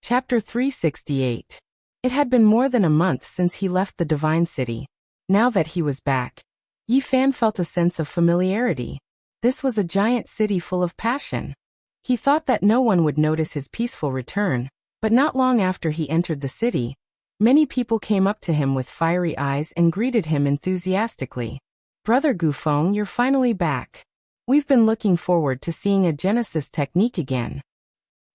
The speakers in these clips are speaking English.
Chapter 368. It had been more than a month since he left the Divine City. Now that he was back, Yi Fan felt a sense of familiarity. This was a giant city full of passion. He thought that no one would notice his peaceful return, but not long after he entered the city, many people came up to him with fiery eyes and greeted him enthusiastically. "Brother Gufeng, you're finally back. We've been looking forward to seeing a Genesis technique again."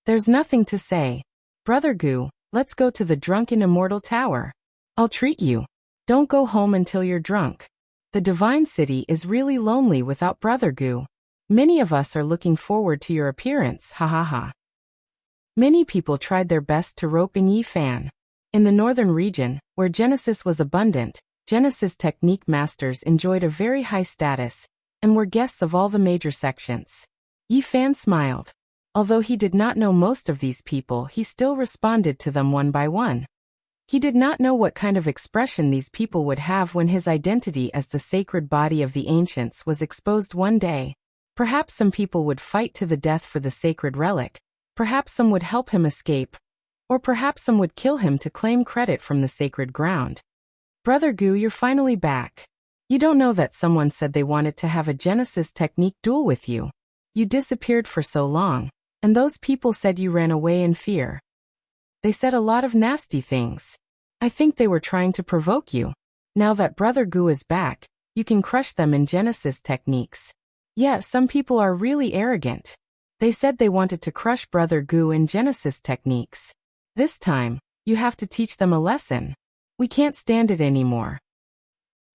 "There's nothing to say. Brother Gu, let's go to the Drunken Immortal Tower. I'll treat you. Don't go home until you're drunk. The Divine City is really lonely without Brother Gu. Many of us are looking forward to your appearance, ha ha ha." Many people tried their best to rope in Yi Fan. In the northern region, where Genesis was abundant, Genesis technique masters enjoyed a very high status, and were guests of all the major sections. Yi Fan smiled. Although he did not know most of these people, he still responded to them one by one. He did not know what kind of expression these people would have when his identity as the sacred body of the ancients was exposed one day. Perhaps some people would fight to the death for the sacred relic, perhaps some would help him escape, or perhaps some would kill him to claim credit from the sacred ground. "Brother Gu, you're finally back. You don't know that someone said they wanted to have a Genesis technique duel with you. You disappeared for so long, and those people said you ran away in fear. They said a lot of nasty things. I think they were trying to provoke you. Now that Brother Gu is back, you can crush them in Genesis techniques. Yeah, some people are really arrogant. They said they wanted to crush Brother Gu in Genesis techniques. This time, you have to teach them a lesson. We can't stand it anymore."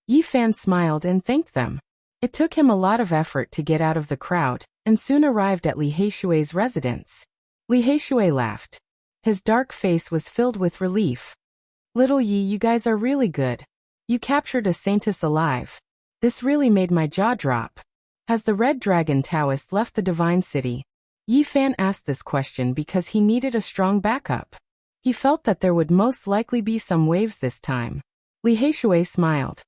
Yi Fan smiled and thanked them. It took him a lot of effort to get out of the crowd, and soon arrived at Li Heishui's residence. Li Heishui laughed. His dark face was filled with relief. "Little Yi, you guys are really good. You captured a saintess alive. This really made my jaw drop. Has the Red Dragon Taoist left the Divine City?" Yi Fan asked this question because he needed a strong backup. He felt that there would most likely be some waves this time. Li Heishui smiled.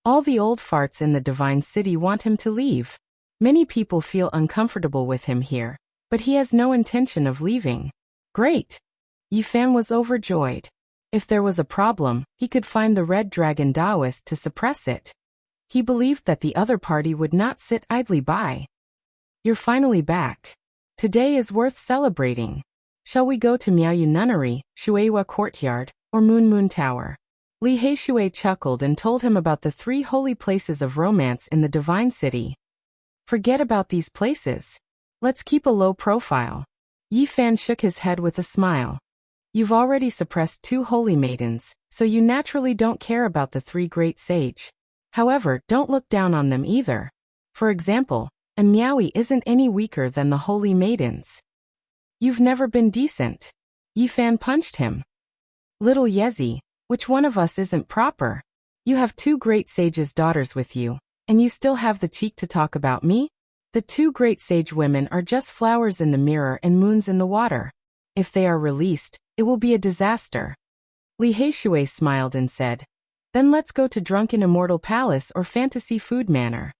"All the old farts in the Divine City want him to leave. Many people feel uncomfortable with him here, but he has no intention of leaving." "Great!" Yi Fan was overjoyed. If there was a problem, he could find the Red Dragon Taoist to suppress it. He believed that the other party would not sit idly by. "You're finally back. Today is worth celebrating. Shall we go to Miaoyu Nunnery, Shueihua Courtyard, or Moon Moon Tower?" Li Heishui chuckled and told him about the 3 holy places of romance in the Divine City. "Forget about these places. Let's keep a low profile." Yi Fan shook his head with a smile. "You've already suppressed 2 holy maidens, so you naturally don't care about the 3 great sage. However, don't look down on them either. For example, and Miaoyu isn't any weaker than the holy maidens. You've never been decent." Yi Fan punched him. "Little Yezi, which one of us isn't proper? You have 2 great sages' daughters with you, and you still have the cheek to talk about me? The 2 great sage women are just flowers in the mirror and moons in the water. If they are released, it will be a disaster." Li Heishui smiled and said, "Then let's go to Drunken Immortal Palace or Fantasy Food Manor."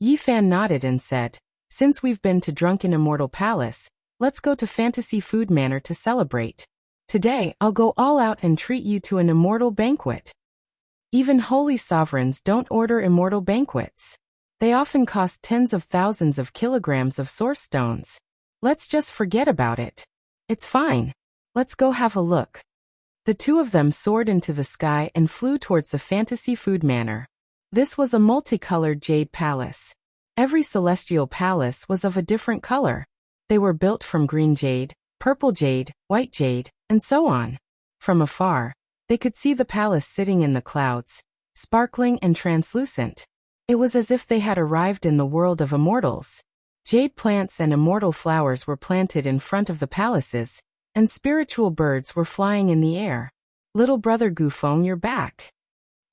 Yi Fan nodded and said, "Since we've been to Drunken Immortal Palace, let's go to Fantasy Food Manor to celebrate. Today, I'll go all out and treat you to an immortal banquet." Even holy sovereigns don't order immortal banquets. They often cost tens of thousands of kilograms of source stones. Let's just forget about it. It's fine. Let's go have a look. The 2 of them soared into the sky and flew towards the Fantasy Food Manor. This was a multicolored jade palace. Every celestial palace was of a different color. They were built from green jade, purple jade, white jade, and so on. From afar, they could see the palace sitting in the clouds, sparkling and translucent. It was as if they had arrived in the world of immortals. Jade plants and immortal flowers were planted in front of the palaces, and spiritual birds were flying in the air. "Little Brother Gufeng, you're back."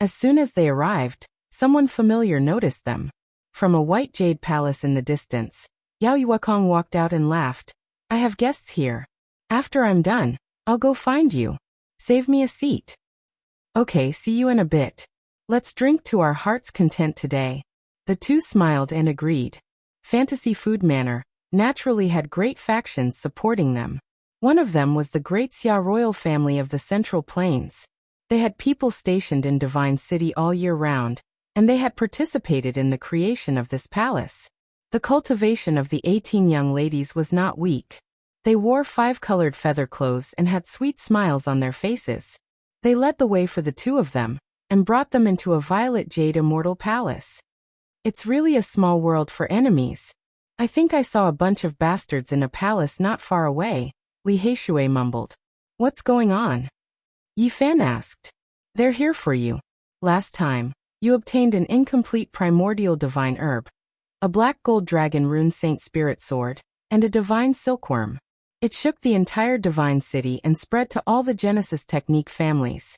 As soon as they arrived, someone familiar noticed them. From a white jade palace in the distance, Yao Yuekong walked out and laughed. "I have guests here. After I'm done, I'll go find you. Save me a seat." "Okay, see you in a bit. Let's drink to our heart's content today." The 2 smiled and agreed. Fantasy Food Manor naturally had great factions supporting them. One of them was the great Xia royal family of the Central Plains. They had people stationed in Divine City all year round, and they had participated in the creation of this palace. The cultivation of the 18 young ladies was not weak. They wore 5-colored feather clothes and had sweet smiles on their faces. They led the way for the two of them, and brought them into a violet jade immortal palace. It's really a small world for enemies. I think I saw a bunch of bastards in a palace not far away, Li Heishui mumbled. What's going on? Yi Fan asked. They're here for you. Last time, you obtained an incomplete primordial divine herb, a black gold dragon rune saint spirit sword, and a divine silkworm. It shook the entire divine city and spread to all the Genesis technique families.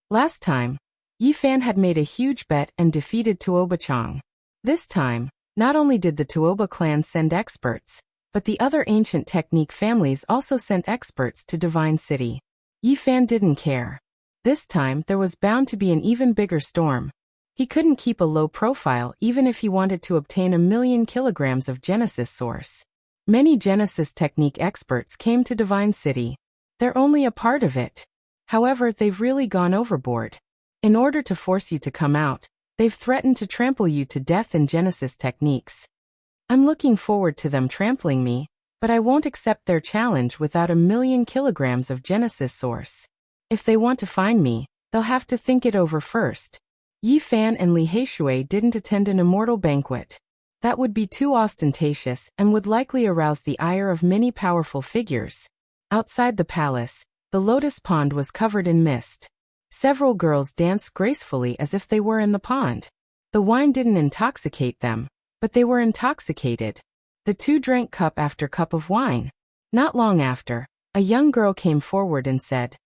Last time, Yi Fan had made a huge bet and defeated Tuoba-chang. This time, not only did the Tuoba clan send experts, but the other ancient technique families also sent experts to Divine City. Yi Fan didn't care. This time there was bound to be an even bigger storm. He couldn't keep a low profile even if he wanted to obtain 1,000,000 kilograms of Genesis source. Many Genesis technique experts came to Divine City. They're only a part of it. However, they've really gone overboard. In order to force you to come out, they've threatened to trample you to death in Genesis techniques. I'm looking forward to them trampling me, but I won't accept their challenge without 1,000,000 kilograms of Genesis source. If they want to find me, they'll have to think it over first. Yi Fan and Li Heishui didn't attend an immortal banquet. That would be too ostentatious and would likely arouse the ire of many powerful figures. Outside the palace, the lotus pond was covered in mist. Several girls danced gracefully as if they were in the pond. The wine didn't intoxicate them, but they were intoxicated. The two drank cup after cup of wine. Not long after, a young girl came forward and said,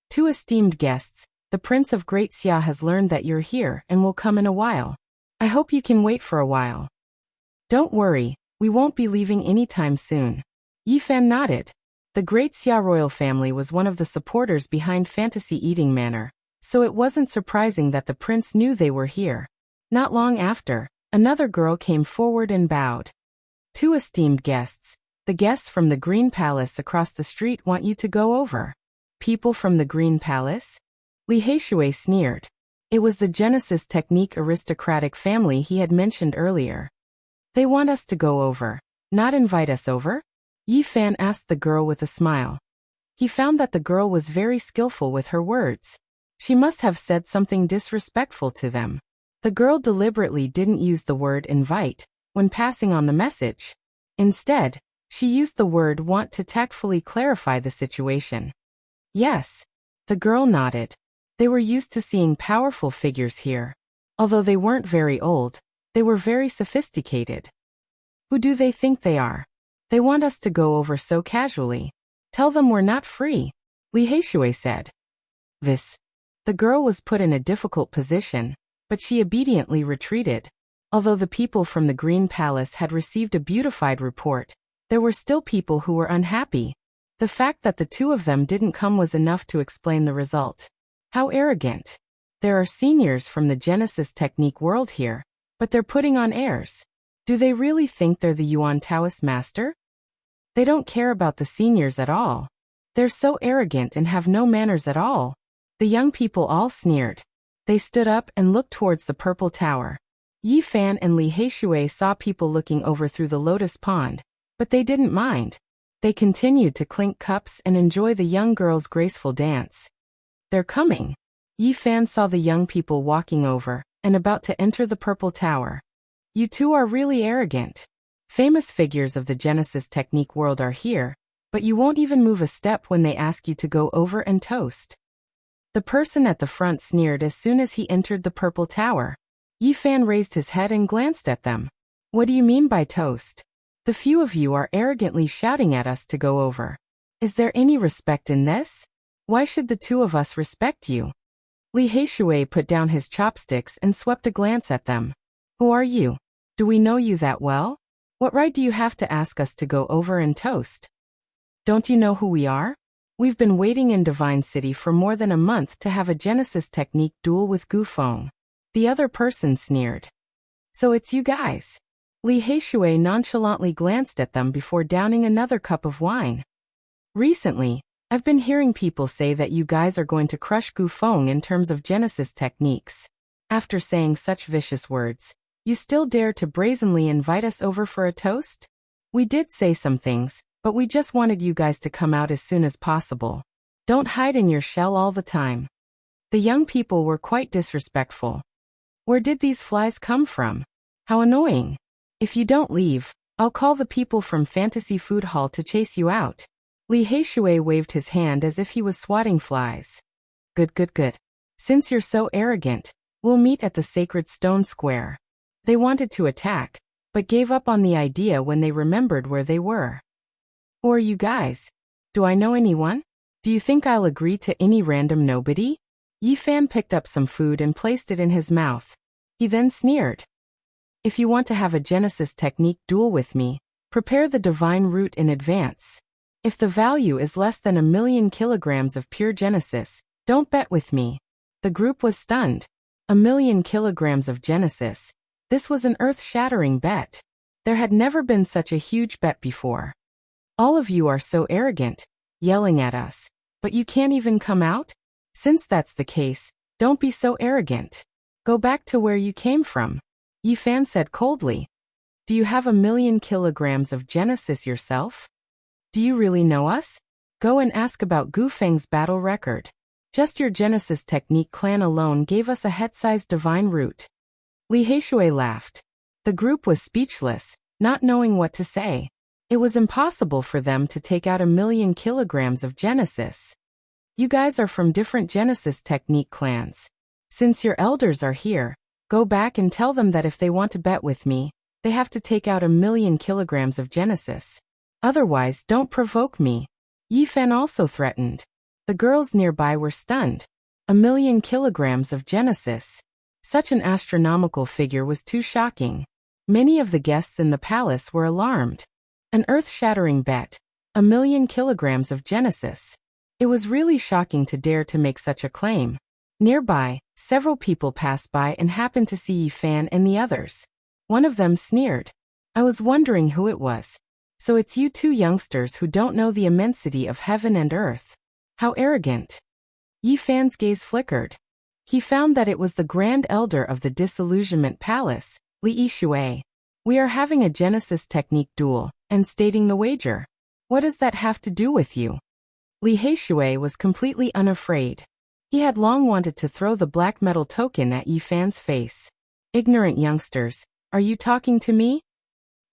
"Two esteemed guests, the Prince of Great Xia has learned that you're here and will come in a while. I hope you can wait for a while." "Don't worry, we won't be leaving anytime soon." Yi Fan nodded. The Great Xia royal family was one of the supporters behind Fantasy Eating Manor, so it wasn't surprising that the prince knew they were here. Not long after, another girl came forward and bowed. "Two esteemed guests, the guests from the Green Palace across the street want you to go over." "People from the Green Palace?" Li Heishui sneered. It was the Genesis technique aristocratic family he had mentioned earlier. "They want us to go over, not invite us over?" Yi Fan asked the girl with a smile. He found that the girl was very skillful with her words. She must have said something disrespectful to them. The girl deliberately didn't use the word invite when passing on the message. Instead, she used the word want to tactfully clarify the situation. Yes. The girl nodded. They were used to seeing powerful figures here. Although they weren't very old, they were very sophisticated. "Who do they think they are? They want us to go over so casually. Tell them we're not free," Li Heishui said. The girl was put in a difficult position, but she obediently retreated. Although the people from the Green Palace had received a beautified report, there were still people who were unhappy. The fact that the two of them didn't come was enough to explain the result. How arrogant. There are seniors from the Genesis technique world here, but they're putting on airs. Do they really think they're the Yuan Taoist master? They don't care about the seniors at all. They're so arrogant and have no manners at all. The young people all sneered. They stood up and looked towards the purple tower. Yi Fan and Li Heishui saw people looking over through the lotus pond, but they didn't mind. They continued to clink cups and enjoy the young girl's graceful dance. "They're coming." Yi Fan saw the young people walking over and about to enter the purple tower. "You two are really arrogant. Famous figures of the Genesis technique world are here, but you won't even move a step when they ask you to go over and toast." The person at the front sneered as soon as he entered the purple tower. Yi Fan raised his head and glanced at them. "What do you mean by toast? The few of you are arrogantly shouting at us to go over. Is there any respect in this? Why should the two of us respect you?" Li Heishui put down his chopsticks and swept a glance at them. "Who are you? Do we know you that well? What right do you have to ask us to go over and toast? Don't you know who we are? We've been waiting in Divine City for more than a month to have a Genesis technique duel with Gu Feng." The other person sneered. "So it's you guys." Li Heishui nonchalantly glanced at them before downing another cup of wine. Recently, I've been hearing people say that you guys are going to crush Gu Feng in terms of Genesis techniques. After saying such vicious words, you still dare to brazenly invite us over for a toast? We did say some things, but we just wanted you guys to come out as soon as possible. Don't hide in your shell all the time. The young people were quite disrespectful. Where did these flies come from? How annoying. If you don't leave, I'll call the people from Fantasy Food Hall to chase you out. Li Heishui waved his hand as if he was swatting flies. Good. Since you're so arrogant, we'll meet at the Sacred Stone Square. They wanted to attack, but gave up on the idea when they remembered where they were. Who are you guys? Do I know anyone? Do you think I'll agree to any random nobody? Yi Fan picked up some food and placed it in his mouth. He then sneered. If you want to have a Genesis technique duel with me, prepare the divine root in advance. If the value is less than 1,000,000 kilograms of pure Genesis, don't bet with me. The group was stunned. 1,000,000 kilograms of Genesis. This was an earth-shattering bet. There had never been such a huge bet before. All of you are so arrogant, yelling at us, but you can't even come out? Since that's the case, don't be so arrogant. Go back to where you came from. Yi Fan said coldly. Do you have 1,000,000 kilograms of Genesis yourself? Do you really know us? Go and ask about Gu Feng's battle record. Just your Genesis technique clan alone gave us a head-sized divine root. Li Heishui laughed. The group was speechless, not knowing what to say. It was impossible for them to take out 1,000,000 kilograms of Genesis. You guys are from different Genesis technique clans. Since your elders are here, go back and tell them that if they want to bet with me, they have to take out 1,000,000 kilograms of Genesis. Otherwise, don't provoke me. Yi Fan also threatened. The girls nearby were stunned. 1,000,000 kilograms of Genesis. Such an astronomical figure was too shocking. Many of the guests in the palace were alarmed. An earth-shattering bet. 1,000,000 kilograms of Genesis. It was really shocking to dare to make such a claim. Nearby, several people passed by and happened to see Yi Fan and the others. One of them sneered. I was wondering who it was. So it's you two youngsters who don't know the immensity of heaven and earth. How arrogant. Yi Fan's gaze flickered. He found that it was the Grand Elder of the Disillusionment Palace, Li Heishui. We are having a Genesis technique duel, and stating the wager. What does that have to do with you? Li Heishui was completely unafraid. He had long wanted to throw the black metal token at Yi Fan's face. Ignorant youngsters, are you talking to me?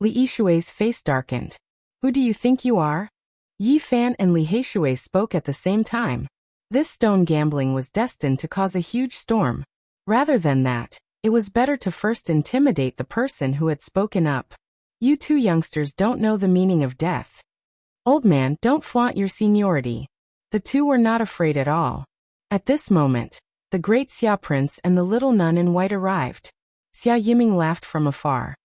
Li Heishui's face darkened. Who do you think you are? Yi Fan and Li Heishui spoke at the same time. This stone gambling was destined to cause a huge storm. Rather than that, it was better to first intimidate the person who had spoken up. You two youngsters don't know the meaning of death. Old man, don't flaunt your seniority. The two were not afraid at all. At this moment, the great Xia Prince and the little nun in white arrived. Xia Yiming laughed from afar.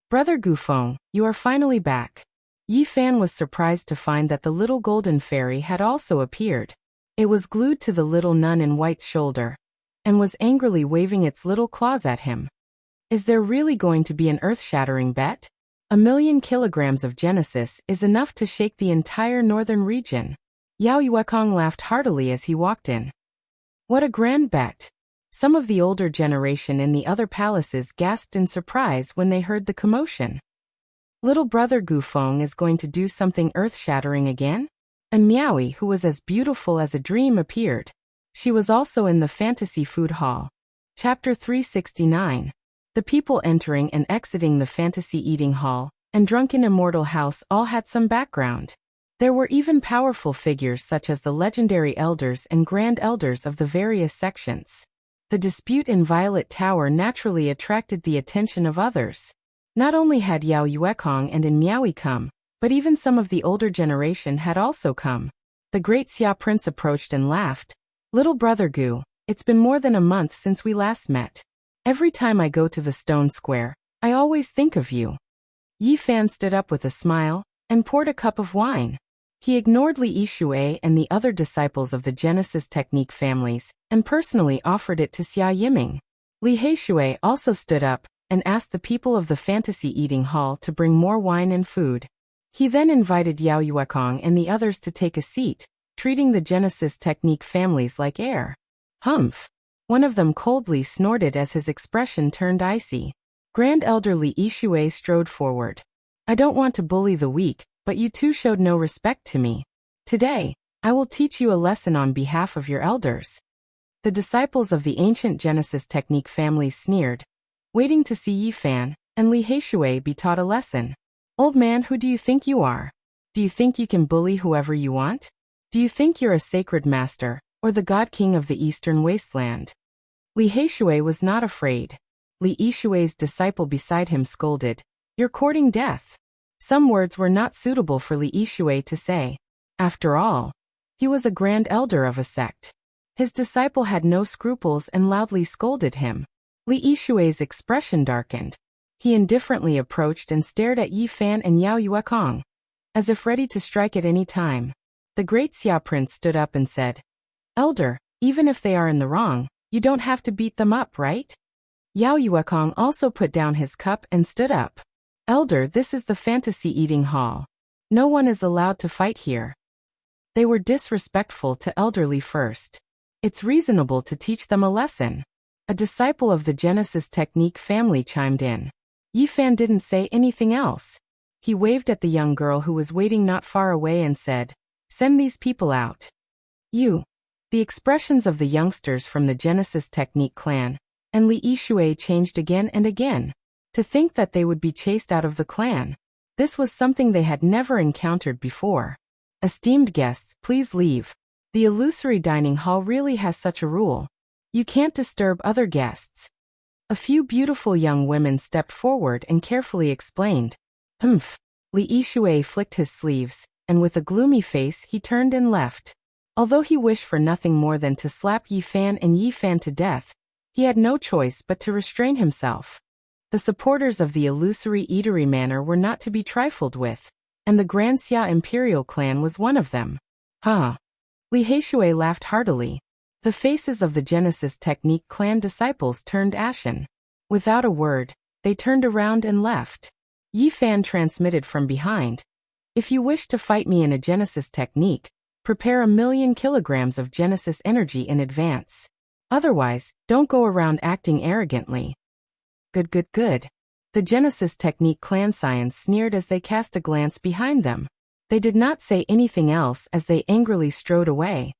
Brother Gu Feng, you are finally back. Yi Fan was surprised to find that the little golden fairy had also appeared. It was glued to the little nun in white's shoulder, and was angrily waving its little claws at him. Is there really going to be an earth-shattering bet? 1,000,000 kilograms of Genesis is enough to shake the entire northern region. Yao Yuekong laughed heartily as he walked in. What a grand bet! Some of the older generation in the other palaces gasped in surprise when they heard the commotion. Little brother Gu Feng is going to do something earth-shattering again? And Miaoi, who was as beautiful as a dream, appeared. She was also in the Fantasy Food Hall. Chapter 369. The people entering and exiting the Fantasy Eating Hall and Drunken Immortal House all had some background. There were even powerful figures such as the legendary elders and grand elders of the various sections. The dispute in Violet Tower naturally attracted the attention of others. Not only had Yao Yuekong and In Miaoi come, but even some of the older generation had also come. The great Xia Prince approached and laughed. Little brother Gu, it's been more than a month since we last met. Every time I go to the stone square, I always think of you. Yi Fan stood up with a smile, and poured a cup of wine. He ignored Li Heishui and the other disciples of the Genesis technique families, and personally offered it to Xia Yiming. Li Heishui also stood up, and asked the people of the Fantasy Eating Hall to bring more wine and food. He then invited Yao Yuekong and the others to take a seat, treating the Genesis technique families like air. Humph! One of them coldly snorted as his expression turned icy. Grand Elder Li Yixue strode forward. I don't want to bully the weak, but you two showed no respect to me. Today, I will teach you a lesson on behalf of your elders. The disciples of the ancient Genesis technique families sneered, waiting to see Yi Fan and Li Heishui be taught a lesson. Old man, who do you think you are? Do you think you can bully whoever you want? Do you think you're a sacred master, or the god king of the eastern wasteland? Li Heishui was not afraid. Li Yixue's disciple beside him scolded, You're courting death. Some words were not suitable for Li Yixue to say. After all, he was a grand elder of a sect. His disciple had no scruples and loudly scolded him. Li Yixue's expression darkened. He indifferently approached and stared at Yi Fan and Yao Yuekong, as if ready to strike at any time. The great Xia prince stood up and said, Elder, even if they are in the wrong, you don't have to beat them up, right? Yao Yuekong also put down his cup and stood up. Elder, this is the fantasy eating hall. No one is allowed to fight here. They were disrespectful to elderly first. It's reasonable to teach them a lesson. A disciple of the Genesis technique family chimed in. Yi Fan didn't say anything else. He waved at the young girl who was waiting not far away and said, Send these people out. You. The expressions of the youngsters from the Genesis technique clan and Li Yixue changed again and again. To think that they would be chased out of the clan. This was something they had never encountered before. Esteemed guests, please leave. The illusory dining hall really has such a rule. You can't disturb other guests. A few beautiful young women stepped forward and carefully explained. Humph. Li Yixue flicked his sleeves, and with a gloomy face he turned and left. Although he wished for nothing more than to slap Yi Fan and Yi Fan to death, he had no choice but to restrain himself. The supporters of the illusory eatery manor were not to be trifled with, and the Grand Xia Imperial clan was one of them. Huh. Li Heishui laughed heartily. The faces of the Genesis technique clan disciples turned ashen. Without a word, they turned around and left. Yi Fan transmitted from behind. If you wish to fight me in a Genesis technique, prepare 1,000,000 kilograms of Genesis energy in advance. Otherwise, don't go around acting arrogantly. Good. The Genesis technique clan scions sneered as they cast a glance behind them. They did not say anything else as they angrily strode away.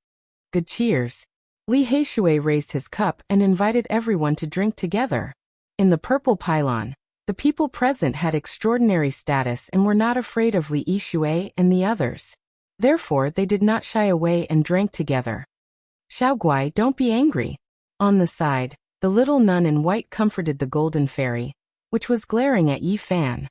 Good cheers. Li Heishui raised his cup and invited everyone to drink together. In the purple pylon, the people present had extraordinary status and were not afraid of Li Yixue and the others. Therefore, they did not shy away and drank together. Xiaoguai, don't be angry. On the side, the little nun in white comforted the golden fairy, which was glaring at Yi Fan.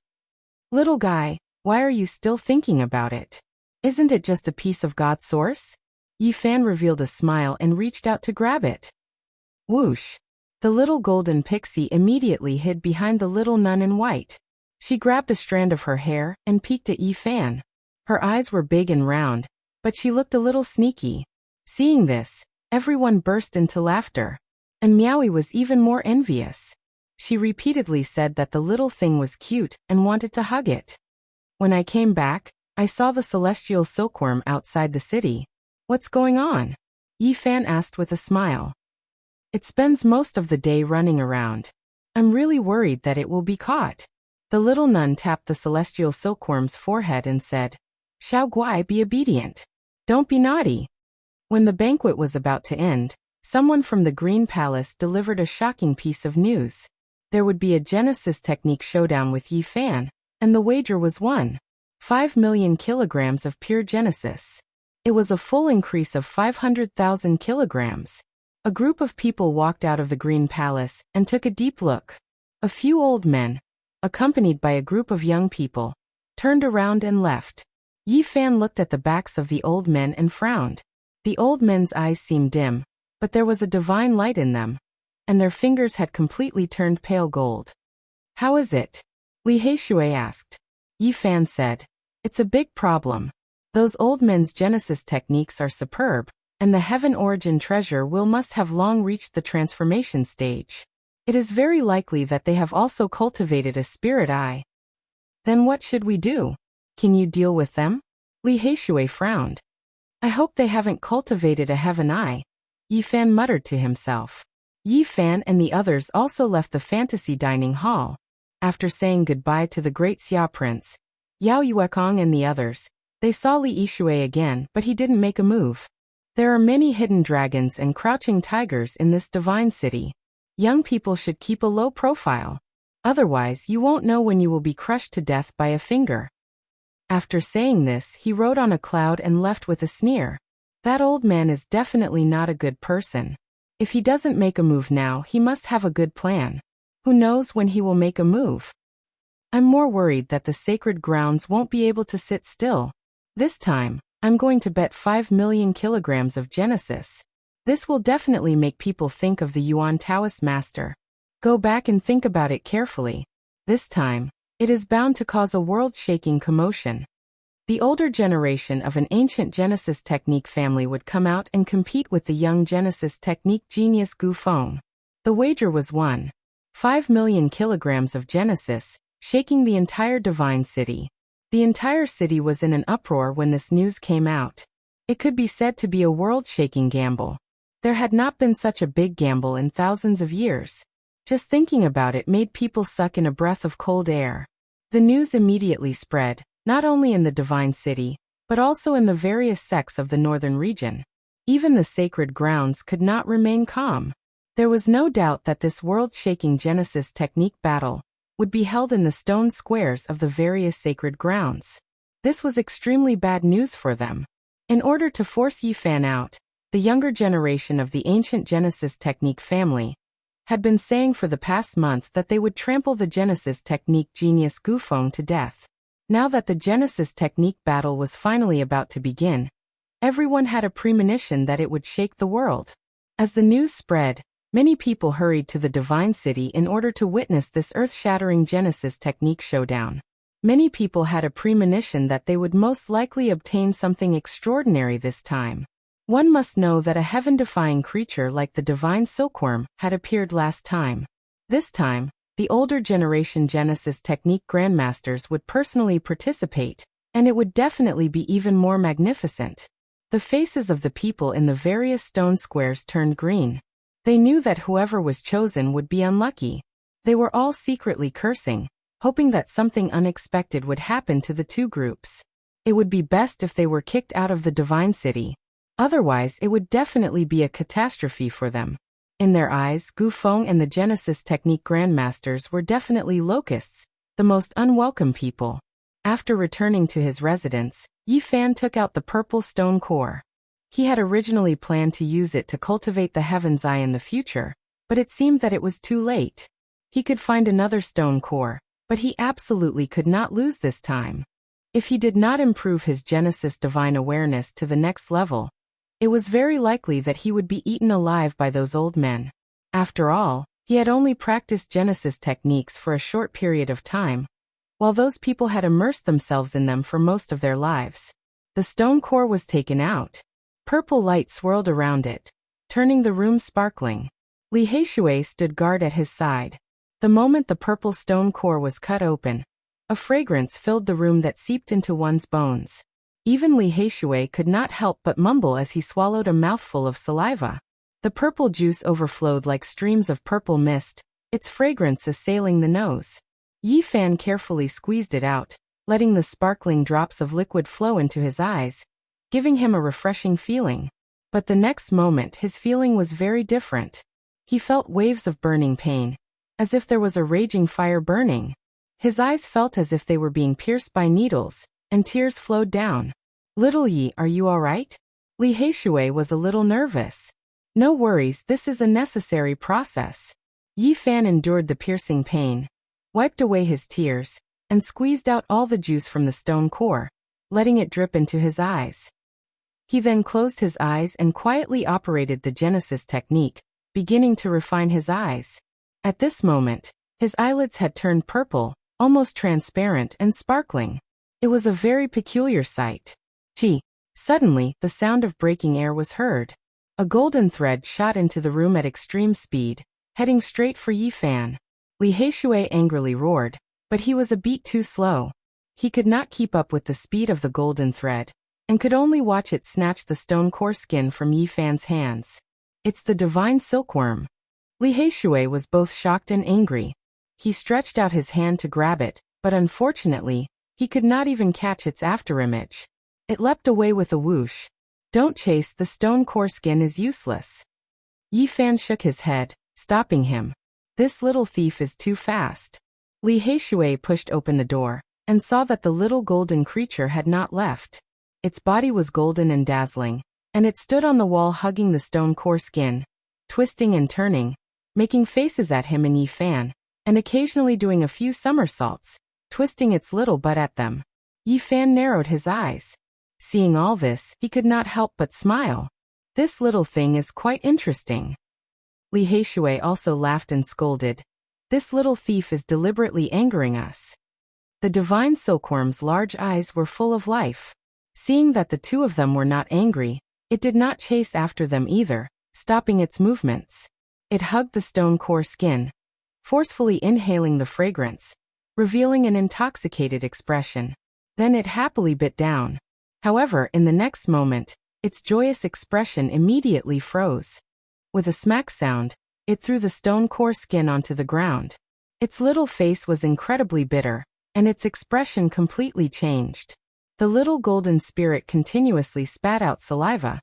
Little guy, why are you still thinking about it? Isn't it just a piece of God's source? Yi Fan revealed a smile and reached out to grab it. Whoosh! The little golden pixie immediately hid behind the little nun in white. She grabbed a strand of her hair and peeked at Yi Fan. Her eyes were big and round, but she looked a little sneaky. Seeing this, everyone burst into laughter. And Miaowie was even more envious. She repeatedly said that the little thing was cute and wanted to hug it. When I came back, I saw the celestial silkworm outside the city. What's going on? Yi Fan asked with a smile. It spends most of the day running around. I'm really worried that it will be caught. The little nun tapped the celestial silkworm's forehead and said, Xiaoguai, be obedient. Don't be naughty. When the banquet was about to end, someone from the Green Palace delivered a shocking piece of news. There would be a Genesis technique showdown with Yi Fan, and the wager was won. 5,000,000 kilograms of pure Genesis. It was a full increase of 500,000 kilograms. A group of people walked out of the Green Palace and took a deep look. A few old men, accompanied by a group of young people, turned around and left. Yi Fan looked at the backs of the old men and frowned. The old men's eyes seemed dim, but there was a divine light in them, and their fingers had completely turned pale gold. How is it? Li Heishui asked. Yi Fan said, It's a big problem. Those old men's Genesis techniques are superb, and the heaven origin treasure must have long reached the transformation stage. It is very likely that they have also cultivated a spirit eye. Then what should we do? Can you deal with them? Li Heishui frowned. I hope they haven't cultivated a heaven eye, Yi Fan muttered to himself. Yi Fan and the others also left the fantasy dining hall. After saying goodbye to the great Xia prince, Yao Yuekong and the others, they saw Li Yishui again, but he didn't make a move. There are many hidden dragons and crouching tigers in this divine city. Young people should keep a low profile. Otherwise, you won't know when you will be crushed to death by a finger. After saying this, he rode on a cloud and left with a sneer. That old man is definitely not a good person. If he doesn't make a move now, he must have a good plan. Who knows when he will make a move? I'm more worried that the sacred grounds won't be able to sit still. This time, I'm going to bet 5 million kilograms of Genesis. This will definitely make people think of the Yuan Taoist master. Go back and think about it carefully. This time, it is bound to cause a world-shaking commotion. The older generation of an ancient Genesis technique family would come out and compete with the young Genesis technique genius Gu Feng. The wager was won. 5 million kilograms of Genesis, shaking the entire divine city. The entire city was in an uproar when this news came out. It could be said to be a world-shaking gamble. There had not been such a big gamble in thousands of years. Just thinking about it made people suck in a breath of cold air. The news immediately spread, not only in the divine city, but also in the various sects of the northern region. Even the sacred grounds could not remain calm. There was no doubt that this world-shaking Genesis technique battle would be held in the stone squares of the various sacred grounds. This was extremely bad news for them. In order to force Yi Fan out, the younger generation of the ancient Genesis technique family had been saying for the past month that they would trample the Genesis technique genius Gu Feng to death. Now that the Genesis technique battle was finally about to begin, everyone had a premonition that it would shake the world. As the news spread, many people hurried to the divine city in order to witness this earth-shattering Genesis technique showdown. Many people had a premonition that they would most likely obtain something extraordinary this time. One must know that a heaven-defying creature like the divine silkworm had appeared last time. This time, the older generation Genesis technique grandmasters would personally participate, and it would definitely be even more magnificent. The faces of the people in the various stone squares turned green. They knew that whoever was chosen would be unlucky. They were all secretly cursing, hoping that something unexpected would happen to the two groups. It would be best if they were kicked out of the divine city. Otherwise, it would definitely be a catastrophe for them. In their eyes, Gu Feng and the Genesis technique grandmasters were definitely locusts, the most unwelcome people. After returning to his residence, Yi Fan took out the purple stone core. He had originally planned to use it to cultivate the heaven's eye in the future, but it seemed that it was too late. He could find another stone core, but he absolutely could not lose this time. If he did not improve his Genesis divine awareness to the next level, it was very likely that he would be eaten alive by those old men. After all, he had only practiced Genesis techniques for a short period of time, while those people had immersed themselves in them for most of their lives. The stone core was taken out. Purple light swirled around it, turning the room sparkling. Li Heishui stood guard at his side. The moment the purple stone core was cut open, a fragrance filled the room that seeped into one's bones. Even Li Heishui could not help but mumble as he swallowed a mouthful of saliva. The purple juice overflowed like streams of purple mist, its fragrance assailing the nose. Yi Fan carefully squeezed it out, letting the sparkling drops of liquid flow into his eyes, giving him a refreshing feeling. But the next moment his feeling was very different. He felt waves of burning pain, as if there was a raging fire burning. His eyes felt as if they were being pierced by needles, and tears flowed down. Little Yi, are you all right? Li Heishui was a little nervous. No worries, this is a necessary process. Yi Fan endured the piercing pain, wiped away his tears, and squeezed out all the juice from the stone core, letting it drip into his eyes. He then closed his eyes and quietly operated the Genesis technique, beginning to refine his eyes. At this moment, his eyelids had turned purple, almost transparent and sparkling. It was a very peculiar sight. Gee! Suddenly, the sound of breaking air was heard. A golden thread shot into the room at extreme speed, heading straight for Yi Fan. Li Heishui angrily roared, but he was a beat too slow. He could not keep up with the speed of the golden thread, and could only watch it snatch the stone core skin from Yi Fan's hands. It's the divine silkworm. Li Heishui was both shocked and angry. He stretched out his hand to grab it, but unfortunately, he could not even catch its afterimage. It leapt away with a whoosh. Don't chase, the stone core skin is useless. Yi Fan shook his head, stopping him. This little thief is too fast. Li Heishui pushed open the door, and saw that the little golden creature had not left. Its body was golden and dazzling, and it stood on the wall hugging the stone core skin, twisting and turning, making faces at him and Yi Fan, and occasionally doing a few somersaults, twisting its little butt at them. Yi Fan narrowed his eyes. Seeing all this, he could not help but smile. This little thing is quite interesting. Li Heishui also laughed and scolded. This little thief is deliberately angering us. The divine silkworm's large eyes were full of life. Seeing that the two of them were not angry, it did not chase after them either, stopping its movements. It hugged the stone core skin, forcefully inhaling the fragrance, revealing an intoxicated expression. Then it happily bit down. However, in the next moment, its joyous expression immediately froze. With a smack sound, it threw the stone core skin onto the ground. Its little face was incredibly bitter, and its expression completely changed. The little golden spirit continuously spat out saliva,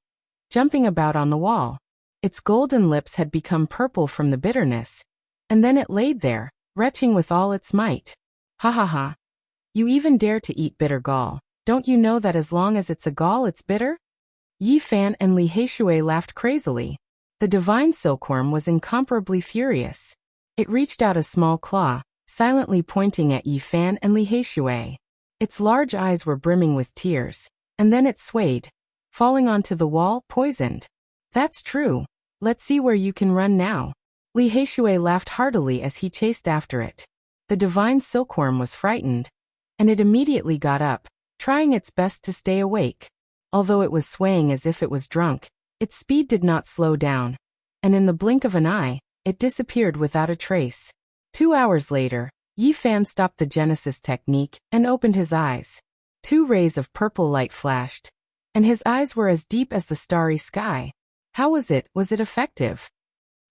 jumping about on the wall. Its golden lips had become purple from the bitterness, and then it laid there, retching with all its might. Ha ha ha. You even dare to eat bitter gall. Don't you know that as long as it's a gall it's bitter? Yi Fan and Li Heishui laughed crazily. The divine silkworm was incomparably furious. It reached out a small claw, silently pointing at Yi Fan and Li Heishui. Its large eyes were brimming with tears, and then it swayed, falling onto the wall, poisoned. That's true. Let's see where you can run now. Li Heishui laughed heartily as he chased after it. The divine silkworm was frightened, and it immediately got up, trying its best to stay awake. Although it was swaying as if it was drunk, its speed did not slow down, and in the blink of an eye, it disappeared without a trace. 2 hours later, Yi Fan stopped the Genesis technique and opened his eyes. 2 rays of purple light flashed, and his eyes were as deep as the starry sky. How was it? Was it effective?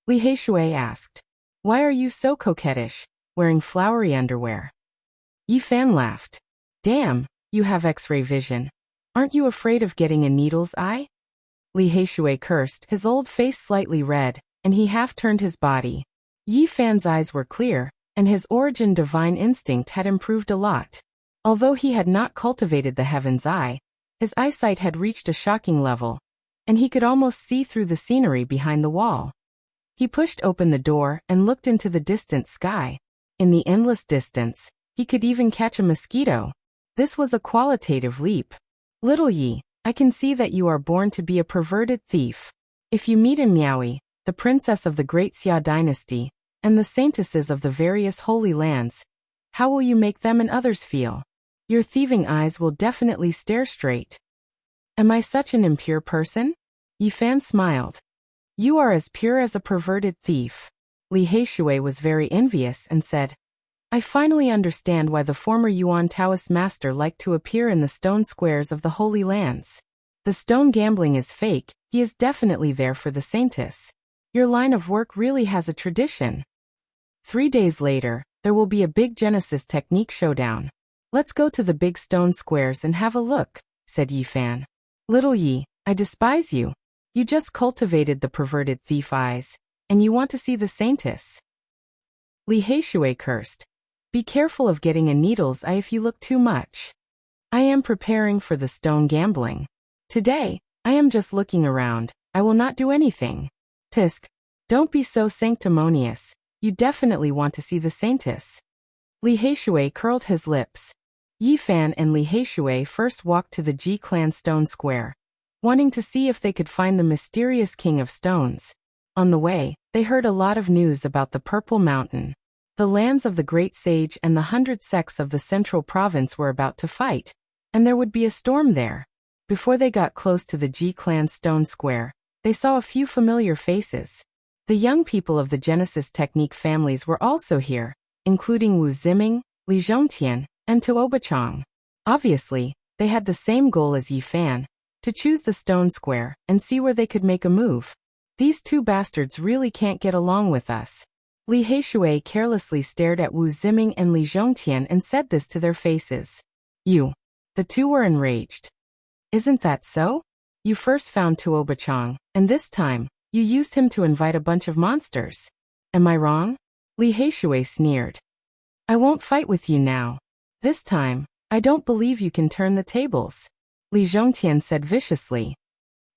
Li Heishui asked. Why are you so coquettish, wearing flowery underwear? Yi Fan laughed. Damn, you have X-ray vision. Aren't you afraid of getting a needle's eye? Li Heishui cursed, his old face slightly red, and he half-turned his body. Yi Fan's eyes were clear, and his origin divine instinct had improved a lot. Although he had not cultivated the heaven's eye, his eyesight had reached a shocking level, and he could almost see through the scenery behind the wall. He pushed open the door and looked into the distant sky. In the endless distance, he could even catch a mosquito. This was a qualitative leap. Little Yi, I can see that you are born to be a perverted thief. If you meet in Miaoi, the princess of the great Xia dynasty, and the saintesses of the various holy lands, how will you make them and others feel? Your thieving eyes will definitely stare straight. Am I such an impure person? Yi Fan smiled. You are as pure as a perverted thief. Li Heishui was very envious and said, I finally understand why the former Yuan Taoist master liked to appear in the stone squares of the holy lands. The stone gambling is fake, he is definitely there for the saintess. Your line of work really has a tradition. 3 days later, there will be a big Genesis technique showdown. Let's go to the big stone squares and have a look, said Yi Fan. Little Yi, I despise you. You just cultivated the perverted thief eyes, and you want to see the saintess. Li Heishui cursed. Be careful of getting a needle's eye if you look too much. I am preparing for the stone gambling. Today, I am just looking around, I will not do anything. Tisk, don't be so sanctimonious. You definitely want to see the saintess. Li Heishui curled his lips. Yi Fan and Li Heishui first walked to the Ji Clan stone square, wanting to see if they could find the mysterious king of stones. On the way, they heard a lot of news about the Purple Mountain. The lands of the great sage and the 100 sects of the central province were about to fight, and there would be a storm there. Before they got close to the Ji Clan stone square, they saw a few familiar faces. The young people of the Genesis technique families were also here, including Wu Ziming, Li Zhongtian, and Tuobachang. Obviously, they had the same goal as Yi Fan, to choose the stone square and see where they could make a move. These two bastards really can't get along with us. Li Heishui carelessly stared at Wu Ziming and Li Zhongtian and said this to their faces. You. The two were enraged. Isn't that so? You first found Tuo Bachang, and this time, you used him to invite a bunch of monsters. Am I wrong? Li Heishui sneered. I won't fight with you now. This time, I don't believe you can turn the tables. Li Zhongtian said viciously.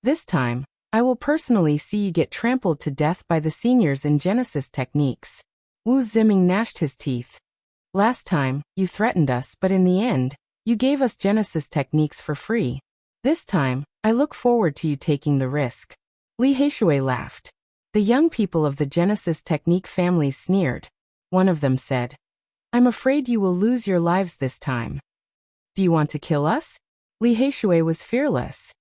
This time, I will personally see you get trampled to death by the seniors in Genesis techniques. Wu Ziming gnashed his teeth. Last time, you threatened us, but in the end, you gave us Genesis techniques for free. This time, I look forward to you taking the risk. Li Heishui laughed. The young people of the Genesis technique families sneered. One of them said, I'm afraid you will lose your lives this time. Do you want to kill us? Li Heishui was fearless.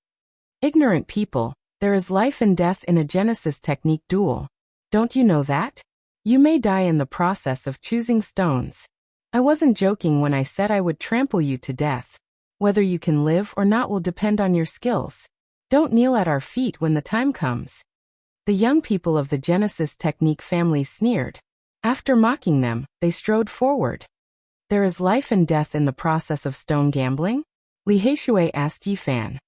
Ignorant people, there is life and death in a Genesis technique duel. Don't you know that? You may die in the process of choosing stones. I wasn't joking when I said I would trample you to death. Whether you can live or not will depend on your skills. Don't kneel at our feet when the time comes. The young people of the Genesis technique family sneered. After mocking them, they strode forward. There is life and death in the process of stone gambling? Li Heishui asked Yi Fan.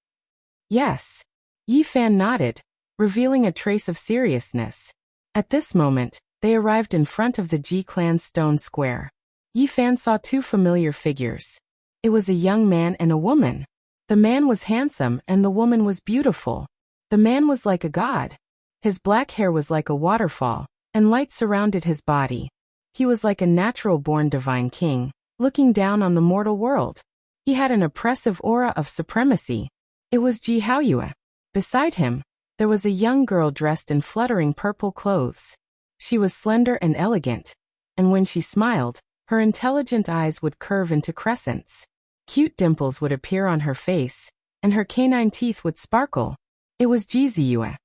Yes. Yi Fan nodded, revealing a trace of seriousness. At this moment, they arrived in front of the Ji clan's stone square. Yi Fan saw two familiar figures. It was a young man and a woman. The man was handsome and the woman was beautiful. The man was like a god. His black hair was like a waterfall, and light surrounded his body. He was like a natural-born divine king, looking down on the mortal world. He had an oppressive aura of supremacy. It was Ji Haoyue. Beside him, there was a young girl dressed in fluttering purple clothes. She was slender and elegant, and when she smiled, her intelligent eyes would curve into crescents. Cute dimples would appear on her face, and her canine teeth would sparkle. It was Ji Ziyue.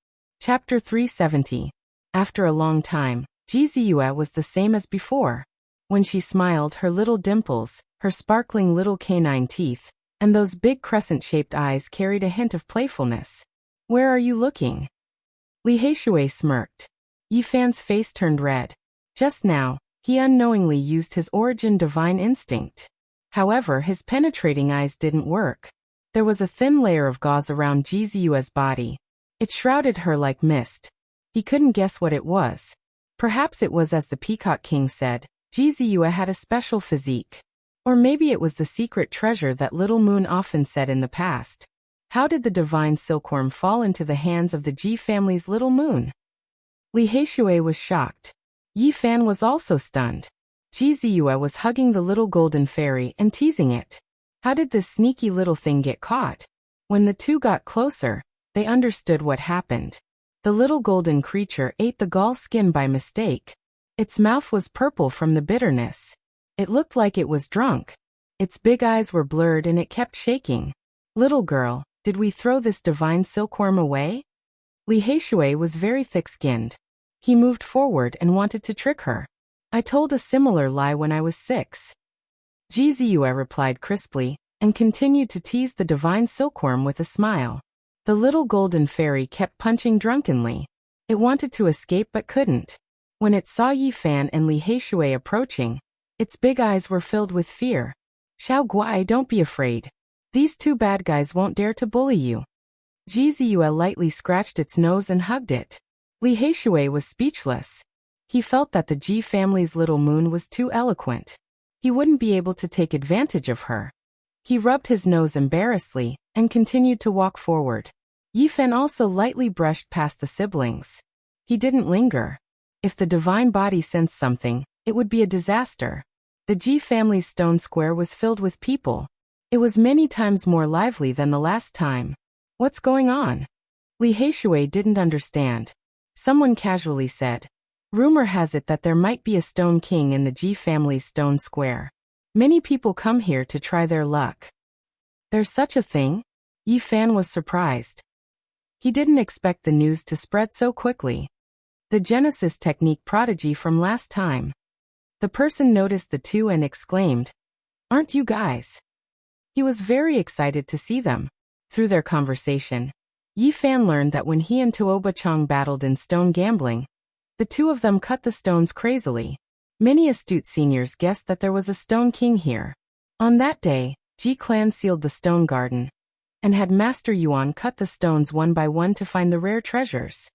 Chapter 370. After a long time, Ji Ziyue was the same as before. When she smiled, her little dimples, her sparkling little canine teeth, and those big crescent-shaped eyes carried a hint of playfulness. Where are you looking? Li Heishui smirked. Yi Fan's face turned red. Just now, he unknowingly used his origin divine instinct. However, his penetrating eyes didn't work. There was a thin layer of gauze around Ji Ziyue's body. It shrouded her like mist. He couldn't guess what it was. Perhaps it was as the Peacock King said, Ji Ziyue had a special physique. Or maybe it was the secret treasure that Little Moon often said in the past. How did the divine silkworm fall into the hands of the Ji family's Little Moon? Li Heishui was shocked. Yi Fan was also stunned. Ji Ziyue was hugging the little golden fairy and teasing it. How did this sneaky little thing get caught? When the two got closer, they understood what happened. The little golden creature ate the gall skin by mistake. Its mouth was purple from the bitterness. It looked like it was drunk. Its big eyes were blurred and it kept shaking. Little girl, did we throw this divine silkworm away? Li Heishui was very thick-skinned. He moved forward and wanted to trick her. I told a similar lie when I was 6. Ji Ziyue replied crisply, and continued to tease the divine silkworm with a smile. The little golden fairy kept punching drunkenly. It wanted to escape but couldn't. When it saw Yi Fan and Li Heishui approaching, its big eyes were filled with fear. Xiao Guai, don't be afraid. These two bad guys won't dare to bully you. Ji Ziyue lightly scratched its nose and hugged it. Li Heishui was speechless. He felt that the Ji family's Little Moon was too eloquent. He wouldn't be able to take advantage of her. He rubbed his nose embarrassedly and continued to walk forward. Yi Fan also lightly brushed past the siblings. He didn't linger. If the divine body sensed something, it would be a disaster. The Ji family's stone square was filled with people. It was many times more lively than the last time. What's going on? Li Heishui didn't understand. Someone casually said, rumor has it that there might be a stone king in the Ji family's stone square. Many people come here to try their luck. There's such a thing? Yi Fan was surprised. He didn't expect the news to spread so quickly. The Genesis technique prodigy from last time. The person noticed the two and exclaimed, aren't you guys? He was very excited to see them. Through their conversation, Yi Fan learned that when he and Tuoba Chang battled in stone gambling, the two of them cut the stones crazily. Many astute seniors guessed that there was a stone king here. On that day, Ji clan sealed the stone garden, and had Master Yuan cut the stones one by one to find the rare treasures.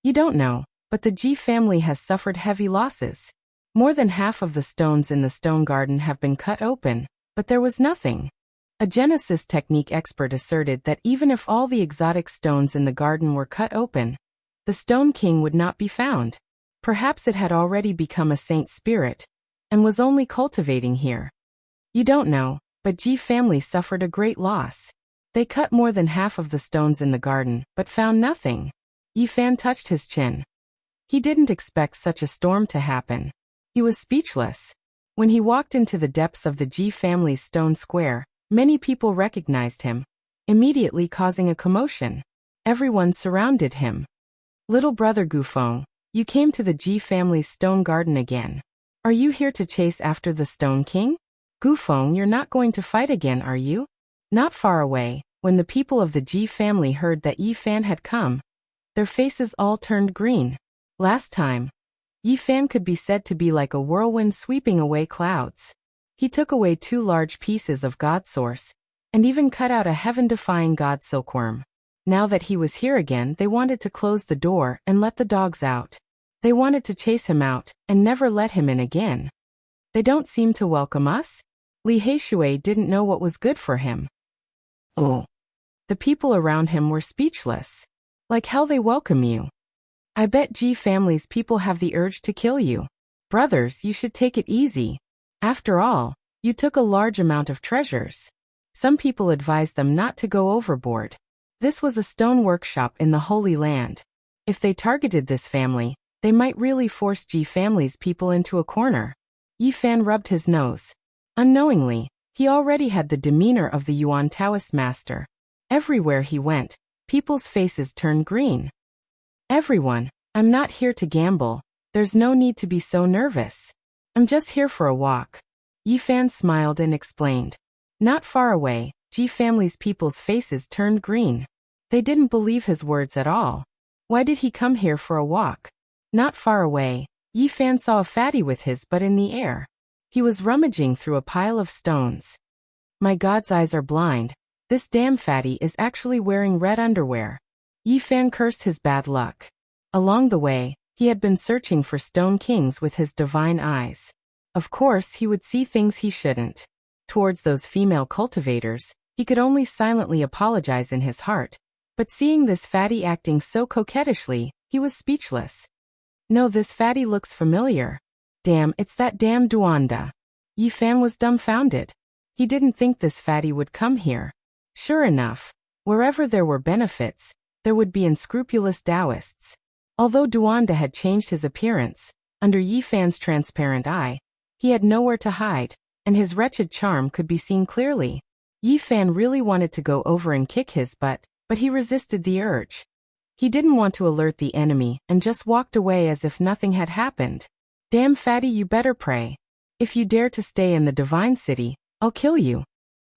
You don't know, but the Ji family has suffered heavy losses. More than half of the stones in the stone garden have been cut open, but there was nothing. A Genesis technique expert asserted that even if all the exotic stones in the garden were cut open, the Stone King would not be found. Perhaps it had already become a saint spirit, and was only cultivating here. You don't know, but Ji family suffered a great loss. They cut more than half of the stones in the garden, but found nothing. Yi Fan touched his chin. He didn't expect such a storm to happen. He was speechless. When he walked into the depths of the Ji family's stone square, many people recognized him, immediately causing a commotion. Everyone surrounded him. Little brother Gufeng, you came to the Ji family's stone garden again. Are you here to chase after the Stone King? Gufeng, you're not going to fight again, are you? Not far away, when the people of the Ji family heard that Yi Fan had come, their faces all turned green. Last time, Yi Fan could be said to be like a whirlwind sweeping away clouds. He took away 2 large pieces of God Source, and even cut out a heaven-defying God Silkworm. Now that he was here again, they wanted to close the door and let the dogs out. They wanted to chase him out, and never let him in again. They don't seem to welcome us? Li Heishui didn't know what was good for him. Oh. The people around him were speechless. Like hell they welcome you. I bet Ji family's people have the urge to kill you. Brothers, you should take it easy. After all, you took a large amount of treasures. Some people advised them not to go overboard. This was a stone workshop in the Holy Land. If they targeted this family, they might really force Ji family's people into a corner. Yi Fan rubbed his nose. Unknowingly, he already had the demeanor of the Yuan Taoist master. Everywhere he went, people's faces turned green. Everyone, I'm not here to gamble. There's no need to be so nervous. I'm just here for a walk. Yi Fan smiled and explained. Not far away, Ji family's people's faces turned green. They didn't believe his words at all. Why did he come here for a walk? Not far away, Yi Fan saw a fatty with his butt in the air. He was rummaging through a pile of stones. My God's eyes are blind. This damn fatty is actually wearing red underwear. Yi Fan cursed his bad luck. Along the way, he had been searching for stone kings with his divine eyes. Of course, he would see things he shouldn't. Towards those female cultivators, he could only silently apologize in his heart. But seeing this fatty acting so coquettishly, he was speechless. No, this fatty looks familiar. Damn, it's that damn Duanda. Yi Fan was dumbfounded. He didn't think this fatty would come here. Sure enough, wherever there were benefits, there would be unscrupulous Taoists. Although Duanda had changed his appearance, under Yi Fan's transparent eye, he had nowhere to hide, and his wretched charm could be seen clearly. Yi Fan really wanted to go over and kick his butt, but he resisted the urge. He didn't want to alert the enemy and just walked away as if nothing had happened. Damn fatty, you better pray. If you dare to stay in the Divine City, I'll kill you.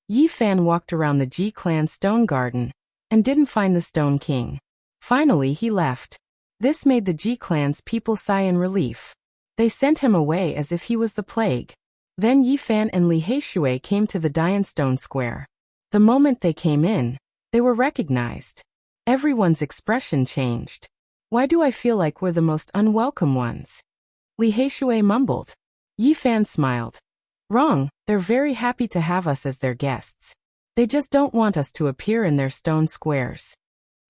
Yi Fan walked around the Ji clan stone garden, and didn't find the Stone King. Finally he left. This made the Ji clan's people sigh in relief. They sent him away as if he was the plague. Then Yi Fan and Li Heishui came to the Dian Stone Square. The moment they came in, they were recognized. Everyone's expression changed. Why do I feel like we're the most unwelcome ones? Li Heishui mumbled. Yi Fan smiled. Wrong, they're very happy to have us as their guests. They just don't want us to appear in their stone squares.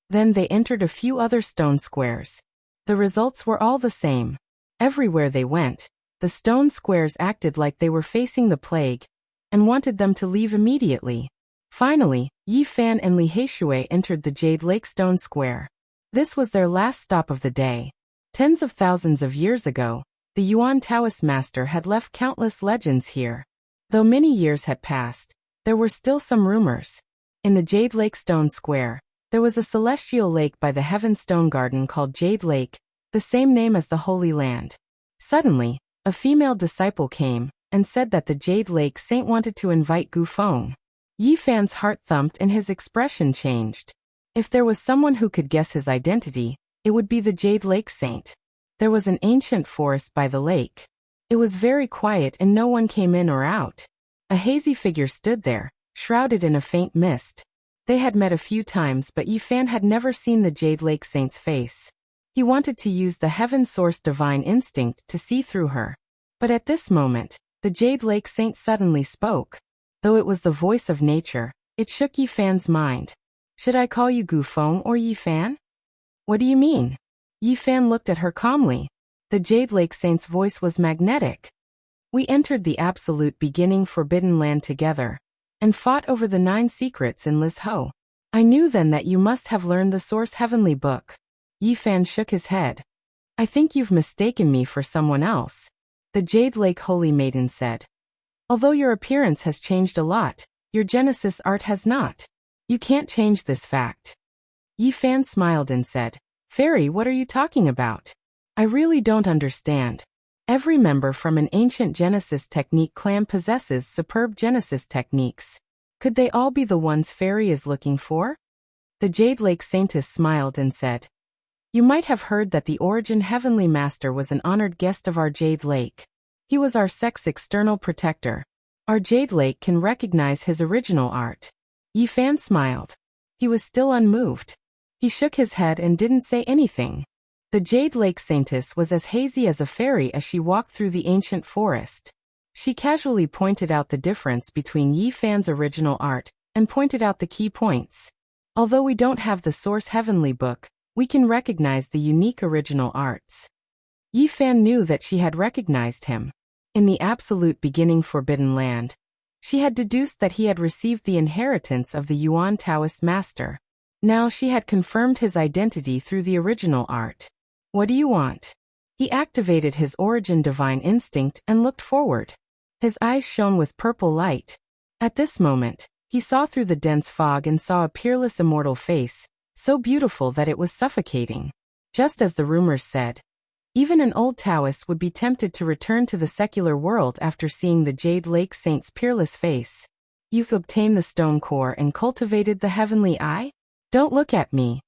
Then they entered a few other stone squares. The results were all the same. Everywhere they went, the stone squares acted like they were facing the plague, and wanted them to leave immediately. Finally, Yi Fan and Li Heishui entered the Jade Lake Stone Square. This was their last stop of the day. Tens of thousands of years ago, the Yuan Taoist master had left countless legends here. Though many years had passed, there were still some rumors. In the Jade Lake Stone Square, there was a celestial lake by the Heaven Stone Garden called Jade Lake, the same name as the Holy Land. Suddenly, a female disciple came and said that the Jade Lake Saint wanted to invite Gufeng. Yi Fan's heart thumped and his expression changed. If there was someone who could guess his identity, it would be the Jade Lake Saint. There was an ancient forest by the lake. It was very quiet and no one came in or out. A hazy figure stood there, shrouded in a faint mist. They had met a few times, but Yi Fan had never seen the Jade Lake Saint's face. He wanted to use the heaven-source divine instinct to see through her. But at this moment, the Jade Lake Saint suddenly spoke. Though it was the voice of nature, it shook Yi Fan's mind. Should I call you Gu Feng or Yi Fan? What do you mean? Yi Fan looked at her calmly. The Jade Lake Saint's voice was magnetic. We entered the absolute beginning forbidden land together, and fought over the 9 secrets in Liz Ho. I knew then that you must have learned the source heavenly book. Yi Fan shook his head. I think you've mistaken me for someone else, the Jade Lake Holy Maiden said. Although your appearance has changed a lot, your Genesis art has not. You can't change this fact. Yi Fan smiled and said, Fairy, what are you talking about? I really don't understand. Every member from an ancient Genesis technique clan possesses superb Genesis techniques. Could they all be the ones Fairy is looking for? The Jade Lake Saintess smiled and said, You might have heard that the Origin Heavenly Master was an honored guest of our Jade Lake. He was our sex external protector. Our Jade Lake can recognize his original art. Yi Fan smiled. He was still unmoved. He shook his head and didn't say anything. The Jade Lake Saintess was as hazy as a fairy as she walked through the ancient forest. She casually pointed out the difference between Yi Fan's original art and pointed out the key points. Although we don't have the source heavenly book, we can recognize the unique original arts. Yi Fan knew that she had recognized him. In the absolute beginning forbidden land, she had deduced that he had received the inheritance of the Yuan Taoist master. Now she had confirmed his identity through the original art. What do you want? He activated his origin divine instinct and looked forward. His eyes shone with purple light. At this moment, he saw through the dense fog and saw a peerless immortal face, so beautiful that it was suffocating. Just as the rumors said, even an old Taoist would be tempted to return to the secular world after seeing the Jade Lake Saint's peerless face. You've obtained the stone core and cultivated the heavenly eye? Don't look at me.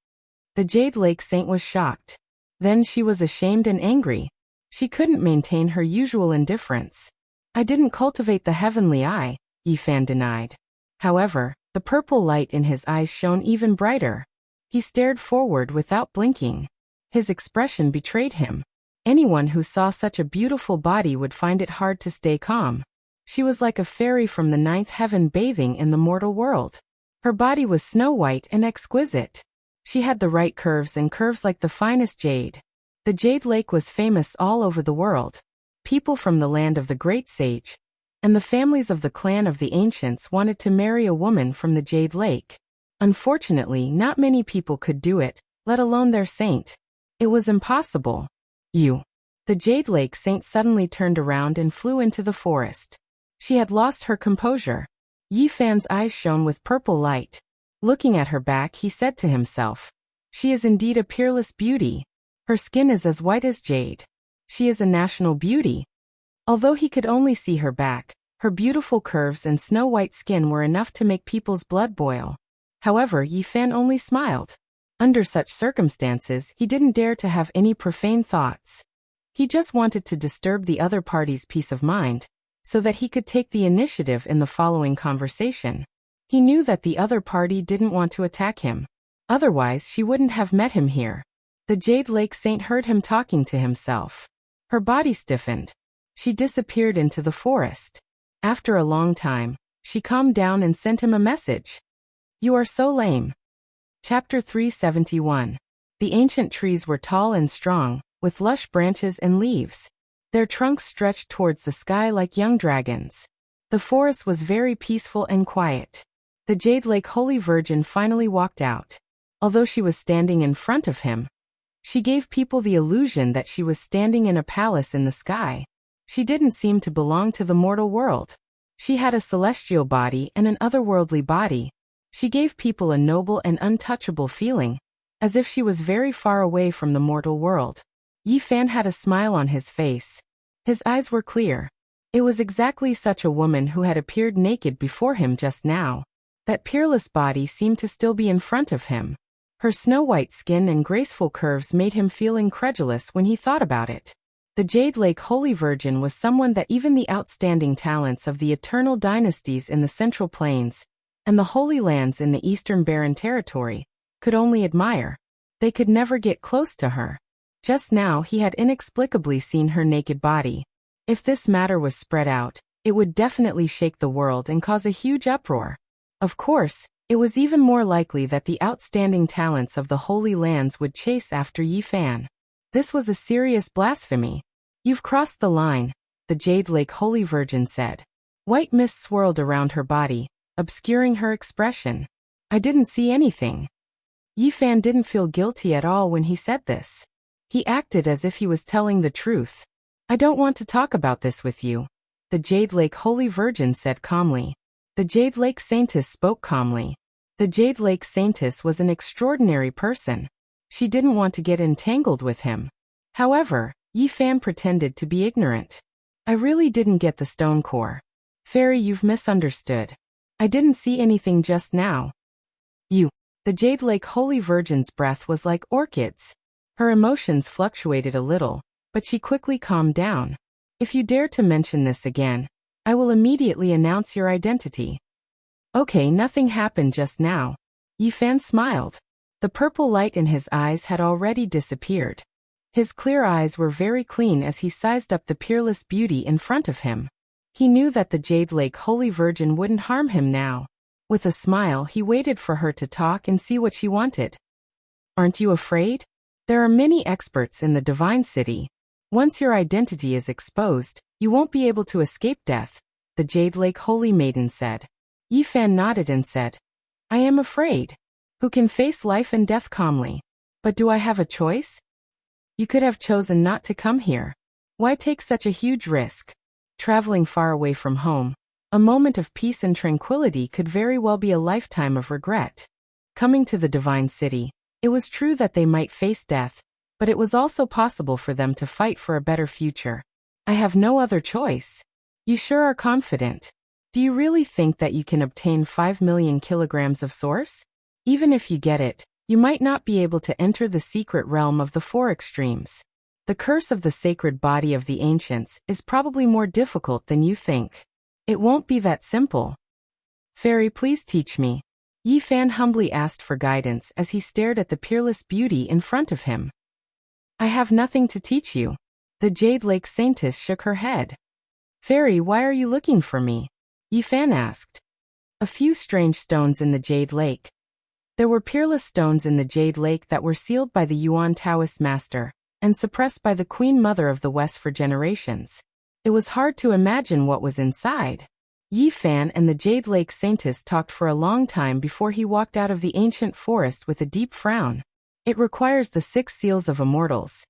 The Jade Lake Saint was shocked. Then she was ashamed and angry. She couldn't maintain her usual indifference. I didn't cultivate the heavenly eye, Yi Fan denied. However, the purple light in his eyes shone even brighter. He stared forward without blinking. His expression betrayed him. Anyone who saw such a beautiful body would find it hard to stay calm. She was like a fairy from the 9th heaven bathing in the mortal world. Her body was snow-white and exquisite. She had the right curves and curves like the finest jade. The Jade Lake was famous all over the world. People from the land of the great sage, and the families of the clan of the ancients wanted to marry a woman from the Jade Lake. Unfortunately, not many people could do it, let alone their saint. It was impossible. You. The Jade Lake Saint suddenly turned around and flew into the forest. She had lost her composure. Yi Fan's eyes shone with purple light. Looking at her back, he said to himself, She is indeed a peerless beauty. Her skin is as white as jade. She is a national beauty. Although he could only see her back, her beautiful curves and snow-white skin were enough to make people's blood boil. However, Yi Fan only smiled. Under such circumstances, he didn't dare to have any profane thoughts. He just wanted to disturb the other party's peace of mind, so that he could take the initiative in the following conversation. He knew that the other party didn't want to attack him. Otherwise, she wouldn't have met him here. The Jade Lake Saint heard him talking to himself. Her body stiffened. She disappeared into the forest. After a long time, she calmed down and sent him a message. You are so lame. Chapter 371. The ancient trees were tall and strong, with lush branches and leaves. Their trunks stretched towards the sky like young dragons. The forest was very peaceful and quiet. The Jade Lake Holy Virgin finally walked out. Although she was standing in front of him, she gave people the illusion that she was standing in a palace in the sky. She didn't seem to belong to the mortal world. She had a celestial body and an otherworldly body. She gave people a noble and untouchable feeling, as if she was very far away from the mortal world. Yi Fan had a smile on his face. His eyes were clear. It was exactly such a woman who had appeared naked before him just now. That peerless body seemed to still be in front of him. Her snow-white skin and graceful curves made him feel incredulous when he thought about it. The Jade Lake Holy Virgin was someone that even the outstanding talents of the eternal dynasties in the Central Plains and the Holy Lands in the Eastern Barren Territory could only admire. They could never get close to her. Just now he had inexplicably seen her naked body. If this matter was spread out, it would definitely shake the world and cause a huge uproar. Of course, it was even more likely that the outstanding talents of the Holy Lands would chase after Yi Fan. This was a serious blasphemy. You've crossed the line, the Jade Lake Holy Virgin said. White mist swirled around her body, obscuring her expression. I didn't see anything. Yi Fan didn't feel guilty at all when he said this. He acted as if he was telling the truth. I don't want to talk about this with you, the Jade Lake Holy Virgin said calmly. The Jade Lake Saintess spoke calmly. The Jade Lake Saintess was an extraordinary person. She didn't want to get entangled with him. However, Yi Fan pretended to be ignorant. I really didn't get the stone core. Fairy, you've misunderstood. I didn't see anything just now. The Jade Lake Holy Virgin's breath was like orchids. Her emotions fluctuated a little, but she quickly calmed down. If you dare to mention this again, I will immediately announce your identity. Okay, nothing happened just now. Yi Fan smiled. The purple light in his eyes had already disappeared. His clear eyes were very clean as he sized up the peerless beauty in front of him. He knew that the Jade Lake Holy Virgin wouldn't harm him now. With a smile, he waited for her to talk and see what she wanted. Aren't you afraid? There are many experts in the Divine City. Once your identity is exposed, you won't be able to escape death, the Jade Lake Holy Maiden said. Yi Fan nodded and said, I am afraid. Who can face life and death calmly? But do I have a choice? You could have chosen not to come here. Why take such a huge risk? Traveling far away from home, a moment of peace and tranquility could very well be a lifetime of regret. Coming to the Divine City, it was true that they might face death, but it was also possible for them to fight for a better future. I have no other choice. You sure are confident. Do you really think that you can obtain 5 million kilograms of source? Even if you get it, you might not be able to enter the secret realm of the four extremes. The curse of the sacred body of the ancients is probably more difficult than you think. It won't be that simple. Fairy, please teach me. Yi Fan humbly asked for guidance as he stared at the peerless beauty in front of him. I have nothing to teach you. The Jade Lake Saintess shook her head. Fairy, why are you looking for me? Yi Fan asked. A few strange stones in the Jade Lake. There were peerless stones in the Jade Lake that were sealed by the Yuan Taoist master and suppressed by the Queen Mother of the West for generations. It was hard to imagine what was inside. Yi Fan and the Jade Lake Saintess talked for a long time before he walked out of the ancient forest with a deep frown. It requires the 6 seals of immortals.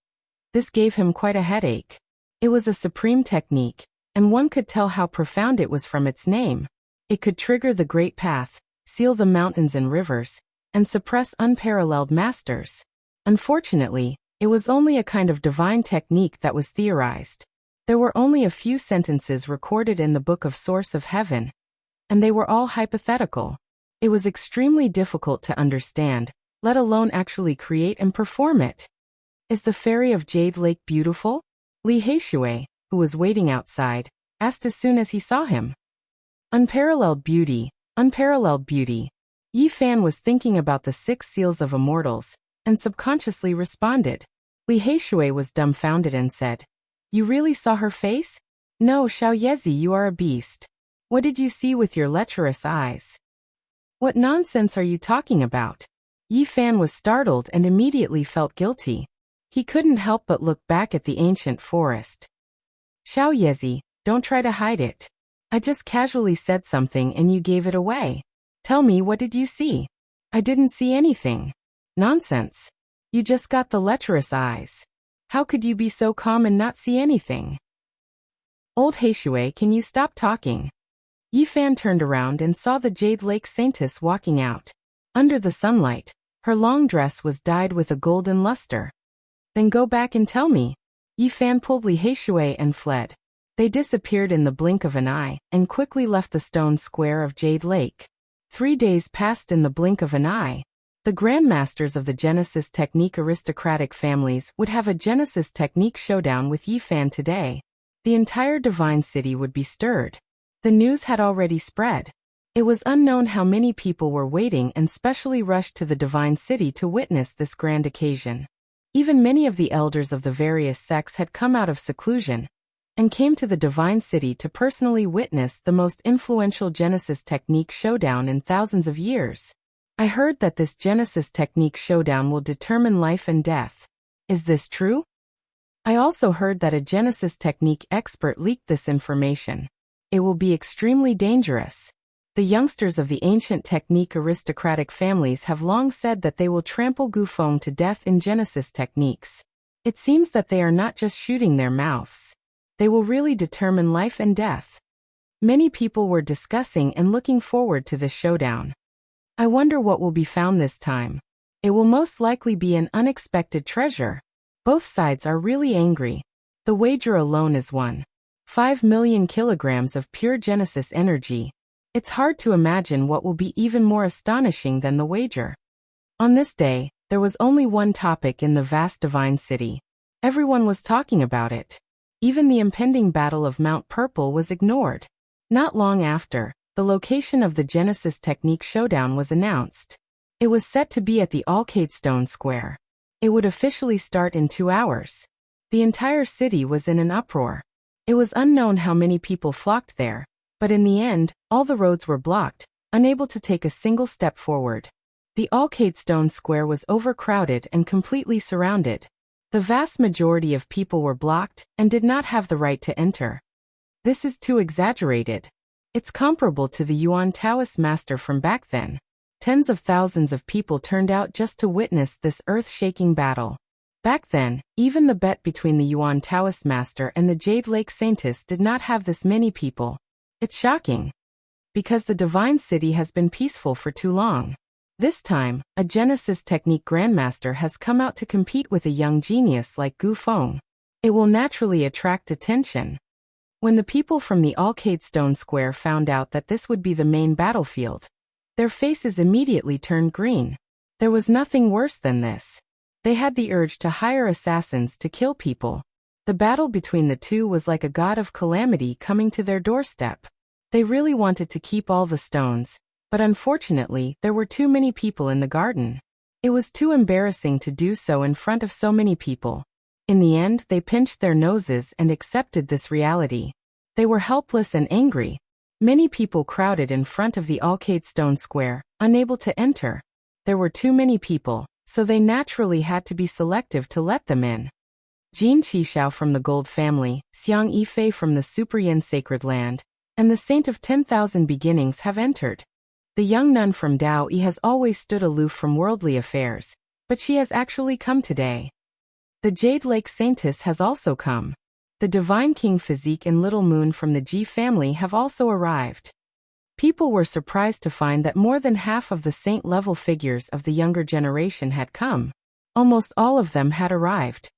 This gave him quite a headache. It was a supreme technique, and one could tell how profound it was from its name. It could trigger the Great Path, seal the mountains and rivers, and suppress unparalleled masters. Unfortunately, it was only a kind of divine technique that was theorized. There were only a few sentences recorded in the Book of Source of Heaven, and they were all hypothetical. It was extremely difficult to understand, let alone actually create and perform it. Is the Fairy of Jade Lake beautiful? Li Heishui, who was waiting outside, asked as soon as he saw him. Unparalleled beauty, unparalleled beauty. Yi Fan was thinking about the 6 seals of immortals, and subconsciously responded. Li Heishui was dumbfounded and said, You really saw her face? No, Xiao Yezi, you are a beast. What did you see with your lecherous eyes? What nonsense are you talking about? Yi Fan was startled and immediately felt guilty. He couldn't help but look back at the ancient forest. Xiao Yezi, don't try to hide it. I just casually said something and you gave it away. Tell me, what did you see? I didn't see anything. Nonsense. You just got the lecherous eyes. How could you be so calm and not see anything? Old Heishui, can you stop talking? Yi Fan turned around and saw the Jade Lake Saintess walking out. Under the sunlight, her long dress was dyed with a golden luster. Then go back and tell me. Yi Fan pulled Li Heishui and fled. They disappeared in the blink of an eye and quickly left the stone square of Jade Lake. 3 days passed in the blink of an eye. The grandmasters of the Genesis Technique aristocratic families would have a Genesis Technique showdown with Yifan today. The entire Divine City would be stirred. The news had already spread. It was unknown how many people were waiting and specially rushed to the Divine City to witness this grand occasion. Even many of the elders of the various sects had come out of seclusion and came to the Divine City to personally witness the most influential Genesis Technique showdown in thousands of years. I heard that this Genesis Technique showdown will determine life and death. Is this true? I also heard that a Genesis Technique expert leaked this information. It will be extremely dangerous. The youngsters of the ancient technique aristocratic families have long said that they will trample Gufeng to death in Genesis techniques. It seems that they are not just shooting their mouths. They will really determine life and death. Many people were discussing and looking forward to this showdown. I wonder what will be found this time. It will most likely be an unexpected treasure. Both sides are really angry. The wager alone is 1.5 million kilograms of pure Genesis energy. It's hard to imagine what will be even more astonishing than the wager. On this day, there was only one topic in the vast Divine City. Everyone was talking about it. Even the impending Battle of Mount Purple was ignored. Not long after, the location of the Genesis Technique showdown was announced. It was set to be at the Alcadestone Square. It would officially start in 2 hours. The entire city was in an uproar. It was unknown how many people flocked there, but in the end, all the roads were blocked, unable to take a single step forward. The Alcadestone Square was overcrowded and completely surrounded. The vast majority of people were blocked and did not have the right to enter. This is too exaggerated. It's comparable to the Yuan Taoist master from back then. Tens of thousands of people turned out just to witness this earth-shaking battle. Back then, even the bet between the Yuan Taoist master and the Jade Lake Saintess did not have this many people. It's shocking. Because the Divine City has been peaceful for too long. This time, a Genesis Technique Grandmaster has come out to compete with a young genius like Gu Feng. It will naturally attract attention. When the people from the Alcadestone Square found out that this would be the main battlefield, their faces immediately turned green. There was nothing worse than this. They had the urge to hire assassins to kill people. The battle between the two was like a god of calamity coming to their doorstep. They really wanted to keep all the stones, but unfortunately, there were too many people in the garden. It was too embarrassing to do so in front of so many people. In the end, they pinched their noses and accepted this reality. They were helpless and angry. Many people crowded in front of the Alcadestone Square, unable to enter. There were too many people, so they naturally had to be selective to let them in. Jin Qishao from the Gold family, Xiang Yifei from the Superyan Sacred Land, and the Saint of 10,000 Beginnings have entered. The young nun from Dao Yi has always stood aloof from worldly affairs, but she has actually come today. The Jade Lake Saintess has also come. The Divine King Physique and Little Moon from the Ji family have also arrived. People were surprised to find that more than half of the saint-level figures of the younger generation had come. Almost all of them had arrived.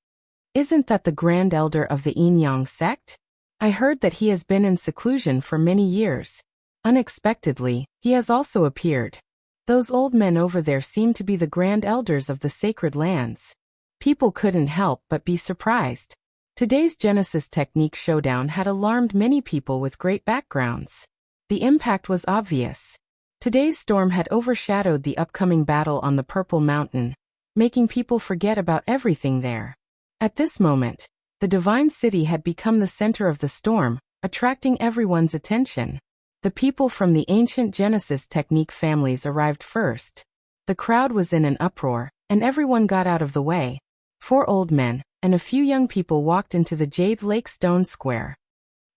Isn't that the Grand Elder of the Yin Yang sect? I heard that he has been in seclusion for many years. Unexpectedly, he has also appeared. Those old men over there seem to be the Grand Elders of the Sacred Lands. People couldn't help but be surprised. Today's Genesis Technique showdown had alarmed many people with great backgrounds. The impact was obvious. Today's storm had overshadowed the upcoming battle on the Purple Mountain, making people forget about everything there. At this moment, the Divine City had become the center of the storm, attracting everyone's attention. The people from the ancient Genesis Technique families arrived first. The crowd was in an uproar, and everyone got out of the way. 4 old men and a few young people walked into the Jade Lake Stone Square.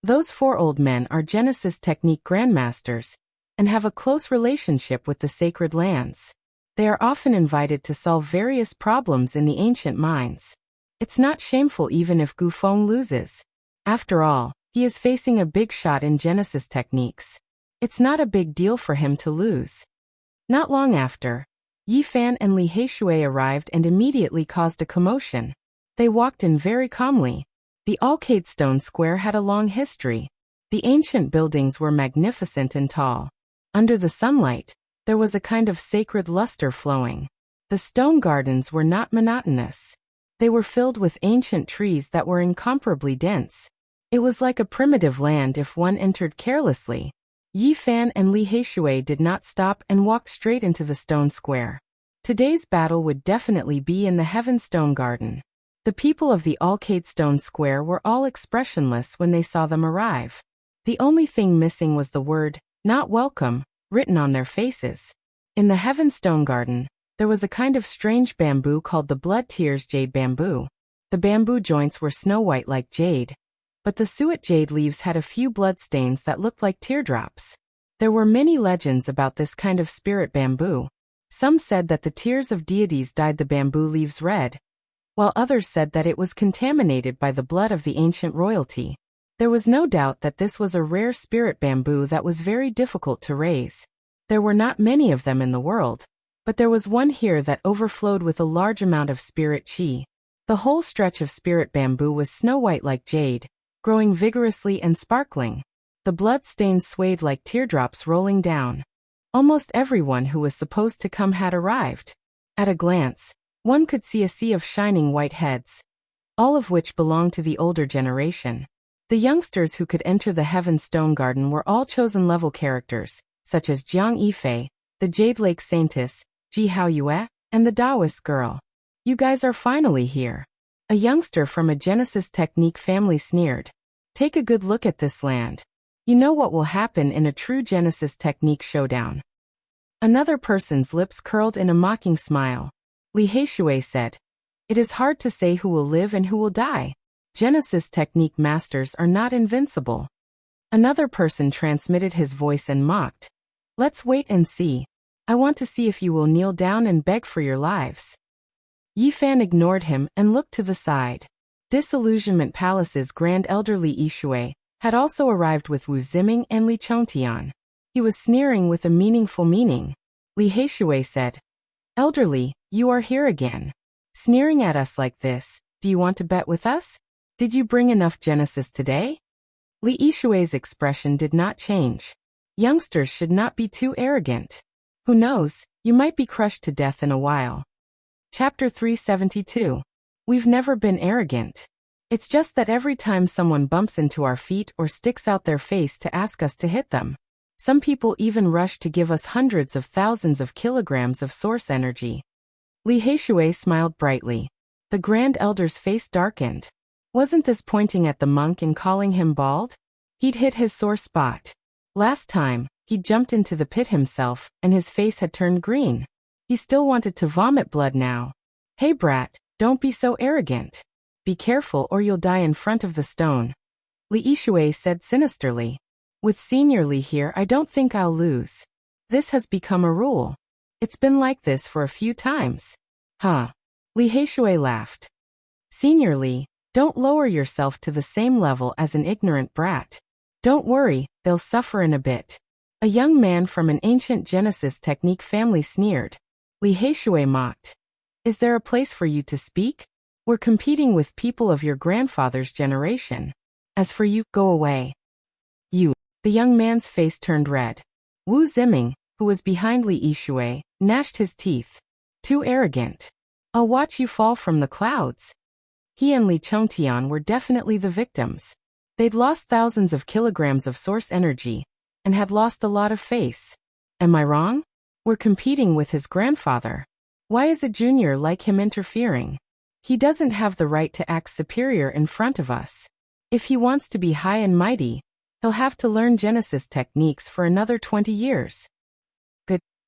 Those 4 old men are Genesis Technique Grandmasters and have a close relationship with the Sacred Lands. They are often invited to solve various problems in the ancient mines. It's not shameful even if Gu Feng loses. After all, he is facing a big shot in Genesis techniques. It's not a big deal for him to lose. Not long after, Yifan and Li Heishui arrived and immediately caused a commotion. They walked in very calmly. The Alcadestone Square had a long history. The ancient buildings were magnificent and tall. Under the sunlight, There was a kind of sacred luster flowing. The stone gardens were not monotonous. They were filled with ancient trees that were incomparably dense. It was like a primitive land if one entered carelessly. Yi Fan and Li Heishui did not stop and walked straight into the stone square. Today's battle would definitely be in the Heaven Stone Garden. The people of the Alcade Stone Square were all expressionless when they saw them arrive. The only thing missing was the word, "Not welcome," written on their faces. In the Heaven Stone Garden, there was a kind of strange bamboo called the Blood Tears Jade Bamboo. The bamboo joints were snow-white like jade, but the suet jade leaves had a few blood stains that looked like teardrops. There were many legends about this kind of spirit bamboo. Some said that the tears of deities dyed the bamboo leaves red, while others said that it was contaminated by the blood of the ancient royalty. There was no doubt that this was a rare spirit bamboo that was very difficult to raise. There were not many of them in the world, but there was one here that overflowed with a large amount of spirit chi. The whole stretch of spirit bamboo was snow-white like jade, growing vigorously and sparkling. The blood stains swayed like teardrops rolling down. Almost everyone who was supposed to come had arrived. At a glance, one could see a sea of shining white heads, all of which belonged to the older generation. The youngsters who could enter the Heaven Stone Garden were all chosen level characters, such as Jiang Yifei, the Jade Lake Saintess, Ji Haoyue, and the Taoist girl. "You guys are finally here." A youngster from a Genesis Technique family sneered. "Take a good look at this land. You know what will happen in a true Genesis Technique showdown." Another person's lips curled in a mocking smile. Li Heishui said, "It is hard to say who will live and who will die. Genesis Technique masters are not invincible." Another person transmitted his voice and mocked. "Let's wait and see. I want to see if you will kneel down and beg for your lives." Yi Fan ignored him and looked to the side. Disillusionment Palace's grand elder Li Yishui had also arrived with Wu Ziming and Li Chongtian. He was sneering with a meaningful meaning. Li Heishui said, "Elderly, you are here again. Sneering at us like this, do you want to bet with us? Did you bring enough Genesis today?" Li Yishui's expression did not change. Youngsters should not be too arrogant. Who knows, you might be crushed to death in a while. Chapter 372. We've never been arrogant. It's just that every time someone bumps into our feet or sticks out their face to ask us to hit them. Some people even rush to give us hundreds of thousands of kilograms of source energy. Li Heishui smiled brightly. The Grand Elder's face darkened. Wasn't this pointing at the monk and calling him bald? He'd hit his sore spot. Last time, he jumped into the pit himself, and his face had turned green. He still wanted to vomit blood now. "Hey brat, don't be so arrogant. Be careful or you'll die in front of the stone," Li Yishui said sinisterly. "With Senior Li here, I don't think I'll lose. This has become a rule. It's been like this for a few times." "Huh." Li Heishui laughed. "Senior Li, don't lower yourself to the same level as an ignorant brat. Don't worry, they'll suffer in a bit." A young man from an ancient Genesis Technique family sneered. Li Heishui mocked. "Is there a place for you to speak? We're competing with people of your grandfather's generation. As for you, go away." "You." The young man's face turned red. Wu Ziming, who was behind Li Yishui, gnashed his teeth. "Too arrogant. I'll watch you fall from the clouds." He and Li Chongtian were definitely the victims. They'd lost thousands of kilograms of source energy, and had lost a lot of face. Am I wrong? We're competing with his grandfather. Why is a junior like him interfering? He doesn't have the right to act superior in front of us. If he wants to be high and mighty, he'll have to learn Genesis techniques for another 20 years.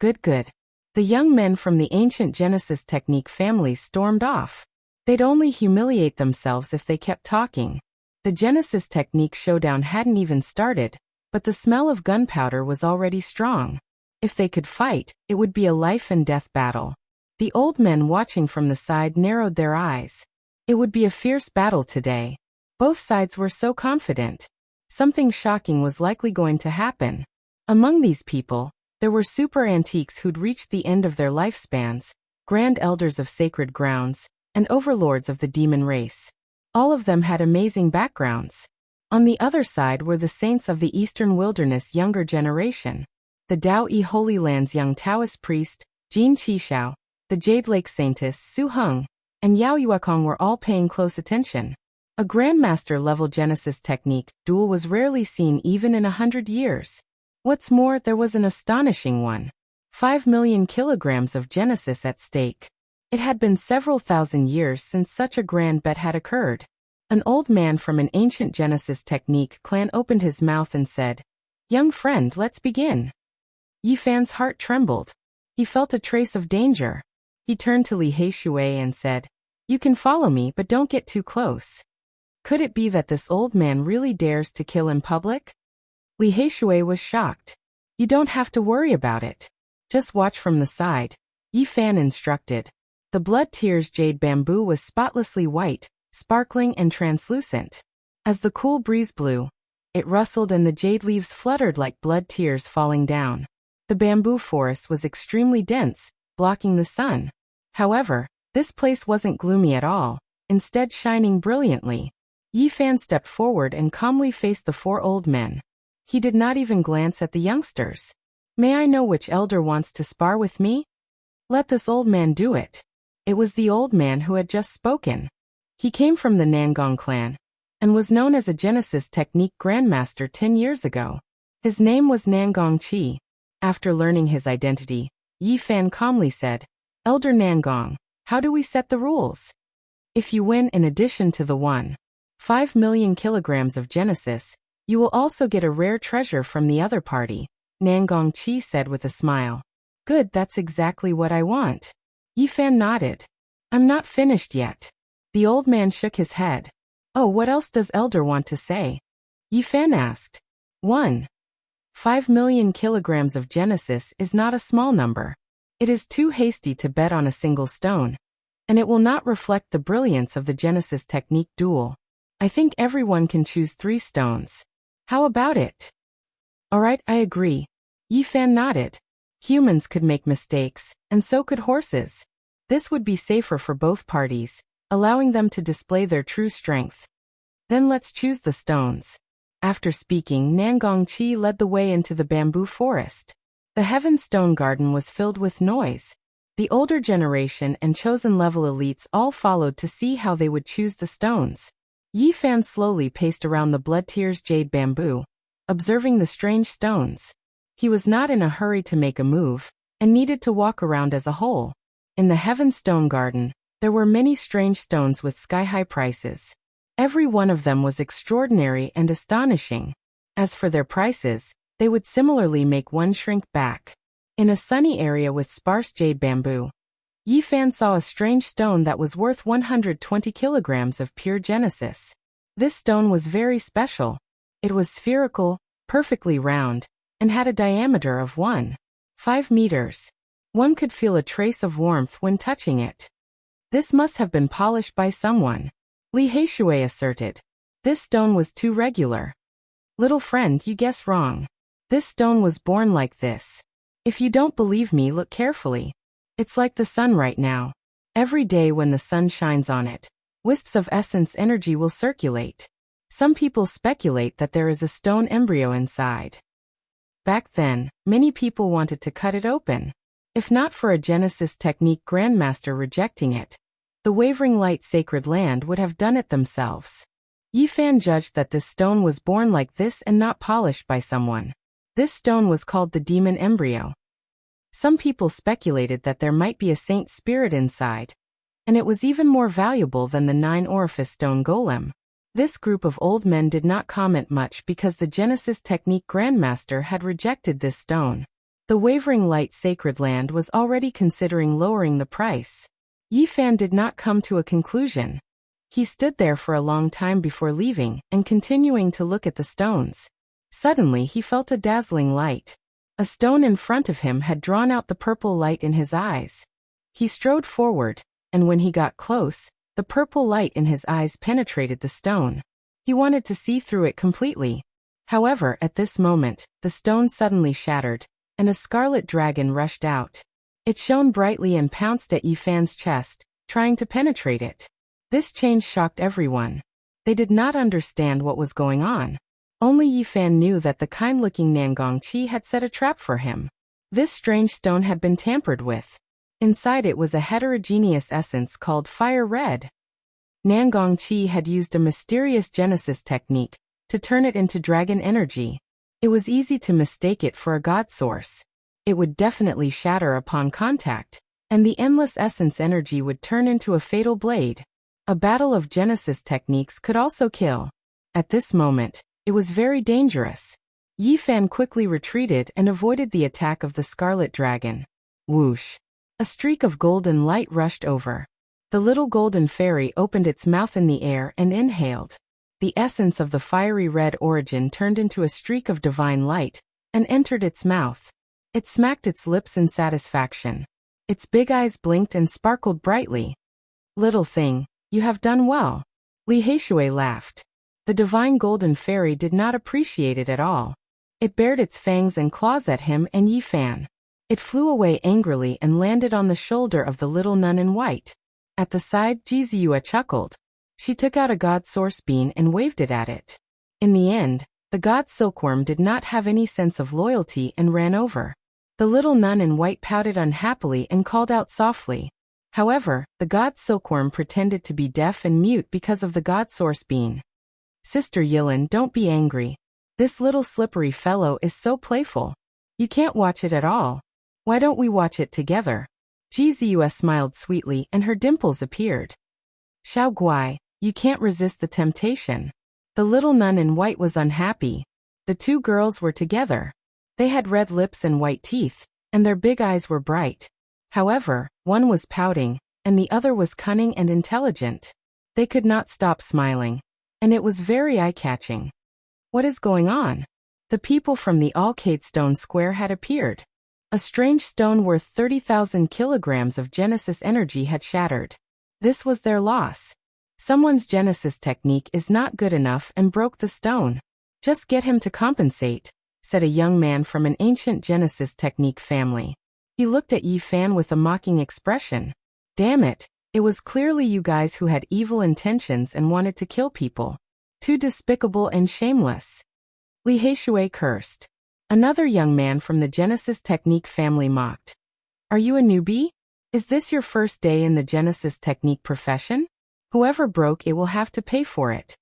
Good. The young men from the ancient Genesis Technique family stormed off. They'd only humiliate themselves if they kept talking. The Genesis Technique showdown hadn't even started, but the smell of gunpowder was already strong. If they could fight, it would be a life and death battle. The old men watching from the side narrowed their eyes. It would be a fierce battle today. Both sides were so confident. Something shocking was likely going to happen. Among these people, there were super antiques who'd reached the end of their lifespans, grand elders of sacred grounds, and overlords of the demon race. All of them had amazing backgrounds. On the other side were the saints of the eastern wilderness younger generation. the Dao Yi Holy Land's young Taoist priest, Jin Qishao, the Jade Lake Saintess, Su Heng, and Yao Yuekong were all paying close attention. A Grandmaster-level Genesis technique duel was rarely seen even in 100 years. What's more, there was an astonishing one. 5 million kilograms of Genesis at stake. It had been several thousand years since such a grand bet had occurred. An old man from an ancient Genesis technique clan opened his mouth and said, "Young friend, let's begin." Yi Fan's heart trembled. He felt a trace of danger. He turned to Li Heishui and said, "You can follow me, but don't get too close." Could it be that this old man really dares to kill in public? Li Heishui was shocked. "You don't have to worry about it. Just watch from the side," Yi Fan instructed. The blood tears jade bamboo was spotlessly white, sparkling and translucent. As the cool breeze blew, it rustled and the jade leaves fluttered like blood tears falling down. The bamboo forest was extremely dense, blocking the sun. However, this place wasn't gloomy at all, instead shining brilliantly. Yi Fan stepped forward and calmly faced the four old men. He did not even glance at the youngsters. "May I know which elder wants to spar with me?" "Let this old man do it." It was the old man who had just spoken. He came from the Nangong clan, and was known as a Genesis technique grandmaster 10 years ago. His name was Nangong Chi. After learning his identity, Yi Fan calmly said, "Elder Nangong, how do we set the rules? If you win in addition to the 1.5 million kilograms of Genesis, you will also get a rare treasure from the other party," Nangong Chi said with a smile. "Good, that's exactly what I want." Yi Fan nodded. "I'm not finished yet." The old man shook his head. "Oh, what else does Elder want to say?" Yi Fan asked. 1.5 million kilograms of Genesis is not a small number. It is too hasty to bet on a single stone, and it will not reflect the brilliance of the Genesis technique duel. I think everyone can choose 3 stones. How about it? All right, I agree. Yi Fan nodded. Humans could make mistakes, and so could horses. This would be safer for both parties, allowing them to display their true strength. Then let's choose the stones. After speaking, Nangong Chi led the way into the bamboo forest. The Heaven Stone Garden was filled with noise. The older generation and chosen level elites all followed to see how they would choose the stones. Yi Fan slowly paced around the blood tears jade bamboo, observing the strange stones. He was not in a hurry to make a move, and needed to walk around as a whole. In the Heaven Stone Garden, there were many strange stones with sky-high prices. Every one of them was extraordinary and astonishing. As for their prices, they would similarly make one shrink back. In a sunny area with sparse jade bamboo, Yi Fan saw a strange stone that was worth 120 kilograms of pure Genesis. This stone was very special. It was spherical, perfectly round, and had a diameter of 1.5 meters. One could feel a trace of warmth when touching it. This must have been polished by someone, Li Heishui asserted. This stone was too regular. Little friend, you guess wrong. This stone was born like this. If you don't believe me, look carefully. It's like the sun right now. Every day when the sun shines on it, wisps of essence energy will circulate. Some people speculate that there is a stone embryo inside. Back then, many people wanted to cut it open. If not for a Genesis technique grandmaster rejecting it, the Wavering Light Sacred Land would have done it themselves. Yi Fan judged that this stone was born like this and not polished by someone. This stone was called the demon embryo. Some people speculated that there might be a saint spirit inside, and it was even more valuable than the 9-orifice stone golem. This group of old men did not comment much because the Genesis technique grandmaster had rejected this stone. The Wavering Light Sacred Land was already considering lowering the price. Yi Fan did not come to a conclusion. He stood there for a long time before leaving and continuing to look at the stones. Suddenly he felt a dazzling light. A stone in front of him had drawn out the purple light in his eyes. He strode forward, and when he got close, the purple light in his eyes penetrated the stone. He wanted to see through it completely. However, at this moment, the stone suddenly shattered, and a scarlet dragon rushed out. It shone brightly and pounced at Yi Fan's chest, trying to penetrate it. This change shocked everyone. They did not understand what was going on. Only Yi Fan knew that the kind-looking Nangongqi had set a trap for him. This strange stone had been tampered with. Inside it was a heterogeneous essence called fire red. Nangongqi had used a mysterious genesis technique to turn it into dragon energy. It was easy to mistake it for a god source. It would definitely shatter upon contact, and the endless essence energy would turn into a fatal blade. A battle of genesis techniques could also kill. At this moment, it was very dangerous. Yi Fan quickly retreated and avoided the attack of the scarlet dragon. Whoosh! A streak of golden light rushed over. The little golden fairy opened its mouth in the air and inhaled. The essence of the fiery red origin turned into a streak of divine light and entered its mouth. It smacked its lips in satisfaction. Its big eyes blinked and sparkled brightly. Little thing, you have done well. Li Heishui laughed. The divine golden fairy did not appreciate it at all. It bared its fangs and claws at him and Yi Fan. It flew away angrily and landed on the shoulder of the little nun in white. At the side, Jiziyue chuckled. She took out a god source bean and waved it at it. In the end, the god silkworm did not have any sense of loyalty and ran over. The little nun in white pouted unhappily and called out softly. However, the god silkworm pretended to be deaf and mute because of the god source bean. Sister Yilin, don't be angry. This little slippery fellow is so playful. You can't watch it at all. Why don't we watch it together? Jiziyue smiled sweetly and her dimples appeared. Xiao Guai, you can't resist the temptation. The little nun in white was unhappy. The two girls were together. They had red lips and white teeth, and their big eyes were bright. However, one was pouting, and the other was cunning and intelligent. They could not stop smiling, and it was very eye-catching. What is going on? The people from the Alcade Stone Square had appeared. A strange stone worth 30,000 kilograms of Genesis energy had shattered. This was their loss. Someone's Genesis technique is not good enough and broke the stone. Just get him to compensate, said a young man from an ancient Genesis technique family. He looked at Yi Fan with a mocking expression. Damn it, it was clearly you guys who had evil intentions and wanted to kill people. Too despicable and shameless. Li Heishui cursed. Another young man from the Genesis technique family mocked. Are you a newbie? Is this your first day in the Genesis technique profession? Whoever broke it will have to pay for it.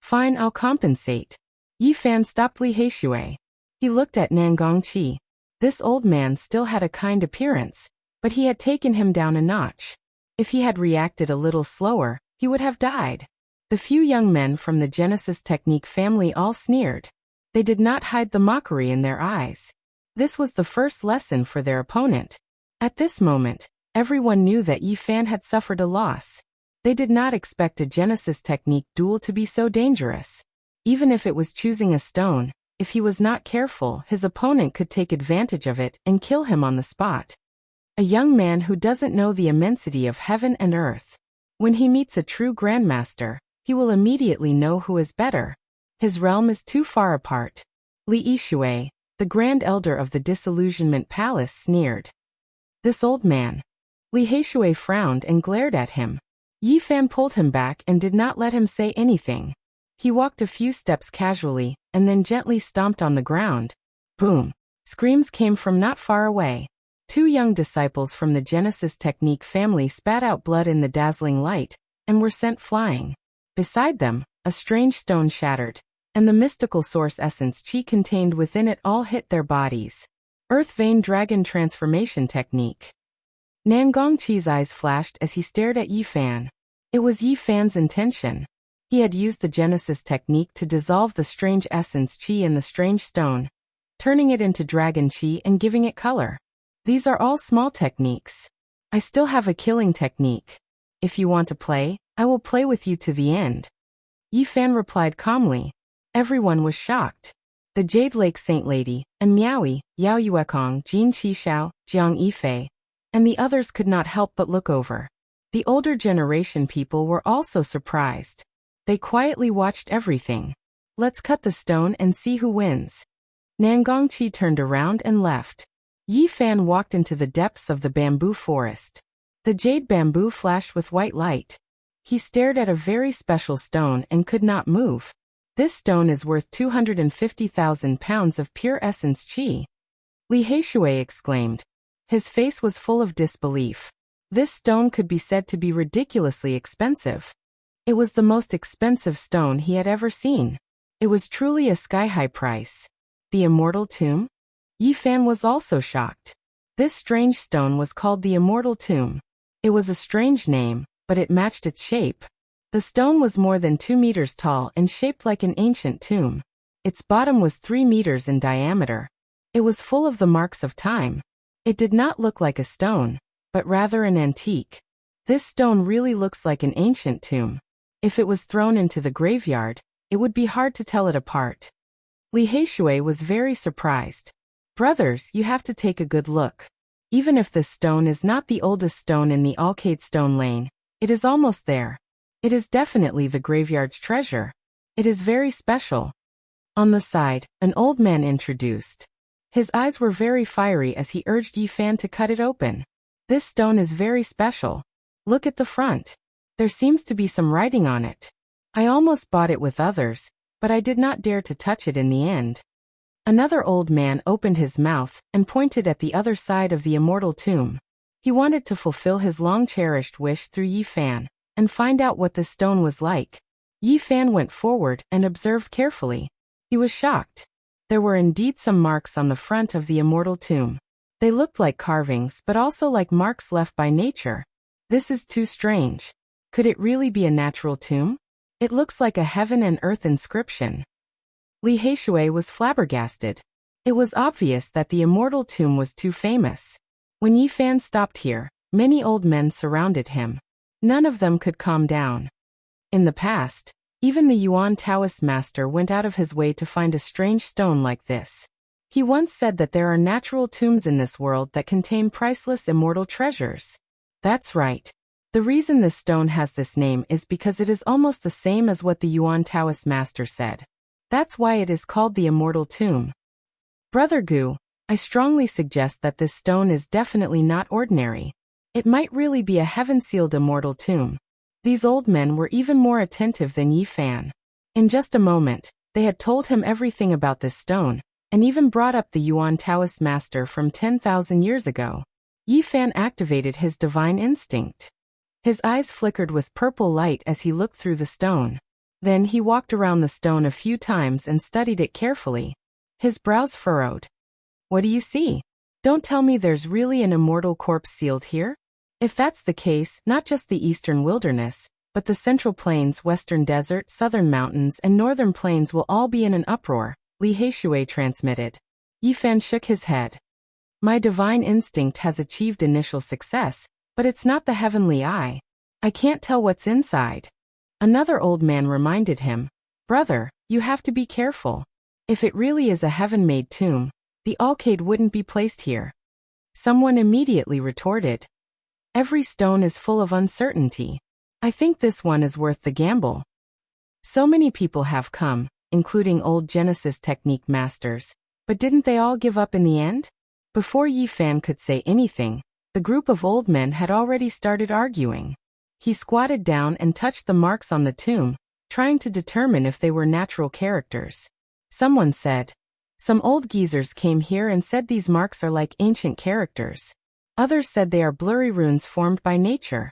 Fine, I'll compensate. Yi Fan stopped Li Heishui. He looked at Nangongqi. This old man still had a kind appearance, but he had taken him down a notch. If he had reacted a little slower, he would have died. The few young men from the Genesis technique family all sneered. They did not hide the mockery in their eyes. This was the first lesson for their opponent. At this moment, everyone knew that Yi Fan had suffered a loss. They did not expect a Genesis technique duel to be so dangerous. Even if it was choosing a stone, if he was not careful, his opponent could take advantage of it and kill him on the spot. A young man who doesn't know the immensity of heaven and earth. When he meets a true grandmaster, he will immediately know who is better. His realm is too far apart. Li Heishui, the grand elder of the Disillusionment Palace, sneered. This old man. Li Heishui frowned and glared at him. Yi Fan pulled him back and did not let him say anything. He walked a few steps casually, and then gently stomped on the ground. Boom! Screams came from not far away. Two young disciples from the Genesis technique family spat out blood in the dazzling light, and were sent flying. Beside them, a strange stone shattered, and the mystical source essence chi contained within it all hit their bodies. Earth Vein Dragon Transformation Technique. Nangongqi's eyes flashed as he stared at Yi Fan. It was Yi Fan's intention. He had used the Genesis technique to dissolve the strange essence chi in the strange stone, turning it into dragon chi and giving it color. These are all small techniques. I still have a killing technique. If you want to play, I will play with you to the end. Yi Fan replied calmly. Everyone was shocked. The Jade Lake Saint Lady, and Miaoi, Yao Yuekong, Jin Qishao, Jiang Yifei, and the others could not help but look over. The older generation people were also surprised. They quietly watched everything. Let's cut the stone and see who wins. Nangongqi turned around and left. Yi Fan walked into the depths of the bamboo forest. The jade bamboo flashed with white light. He stared at a very special stone and could not move. This stone is worth 250,000 pounds of pure essence qi. Li Heishui exclaimed. His face was full of disbelief. This stone could be said to be ridiculously expensive. It was the most expensive stone he had ever seen. It was truly a sky-high price. The Immortal Tomb? Yi Fan was also shocked. This strange stone was called the Immortal Tomb. It was a strange name, but it matched its shape. The stone was more than 2 meters tall and shaped like an ancient tomb. Its bottom was 3 meters in diameter. It was full of the marks of time. It did not look like a stone, but rather an antique. This stone really looks like an ancient tomb. If it was thrown into the graveyard, it would be hard to tell it apart. Li Heishui was very surprised. Brothers, you have to take a good look. Even if this stone is not the oldest stone in the Arcade Stone Lane, it is almost there. It is definitely the graveyard's treasure. It is very special. On the side, an old man introduced. His eyes were very fiery as he urged Yi Fan to cut it open. This stone is very special. Look at the front. There seems to be some writing on it. I almost bought it with others, but I did not dare to touch it in the end. Another old man opened his mouth and pointed at the other side of the Immortal Tomb. He wanted to fulfill his long-cherished wish through Yi Fan and find out what the stone was like. Yi Fan went forward and observed carefully. He was shocked. There were indeed some marks on the front of the Immortal Tomb. They looked like carvings but also like marks left by nature. This is too strange. Could it really be a natural tomb? It looks like a heaven and earth inscription. Li Heishui was flabbergasted. It was obvious that the Immortal Tomb was too famous. When Yi Fan stopped here, many old men surrounded him. None of them could calm down. In the past, even the Yuan Taoist master went out of his way to find a strange stone like this. He once said that there are natural tombs in this world that contain priceless immortal treasures. That's right. The reason this stone has this name is because it is almost the same as what the Yuan Taoist master said. That's why it is called the Immortal Tomb. Brother Gu, I strongly suggest that this stone is definitely not ordinary. It might really be a heaven-sealed immortal tomb. These old men were even more attentive than Yi Fan. In just a moment, they had told him everything about this stone, and even brought up the Yuan Taoist master from 10,000 years ago. Yi Fan activated his divine instinct. His eyes flickered with purple light as he looked through the stone. Then he walked around the stone a few times and studied it carefully. His brows furrowed. What do you see? Don't tell me there's really an immortal corpse sealed here? If that's the case, not just the eastern wilderness, but the central plains, western desert, southern mountains, and northern plains will all be in an uproar, Li Heishui transmitted. Yi Fan shook his head. My divine instinct has achieved initial success, but it's not the heavenly eye. I can't tell what's inside. Another old man reminded him, Brother, you have to be careful. If it really is a heaven-made tomb, the Arcade wouldn't be placed here. Someone immediately retorted. Every stone is full of uncertainty. I think this one is worth the gamble. So many people have come, including old Genesis technique masters, but didn't they all give up in the end? Before Yi Fan could say anything, the group of old men had already started arguing. He squatted down and touched the marks on the tomb, trying to determine if they were natural characters. Someone said, some old geezers came here and said these marks are like ancient characters. Others said they are blurry runes formed by nature.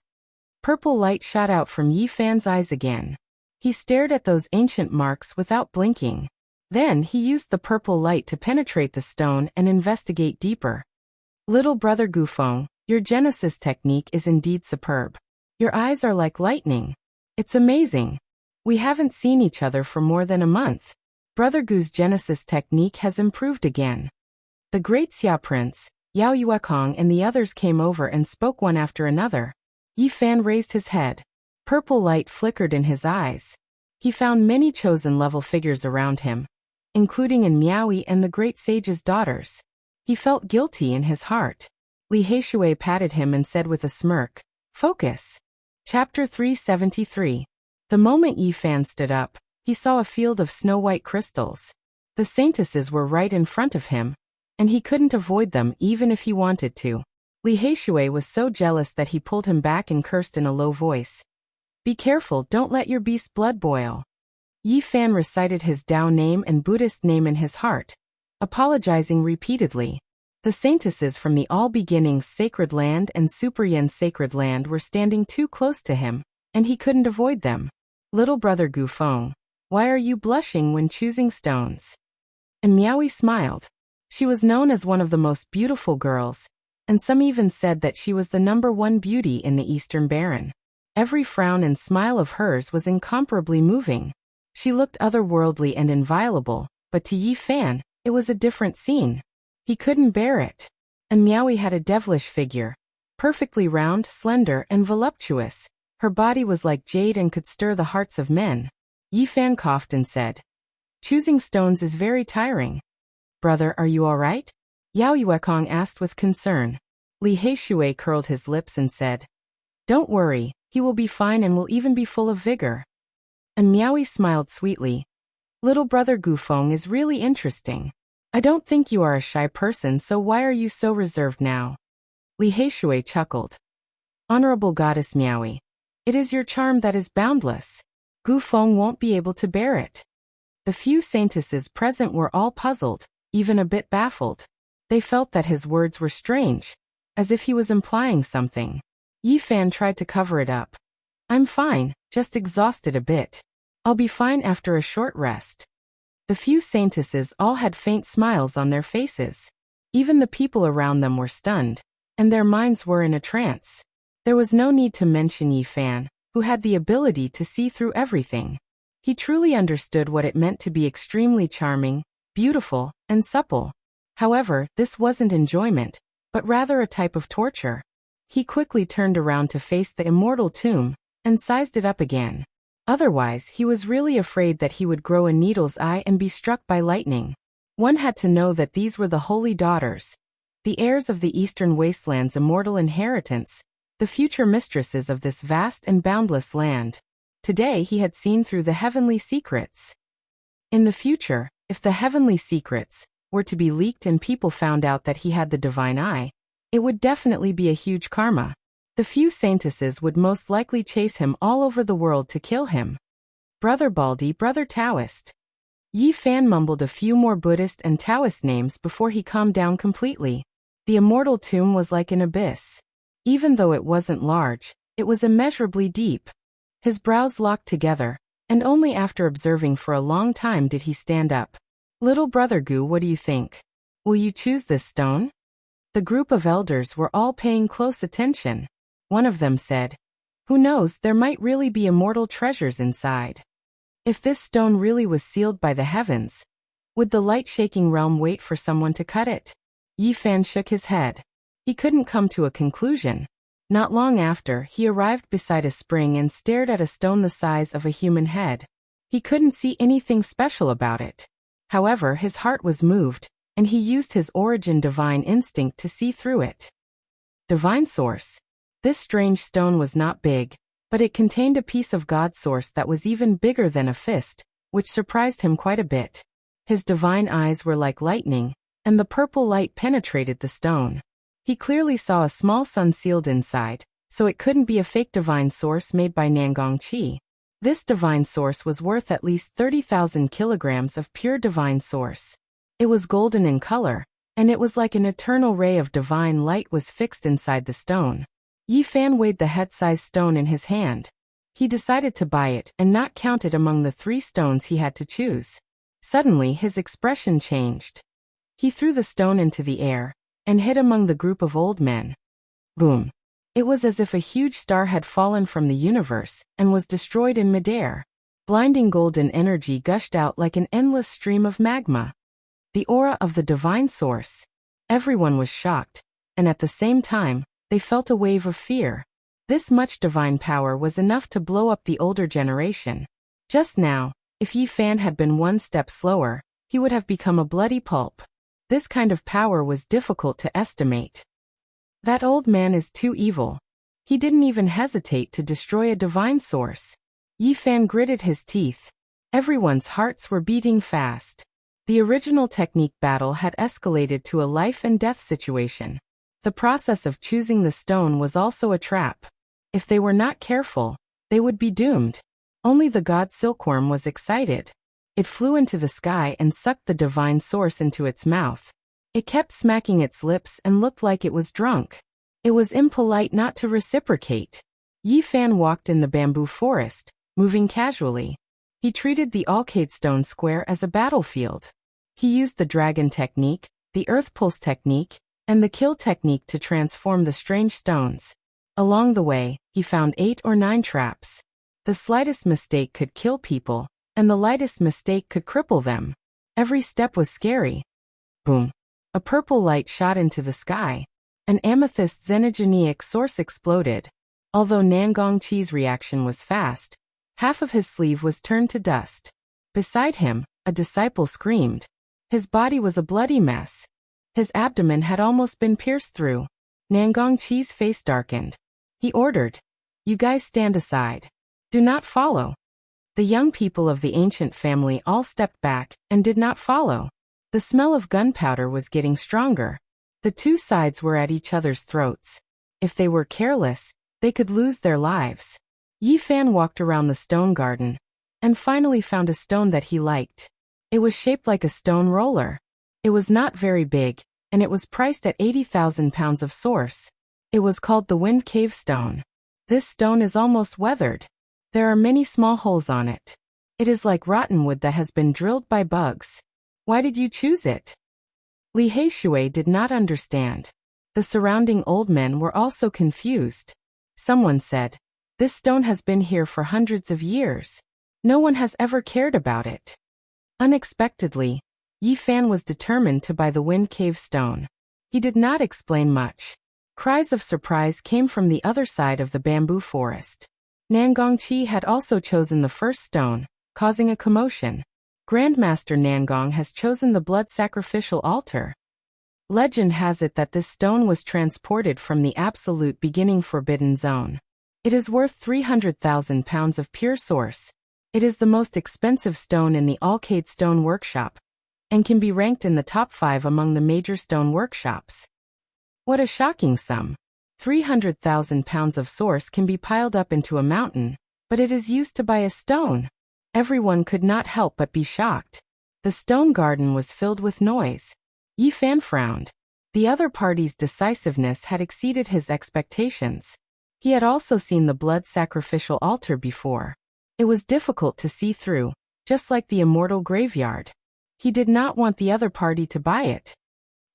Purple light shot out from Yi Fan's eyes again. He stared at those ancient marks without blinking. Then he used the purple light to penetrate the stone and investigate deeper. Little brother Gufeng, your Genesis technique is indeed superb. Your eyes are like lightning. It's amazing. We haven't seen each other for more than a month. Brother Gu's Genesis technique has improved again. The great Xia Prince, Yao Yuekong and the others came over and spoke one after another. Yi Fan raised his head. Purple light flickered in his eyes. He found many chosen level figures around him, including in Miaoyi and the great sage's daughters. He felt guilty in his heart. Li Heishui patted him and said with a smirk, Focus. Chapter 373. The moment Yi Fan stood up, he saw a field of snow-white crystals. The saintesses were right in front of him, and he couldn't avoid them even if he wanted to. Li Heishui was so jealous that he pulled him back and cursed in a low voice. Be careful, don't let your beast's blood boil. Yi Fan recited his Tao name and Buddhist name in his heart, apologizing repeatedly. The saintesses from the All Beginnings Sacred Land and Super Yin Sacred Land were standing too close to him, and he couldn't avoid them. Little brother Gu Feng, why are you blushing when choosing stones? And Miaoi smiled. She was known as one of the most beautiful girls, and some even said that she was the #1 beauty in the Eastern Baron. Every frown and smile of hers was incomparably moving. She looked otherworldly and inviolable, but to Yi Fan, it was a different scene. He couldn't bear it. And Miaoi had a devilish figure. Perfectly round, slender, and voluptuous. Her body was like jade and could stir the hearts of men. Yi Fan coughed and said, "Choosing stones is very tiring." "Brother, are you all right?" Yao Yuekong asked with concern. Li Heishui curled his lips and said, "Don't worry, he will be fine and will even be full of vigor." And Miaoi smiled sweetly. "Little brother Gu Feng is really interesting. I don't think you are a shy person, so why are you so reserved now?" Li Heishui chuckled. "Honorable Goddess Miaoi, it is your charm that is boundless. Gu Feng won't be able to bear it." The few saintesses present were all puzzled, even a bit baffled. They felt that his words were strange, as if he was implying something. Yi Fan tried to cover it up. "I'm fine, just exhausted a bit. I'll be fine after a short rest." The few saintesses all had faint smiles on their faces. Even the people around them were stunned, and their minds were in a trance. There was no need to mention Yi Fan, who had the ability to see through everything. He truly understood what it meant to be extremely charming, beautiful, and supple. However, this wasn't enjoyment, but rather a type of torture. He quickly turned around to face the immortal tomb, and sized it up again. Otherwise, he was really afraid that he would grow a needle's eye and be struck by lightning. One had to know that these were the holy daughters, the heirs of the Eastern Wasteland's immortal inheritance, the future mistresses of this vast and boundless land. Today he had seen through the heavenly secrets. In the future, if the heavenly secrets were to be leaked and people found out that he had the divine eye, it would definitely be a huge karma. The few saintesses would most likely chase him all over the world to kill him. "Brother Baldi, brother Taoist." Yi Fan mumbled a few more Buddhist and Taoist names before he calmed down completely. The immortal tomb was like an abyss. Even though it wasn't large, it was immeasurably deep. His brows locked together, and only after observing for a long time did he stand up. "Little brother Gu, what do you think? Will you choose this stone?" The group of elders were all paying close attention. One of them said, "Who knows, there might really be immortal treasures inside. If this stone really was sealed by the heavens, would the light-shaking realm wait for someone to cut it?" Yi Fan shook his head. He couldn't come to a conclusion. Not long after, he arrived beside a spring and stared at a stone the size of a human head. He couldn't see anything special about it. However, his heart was moved, and he used his origin divine instinct to see through it. Divine source. This strange stone was not big, but it contained a piece of God source that was even bigger than a fist, which surprised him quite a bit. His divine eyes were like lightning, and the purple light penetrated the stone. He clearly saw a small sun sealed inside, so it couldn't be a fake divine source made by Nangong Qi. This divine source was worth at least 30,000 kilograms of pure divine source. It was golden in color, and it was like an eternal ray of divine light was fixed inside the stone. Yi Fan weighed the head-sized stone in his hand. He decided to buy it and not count it among the 3 stones he had to choose. Suddenly, his expression changed. He threw the stone into the air and hid among the group of old men. Boom! It was as if a huge star had fallen from the universe and was destroyed in midair. Blinding golden energy gushed out like an endless stream of magma. The aura of the divine source. Everyone was shocked, and at the same time, they felt a wave of fear. This much divine power was enough to blow up the older generation. Just now, if Yi Fan had been one step slower, he would have become a bloody pulp. This kind of power was difficult to estimate. That old man is too evil. He didn't even hesitate to destroy a divine source. Yi Fan gritted his teeth. Everyone's hearts were beating fast. The original technique battle had escalated to a life and death situation. The process of choosing the stone was also a trap. If they were not careful, they would be doomed. Only the god silkworm was excited. It flew into the sky and sucked the divine source into its mouth. It kept smacking its lips and looked like it was drunk. It was impolite not to reciprocate. Yi Fan walked in the bamboo forest, moving casually. He treated the Alcade Stone Square as a battlefield. He used the dragon technique, the earth pulse technique, and the kill technique to transform the strange stones. Along the way, he found 8 or 9 traps. The slightest mistake could kill people, and the lightest mistake could cripple them. Every step was scary. Boom. A purple light shot into the sky. An amethyst xenogeneic source exploded. Although Nangongqi's reaction was fast, half of his sleeve was turned to dust. Beside him, a disciple screamed. His body was a bloody mess. His abdomen had almost been pierced through. Nangongqi's face darkened. He ordered, "You guys stand aside. Do not follow." The young people of the ancient family all stepped back and did not follow. The smell of gunpowder was getting stronger. The two sides were at each other's throats. If they were careless, they could lose their lives. Yi Fan walked around the stone garden and finally found a stone that he liked. It was shaped like a stone roller. It was not very big, and it was priced at 80,000 pounds of source. It was called the Wind Cave Stone. This stone is almost weathered. There are many small holes on it. It is like rotten wood that has been drilled by bugs. Why did you choose it? Li Heishui did not understand. The surrounding old men were also confused. Someone said, "This stone has been here for hundreds of years. No one has ever cared about it." Unexpectedly, Yi Fan was determined to buy the Wind Cave Stone. He did not explain much. Cries of surprise came from the other side of the bamboo forest. Nangongqi had also chosen the first stone, causing a commotion. Grandmaster Nangong has chosen the blood sacrificial altar. Legend has it that this stone was transported from the absolute beginning forbidden zone. It is worth 300,000 pounds of pure source. It is the most expensive stone in the Alcade Stone Workshop, and can be ranked in the top 5 among the major stone workshops. What a shocking sum. 300,000 pounds of source can be piled up into a mountain, but it is used to buy a stone. Everyone could not help but be shocked. The stone garden was filled with noise. Yi Fan frowned. The other party's decisiveness had exceeded his expectations. He had also seen the blood sacrificial altar before. It was difficult to see through, just like the immortal graveyard. He did not want the other party to buy it.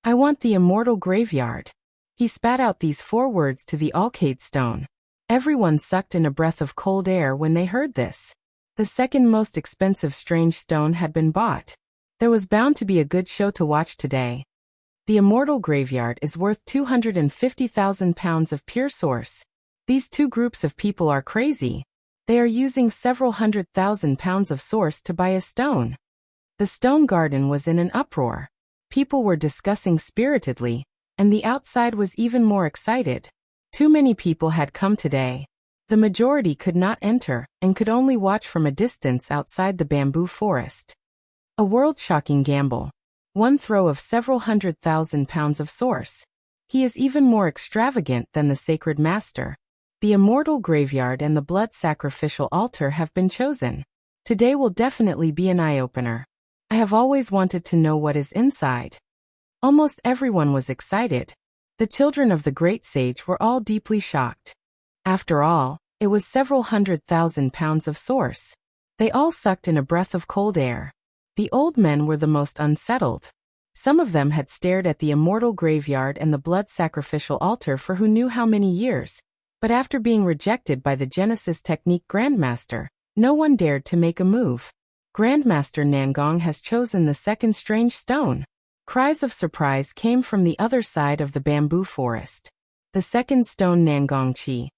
"I want the immortal graveyard." He spat out these 4 words to the Alcade stone. Everyone sucked in a breath of cold air when they heard this. The second most expensive strange stone had been bought. There was bound to be a good show to watch today. The immortal graveyard is worth 250,000 pounds of pure source. These two groups of people are crazy. They are using several 100,000 pounds of source to buy a stone. The stone garden was in an uproar. People were discussing spiritedly, and the outside was even more excited. Too many people had come today. The majority could not enter, and could only watch from a distance outside the bamboo forest. A world-shocking gamble. One throw of several 100,000 pounds of source. He is even more extravagant than the sacred master. The immortal graveyard and the blood sacrificial altar have been chosen. Today will definitely be an eye-opener. I have always wanted to know what is inside. Almost everyone was excited. The children of the great sage were all deeply shocked. After all, it was several 100,000 pounds of source. They all sucked in a breath of cold air. The old men were the most unsettled. Some of them had stared at the immortal graveyard and the blood sacrificial altar for who knew how many years, but after being rejected by the Genesis Technique Grandmaster, no one dared to make a move. Grandmaster Nangong has chosen the second strange stone. Cries of surprise came from the other side of the bamboo forest. The second stone Nangongqi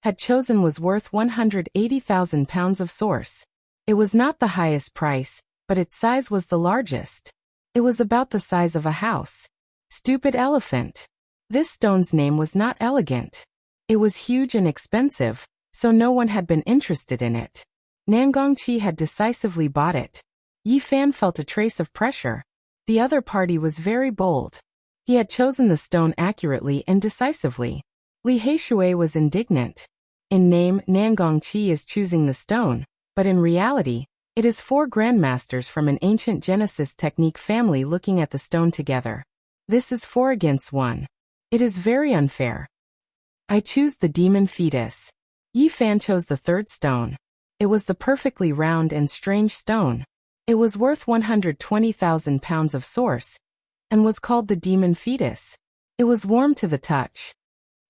had chosen was worth 180,000 pounds of source. It was not the highest price, but its size was the largest. It was about the size of a house. Stupid elephant. This stone's name was not elegant. It was huge and expensive, so no one had been interested in it. Nangongqi had decisively bought it. Yi Fan felt a trace of pressure. The other party was very bold. He had chosen the stone accurately and decisively. Li Heishui was indignant. In name, Nangongqi is choosing the stone, But in reality, it is 4 grandmasters from an ancient Genesis technique family looking at the stone together. This is 4 against 1. It is very unfair. I choose the demon fetus. Yi Fan chose the 3rd stone. It was the perfectly round and strange stone. It was worth 120,000 pounds of source, and was called the demon fetus. It was warm to the touch.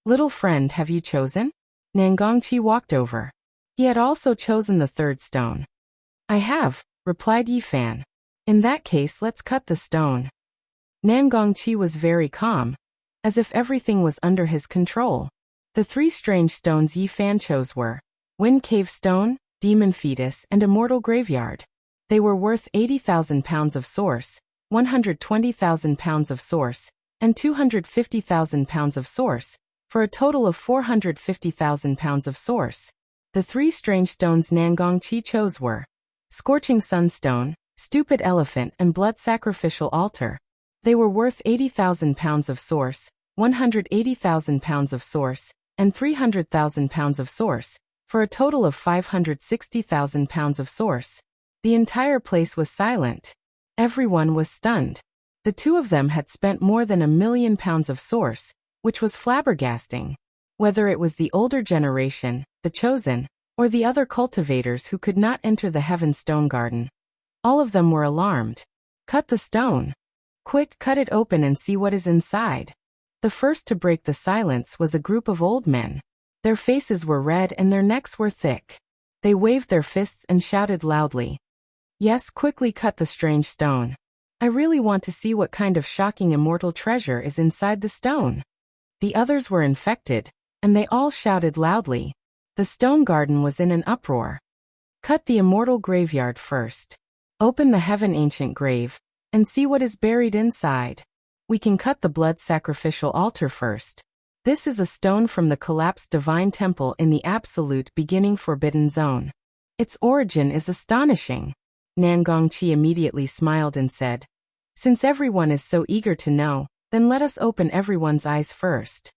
Little friend, have you chosen? Nangongqi walked over. He had also chosen the 3rd stone. I have, replied Yi Fan. In that case, let's cut the stone. Nangongqi was very calm, as if everything was under his control. The 3 strange stones Yi Fan chose were Wind Cave Stone, Demon Fetus, and Immortal Graveyard. They were worth 80,000 pounds of source, 120,000 pounds of source, and 250,000 pounds of source, for a total of 450,000 pounds of source. The 3 strange stones Nangongqi chose were Scorching Sunstone, Stupid Elephant, and Blood Sacrificial Altar. They were worth 80,000 pounds of source, 180,000 pounds of source, and 300,000 pounds of source, for a total of 560,000 pounds of source. The entire place was silent. Everyone was stunned. The 2 of them had spent more than 1,000,000 pounds of source, which was flabbergasting. Whether it was the older generation, the chosen, or the other cultivators who could not enter the Heaven Stone Garden, all of them were alarmed. Cut the stone. Quick, cut it open and see what is inside. The first to break the silence was a group of old men. Their faces were red and their necks were thick. They waved their fists and shouted loudly. Yes, quickly cut the strange stone. I really want to see what kind of shocking immortal treasure is inside the stone. The others were infected, and they all shouted loudly. The stone garden was in an uproar. Cut the immortal graveyard first. Open the heaven ancient grave, and see what is buried inside. We can cut the blood sacrificial altar first. This is a stone from the collapsed divine temple in the absolute beginning forbidden zone. Its origin is astonishing. Nangongqi immediately smiled and said, Since everyone is so eager to know, then let us open everyone's eyes first.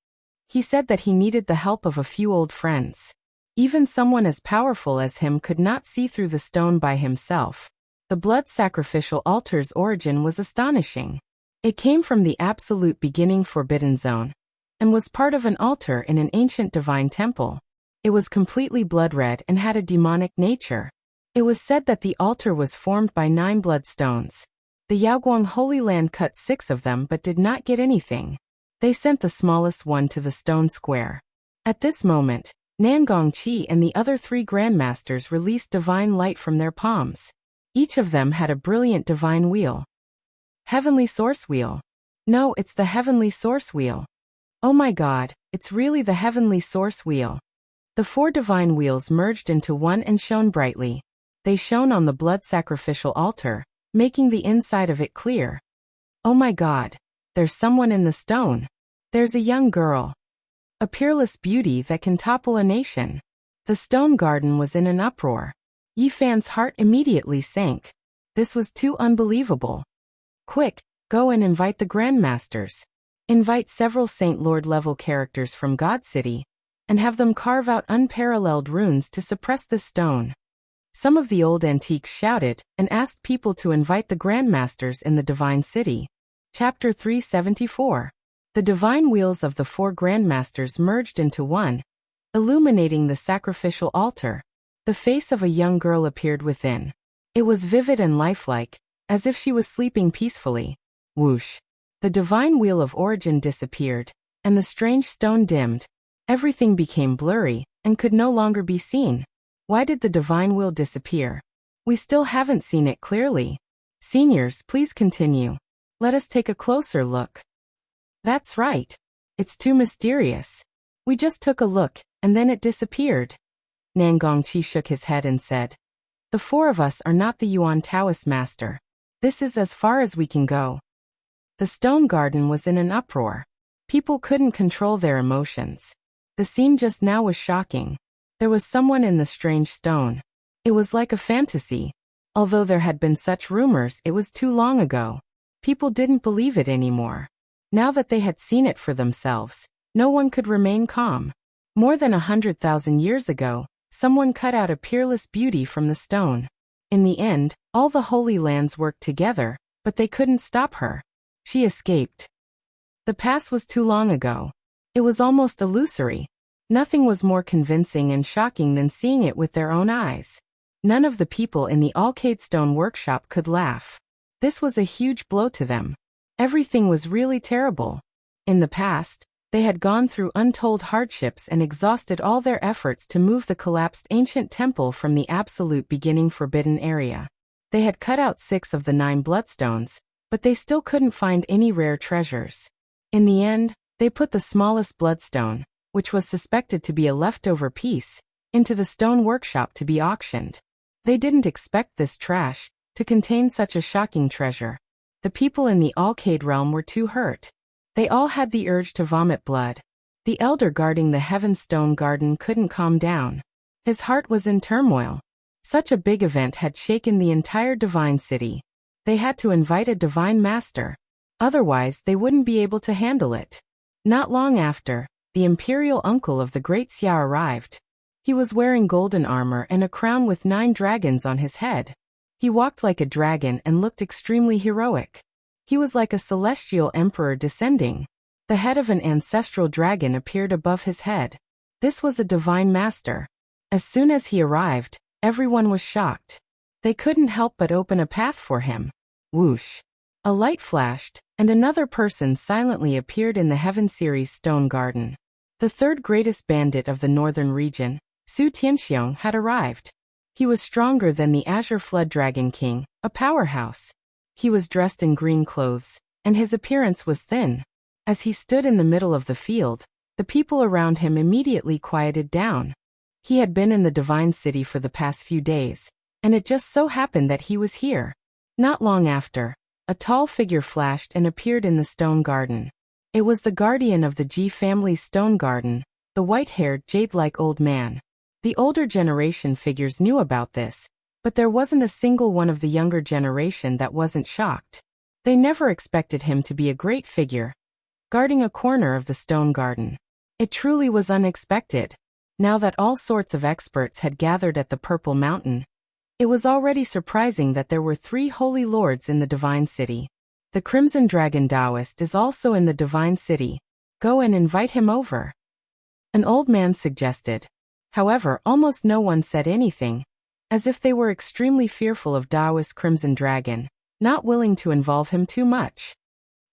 He said that he needed the help of a few old friends. Even someone as powerful as him could not see through the stone by himself. The blood sacrificial altar's origin was astonishing. It came from the absolute beginning forbidden zone, and was part of an altar in an ancient divine temple. It was completely blood-red and had a demonic nature. It was said that the altar was formed by 9 bloodstones. The Yaoguang Holy Land cut 6 of them but did not get anything. They sent the smallest one to the stone square. At this moment, Nangongqi and the other 3 grandmasters released divine light from their palms. Each of them had a brilliant divine wheel. Heavenly Source Wheel. No, it's the Heavenly Source Wheel. Oh my God, it's really the Heavenly Source Wheel. The 4 divine wheels merged into one and shone brightly. They shone on the blood sacrificial altar, making the inside of it clear. Oh my God, there's someone in the stone. There's a young girl. A peerless beauty that can topple a nation. The stone garden was in an uproar. Yi Fan's heart immediately sank. This was too unbelievable. Quick, go and invite the grandmasters. Invite several Saint Lord level characters from God City, and have them carve out unparalleled runes to suppress the stone. Some of the old antiques shouted and asked people to invite the grandmasters in the Divine City. Chapter 374. The divine wheels of the 4 grandmasters merged into one, illuminating the sacrificial altar. The face of a young girl appeared within. It was vivid and lifelike, as if she was sleeping peacefully. Whoosh. The divine wheel of origin disappeared, and the strange stone dimmed. Everything became blurry, and could no longer be seen. Why did the divine wheel disappear? We still haven't seen it clearly. Seniors, please continue. Let us take a closer look. That's right. It's too mysterious. We just took a look, and then it disappeared. Nangongqi shook his head and said, The 4 of us are not the Yuan Taoist master. This is as far as we can go. The stone garden was in an uproar. People couldn't control their emotions. The scene just now was shocking. There was someone in the strange stone. It was like a fantasy. Although there had been such rumors, it was too long ago. People didn't believe it anymore. Now that they had seen it for themselves, no one could remain calm. More than 100,000 years ago, Someone cut out a peerless beauty from the stone. In the end, all the Holy Lands worked together, but they couldn't stop her. She escaped. The past was too long ago. It was almost illusory. Nothing was more convincing and shocking than seeing it with their own eyes. None of the people in the Alcade Stone workshop could laugh. This was a huge blow to them. Everything was really terrible. In the past, they had gone through untold hardships and exhausted all their efforts to move the collapsed ancient temple from the absolute beginning forbidden area. They had cut out 6 of the 9 bloodstones, but they still couldn't find any rare treasures. In the end, they put the smallest bloodstone, which was suspected to be a leftover piece, into the stone workshop to be auctioned. They didn't expect this trash to contain such a shocking treasure. The people in the Alcade realm were too hurt. They all had the urge to vomit blood. The elder guarding the Heaven Stone Garden couldn't calm down. His heart was in turmoil. Such a big event had shaken the entire divine city. They had to invite a divine master. Otherwise, they wouldn't be able to handle it. Not long after, the imperial uncle of the Great Xia arrived. He was wearing golden armor and a crown with 9 dragons on his head. He walked like a dragon and looked extremely heroic. He was like a celestial emperor descending. The head of an ancestral dragon appeared above his head. This was a divine master. As soon as he arrived, everyone was shocked. They couldn't help but open a path for him. Whoosh! A light flashed, and another person silently appeared in the Heaven Series Stone Garden. The 3rd greatest bandit of the northern region, Su Tianxiong, had arrived. He was stronger than the Azure Flood Dragon King, a powerhouse. He was dressed in green clothes, and his appearance was thin. As he stood in the middle of the field, the people around him immediately quieted down. He had been in the Divine City for the past few days, and it just so happened that he was here. Not long after, a tall figure flashed and appeared in the stone garden. It was the guardian of the Ji family's stone garden, the white-haired, jade-like old man. The older generation figures knew about this, but there wasn't a single one of the younger generation that wasn't shocked. They never expected him to be a great figure, guarding a corner of the stone garden. It truly was unexpected. Now that all sorts of experts had gathered at the Purple Mountain, it was already surprising that there were 3 holy lords in the Divine City. The Crimson Dragon Taoist is also in the Divine City. Go and invite him over. An old man suggested. However, almost no one said anything, as if they were extremely fearful of Taoist Crimson Dragon, not willing to involve him too much.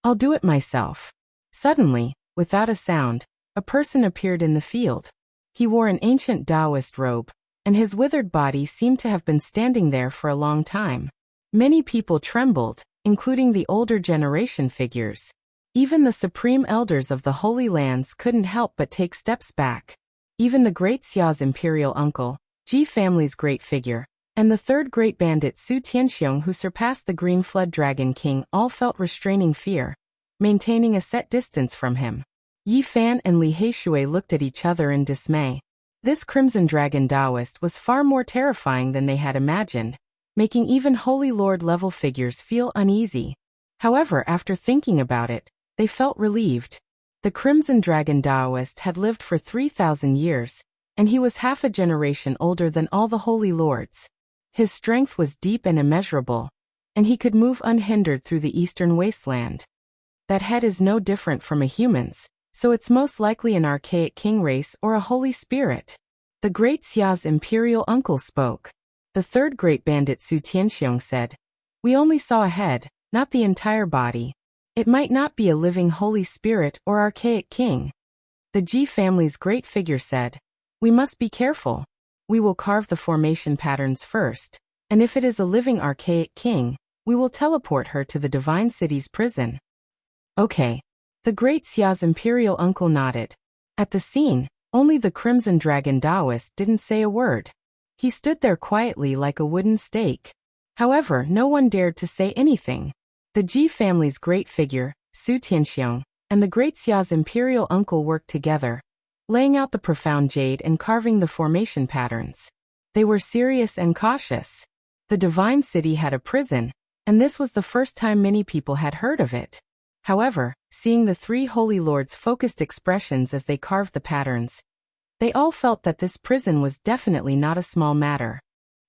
I'll do it myself. Suddenly, without a sound, a person appeared in the field. He wore an ancient Taoist robe, and his withered body seemed to have been standing there for a long time. Many people trembled, including the older generation figures. Even the supreme elders of the Holy Lands couldn't help but take steps back. Even the Great Xia's imperial uncle, Ji family's great figure, and the 3rd great bandit Su Tianxiong, who surpassed the Green Flood Dragon King, all felt restraining fear, maintaining a set distance from him. Yi Fan and Li Heishui looked at each other in dismay. This Crimson Dragon Taoist was far more terrifying than they had imagined, making even Holy Lord-level figures feel uneasy. However, after thinking about it, they felt relieved. The Crimson Dragon Taoist had lived for 3,000 years, and he was half a generation older than all the Holy Lords. His strength was deep and immeasurable, and he could move unhindered through the eastern wasteland. That head is no different from a human's, so it's most likely an archaic king race or a holy spirit. The Great Xia's imperial uncle spoke. The 3rd great bandit Su Tianxiong said, "We only saw a head, not the entire body. It might not be a living holy spirit or archaic king." The Ji family's great figure said, "We must be careful. We will carve the formation patterns first, and if it is a living archaic king, we will teleport her to the Divine City's prison." Okay. The Great Xia's imperial uncle nodded. At the scene, only the Crimson Dragon Taoist didn't say a word. He stood there quietly like a wooden stake. However, no one dared to say anything. The Ji family's great figure, Su Tianxiong, and the Great Xia's imperial uncle worked together, laying out the profound jade and carving the formation patterns. They were serious and cautious. The Divine City had a prison, and this was the first time many people had heard of it. However, seeing the 3 holy lords' focused expressions as they carved the patterns, They all felt that this prison was definitely not a small matter.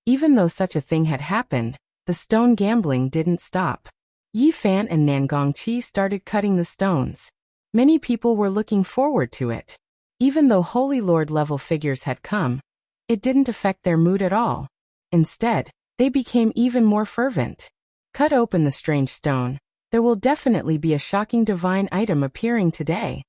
Even though such a thing had happened, the stone gambling didn't stop. Yi Fan and Nan Gongqi started cutting the stones. Many people were looking forward to it. Even though Holy Lord level figures had come, it didn't affect their mood at all. Instead, they became even more fervent. Cut open the strange stone. There will definitely be a shocking divine item appearing today.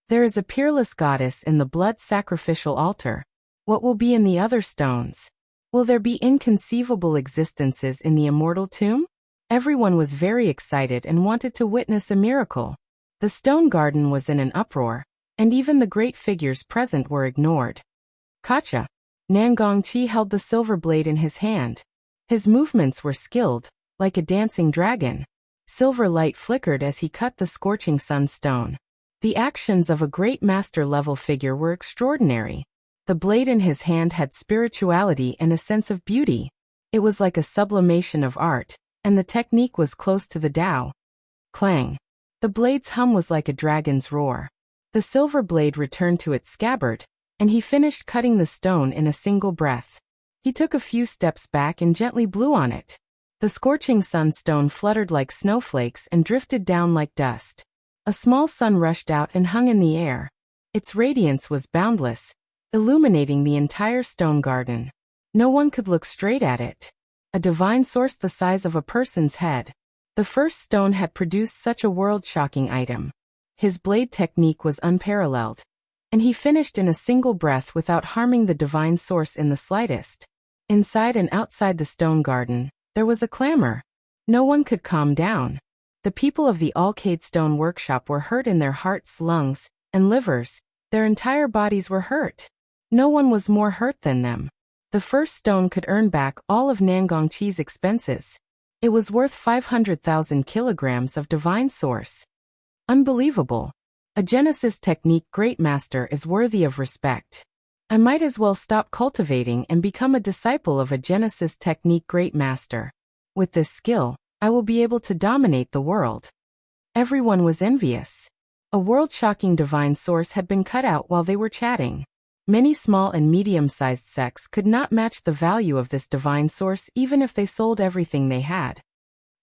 There is a peerless goddess in the blood sacrificial altar. What will be in the other stones? Will there be inconceivable existences in the immortal tomb? Everyone was very excited and wanted to witness a miracle. The stone garden was in an uproar, and even the great figures present were ignored. Kacha. Nan Gongqi held the silver blade in his hand. His movements were skilled, like a dancing dragon. Silver light flickered as he cut the scorching sunstone. The actions of a great master-level figure were extraordinary. The blade in his hand had spirituality and a sense of beauty. It was like a sublimation of art, and the technique was close to the Tao. Clang. The blade's hum was like a dragon's roar. The silver blade returned to its scabbard, and he finished cutting the stone in a single breath. He took a few steps back and gently blew on it. The scorching sunstone fluttered like snowflakes and drifted down like dust. A small sun rushed out and hung in the air. Its radiance was boundless, illuminating the entire stone garden. No one could look straight at it. A divine source the size of a person's head. The first stone had produced such a world-shocking item. His blade technique was unparalleled, and he finished in a single breath without harming the divine source in the slightest. Inside and outside the stone garden, there was a clamor. No one could calm down. The people of the Alcade Stone Workshop were hurt in their hearts, lungs, and livers. Their entire bodies were hurt. No one was more hurt than them. The first stone could earn back all of Nan Gongqi's expenses. It was worth 500,000 kilograms of divine source. Unbelievable. A Genesis technique great master is worthy of respect. I might as well stop cultivating and become a disciple of a Genesis technique great master. With this skill, I will be able to dominate the world. Everyone was envious. A world-shocking divine source had been cut out while they were chatting. Many small and medium-sized sects could not match the value of this divine source even if they sold everything they had.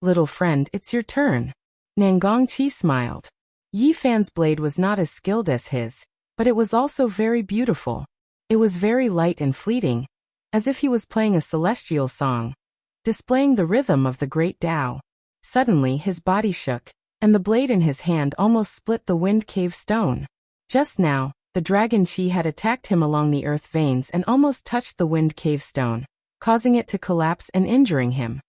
Little friend, it's your turn. Nan Gongqi smiled. Yi Fan's blade was not as skilled as his, but it was also very beautiful. It was very light and fleeting, as if he was playing a celestial song, displaying the rhythm of the great Tao. Suddenly his body shook, and the blade in his hand almost split the wind cave stone. Just now, the dragon Qi had attacked him along the earth veins and almost touched the wind cave stone, causing it to collapse and injuring him.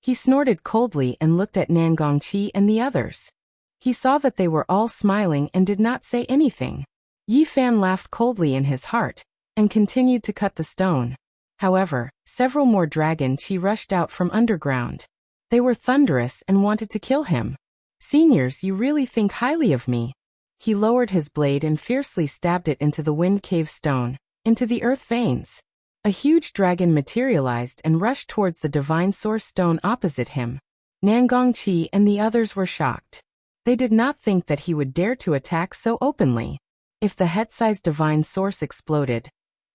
He snorted coldly and looked at Nan Gongqi and the others. He saw that they were all smiling and did not say anything. Yi Fan laughed coldly in his heart, and continued to cut the stone. However, several more dragon Qi rushed out from underground. They were thunderous and wanted to kill him. Seniors, you really think highly of me. He lowered his blade and fiercely stabbed it into the wind cave stone, into the earth veins. A huge dragon materialized and rushed towards the divine source stone opposite him. Nan Gongqi and the others were shocked. They did not think that he would dare to attack so openly. If the head-sized divine source exploded,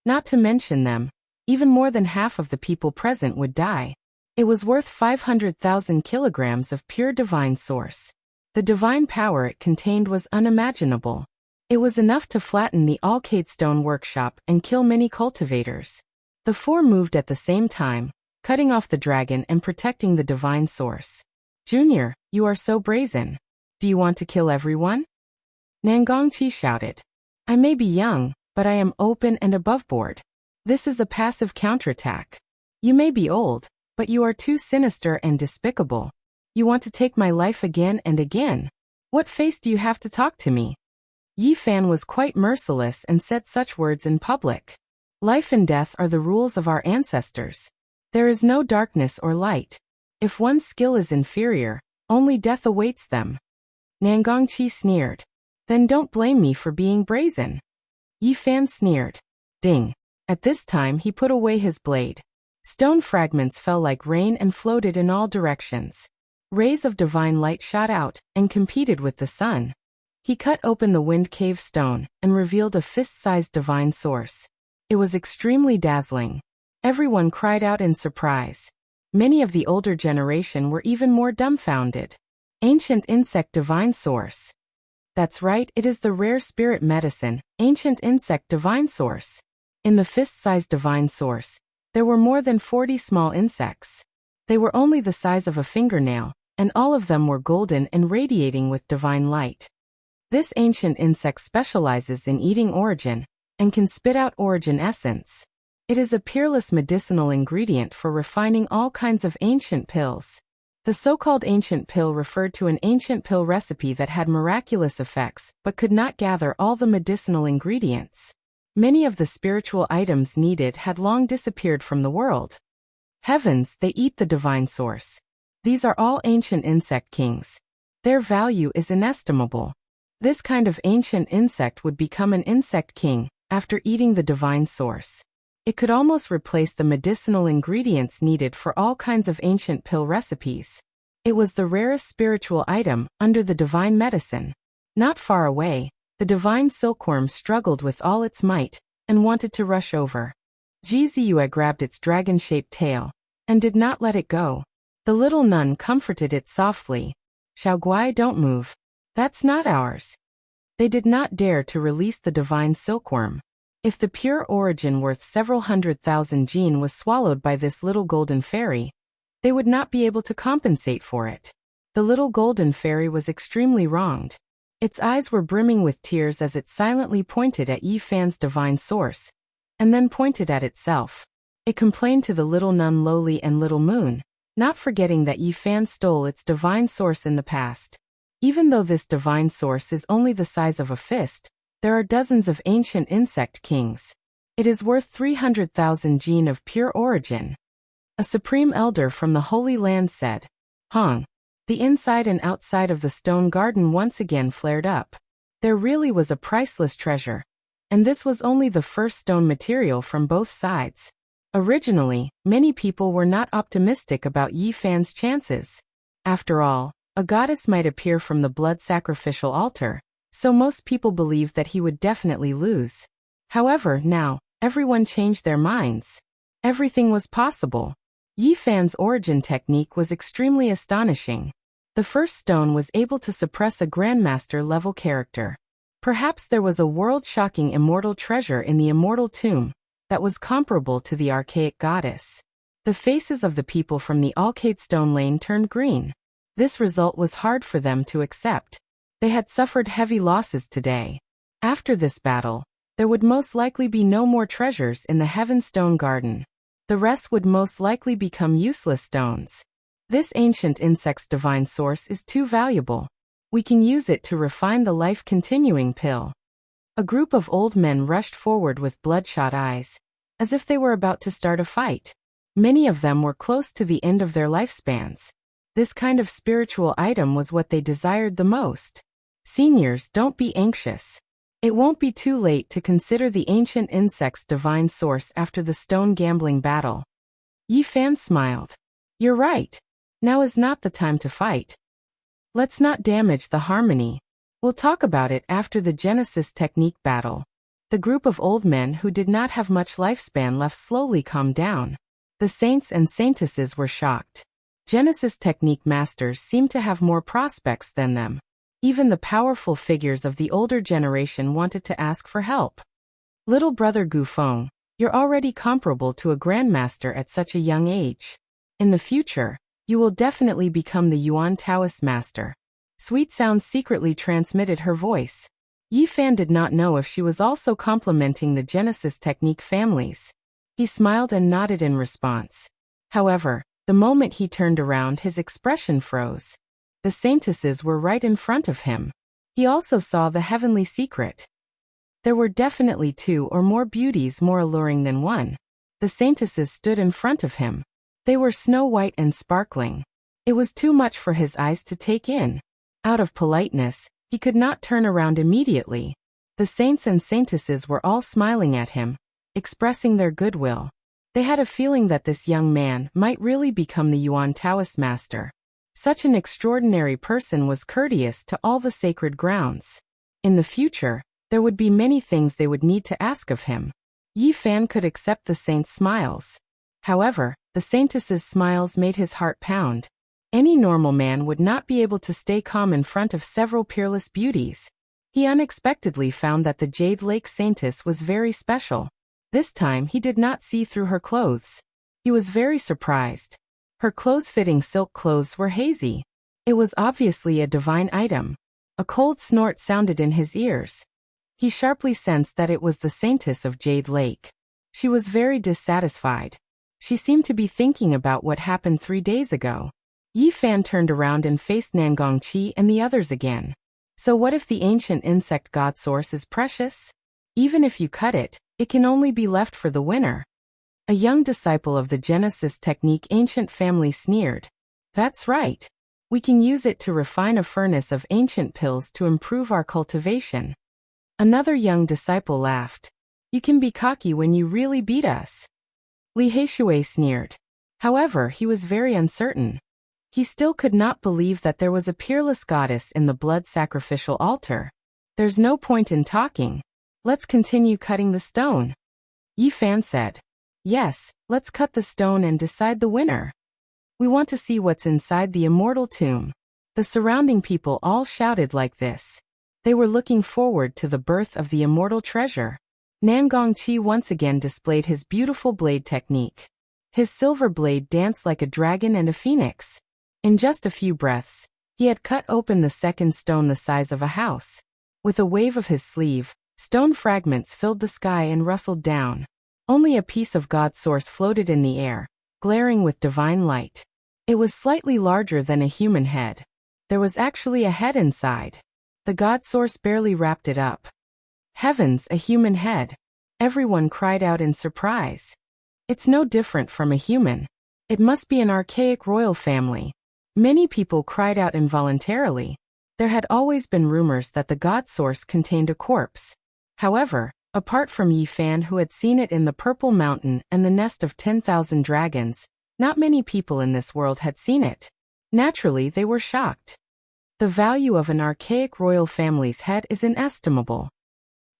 not to mention them, even more than half of the people present would die. It was worth 500,000 kilograms of pure divine source. The divine power it contained was unimaginable. It was enough to flatten the Alcade Stone Workshop and kill many cultivators. The four moved at the same time, cutting off the dragon and protecting the divine source. Junior, you are so brazen. Do you want to kill everyone? Nan Gongqi shouted. I may be young, but I am open and aboveboard. This is a passive counterattack. You may be old, but you are too sinister and despicable. You want to take my life again and again. What face do you have to talk to me? Yi Fan was quite merciless and said such words in public. Life and death are the rules of our ancestors. There is no darkness or light. If one's skill is inferior, only death awaits them. Nan Gongqi sneered. Then don't blame me for being brazen. Yi Fan sneered. Ding. At this time he put away his blade. Stone fragments fell like rain and floated in all directions. Rays of divine light shot out and competed with the sun. He cut open the wind cave stone and revealed a fist-sized divine source. It was extremely dazzling. Everyone cried out in surprise. Many of the older generation were even more dumbfounded. Ancient insect divine source. That's right, it is the rare spirit medicine, ancient insect divine source. In the fist-sized divine source, there were more than 40 small insects. They were only the size of a fingernail, and all of them were golden and radiating with divine light. This ancient insect specializes in eating origin, and can spit out origin essence. It is a peerless medicinal ingredient for refining all kinds of ancient pills. The so-called ancient pill referred to an ancient pill recipe that had miraculous effects but could not gather all the medicinal ingredients. Many of the spiritual items needed had long disappeared from the world. Heavens, they eat the divine source. These are all ancient insect kings. Their value is inestimable. This kind of ancient insect would become an insect king after eating the divine source. It could almost replace the medicinal ingredients needed for all kinds of ancient pill recipes. It was the rarest spiritual item under the divine medicine. Not far away, the divine silkworm struggled with all its might and wanted to rush over. Jizue grabbed its dragon-shaped tail and did not let it go. The little nun comforted it softly. Xiaoguai, don't move. That's not ours. They did not dare to release the divine silkworm. If the pure origin worth several 100,000 jin was swallowed by this little golden fairy, they would not be able to compensate for it. The little golden fairy was extremely wronged. Its eyes were brimming with tears as it silently pointed at Yi Fan's divine source, and then pointed at itself. It complained to the little nun Lowly and little moon, not forgetting that Yi Fan stole its divine source in the past. Even though this divine source is only the size of a fist, there are dozens of ancient insect kings. It is worth 300,000 jin of pure origin. A supreme elder from the Holy Land said. Hong. The inside and outside of the stone garden once again flared up. There really was a priceless treasure. And this was only the first stone material from both sides. Originally, many people were not optimistic about Yi Fan's chances. After all, a goddess might appear from the blood sacrificial altar, so most people believed that he would definitely lose. However, now, everyone changed their minds. Everything was possible. Yi Fan's origin technique was extremely astonishing. The first stone was able to suppress a grandmaster-level character. Perhaps there was a world-shocking immortal treasure in the immortal tomb that was comparable to the archaic goddess. The faces of the people from the Alcade Stone Lane turned green. This result was hard for them to accept. They had suffered heavy losses today. After this battle, there would most likely be no more treasures in the Heaven Stone Garden. The rest would most likely become useless stones. This ancient insect's divine source is too valuable. We can use it to refine the life-continuing pill. A group of old men rushed forward with bloodshot eyes, as if they were about to start a fight. Many of them were close to the end of their lifespans. This kind of spiritual item was what they desired the most. Seniors, don't be anxious. It won't be too late to consider the ancient insect's divine source after the stone gambling battle. Yi Fan smiled. You're right. Now is not the time to fight. Let's not damage the harmony. We'll talk about it after the Genesis technique battle. The group of old men who did not have much lifespan left slowly calmed down. The saints and saintesses were shocked. Genesis technique masters seemed to have more prospects than them. Even the powerful figures of the older generation wanted to ask for help. Little brother Gufeng, you're already comparable to a grandmaster at such a young age. In the future, you will definitely become the Yuan Taoist master. Sweet sounds secretly transmitted her voice. Yi Fan did not know if she was also complimenting the Genesis technique families. He smiled and nodded in response. However, the moment he turned around, his expression froze. The saintesses were right in front of him. He also saw the heavenly secret. There were definitely two or more beauties more alluring than one. The saintesses stood in front of him. They were snow white and sparkling. It was too much for his eyes to take in. Out of politeness, he could not turn around immediately. The saints and saintesses were all smiling at him, expressing their goodwill. They had a feeling that this young man might really become the Yuan Taoist master. Such an extraordinary person was courteous to all the sacred grounds. In the future, there would be many things they would need to ask of him. Yi Fan could accept the saint's smiles. However, the saintess's smiles made his heart pound. Any normal man would not be able to stay calm in front of several peerless beauties. He unexpectedly found that the Jade Lake Saintess was very special. This time he did not see through her clothes. He was very surprised. Her close-fitting silk clothes were hazy. It was obviously a divine item. A cold snort sounded in his ears. He sharply sensed that it was the Saintess of Jade Lake. She was very dissatisfied. She seemed to be thinking about what happened 3 days ago. Yi Fan turned around and faced Nangongqi and the others again. So what if the ancient insect god source is precious? Even if you cut it, it can only be left for the winner. A young disciple of the Genesis technique ancient family sneered. That's right. We can use it to refine a furnace of ancient pills to improve our cultivation. Another young disciple laughed. You can be cocky when you really beat us. Li Heishui sneered. However, he was very uncertain. He still could not believe that there was a peerless goddess in the blood sacrificial altar. There's no point in talking. Let's continue cutting the stone. Yi Fan said. Yes, let's cut the stone and decide the winner. We want to see what's inside the immortal tomb. The surrounding people all shouted like this. They were looking forward to the birth of the immortal treasure. Nangongqi once again displayed his beautiful blade technique. His silver blade danced like a dragon and a phoenix. In just a few breaths, he had cut open the second stone the size of a house. With a wave of his sleeve, stone fragments filled the sky and rustled down. Only a piece of God source floated in the air, glaring with divine light. It was slightly larger than a human head. There was actually a head inside. The God source barely wrapped it up. Heavens, a human head. Everyone cried out in surprise. It's no different from a human. It must be an archaic royal family. Many people cried out involuntarily. There had always been rumors that the God source contained a corpse. However, apart from Yi Fan who had seen it in the Purple Mountain and the nest of 10,000 dragons, not many people in this world had seen it. Naturally, they were shocked. The value of an archaic royal family's head is inestimable.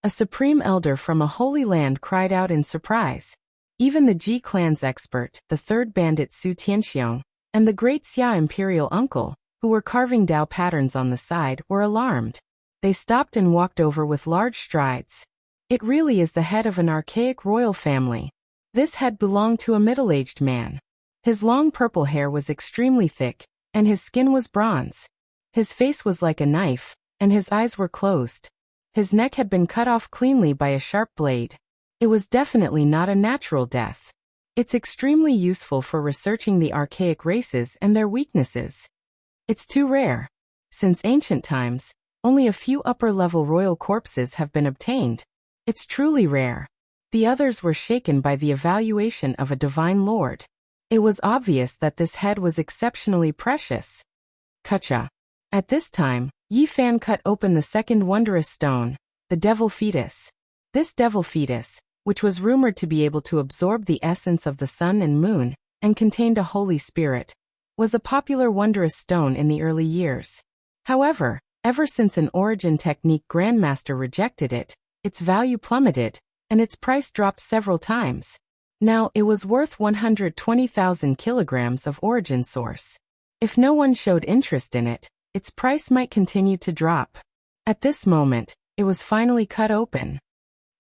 A supreme elder from a holy land cried out in surprise. Even the Ji clan's expert, the third bandit Su Tianxiong, and the great Xia imperial uncle, who were carving Dao patterns on the side, were alarmed. They stopped and walked over with large strides. It really is the head of an archaic royal family. This head belonged to a middle-aged man. His long purple hair was extremely thick, and his skin was bronze. His face was like a knife, and his eyes were closed. His neck had been cut off cleanly by a sharp blade. It was definitely not a natural death. It's extremely useful for researching the archaic races and their weaknesses. It's too rare. Since ancient times, only a few upper-level royal corpses have been obtained. It's truly rare. The others were shaken by the evaluation of a divine lord. It was obvious that this head was exceptionally precious. Kacha. At this time, Yi Fan cut open the second wondrous stone, the devil fetus. This devil fetus, which was rumored to be able to absorb the essence of the sun and moon, and contained a holy spirit, was a popular wondrous stone in the early years. However, ever since an origin technique grandmaster rejected it, its value plummeted, and its price dropped several times. Now it was worth 120,000 kilograms of origin source. If no one showed interest in it, its price might continue to drop. At this moment, it was finally cut open.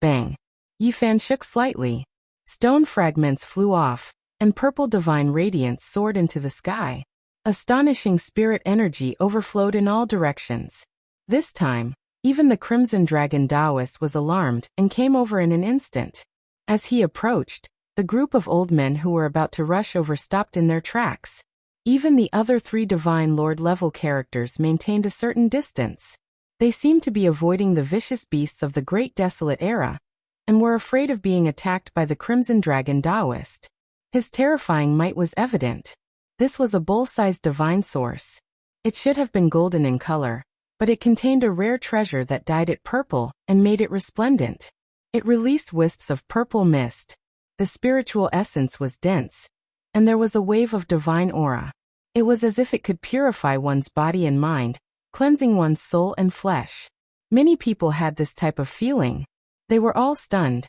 Bang! Yi Fan shook slightly. Stone fragments flew off, and purple divine radiance soared into the sky. Astonishing spirit energy overflowed in all directions. This time, even the Crimson Dragon Taoist was alarmed and came over in an instant. As he approached, the group of old men who were about to rush over stopped in their tracks. Even the other 3 Divine Lord-level characters maintained a certain distance. They seemed to be avoiding the vicious beasts of the Great Desolate Era, and were afraid of being attacked by the Crimson Dragon Taoist. His terrifying might was evident. This was a bull-sized divine source. It should have been golden in color, but it contained a rare treasure that dyed it purple and made it resplendent. It released wisps of purple mist. The spiritual essence was dense, and there was a wave of divine aura. It was as if it could purify one's body and mind, cleansing one's soul and flesh. Many people had this type of feeling. They were all stunned,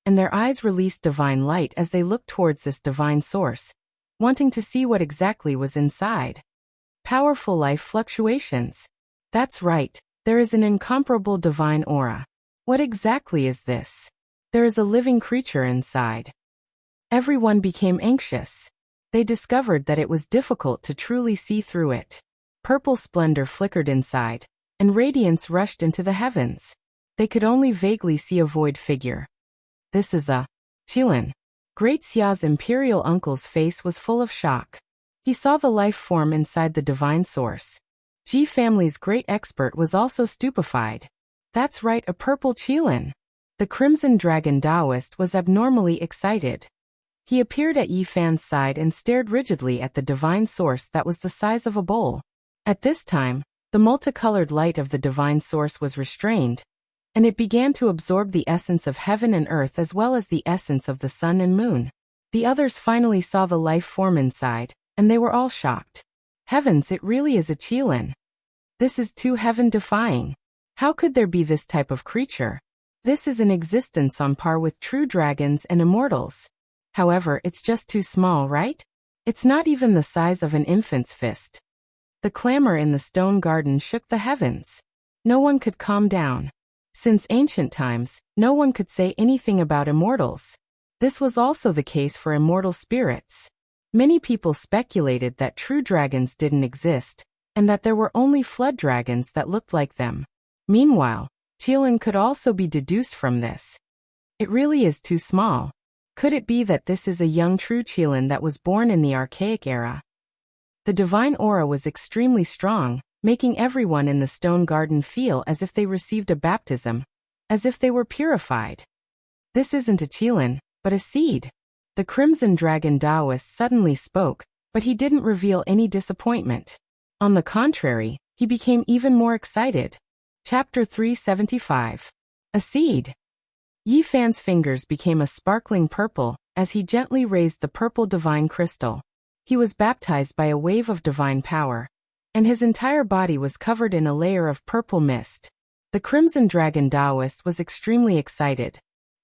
and their eyes released divine light as they looked towards this divine source, wanting to see what exactly was inside. Powerful life fluctuations. That's right, there is an incomparable divine aura. What exactly is this? There is a living creature inside. Everyone became anxious. They discovered that it was difficult to truly see through it. Purple splendor flickered inside, and radiance rushed into the heavens. They could only vaguely see a void figure. This is a Qilin. Great Xia's imperial uncle's face was full of shock. He saw the life form inside the divine source. Ji family's great expert was also stupefied. That's right, a purple Qilin. The Crimson Dragon Taoist was abnormally excited. He appeared at Yi Fan's side and stared rigidly at the divine source that was the size of a bowl. At this time, the multicolored light of the divine source was restrained, and it began to absorb the essence of heaven and earth as well as the essence of the sun and moon. The others finally saw the life form inside, and they were all shocked. Heavens, it really is a Qilin. This is too heaven-defying. How could there be this type of creature? This is an existence on par with true dragons and immortals. However, it's just too small, right? It's not even the size of an infant's fist. The clamor in the stone garden shook the heavens. No one could calm down. Since ancient times, no one could say anything about immortals. This was also the case for immortal spirits. Many people speculated that true dragons didn't exist, and that there were only flood dragons that looked like them. Meanwhile, Qilin could also be deduced from this. It really is too small. Could it be that this is a young true Qilin that was born in the archaic era? The divine aura was extremely strong, making everyone in the stone garden feel as if they received a baptism, as if they were purified. This isn't a Qilin, but a seed. The Crimson Dragon Taoist suddenly spoke, but he didn't reveal any disappointment. On the contrary, he became even more excited. Chapter 375. A seed. Yi Fan's fingers became a sparkling purple as he gently raised the purple divine crystal. He was baptized by a wave of divine power, and his entire body was covered in a layer of purple mist. The Crimson Dragon Taoist was extremely excited.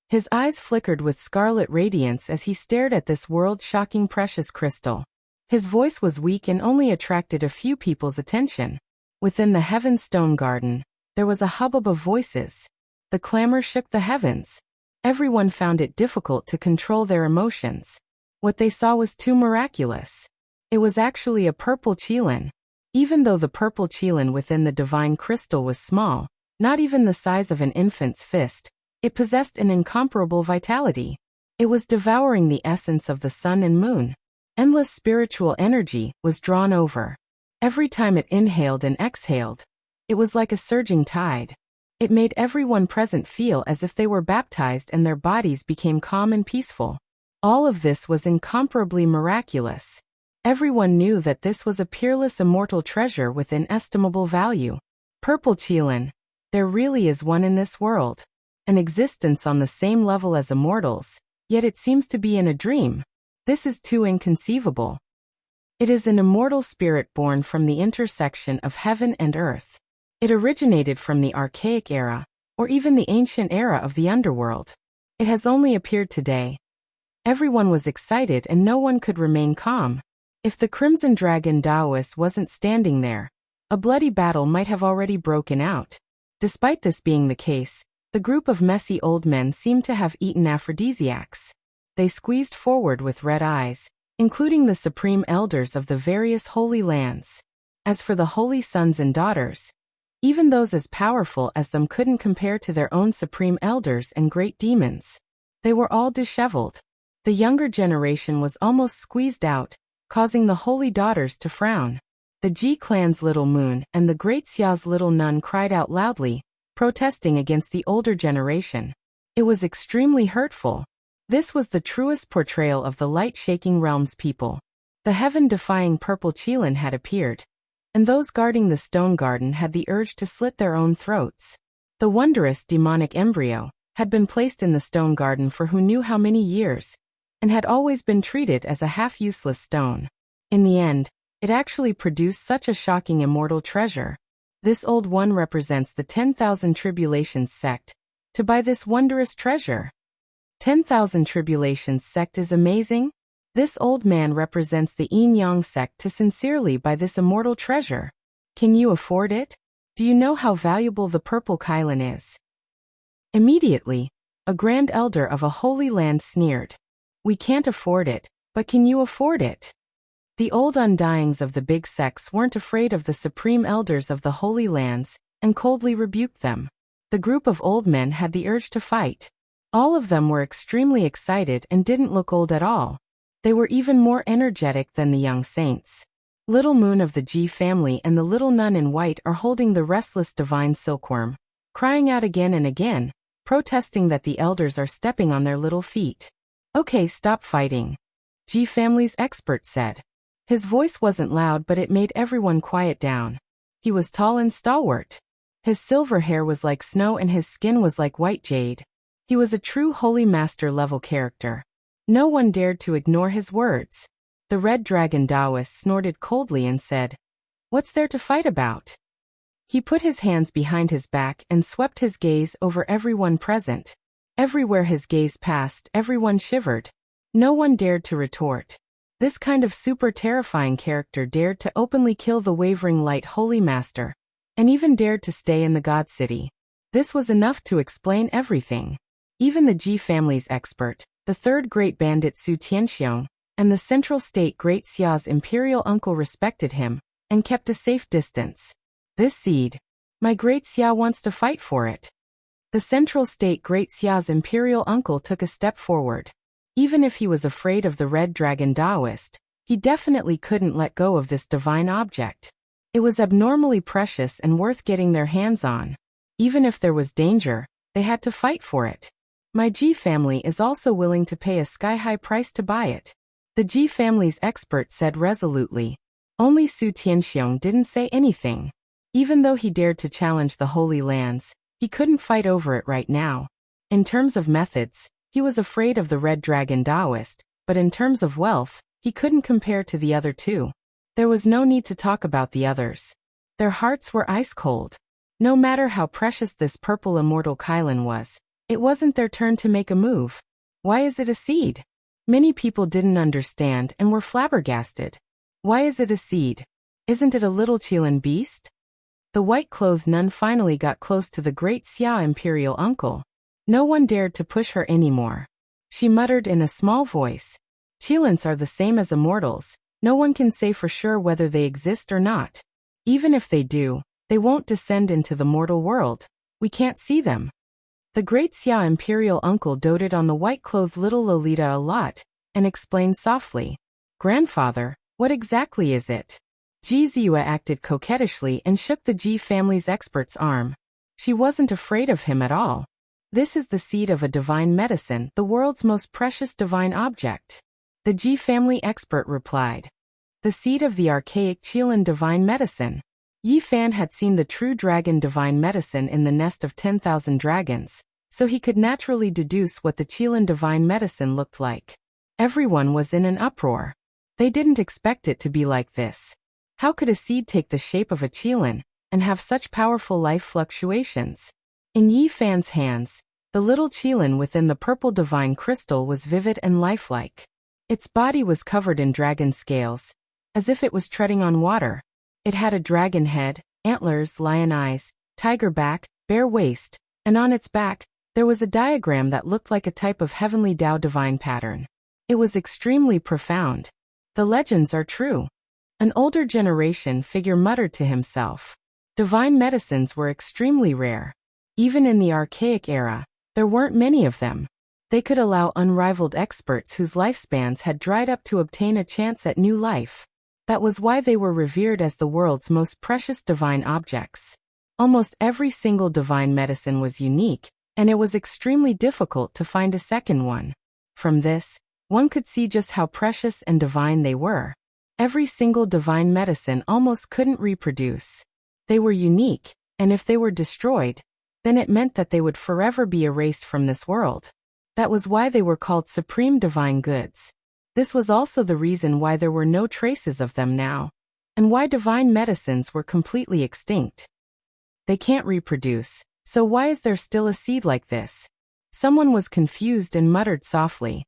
His eyes flickered with scarlet radiance as he stared at this world-shocking precious crystal. His voice was weak and only attracted a few people's attention. Within the Heaven Stone Garden, there was a hubbub of voices. The clamor shook the heavens. Everyone found it difficult to control their emotions. What they saw was too miraculous. It was actually a purple Qilin. Even though the purple Qilin within the divine crystal was small, not even the size of an infant's fist, it possessed an incomparable vitality. It was devouring the essence of the sun and moon. Endless spiritual energy was drawn over. Every time it inhaled and exhaled, it was like a surging tide. It made everyone present feel as if they were baptized and their bodies became calm and peaceful. All of this was incomparably miraculous. Everyone knew that this was a peerless immortal treasure with inestimable value. Purple Qilin. There really is one in this world. An existence on the same level as immortals, yet it seems to be in a dream. This is too inconceivable. It is an immortal spirit born from the intersection of heaven and earth. It originated from the archaic era, or even the ancient era of the underworld. It has only appeared today. Everyone was excited and no one could remain calm. If the Crimson Dragon Taoist wasn't standing there, a bloody battle might have already broken out. Despite this being the case, the group of messy old men seemed to have eaten aphrodisiacs. They squeezed forward with red eyes, including the supreme elders of the various holy lands. As for the holy sons and daughters, even those as powerful as them couldn't compare to their own supreme elders and great demons. They were all disheveled. The younger generation was almost squeezed out, causing the holy daughters to frown. The Ji clan's little moon and the great Xia's little nun cried out loudly, protesting against the older generation. It was extremely hurtful. This was the truest portrayal of the light-shaking realm's people. The heaven-defying purple Qilin had appeared, and those guarding the stone garden had the urge to slit their own throats. The wondrous demonic embryo had been placed in the stone garden for who knew how many years, and had always been treated as a half-useless stone. In the end, it actually produced such a shocking immortal treasure. This old one represents the 10,000 Tribulations sect. To buy this wondrous treasure. 10,000 Tribulations sect is amazing. This old man represents the Yin Yang sect to sincerely buy this immortal treasure. Can you afford it? Do you know how valuable the purple Kylan is? Immediately, a grand elder of a holy land sneered. We can't afford it, but can you afford it? The old undyings of the big sects weren't afraid of the supreme elders of the holy lands, and coldly rebuked them. The group of old men had the urge to fight. All of them were extremely excited and didn't look old at all. They were even more energetic than the young saints. Little Moon of the G family and the little nun in white are holding the restless divine silkworm, crying out again and again, protesting that the elders are stepping on their little feet. Okay, stop fighting, G family's expert said. His voice wasn't loud, but it made everyone quiet down. He was tall and stalwart. His silver hair was like snow and his skin was like white jade. He was a true holy master level character. No one dared to ignore his words. The red dragon Taoist snorted coldly and said, "What's there to fight about?" He put his hands behind his back and swept his gaze over everyone present. Everywhere his gaze passed, everyone shivered. No one dared to retort. This kind of super terrifying character dared to openly kill the wavering light holy master, and even dared to stay in the God City. This was enough to explain everything. Even the Ji family's expert, the third great bandit Su Tianxiong, and the central state Great Xia's imperial uncle respected him, and kept a safe distance. This seed. My Great Xia wants to fight for it. The central state Great Xia's imperial uncle took a step forward. Even if he was afraid of the red dragon Taoist, he definitely couldn't let go of this divine object. It was abnormally precious and worth getting their hands on. Even if there was danger, they had to fight for it. My Ji family is also willing to pay a sky-high price to buy it. The Ji family's expert said resolutely. Only Su Tianxiong didn't say anything. Even though he dared to challenge the Holy Lands, he couldn't fight over it right now. In terms of methods, he was afraid of the Red Dragon Taoist, but in terms of wealth, he couldn't compare to the other two. There was no need to talk about the others. Their hearts were ice cold. No matter how precious this purple immortal Kylan was, it wasn't their turn to make a move. Why is it a seed? Many people didn't understand and were flabbergasted. Why is it a seed? Isn't it a little Qilin beast? The white-clothed nun finally got close to the Great Xia imperial uncle. No one dared to push her anymore. She muttered in a small voice. Qilins are the same as immortals. No one can say for sure whether they exist or not. Even if they do, they won't descend into the mortal world. We can't see them. The Great Xia imperial uncle doted on the white-clothed little Lolita a lot, and explained softly. Grandfather, what exactly is it? Ji Ziyue acted coquettishly and shook the Ji family's expert's arm. She wasn't afraid of him at all. This is the seed of a divine medicine, the world's most precious divine object. The Ji family expert replied. The seed of the archaic Qilin divine medicine. Yi Fan had seen the true dragon divine medicine in the nest of 10,000 dragons, so he could naturally deduce what the Qilin divine medicine looked like. Everyone was in an uproar. They didn't expect it to be like this. How could a seed take the shape of a Qilin and have such powerful life fluctuations? In Yi Fan's hands, the little Qilin within the purple divine crystal was vivid and lifelike. Its body was covered in dragon scales, as if it was treading on water. It had a dragon head, antlers, lion eyes, tiger back, bear waist, and on its back, there was a diagram that looked like a type of heavenly Tao divine pattern. It was extremely profound. The legends are true. An older generation figure muttered to himself. Divine medicines were extremely rare. Even in the archaic era, there weren't many of them. They could allow unrivaled experts whose lifespans had dried up to obtain a chance at new life. That was why they were revered as the world's most precious divine objects. Almost every single divine medicine was unique, and it was extremely difficult to find a second one. From this, one could see just how precious and divine they were. Every single divine medicine almost couldn't reproduce. They were unique, and if they were destroyed, then it meant that they would forever be erased from this world. That was why they were called supreme divine goods. This was also the reason why there were no traces of them now, and why divine medicines were completely extinct. They can't reproduce, so why is there still a seed like this? Someone was confused and muttered softly.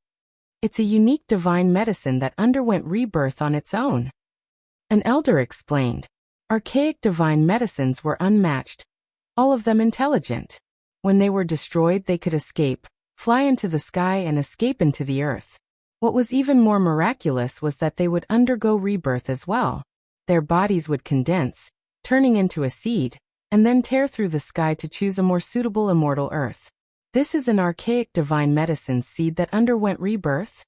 It's a unique divine medicine that underwent rebirth on its own. An elder explained. Archaic divine medicines were unmatched, all of them intelligent. When they were destroyed, they could escape, fly into the sky and escape into the earth. What was even more miraculous was that they would undergo rebirth as well. Their bodies would condense, turning into a seed, and then tear through the sky to choose a more suitable immortal earth. This is an archaic divine medicine seed that underwent rebirth?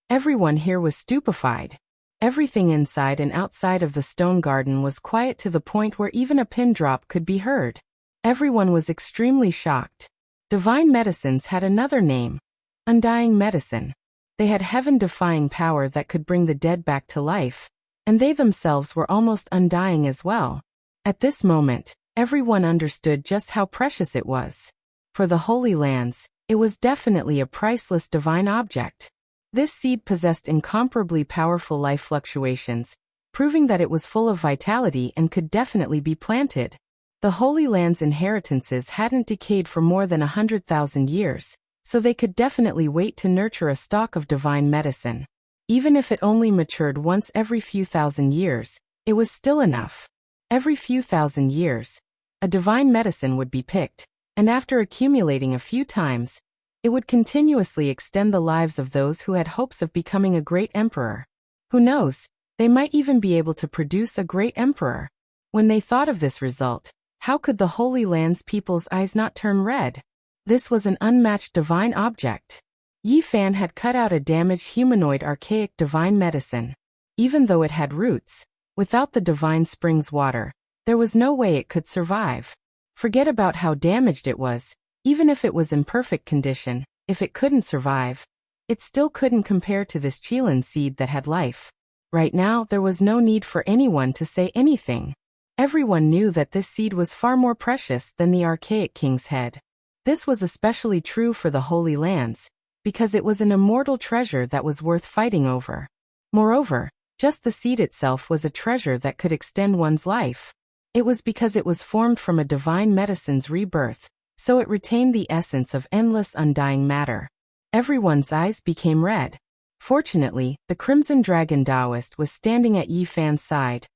Everyone here was stupefied. Everything inside and outside of the stone garden was quiet to the point where even a pin drop could be heard. Everyone was extremely shocked. Divine medicines had another name. Undying medicine. They had heaven-defying power that could bring the dead back to life, and they themselves were almost undying as well. At this moment, everyone understood just how precious it was. For the Holy Lands, it was definitely a priceless divine object. This seed possessed incomparably powerful life fluctuations, proving that it was full of vitality and could definitely be planted. The Holy Land's inheritances hadn't decayed for more than 100,000 years, so they could definitely wait to nurture a stock of divine medicine. Even if it only matured once every few thousand years, it was still enough. Every few thousand years, a divine medicine would be picked, and after accumulating a few times, it would continuously extend the lives of those who had hopes of becoming a great emperor. Who knows, they might even be able to produce a great emperor. When they thought of this result, how could the Holy Land's people's eyes not turn red? This was an unmatched divine object. Yi Fan had cut out a damaged humanoid archaic divine medicine. Even though it had roots, without the divine spring's water, there was no way it could survive. Forget about how damaged it was. Even if it was in perfect condition, if it couldn't survive, it still couldn't compare to this Qilin seed that had life. Right now, there was no need for anyone to say anything. Everyone knew that this seed was far more precious than the archaic king's head. This was especially true for the Holy Lands, because it was an immortal treasure that was worth fighting over. Moreover, just the seed itself was a treasure that could extend one's life. It was because it was formed from a divine medicine's rebirth, so it retained the essence of endless undying matter. Everyone's eyes became red. Fortunately, the Crimson Dragon Taoist was standing at Yi Fan's side,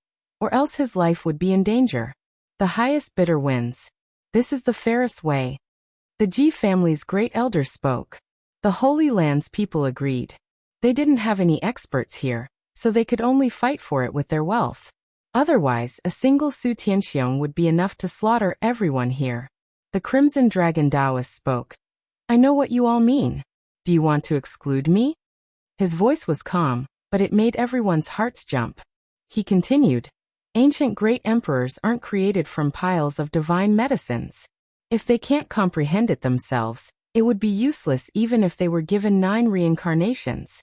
or else his life would be in danger. The highest bidder wins. This is the fairest way. The Ji family's great elder spoke. The Holy Land's people agreed. They didn't have any experts here, so they could only fight for it with their wealth. Otherwise, a single Su Tianxiong would be enough to slaughter everyone here. The Crimson Dragon Taoist spoke. I know what you all mean. Do you want to exclude me? His voice was calm, but it made everyone's hearts jump. He continued. Ancient great emperors aren't created from piles of divine medicines. If they can't comprehend it themselves, it would be useless even if they were given 9 reincarnations.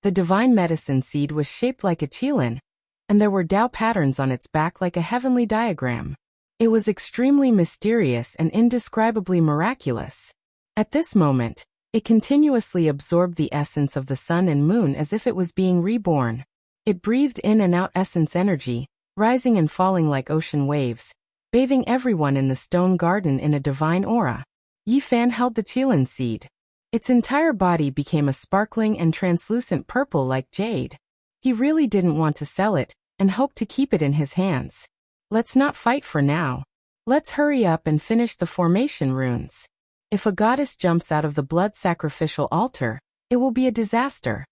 The divine medicine seed was shaped like a Qilin, and there were Tao patterns on its back like a heavenly diagram. It was extremely mysterious and indescribably miraculous. At this moment, it continuously absorbed the essence of the sun and moon as if it was being reborn. It breathed in and out essence energy, rising and falling like ocean waves, bathing everyone in the stone garden in a divine aura. Yi Fan held the Qilin seed. Its entire body became a sparkling and translucent purple like jade. He really didn't want to sell it, and hoped to keep it in his hands. Let's not fight for now. Let's hurry up and finish the formation runes. If a goddess jumps out of the blood sacrificial altar, it will be a disaster.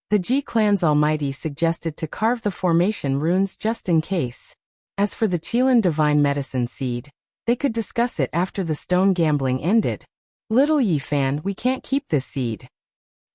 The Ji clan's almighty suggested to carve the formation runes just in case. As for the Qilin divine medicine seed, they could discuss it after the stone gambling ended. Little Yi Fan, we can't keep this seed.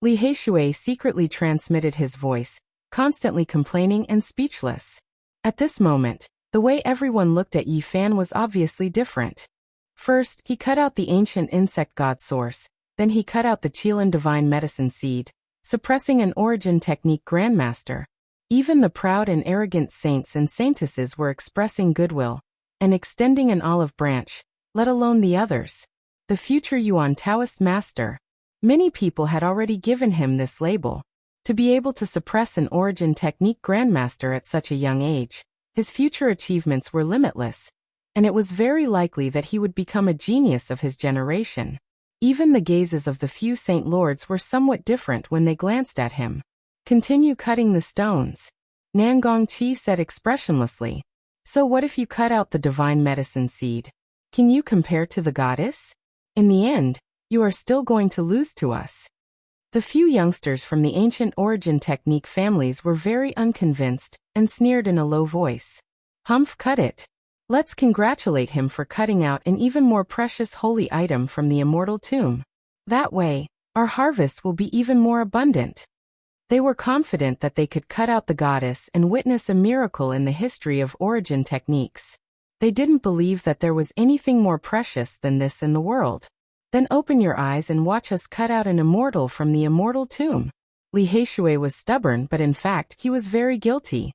Li Heishui secretly transmitted his voice, constantly complaining and speechless. At this moment, the way everyone looked at Yi Fan was obviously different. First, he cut out the ancient insect god source, then he cut out the Qilin divine medicine seed, suppressing an origin technique grandmaster. Even the proud and arrogant saints and saintesses were expressing goodwill, and extending an olive branch, let alone the others. The future Yuan Taoist master. Many people had already given him this label. To be able to suppress an origin technique grandmaster at such a young age, his future achievements were limitless. and it was very likely that he would become a genius of his generation. Even the gazes of the few Saint Lords were somewhat different when they glanced at him. "Continue cutting the stones," Nan Gongqi said expressionlessly. "So what if you cut out the divine medicine seed? Can you compare to the goddess? In the end, you are still going to lose to us." The few youngsters from the ancient origin technique families were very unconvinced and sneered in a low voice. "Humph, cut it. Let's congratulate him for cutting out an even more precious holy item from the immortal tomb. That way, our harvest will be even more abundant." They were confident that they could cut out the goddess and witness a miracle in the history of origin techniques. They didn't believe that there was anything more precious than this in the world. "Then open your eyes and watch us cut out an immortal from the immortal tomb." Li Heishui was stubborn, but in fact he was very guilty.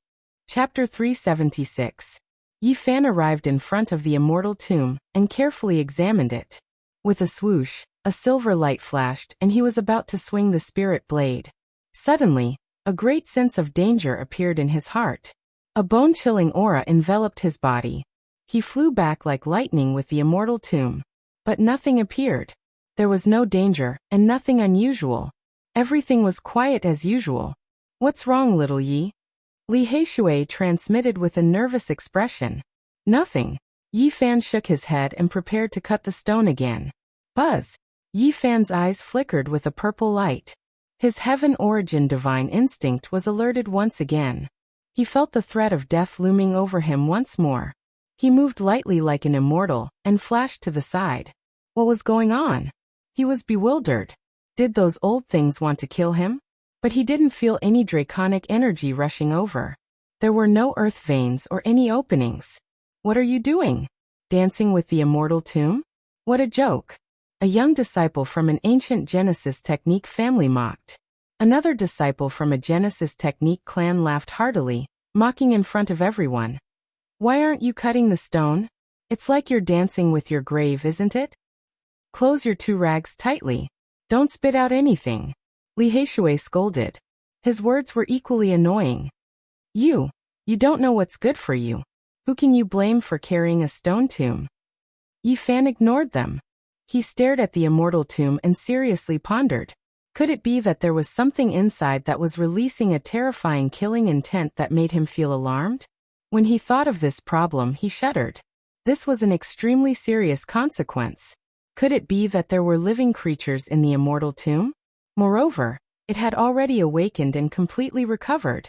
Chapter 376. Yi Fan arrived in front of the immortal tomb and carefully examined it. With a swoosh, a silver light flashed and he was about to swing the spirit blade. Suddenly, a great sense of danger appeared in his heart. A bone-chilling aura enveloped his body. He flew back like lightning with the immortal tomb. But nothing appeared. There was no danger and nothing unusual. Everything was quiet as usual. "What's wrong, little Yi?" Li Heishui transmitted with a nervous expression. "Nothing." Yi Fan shook his head and prepared to cut the stone again. Buzz! Yi Fan's eyes flickered with a purple light. His heaven origin divine instinct was alerted once again. He felt the threat of death looming over him once more. He moved lightly like an immortal and flashed to the side. What was going on? He was bewildered. Did those old things want to kill him? But he didn't feel any draconic energy rushing over. There were no earth veins or any openings. "What are you doing? Dancing with the immortal tomb? What a joke!" A young disciple from an ancient Genesis technique family mocked. Another disciple from a Genesis technique clan laughed heartily, mocking in front of everyone. "Why aren't you cutting the stone? It's like you're dancing with your grave, isn't it? Close your two rags tightly. Don't spit out anything." Li Heishui scolded. His words were equally annoying. You don't know what's good for you. Who can you blame for carrying a stone tomb?" Yi Fan ignored them. He stared at the immortal tomb and seriously pondered. Could it be that there was something inside that was releasing a terrifying killing intent that made him feel alarmed? When he thought of this problem, he shuddered. This was an extremely serious consequence. Could it be that there were living creatures in the immortal tomb? Moreover, it had already awakened and completely recovered.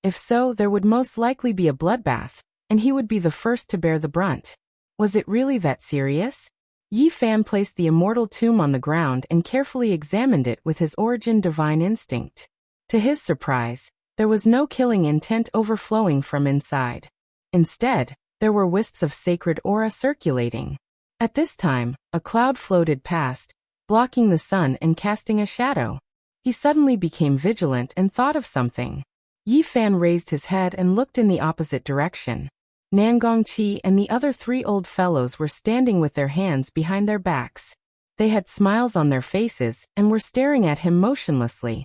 If so, there would most likely be a bloodbath, and he would be the first to bear the brunt. Was it really that serious? Yi Fan placed the immortal tomb on the ground and carefully examined it with his origin divine instinct. To his surprise, there was no killing intent overflowing from inside. Instead, there were wisps of sacred aura circulating. At this time, a cloud floated past, blocking the sun and casting a shadow. He suddenly became vigilant and thought of something. Yi Fan raised his head and looked in the opposite direction. Nan Gongqi and the other three old fellows were standing with their hands behind their backs. They had smiles on their faces and were staring at him motionlessly.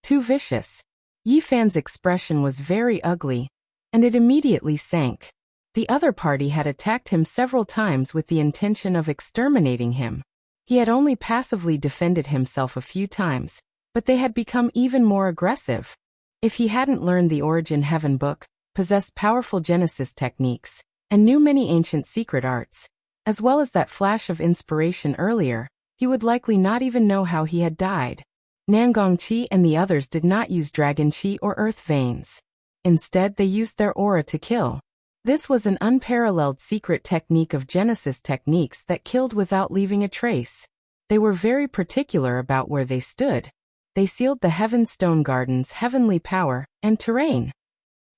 Too vicious. Yi Fan's expression was very ugly, and it immediately sank. The other party had attacked him several times with the intention of exterminating him. He had only passively defended himself a few times, but they had become even more aggressive. If he hadn't learned the Origin Heaven book, possessed powerful Genesis techniques, and knew many ancient secret arts, as well as that flash of inspiration earlier, he would likely not even know how he had died. Nan Gongqi and the others did not use dragon qi or earth veins. Instead, they used their aura to kill. This was an unparalleled secret technique of Genesis techniques that killed without leaving a trace. They were very particular about where they stood. They sealed the Heaven Stone Garden's heavenly power and terrain.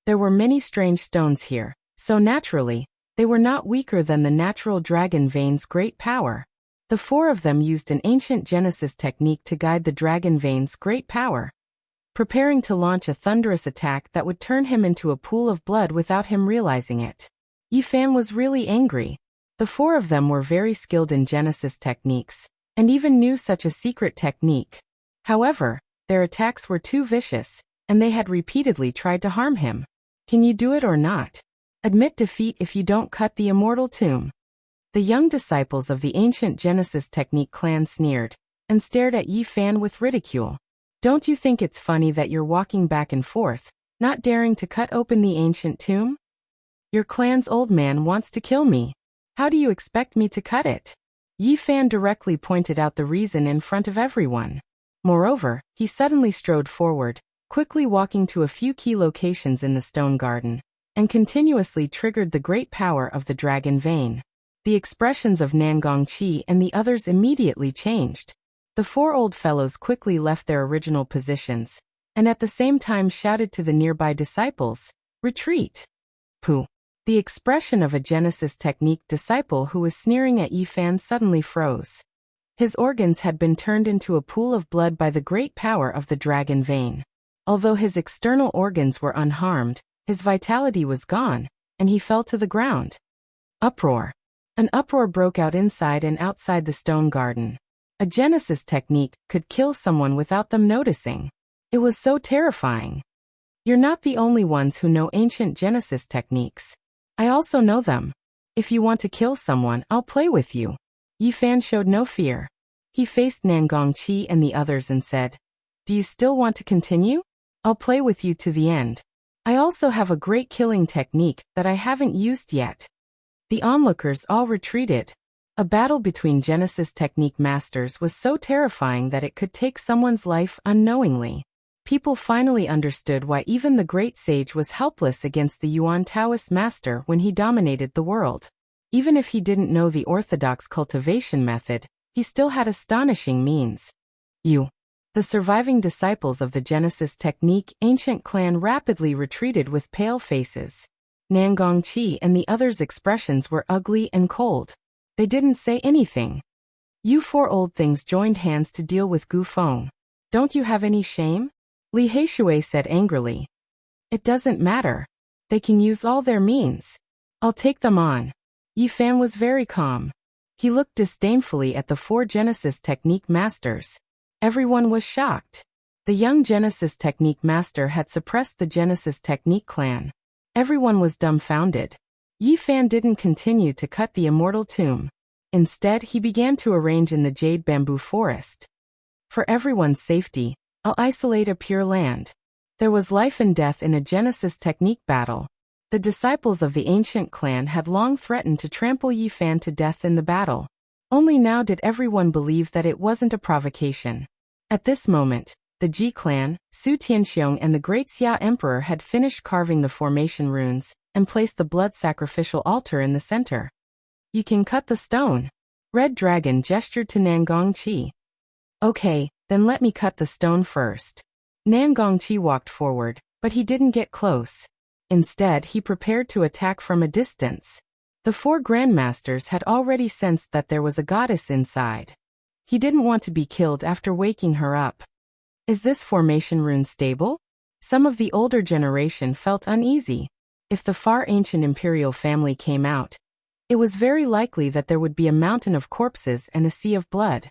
There were many strange stones here, so naturally, they were not weaker than the natural dragon vein's great power. The four of them used an ancient Genesis technique to guide the dragon vein's great power, preparing to launch a thunderous attack that would turn him into a pool of blood without him realizing it. Yi Fan was really angry. The four of them were very skilled in Genesis techniques, and even knew such a secret technique. However, their attacks were too vicious, and they had repeatedly tried to harm him. Can you do it or not? Admit defeat if you don't cut the immortal tomb. The young disciples of the ancient Genesis technique clan sneered and stared at Yi Fan with ridicule. Don't you think it's funny that you're walking back and forth, not daring to cut open the ancient tomb? Your clan's old man wants to kill me. How do you expect me to cut it? Yi Fan directly pointed out the reason in front of everyone. Moreover, he suddenly strode forward, quickly walking to a few key locations in the stone garden, and continuously triggered the great power of the dragon vein. The expressions of Nangongqi and the others immediately changed. The four old fellows quickly left their original positions, and at the same time shouted to the nearby disciples, "Retreat!" Pooh! The expression of a Genesis technique disciple who was sneering at Yi Fan suddenly froze. His organs had been turned into a pool of blood by the great power of the dragon vein. Although his external organs were unharmed, his vitality was gone, and he fell to the ground. Uproar. An uproar broke out inside and outside the stone garden. A Genesis technique could kill someone without them noticing. It was so terrifying. You're not the only ones who know ancient Genesis techniques. I also know them. If you want to kill someone, I'll play with you. Yi Fan showed no fear. He faced Nangongqi and the others and said, "Do you still want to continue? I'll play with you to the end. I also have a great killing technique that I haven't used yet." The onlookers all retreated. A battle between Genesis technique masters was so terrifying that it could take someone's life unknowingly. People finally understood why even the great sage was helpless against the Yuan Taoist master when he dominated the world. Even if he didn't know the orthodox cultivation method, he still had astonishing means. The surviving disciples of the Genesis technique ancient clan rapidly retreated with pale faces. Nangongqi and the others' expressions were ugly and cold. They didn't say anything. You four old things joined hands to deal with Gu Feng. Don't you have any shame? Li Heishui said angrily. It doesn't matter. They can use all their means. I'll take them on. Yi Fan was very calm. He looked disdainfully at the four Genesis technique masters. Everyone was shocked. The young Genesis technique master had suppressed the Genesis technique clan. Everyone was dumbfounded. Yi Fan didn't continue to cut the immortal tomb. Instead, he began to arrange in the jade bamboo forest. For everyone's safety, I'll isolate a pure land. There was life and death in a Genesis technique battle. The disciples of the ancient clan had long threatened to trample Yi Fan to death in the battle. Only now did everyone believe that it wasn't a provocation. At this moment, the Ji clan, Su Tianxiong and the great Xia emperor had finished carving the formation runes and placed the blood sacrificial altar in the center. You can cut the stone. Red Dragon gestured to Nangongqi. Okay, then let me cut the stone first. Nangongqi walked forward, but he didn't get close. Instead, he prepared to attack from a distance. The four grandmasters had already sensed that there was a goddess inside. He didn't want to be killed after waking her up. Is this formation rune stable? Some of the older generation felt uneasy. If the far ancient imperial family came out, it was very likely that there would be a mountain of corpses and a sea of blood.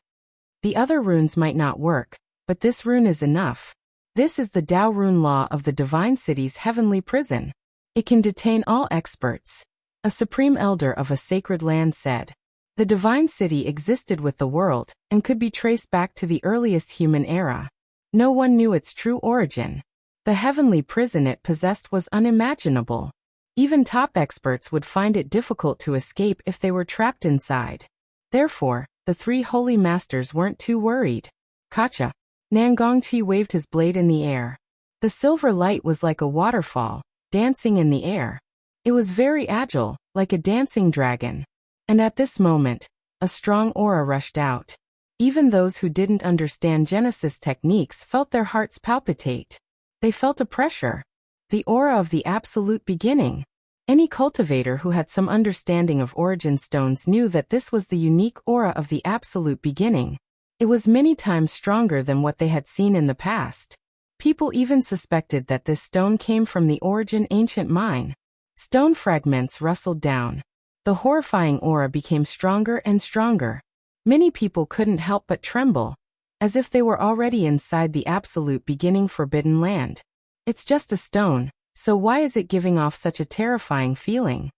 The other runes might not work, but this rune is enough. This is the Tao rune law of the divine city's heavenly prison. It can detain all experts. A supreme elder of a sacred land said. The divine city existed with the world and could be traced back to the earliest human era. No one knew its true origin. The heavenly prison it possessed was unimaginable. Even top experts would find it difficult to escape if they were trapped inside. Therefore, the three holy masters weren't too worried. Kacha. Nangongqi waved his blade in the air. The silver light was like a waterfall, dancing in the air. It was very agile, like a dancing dragon. And at this moment, a strong aura rushed out. Even those who didn't understand Genesis techniques felt their hearts palpitate. They felt a pressure. The aura of the absolute beginning. Any cultivator who had some understanding of origin stones knew that this was the unique aura of the absolute beginning. It was many times stronger than what they had seen in the past. People even suspected that this stone came from the origin ancient mine. Stone fragments rustled down. The horrifying aura became stronger and stronger. Many people couldn't help but tremble, as if they were already inside the absolute beginning forbidden land. It's just a stone, So why is it giving off such a terrifying feeling?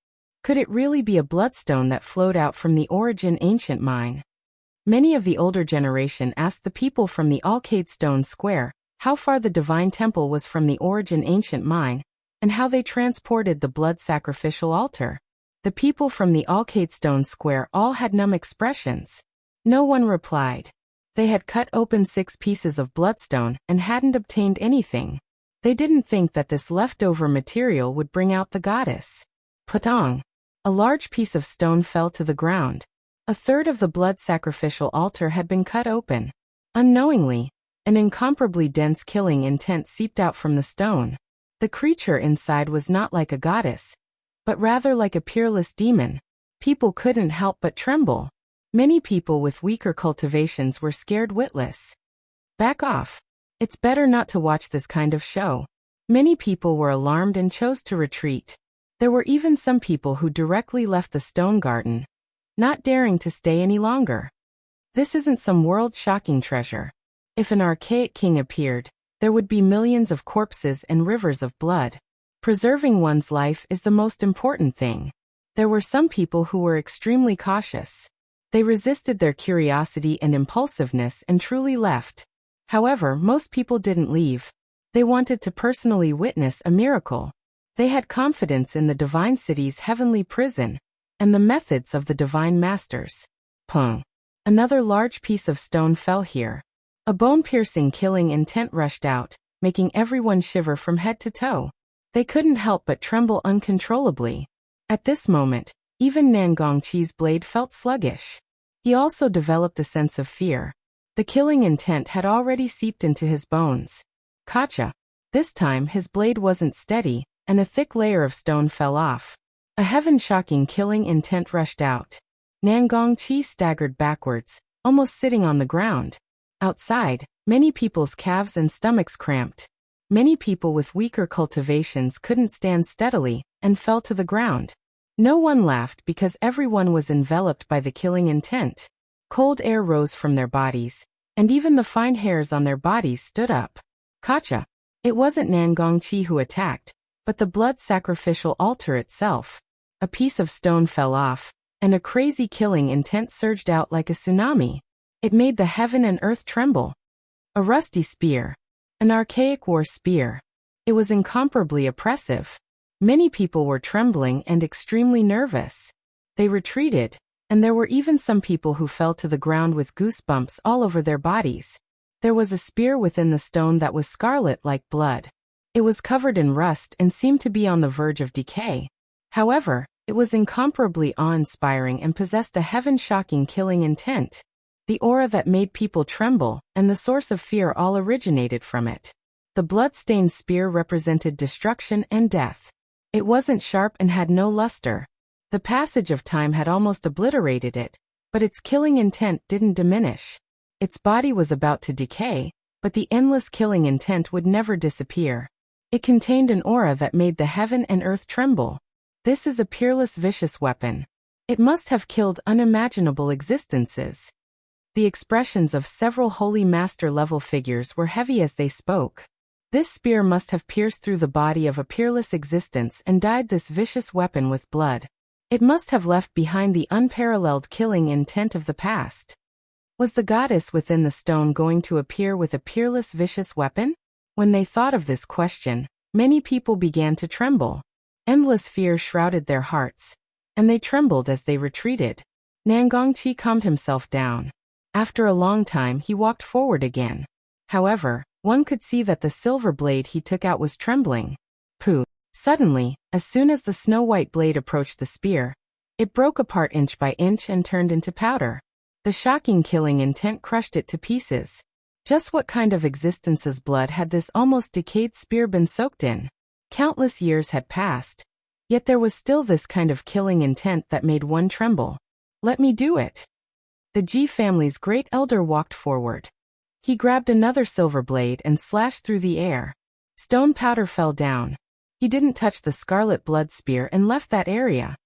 Could it really be a bloodstone that flowed out from the origin ancient mine? Many of the older generation asked the people from the Alcade Stone Square how far the divine temple was from the origin ancient mine, and how they transported the blood sacrificial altar. The people from the Alcade Stone Square all had numb expressions. No one replied. They had cut open 6 pieces of bloodstone and hadn't obtained anything. They didn't think that this leftover material would bring out the goddess. Patong! A large piece of stone fell to the ground. A third of the blood sacrificial altar had been cut open. Unknowingly, an incomparably dense killing intent seeped out from the stone. The creature inside was not like a goddess, but rather like a peerless demon. People couldn't help but tremble. Many people with weaker cultivations were scared witless. Back off. It's better not to watch this kind of show. Many people were alarmed and chose to retreat. There were even some people who directly left the stone garden, not daring to stay any longer. This isn't some world-shocking treasure. If an archaic king appeared, there would be millions of corpses and rivers of blood. Preserving one's life is the most important thing. There were some people who were extremely cautious. They resisted their curiosity and impulsiveness and truly left. However, most people didn't leave. They wanted to personally witness a miracle. They had confidence in the divine city's heavenly prison and the methods of the divine masters. Pung. Another large piece of stone fell here. A bone-piercing killing intent rushed out, making everyone shiver from head to toe. They couldn't help but tremble uncontrollably. At this moment, even Nangongqi's blade felt sluggish. He also developed a sense of fear. The killing intent had already seeped into his bones. Kacha. This time his blade wasn't steady, and a thick layer of stone fell off. A heaven-shocking killing intent rushed out. Nangongqi staggered backwards, almost sitting on the ground. Outside, many people's calves and stomachs cramped. Many people with weaker cultivations couldn't stand steadily and fell to the ground. No one laughed because everyone was enveloped by the killing intent. Cold air rose from their bodies, and even the fine hairs on their bodies stood up. Kacha. It wasn't Nangongqi who attacked, but the blood sacrificial altar itself. A piece of stone fell off, and a crazy killing intent surged out like a tsunami. It made the heaven and earth tremble. A rusty spear. An archaic war spear. It was incomparably oppressive. Many people were trembling and extremely nervous. They retreated, and there were even some people who fell to the ground with goosebumps all over their bodies. There was a spear within the stone that was scarlet like blood. It was covered in rust and seemed to be on the verge of decay. However, it was incomparably awe-inspiring and possessed a heaven-shocking killing intent. The aura that made people tremble, and the source of fear all originated from it. The blood-stained spear represented destruction and death. It wasn't sharp and had no luster. The passage of time had almost obliterated it, but its killing intent didn't diminish. Its body was about to decay, but the endless killing intent would never disappear. It contained an aura that made the heaven and earth tremble. This is a peerless vicious weapon. It must have killed unimaginable existences. The expressions of several holy master-level figures were heavy as they spoke. This spear must have pierced through the body of a peerless existence and dyed this vicious weapon with blood. It must have left behind the unparalleled killing intent of the past. Was the goddess within the stone going to appear with a peerless vicious weapon? When they thought of this question, many people began to tremble. Endless fear shrouded their hearts, and they trembled as they retreated. Nangongqi calmed himself down. After a long time he walked forward again. However, one could see that the silver blade he took out was trembling. Pooh! Suddenly, as soon as the snow-white blade approached the spear, it broke apart inch by inch and turned into powder. The shocking killing intent crushed it to pieces. Just what kind of existence's blood had this almost decayed spear been soaked in? Countless years had passed, yet there was still this kind of killing intent that made one tremble. Let me do it. The Ji family's great elder walked forward. He grabbed another silver blade and slashed through the air. Stone powder fell down. He didn't touch the scarlet blood spear and left that area.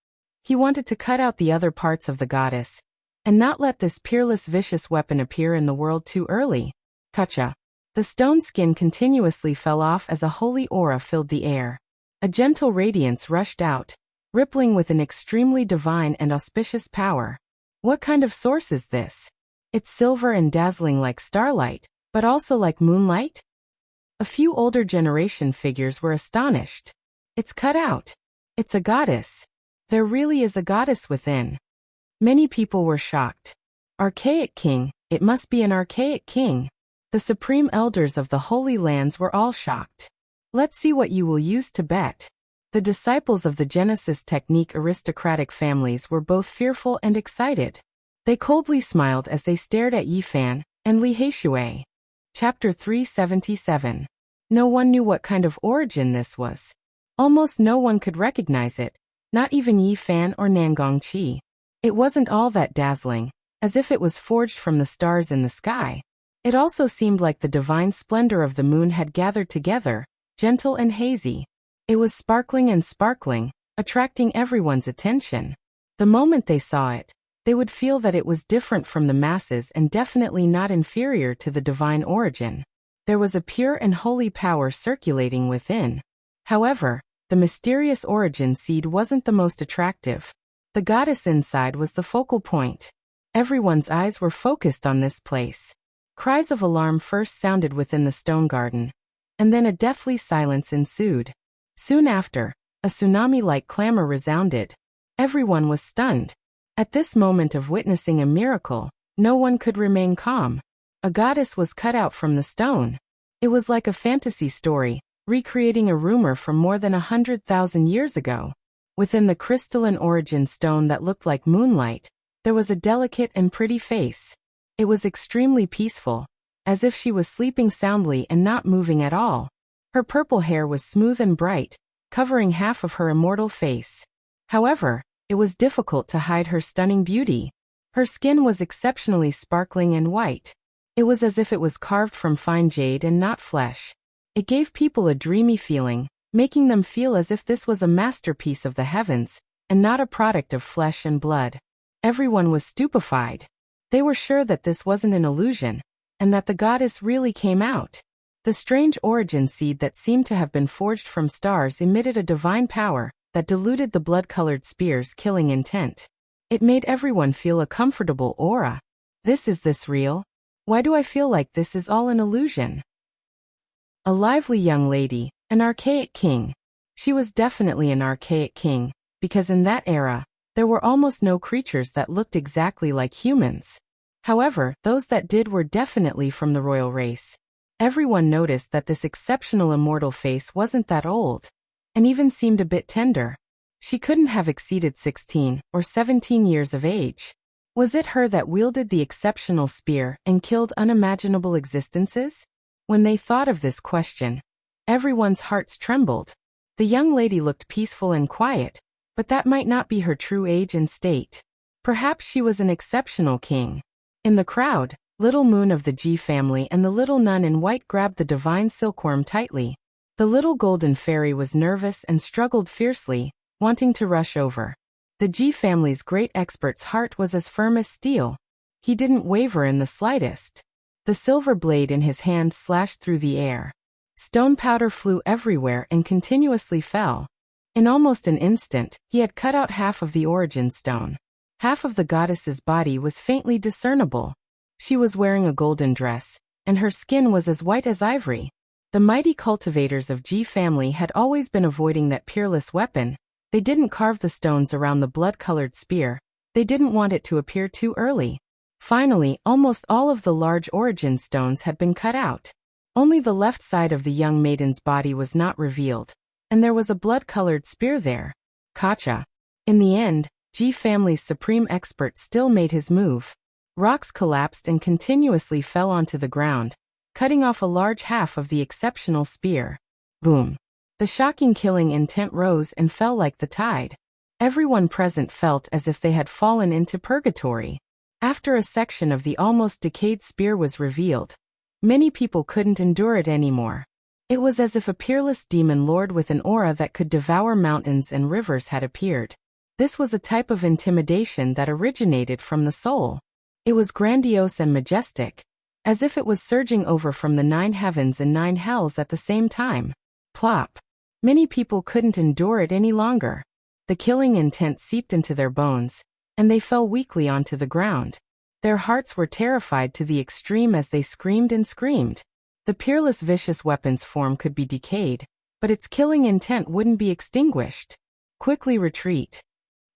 He wanted to cut out the other parts of the goddess, and not let this peerless vicious weapon appear in the world too early. Kacha. The stone skin continuously fell off as a holy aura filled the air. A gentle radiance rushed out, rippling with an extremely divine and auspicious power. What kind of source is this? It's silver and dazzling like starlight, but also like moonlight? A few older generation figures were astonished. It's cut out. It's a goddess. There really is a goddess within. Many people were shocked. Archaic king, it must be an archaic king. The supreme elders of the Holy Lands were all shocked. Let's see what you will use to bet. The disciples of the Genesis technique aristocratic families were both fearful and excited. They coldly smiled as they stared at Yifan and Li Heishui. Chapter 377. No one knew what kind of origin this was. Almost no one could recognize it, not even Yifan or Nangongqi. It wasn't all that dazzling, as if it was forged from the stars in the sky. It also seemed like the divine splendor of the moon had gathered together, gentle and hazy. It was sparkling and sparkling, attracting everyone's attention. The moment they saw it, they would feel that it was different from the masses and definitely not inferior to the divine origin. There was a pure and holy power circulating within. However, the mysterious origin seed wasn't the most attractive. The goddess inside was the focal point. Everyone's eyes were focused on this place. Cries of alarm first sounded within the stone garden, and then a deathly silence ensued. Soon after, a tsunami-like clamor resounded. Everyone was stunned. At this moment of witnessing a miracle, no one could remain calm. A goddess was cut out from the stone. It was like a fantasy story, recreating a rumor from more than 100,000 years ago. Within the crystalline origin stone that looked like moonlight, there was a delicate and pretty face. It was extremely peaceful, as if she was sleeping soundly and not moving at all. Her purple hair was smooth and bright, covering half of her immortal face. However, it was difficult to hide her stunning beauty. Her skin was exceptionally sparkling and white. It was as if it was carved from fine jade and not flesh. It gave people a dreamy feeling, making them feel as if this was a masterpiece of the heavens, and not a product of flesh and blood. Everyone was stupefied. They were sure that this wasn't an illusion, and that the goddess really came out. The strange origin seed that seemed to have been forged from stars emitted a divine power that diluted the blood-colored spear's killing intent. It made everyone feel a comfortable aura. Is this real? Why do I feel like this is all an illusion? A lively young lady, an archaic king. She was definitely an archaic king, because in that era, there were almost no creatures that looked exactly like humans. However, those that did were definitely from the royal race. Everyone noticed that this exceptional immortal face wasn't that old, and even seemed a bit tender. She couldn't have exceeded 16 or 17 years of age. Was it her that wielded the exceptional spear and killed unimaginable existences? When they thought of this question, everyone's hearts trembled. The young lady looked peaceful and quiet, but that might not be her true age and state. Perhaps she was an exceptional king. In the crowd, Little Moon of the G family and the little nun in white grabbed the divine silkworm tightly. The little golden fairy was nervous and struggled fiercely, wanting to rush over. The G family's great expert's heart was as firm as steel. He didn't waver in the slightest. The silver blade in his hand slashed through the air. Stone powder flew everywhere and continuously fell. In almost an instant, he had cut out half of the origin stone. Half of the goddess's body was faintly discernible. She was wearing a golden dress, and her skin was as white as ivory. The mighty cultivators of G family had always been avoiding that peerless weapon. They didn't carve the stones around the blood-colored spear. They didn't want it to appear too early. Finally, almost all of the large origin stones had been cut out. Only the left side of the young maiden's body was not revealed, and there was a blood-colored spear there. Gotcha. In the end, G family's supreme expert still made his move. Rocks collapsed and continuously fell onto the ground, cutting off a large half of the exceptional spear. Boom. The shocking killing intent rose and fell like the tide. Everyone present felt as if they had fallen into purgatory. After a section of the almost decayed spear was revealed, many people couldn't endure it anymore. It was as if a peerless demon lord with an aura that could devour mountains and rivers had appeared. This was a type of intimidation that originated from the soul. It was grandiose and majestic, as if it was surging over from the 9 heavens and 9 hells at the same time. Plop. Many people couldn't endure it any longer. The killing intent seeped into their bones, and they fell weakly onto the ground. Their hearts were terrified to the extreme as they screamed and screamed. The peerless vicious weapon's form could be decayed, but its killing intent wouldn't be extinguished. Quickly retreat.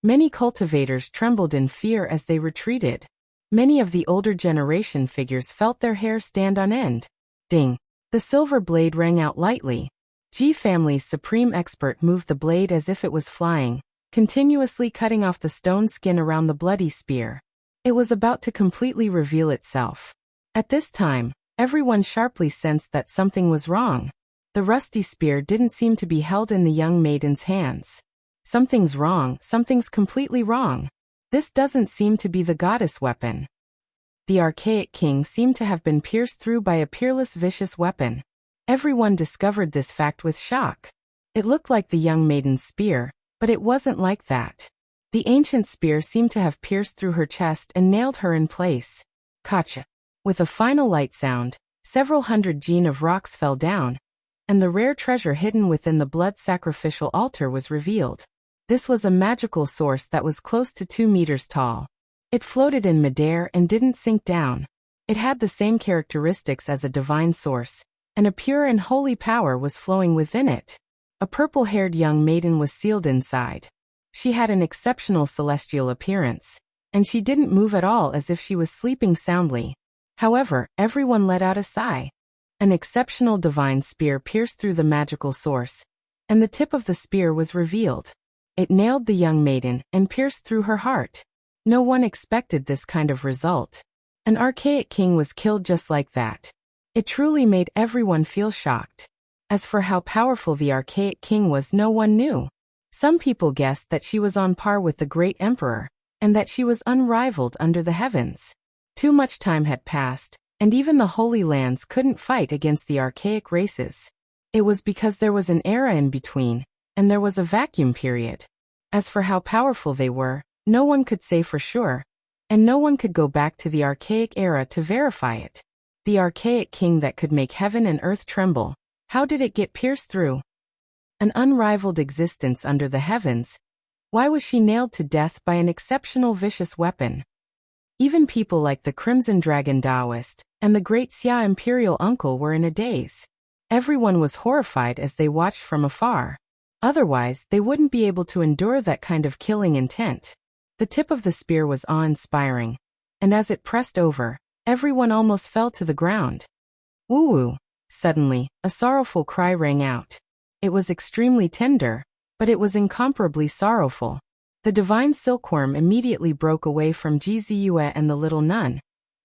Many cultivators trembled in fear as they retreated. Many of the older generation figures felt their hair stand on end. Ding! The silver blade rang out lightly. G family's supreme expert moved the blade as if it was flying, continuously cutting off the stone skin around the bloody spear. It was about to completely reveal itself. At this time, everyone sharply sensed that something was wrong. The rusty spear didn't seem to be held in the young maiden's hands. Something's wrong, something's completely wrong. This doesn't seem to be the goddess weapon. The archaic king seemed to have been pierced through by a peerless vicious weapon. Everyone discovered this fact with shock. It looked like the young maiden's spear, but it wasn't like that. The ancient spear seemed to have pierced through her chest and nailed her in place. Gotcha! With a final light sound, several hundred gene of rocks fell down, and the rare treasure hidden within the blood sacrificial altar was revealed. This was a magical source that was close to 2 meters tall. It floated in midair and didn't sink down. It had the same characteristics as a divine source, and a pure and holy power was flowing within it. A purple-haired young maiden was sealed inside. She had an exceptional celestial appearance, and she didn't move at all as if she was sleeping soundly. However, everyone let out a sigh. An exceptional divine spear pierced through the magical source, and the tip of the spear was revealed. It nailed the young maiden and pierced through her heart. No one expected this kind of result. An archaic king was killed just like that. It truly made everyone feel shocked. As for how powerful the archaic king was, no one knew. Some people guessed that she was on par with the great emperor, and that she was unrivaled under the heavens. Too much time had passed, and even the Holy Lands couldn't fight against the archaic races. It was because there was an era in between, and there was a vacuum period. As for how powerful they were, no one could say for sure, and no one could go back to the archaic era to verify it. The archaic king that could make heaven and earth tremble, how did it get pierced through? An unrivaled existence under the heavens. Why was she nailed to death by an exceptional vicious weapon? Even people like the Crimson Dragon Taoist and the Great Xia Imperial Uncle were in a daze. Everyone was horrified as they watched from afar. Otherwise, they wouldn't be able to endure that kind of killing intent. The tip of the spear was awe-inspiring, and as it pressed over, everyone almost fell to the ground. Woo-woo! Suddenly, a sorrowful cry rang out. It was extremely tender, but it was incomparably sorrowful. The divine silkworm immediately broke away from Jizue and the little nun,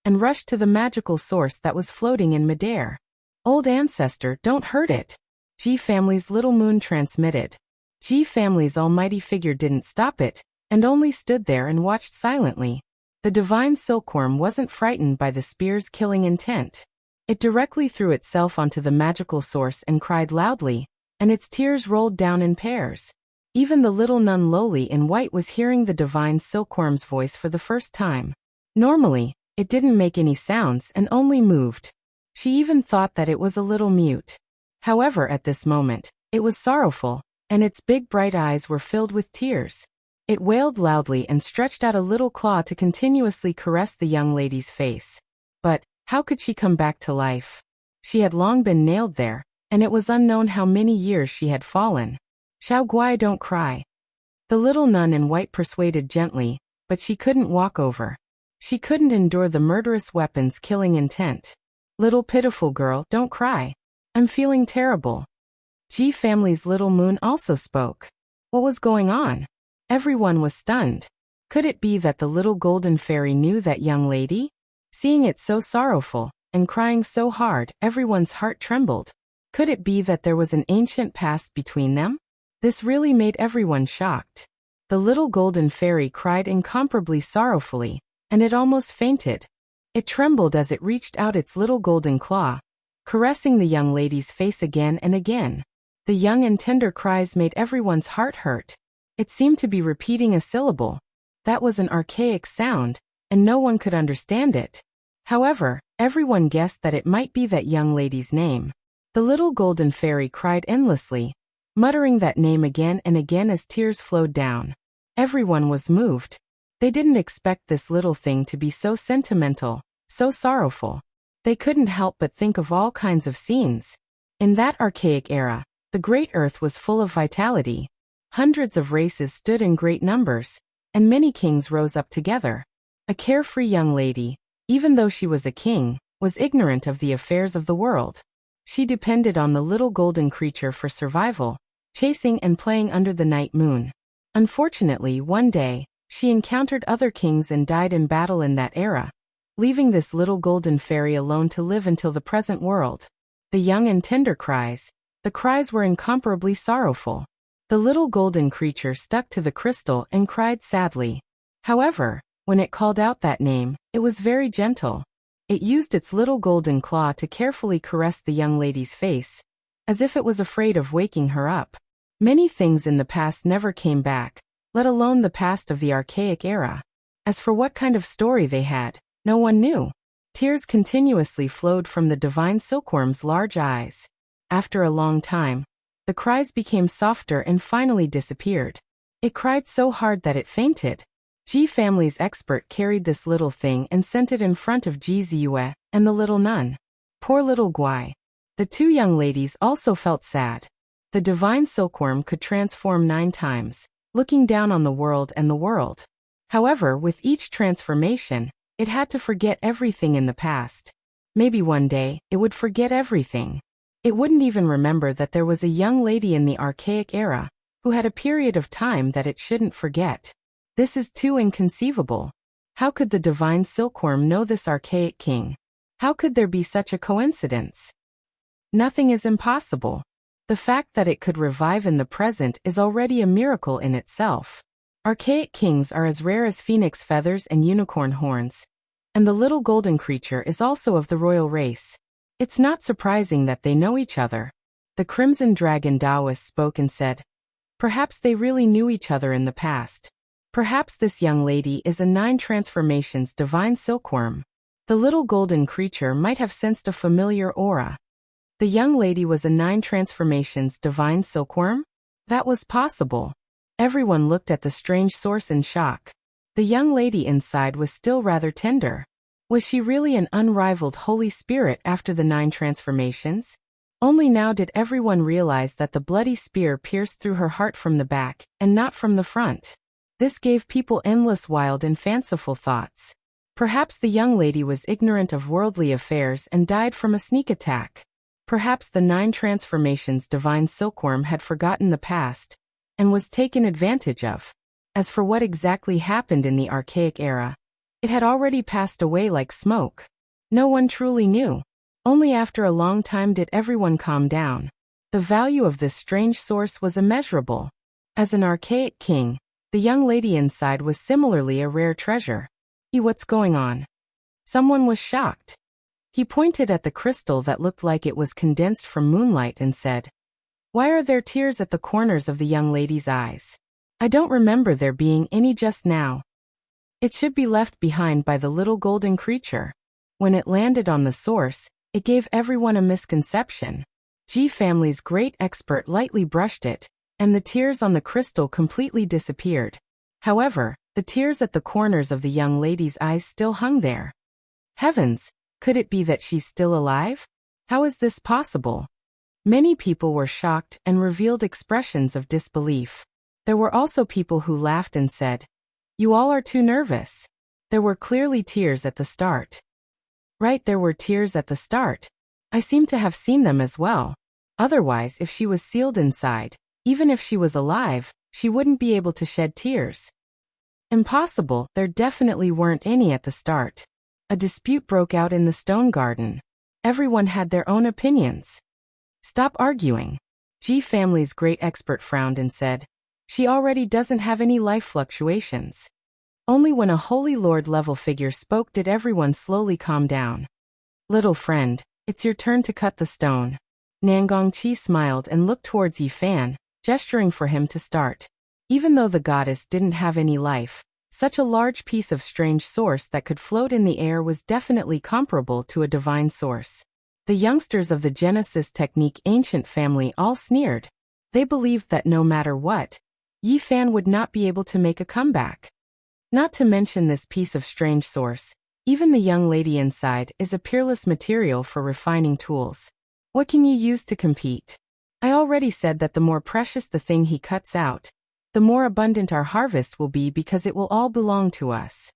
and rushed to the magical source that was floating in midair. Old ancestor, don't hurt it! G family's little moon transmitted. G family's almighty figure didn't stop it, and only stood there and watched silently. The divine silkworm wasn't frightened by the spear's killing intent. It directly threw itself onto the magical source and cried loudly, and its tears rolled down in pairs. Even the little nun Loli in white was hearing the divine silkworm's voice for the first time. Normally, it didn't make any sounds and only moved. She even thought that it was a little mute. However, at this moment, it was sorrowful, and its big bright eyes were filled with tears. It wailed loudly and stretched out a little claw to continuously caress the young lady's face. But, how could she come back to life? She had long been nailed there, and it was unknown how many years she had fallen. Xiao Guai, don't cry. The little nun in white persuaded gently, but she couldn't walk over. She couldn't endure the murderous weapon's killing intent. Little pitiful girl, don't cry. I'm feeling terrible. G family's little moon also spoke. What was going on? Everyone was stunned. Could it be that the little golden fairy knew that young lady? Seeing it so sorrowful, and crying so hard, everyone's heart trembled. Could it be that there was an ancient past between them? This really made everyone shocked. The little golden fairy cried incomparably sorrowfully, and it almost fainted. It trembled as it reached out its little golden claw, caressing the young lady's face again and again. The young and tender cries made everyone's heart hurt. It seemed to be repeating a syllable. That was an archaic sound, and no one could understand it. However, everyone guessed that it might be that young lady's name. The little golden fairy cried endlessly, muttering that name again and again as tears flowed down. Everyone was moved. They didn't expect this little thing to be so sentimental, so sorrowful. They couldn't help but think of all kinds of scenes. In that archaic era, the Great Earth was full of vitality. Hundreds of races stood in great numbers, and many kings rose up together. A carefree young lady, even though she was a king, was ignorant of the affairs of the world. She depended on the little golden creature for survival, chasing and playing under the night moon. Unfortunately, one day, she encountered other kings and died in battle in that era, leaving this little golden fairy alone to live until the present world. The young and tender cries. The cries were incomparably sorrowful. The little golden creature stuck to the crystal and cried sadly. However, when it called out that name, it was very gentle. It used its little golden claw to carefully caress the young lady's face, as if it was afraid of waking her up. Many things in the past never came back, let alone the past of the archaic era. As for what kind of story they had, no one knew. Tears continuously flowed from the divine silkworm's large eyes. After a long time, the cries became softer and finally disappeared. It cried so hard that it fainted. Ji family's expert carried this little thing and sent it in front of Ji Ziyue and the little nun. Poor little Guai. The two young ladies also felt sad. The divine silkworm could transform 9 times, looking down on the world and the world. However, with each transformation, it had to forget everything in the past. Maybe one day, it would forget everything. It wouldn't even remember that there was a young lady in the archaic era who had a period of time that it shouldn't forget. This is too inconceivable. How could the divine silkworm know this archaic king? How could there be such a coincidence? Nothing is impossible. The fact that it could revive in the present is already a miracle in itself. Archaic kings are as rare as phoenix feathers and unicorn horns, and the little golden creature is also of the royal race. It's not surprising that they know each other. The Crimson Dragon Taoist spoke and said, perhaps they really knew each other in the past. Perhaps this young lady is a 9 transformations divine silkworm. The little golden creature might have sensed a familiar aura. The young lady was a 9 transformations divine silkworm? That was possible. Everyone looked at the strange source in shock. The young lady inside was still rather tender. Was she really an unrivaled Holy Spirit after the 9 transformations? Only now did everyone realize that the bloody spear pierced through her heart from the back, and not from the front. This gave people endless wild and fanciful thoughts. Perhaps the young lady was ignorant of worldly affairs and died from a sneak attack. Perhaps the 9 transformations divine silkworm had forgotten the past, and was taken advantage of. As for what exactly happened in the archaic era, it had already passed away like smoke. No one truly knew. Only after a long time did everyone calm down. The value of this strange source was immeasurable. As an archaic king, the young lady inside was similarly a rare treasure. What's going on? Someone was shocked. He pointed at the crystal that looked like it was condensed from moonlight and said, why are there tears at the corners of the young lady's eyes? I don't remember there being any just now. It should be left behind by the little golden creature. When it landed on the source, it gave everyone a misconception. Ji family's great expert lightly brushed it, and the tears on the crystal completely disappeared. However, the tears at the corners of the young lady's eyes still hung there. Heavens, could it be that she's still alive? How is this possible? Many people were shocked and revealed expressions of disbelief. There were also people who laughed and said, you all are too nervous. There were clearly tears at the start. Right, there were tears at the start. I seem to have seen them as well. Otherwise, if she was sealed inside, even if she was alive, she wouldn't be able to shed tears. Impossible, there definitely weren't any at the start. A dispute broke out in the stone garden. Everyone had their own opinions. Stop arguing. Ji family's great expert frowned and said, she already doesn't have any life fluctuations. Only when a Holy Lord level figure spoke did everyone slowly calm down. Little friend, it's your turn to cut the stone. Nangongqi smiled and looked towards Yi Fan, gesturing for him to start. Even though the goddess didn't have any life, such a large piece of strange source that could float in the air was definitely comparable to a divine source. The youngsters of the Genesis Technique ancient family all sneered. They believed that no matter what, Yi Fan would not be able to make a comeback. Not to mention this piece of strange source, even the young lady inside is a peerless material for refining tools. What can you use to compete? I already said that the more precious the thing he cuts out, the more abundant our harvest will be because it will all belong to us.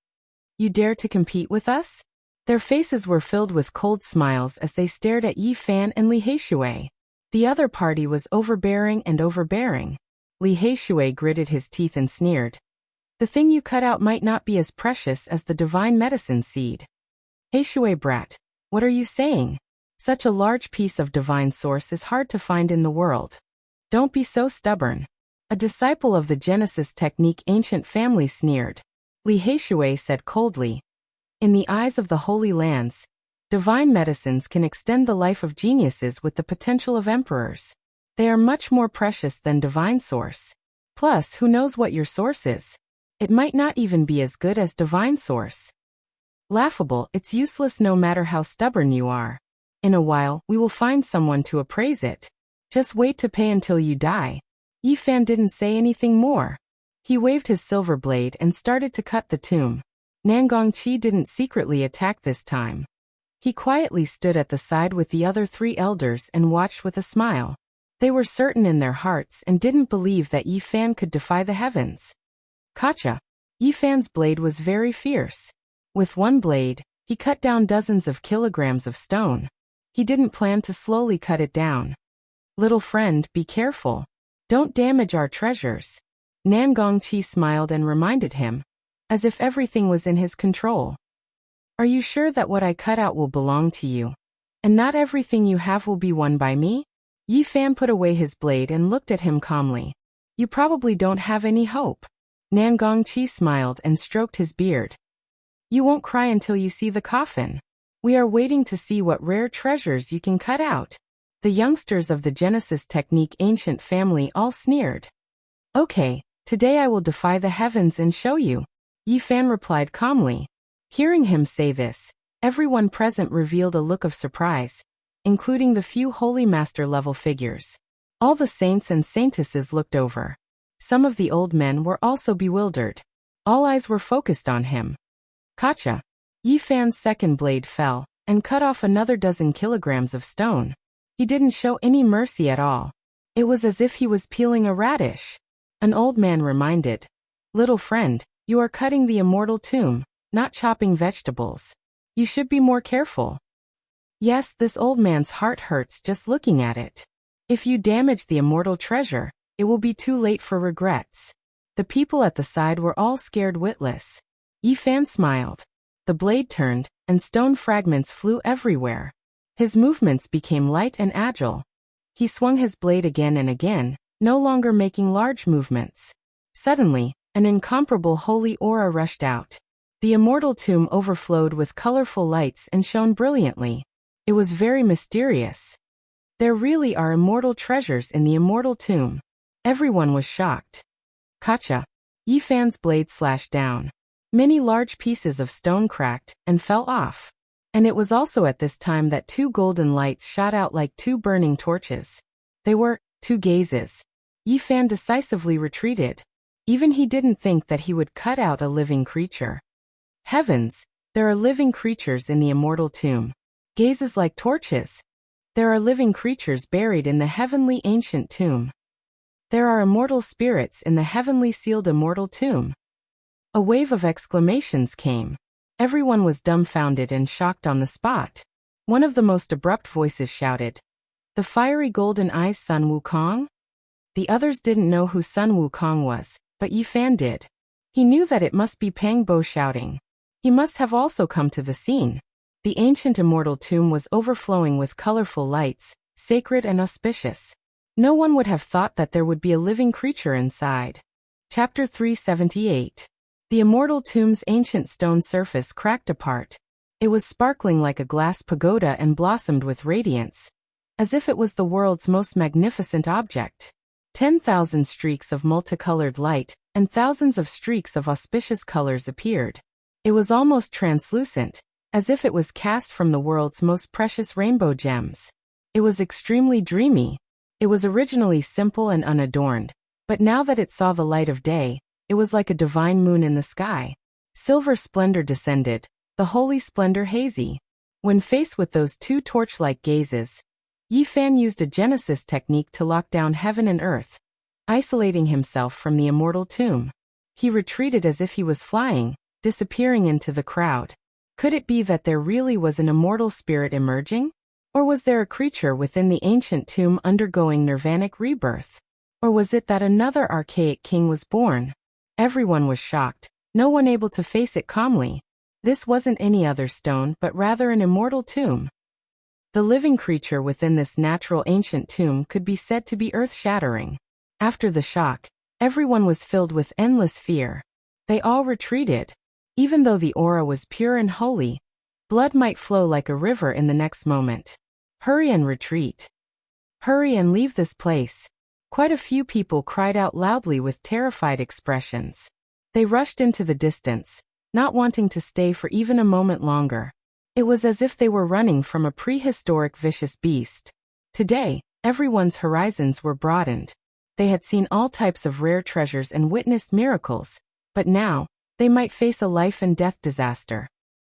You dare to compete with us? Their faces were filled with cold smiles as they stared at Yi Fan and Li Heishui. The other party was overbearing and overbearing. Li Heishui gritted his teeth and sneered. The thing you cut out might not be as precious as the divine medicine seed. Heishui brat, what are you saying? Such a large piece of divine source is hard to find in the world. Don't be so stubborn. A disciple of the Genesis technique ancient family sneered. Li Heishui said coldly. In the eyes of the Holy Lands, divine medicines can extend the life of geniuses with the potential of emperors. They are much more precious than divine source. Plus, who knows what your source is? It might not even be as good as divine source. Laughable, it's useless no matter how stubborn you are. In a while, we will find someone to appraise it. Just wait to pay until you die. Yi Fan didn't say anything more. He waved his silver blade and started to cut the tomb. Nangongqi didn't secretly attack this time. He quietly stood at the side with the other 3 elders and watched with a smile. They were certain in their hearts and didn't believe that Yi Fan could defy the heavens. Kacha. Yi Fan's blade was very fierce. With one blade, he cut down dozens of kilograms of stone. He didn't plan to slowly cut it down. Little friend, be careful. Don't damage our treasures. Nangongqi smiled and reminded him, as if everything was in his control. Are you sure that what I cut out will belong to you? And not everything you have will be won by me? Yi Fan put away his blade and looked at him calmly. You probably don't have any hope. Nangongqi smiled and stroked his beard. You won't cry until you see the coffin. We are waiting to see what rare treasures you can cut out. The youngsters of the Genesis technique ancient family all sneered. Okay, today I will defy the heavens and show you. Yi Fan replied calmly. Hearing him say this, everyone present revealed a look of surprise, including the few holy master-level figures. All the saints and saintesses looked over. Some of the old men were also bewildered. All eyes were focused on him. Kacha. Yi Fan's second blade fell, and cut off another dozen kilograms of stone. He didn't show any mercy at all. It was as if he was peeling a radish. An old man reminded. Little friend, you are cutting the immortal tomb, not chopping vegetables. You should be more careful. Yes, this old man's heart hurts just looking at it. If you damage the immortal treasure, it will be too late for regrets. The people at the side were all scared witless. Yi Fan smiled. The blade turned, and stone fragments flew everywhere. His movements became light and agile. He swung his blade again and again, no longer making large movements. Suddenly, an incomparable holy aura rushed out. The immortal tomb overflowed with colorful lights and shone brilliantly. It was very mysterious. There really are immortal treasures in the immortal tomb. Everyone was shocked. Kacha. Yi Fan's blade slashed down. Many large pieces of stone cracked and fell off. And it was also at this time that 2 golden lights shot out like 2 burning torches. They were 2 gazes. Yi Fan decisively retreated. Even he didn't think that he would cut out a living creature. Heavens, there are living creatures in the immortal tomb. Gazes like torches. There are living creatures buried in the heavenly ancient tomb. There are immortal spirits in the heavenly sealed immortal tomb. A wave of exclamations came. Everyone was dumbfounded and shocked on the spot. One of the most abrupt voices shouted, "The fiery golden eyes Sun Wukong?" The others didn't know who Sun Wukong was, but Yi Fan did. He knew that it must be Pang Bo shouting. He must have also come to the scene. The ancient immortal tomb was overflowing with colorful lights, sacred and auspicious. No one would have thought that there would be a living creature inside. Chapter 378. The immortal tomb's ancient stone surface cracked apart. It was sparkling like a glass pagoda and blossomed with radiance, as if it was the world's most magnificent object. 10,000 streaks of multicolored light, and thousands of streaks of auspicious colors appeared. It was almost translucent, as if it was cast from the world's most precious rainbow gems. It was extremely dreamy. It was originally simple and unadorned, but now that it saw the light of day, it was like a divine moon in the sky. Silver splendor descended, the holy splendor hazy. When faced with those two torch-like gazes, Yi Fan used a Genesis technique to lock down heaven and earth, isolating himself from the immortal tomb. He retreated as if he was flying, disappearing into the crowd. Could it be that there really was an immortal spirit emerging? Or was there a creature within the ancient tomb undergoing nirvanic rebirth? Or was it that another archaic king was born? Everyone was shocked, no one able to face it calmly. This wasn't any other stone but rather an immortal tomb. The living creature within this natural ancient tomb could be said to be earth-shattering. After the shock, everyone was filled with endless fear. They all retreated. Even though the aura was pure and holy, blood might flow like a river in the next moment. Hurry and retreat. Hurry and leave this place. Quite a few people cried out loudly with terrified expressions. They rushed into the distance, not wanting to stay for even a moment longer. It was as if they were running from a prehistoric vicious beast. Today, everyone's horizons were broadened. They had seen all types of rare treasures and witnessed miracles, but now, they might face a life and death disaster.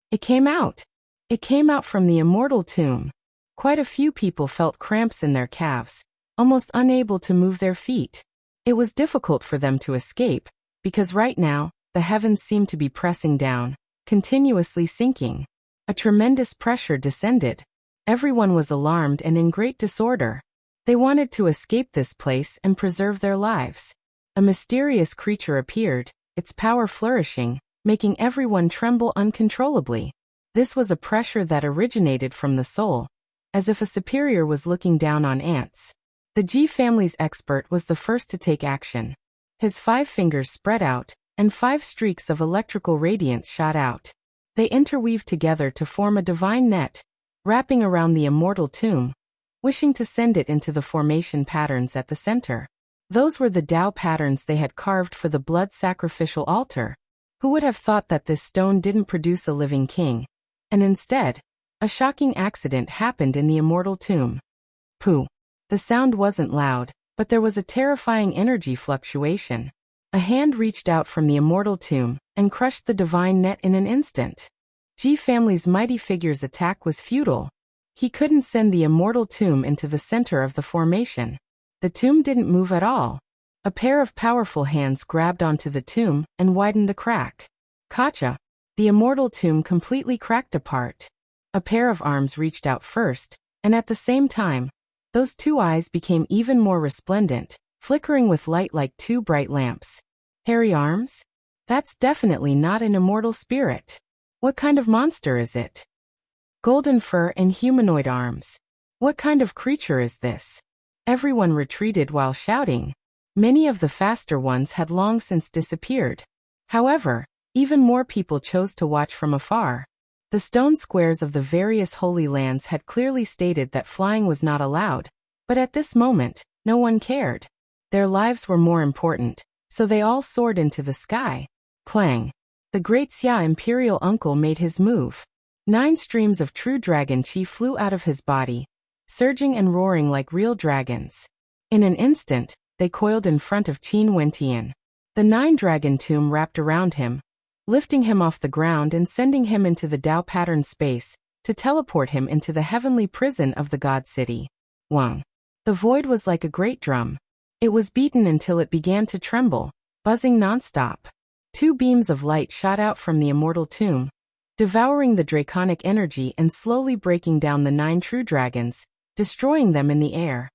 It came out. It came out from the immortal tomb. Quite a few people felt cramps in their calves, almost unable to move their feet. It was difficult for them to escape, because right now, the heavens seemed to be pressing down, continuously sinking. A tremendous pressure descended. Everyone was alarmed and in great disorder. They wanted to escape this place and preserve their lives. A mysterious creature appeared, its power flourishing, making everyone tremble uncontrollably. This was a pressure that originated from the soul, as if a superior was looking down on ants. The Ji family's expert was the first to take action. His 5 fingers spread out, and 5 streaks of electrical radiance shot out. They interweaved together to form a divine net, wrapping around the immortal tomb, wishing to send it into the formation patterns at the center. Those were the Tao patterns they had carved for the blood sacrificial altar. Who would have thought that this stone didn't produce a living king? And instead, a shocking accident happened in the immortal tomb. Pooh. The sound wasn't loud, but there was a terrifying energy fluctuation. A hand reached out from the immortal tomb and crushed the divine net in an instant. Ji family's mighty figure's attack was futile. He couldn't send the immortal tomb into the center of the formation. The tomb didn't move at all. A pair of powerful hands grabbed onto the tomb and widened the crack. Kacha! The immortal tomb completely cracked apart. A pair of arms reached out first, and at the same time, those 2 eyes became even more resplendent, flickering with light like 2 bright lamps. Hairy arms? That's definitely not an immortal spirit. What kind of monster is it? Golden fur and humanoid arms. What kind of creature is this? Everyone retreated while shouting. Many of the faster ones had long since disappeared. However, even more people chose to watch from afar. The stone squares of the various holy lands had clearly stated that flying was not allowed, but at this moment, no one cared. Their lives were more important, so they all soared into the sky. Clang! The great Xia imperial uncle made his move. 9 streams of true dragon chi flew out of his body, surging and roaring like real dragons. In an instant, they coiled in front of Qin Wentian. The 9-dragon tomb wrapped around him, lifting him off the ground and sending him into the Tao pattern space, to teleport him into the heavenly prison of the God City. Wang. The void was like a great drum. It was beaten until it began to tremble, buzzing nonstop. 2 beams of light shot out from the immortal tomb, devouring the draconic energy and slowly breaking down the 9 true dragons, destroying them in the air.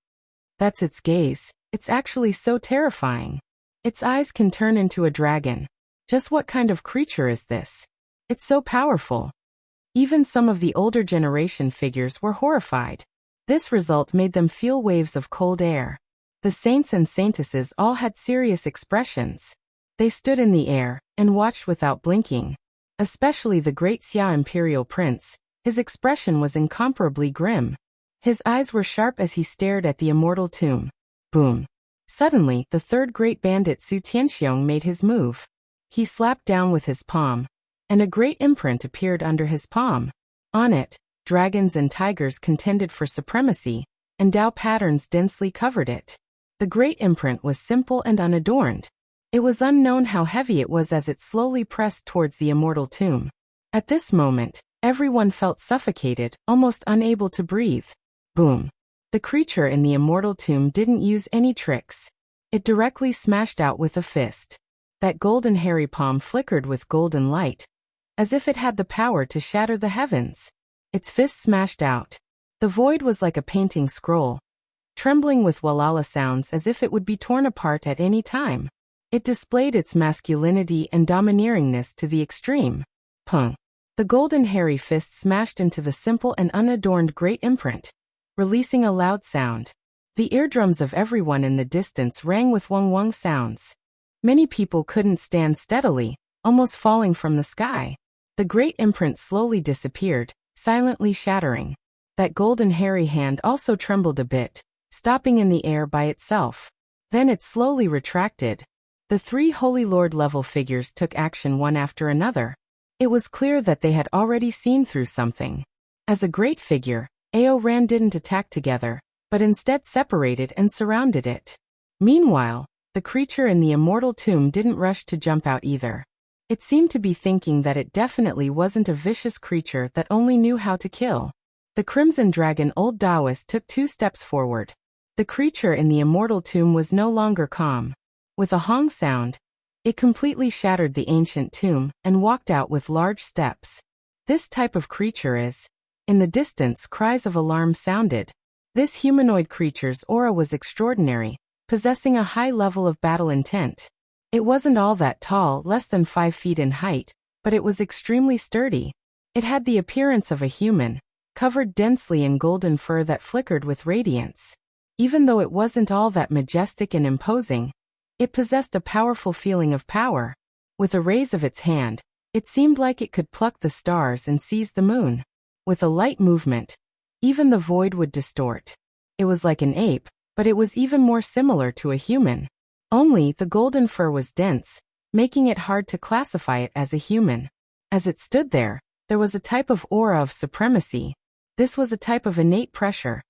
That's its gaze. It's actually so terrifying. Its eyes can turn into a dragon. Just what kind of creature is this? It's so powerful. Even some of the older generation figures were horrified. This result made them feel waves of cold air. The saints and saintesses all had serious expressions. They stood in the air and watched without blinking. Especially the great Xia imperial prince, his expression was incomparably grim. His eyes were sharp as he stared at the immortal tomb. Boom. Suddenly, the 3rd great bandit Su Tianxiong made his move. He slapped down with his palm, and a great imprint appeared under his palm. On it, dragons and tigers contended for supremacy, and Tao patterns densely covered it. The great imprint was simple and unadorned. It was unknown how heavy it was as it slowly pressed towards the immortal tomb. At this moment, everyone felt suffocated, almost unable to breathe. Boom. The creature in the immortal tomb didn't use any tricks. It directly smashed out with a fist. That golden hairy palm flickered with golden light, as if it had the power to shatter the heavens. Its fist smashed out. The void was like a painting scroll, trembling with walala sounds as if it would be torn apart at any time. It displayed its masculinity and domineeringness to the extreme. Pung. The golden hairy fist smashed into the simple and unadorned great imprint, releasing a loud sound. The eardrums of everyone in the distance rang with wong-wong sounds. Many people couldn't stand steadily, almost falling from the sky. The great imprint slowly disappeared, silently shattering. That golden hairy hand also trembled a bit, stopping in the air by itself. Then it slowly retracted. The three Holy Lord level figures took action one after another. It was clear that they had already seen through something. As a great figure, Ao Ran didn't attack together, but instead separated and surrounded it. Meanwhile, the creature in the immortal tomb didn't rush to jump out either. It seemed to be thinking that it definitely wasn't a vicious creature that only knew how to kill. The Crimson Dragon Old Taoist took 2 steps forward. The creature in the immortal tomb was no longer calm. With a hong sound, it completely shattered the ancient tomb and walked out with large steps. This type of creature is. In the distance, cries of alarm sounded. This humanoid creature's aura was extraordinary, possessing a high level of battle intent. It wasn't all that tall, less than 5 feet in height, but it was extremely sturdy. It had the appearance of a human, covered densely in golden fur that flickered with radiance. Even though it wasn't all that majestic and imposing, it possessed a powerful feeling of power. With a raise of its hand, it seemed like it could pluck the stars and seize the moon. With a light movement, even the void would distort. It was like an ape, but it was even more similar to a human. Only the golden fur was dense, making it hard to classify it as a human. As it stood there was a type of aura of supremacy. This was a type of innate pressure,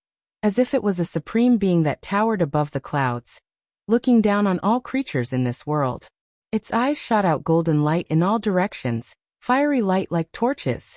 as if it was a supreme being that towered above the clouds, looking down on all creatures in this world. Its eyes shot out golden light in all directions, fiery light like torches.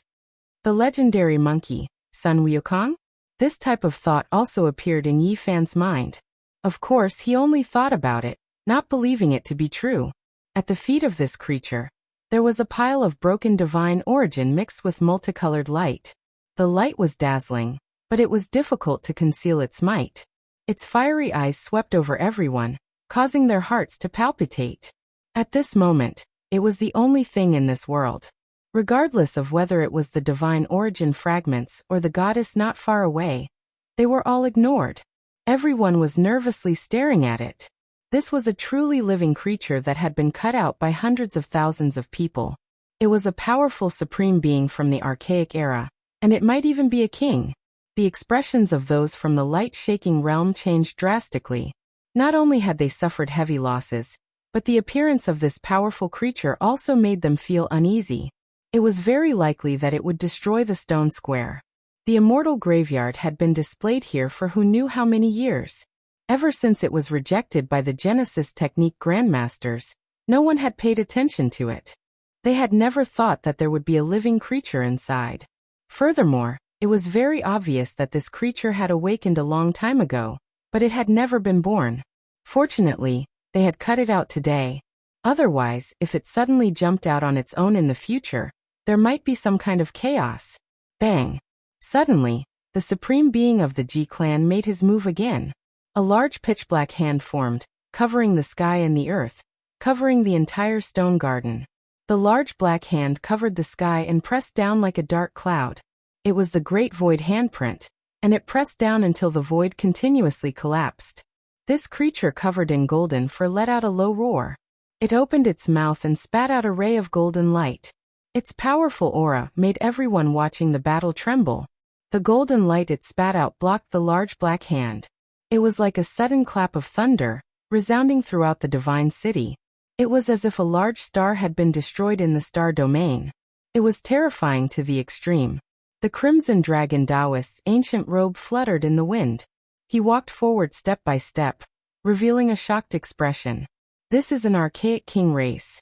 The legendary monkey, Sun Wukong? This type of thought also appeared in Yi Fan's mind. Of course, he only thought about it, not believing it to be true. At the feet of this creature, there was a pile of broken divine origin mixed with multicolored light. The light was dazzling, but it was difficult to conceal its might. Its fiery eyes swept over everyone, causing their hearts to palpitate. At this moment, it was the only thing in this world. Regardless of whether it was the divine origin fragments or the goddess not far away, they were all ignored. Everyone was nervously staring at it. This was a truly living creature that had been cut out by hundreds of thousands of people. It was a powerful supreme being from the archaic era, and it might even be a king. The expressions of those from the light-shaking realm changed drastically. Not only had they suffered heavy losses, but the appearance of this powerful creature also made them feel uneasy. It was very likely that it would destroy the stone square. The immortal graveyard had been displayed here for who knew how many years. Ever since it was rejected by the Genesis Technique Grandmasters, no one had paid attention to it. They had never thought that there would be a living creature inside. Furthermore, it was very obvious that this creature had awakened a long time ago, but it had never been born. Fortunately, they had cut it out today. Otherwise, if it suddenly jumped out on its own in the future, there might be some kind of chaos. Bang! Suddenly, the supreme being of the Ji clan made his move again. A large pitch-black hand formed, covering the sky and the earth, covering the entire stone garden. The large black hand covered the sky and pressed down like a dark cloud. It was the Great Void handprint, and it pressed down until the void continuously collapsed. This creature covered in golden fur let out a low roar. It opened its mouth and spat out a ray of golden light. Its powerful aura made everyone watching the battle tremble. The golden light it spat out blocked the large black hand. It was like a sudden clap of thunder, resounding throughout the divine city. It was as if a large star had been destroyed in the star domain. It was terrifying to the extreme. The Crimson Dragon Taoist's ancient robe fluttered in the wind. He walked forward step by step, revealing a shocked expression. This is an archaic king race.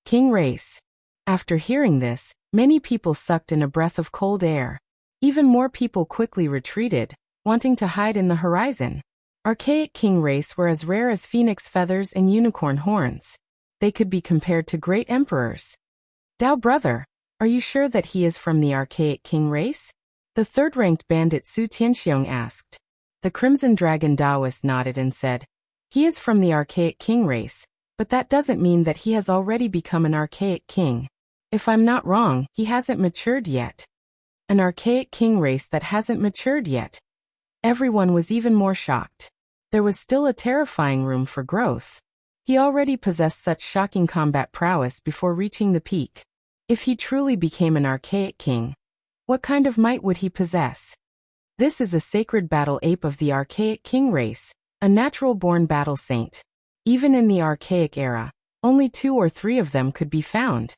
King race. After hearing this, many people sucked in a breath of cold air. Even more people quickly retreated, wanting to hide in the horizon. Archaic king race were as rare as phoenix feathers and unicorn horns. They could be compared to great emperors. Dao brother, are you sure that he is from the archaic king race? The third-ranked bandit Su Tianxiong asked. The Crimson Dragon Taoist nodded and said, he is from the archaic king race, but that doesn't mean that he has already become an archaic king. If I'm not wrong, he hasn't matured yet. An archaic king race that hasn't matured yet. Everyone was even more shocked. There was still a terrifying room for growth. He already possessed such shocking combat prowess before reaching the peak. If he truly became an archaic king, what kind of might would he possess? This is a sacred battle ape of the archaic king race, a natural-born battle saint. Even in the archaic era, only 2 or 3 of them could be found.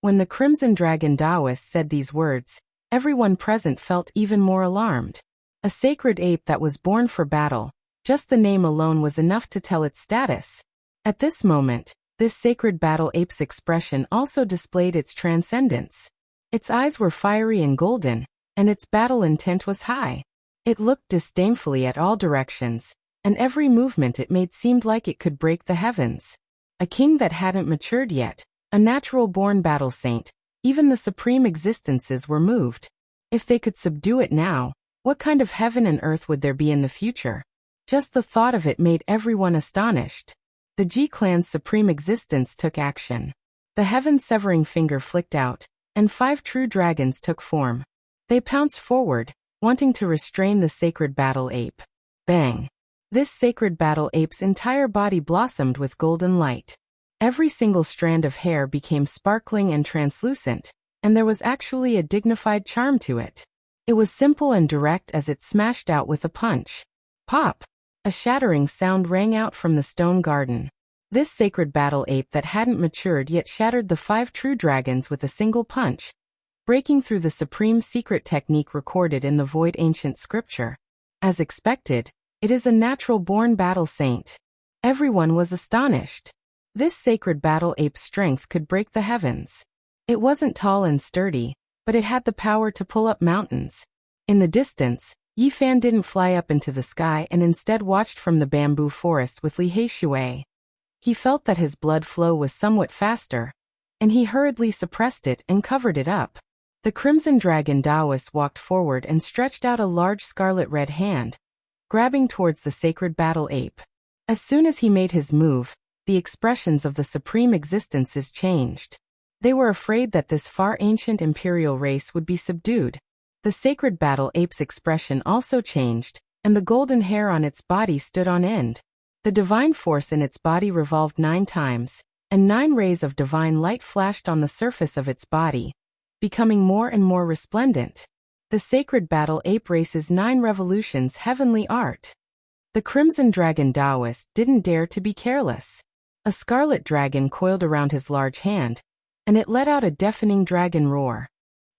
When the Crimson Dragon Taoist said these words, everyone present felt even more alarmed. A sacred ape that was born for battle, just the name alone was enough to tell its status. At this moment, this sacred battle ape's expression also displayed its transcendence. Its eyes were fiery and golden, and its battle intent was high. It looked disdainfully at all directions, and every movement it made seemed like it could break the heavens. A king that hadn't matured yet, a natural-born battle saint, even the supreme existences were moved. If they could subdue it now, what kind of heaven and earth would there be in the future? Just the thought of it made everyone astonished. The Ji clan's supreme existence took action. The heaven-severing finger flicked out, and 5 true dragons took form. They pounced forward, wanting to restrain the sacred battle ape. Bang! This sacred battle ape's entire body blossomed with golden light. Every single strand of hair became sparkling and translucent, and there was actually a dignified charm to it. It was simple and direct as it smashed out with a punch. Pop! A shattering sound rang out from the stone garden. This sacred battle ape that hadn't matured yet shattered the 5 true dragons with a single punch, breaking through the supreme secret technique recorded in the void ancient scripture. As expected, it is a natural-born battle saint. Everyone was astonished. This sacred battle ape's strength could break the heavens. It wasn't tall and sturdy, but it had the power to pull up mountains. In the distance, Yi Fan didn't fly up into the sky and instead watched from the bamboo forest with Li Heishui. He felt that his blood flow was somewhat faster, and he hurriedly suppressed it and covered it up. The Crimson Dragon Taoist walked forward and stretched out a large scarlet-red hand, grabbing towards the sacred battle ape. As soon as he made his move, the expressions of the supreme existences changed. They were afraid that this far ancient imperial race would be subdued. The sacred battle ape's expression also changed, and the golden hair on its body stood on end. The divine force in its body revolved 9 times, and 9 rays of divine light flashed on the surface of its body, becoming more and more resplendent. The sacred battle ape race's 9 revolutions heavenly art. The Crimson Dragon Taoist didn't dare to be careless. A scarlet dragon coiled around his large hand, and it let out a deafening dragon roar.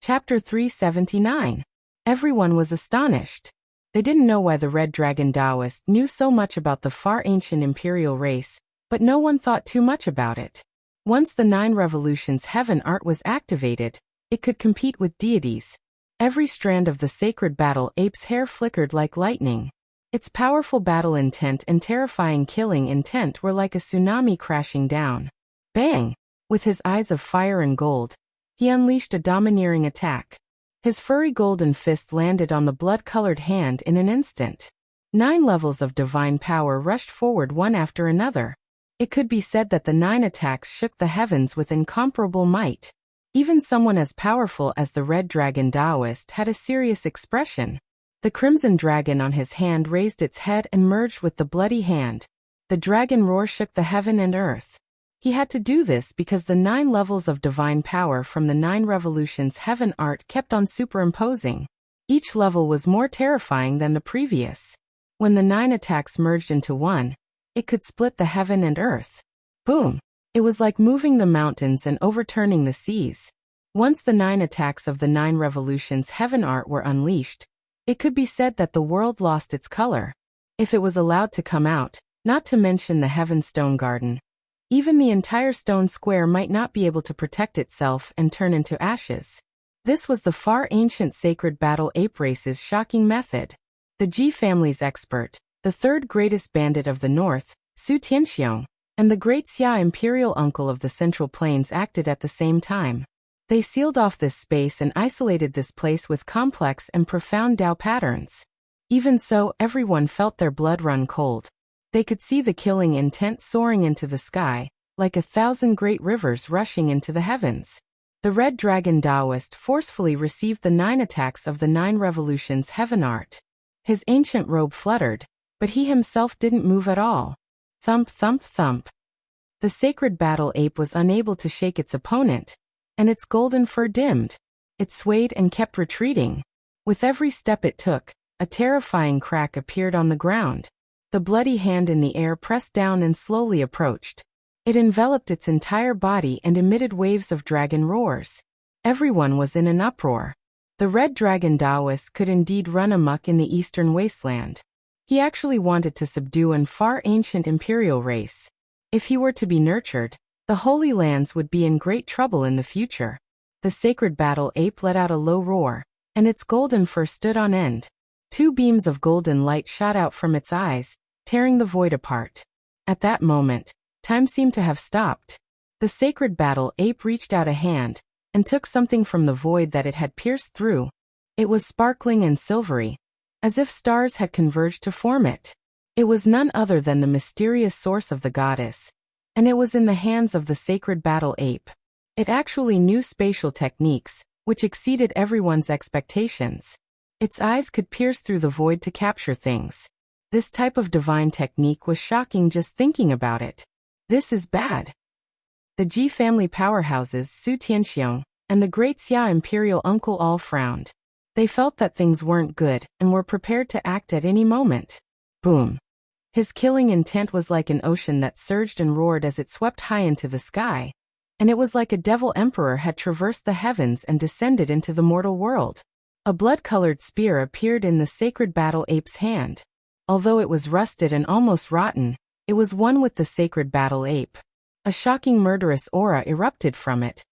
Chapter 379. Everyone was astonished. They didn't know why the Red Dragon Taoist knew so much about the far ancient imperial race, but no one thought too much about it. Once the 9 revolutions heaven art was activated, it could compete with deities. Every strand of the sacred battle ape's hair flickered like lightning. Its powerful battle intent and terrifying killing intent were like a tsunami crashing down. Bang! With his eyes of fire and gold, he unleashed a domineering attack. His furry golden fist landed on the blood-colored hand in an instant. 9 levels of divine power rushed forward one after another. It could be said that the 9 attacks shook the heavens with incomparable might. Even someone as powerful as the Red Dragon Taoist had a serious expression. The crimson dragon on his hand raised its head and merged with the bloody hand. The dragon roar shook the heaven and earth. He had to do this because the 9 levels of divine power from the 9 revolutions heaven art kept on superimposing. Each level was more terrifying than the previous. When the 9 attacks merged into one, it could split the heaven and earth. Boom! It was like moving the mountains and overturning the seas. Once the 9 attacks of the 9 revolutions heaven art were unleashed, It could be said that the world lost its color. If it was allowed to come out, not to mention the Heaven Stone Garden. Even the entire stone square might not be able to protect itself and turn into ashes. This was the far ancient sacred battle ape race's shocking method. The Ji family's expert, the third greatest bandit of the north, Su Tianxiong, and the great Xia imperial uncle of the Central Plains acted at the same time. They sealed off this space and isolated this place with complex and profound Tao patterns. Even so, everyone felt their blood run cold. They could see the killing intent soaring into the sky, like 1,000 great rivers rushing into the heavens. The Red Dragon Taoist forcefully received the 9 attacks of the 9 revolutions heaven art. His ancient robe fluttered, but he himself didn't move at all. Thump, thump, thump. The sacred battle ape was unable to shake its opponent, and its golden fur dimmed. It swayed and kept retreating. With every step it took, a terrifying crack appeared on the ground. The bloody hand in the air pressed down and slowly approached. It enveloped its entire body and emitted waves of dragon roars. Everyone was in an uproar. The Red Dragon Taoist could indeed run amok in the eastern wasteland. He actually wanted to subdue an far ancient imperial race. If he were to be nurtured, the Holy Lands would be in great trouble in the future. The sacred battle ape let out a low roar, and its golden fur stood on end. 2 beams of golden light shot out from its eyes, tearing the void apart. At that moment, time seemed to have stopped. The sacred battle ape reached out a hand, and took something from the void that it had pierced through. It was sparkling and silvery, as if stars had converged to form it. It was none other than the mysterious source of the goddess, and it was in the hands of the sacred battle ape. It actually knew spatial techniques, which exceeded everyone's expectations. Its eyes could pierce through the void to capture things. This type of divine technique was shocking just thinking about it. This is bad. The Ji family powerhouses Su Tianxiong and the great Xia imperial uncle all frowned. They felt that things weren't good and were prepared to act at any moment. Boom. His killing intent was like an ocean that surged and roared as it swept high into the sky, and it was like a devil emperor had traversed the heavens and descended into the mortal world. A blood-colored spear appeared in the sacred battle ape's hand. Although it was rusted and almost rotten, it was one with the sacred battle ape. A shocking murderous aura erupted from it,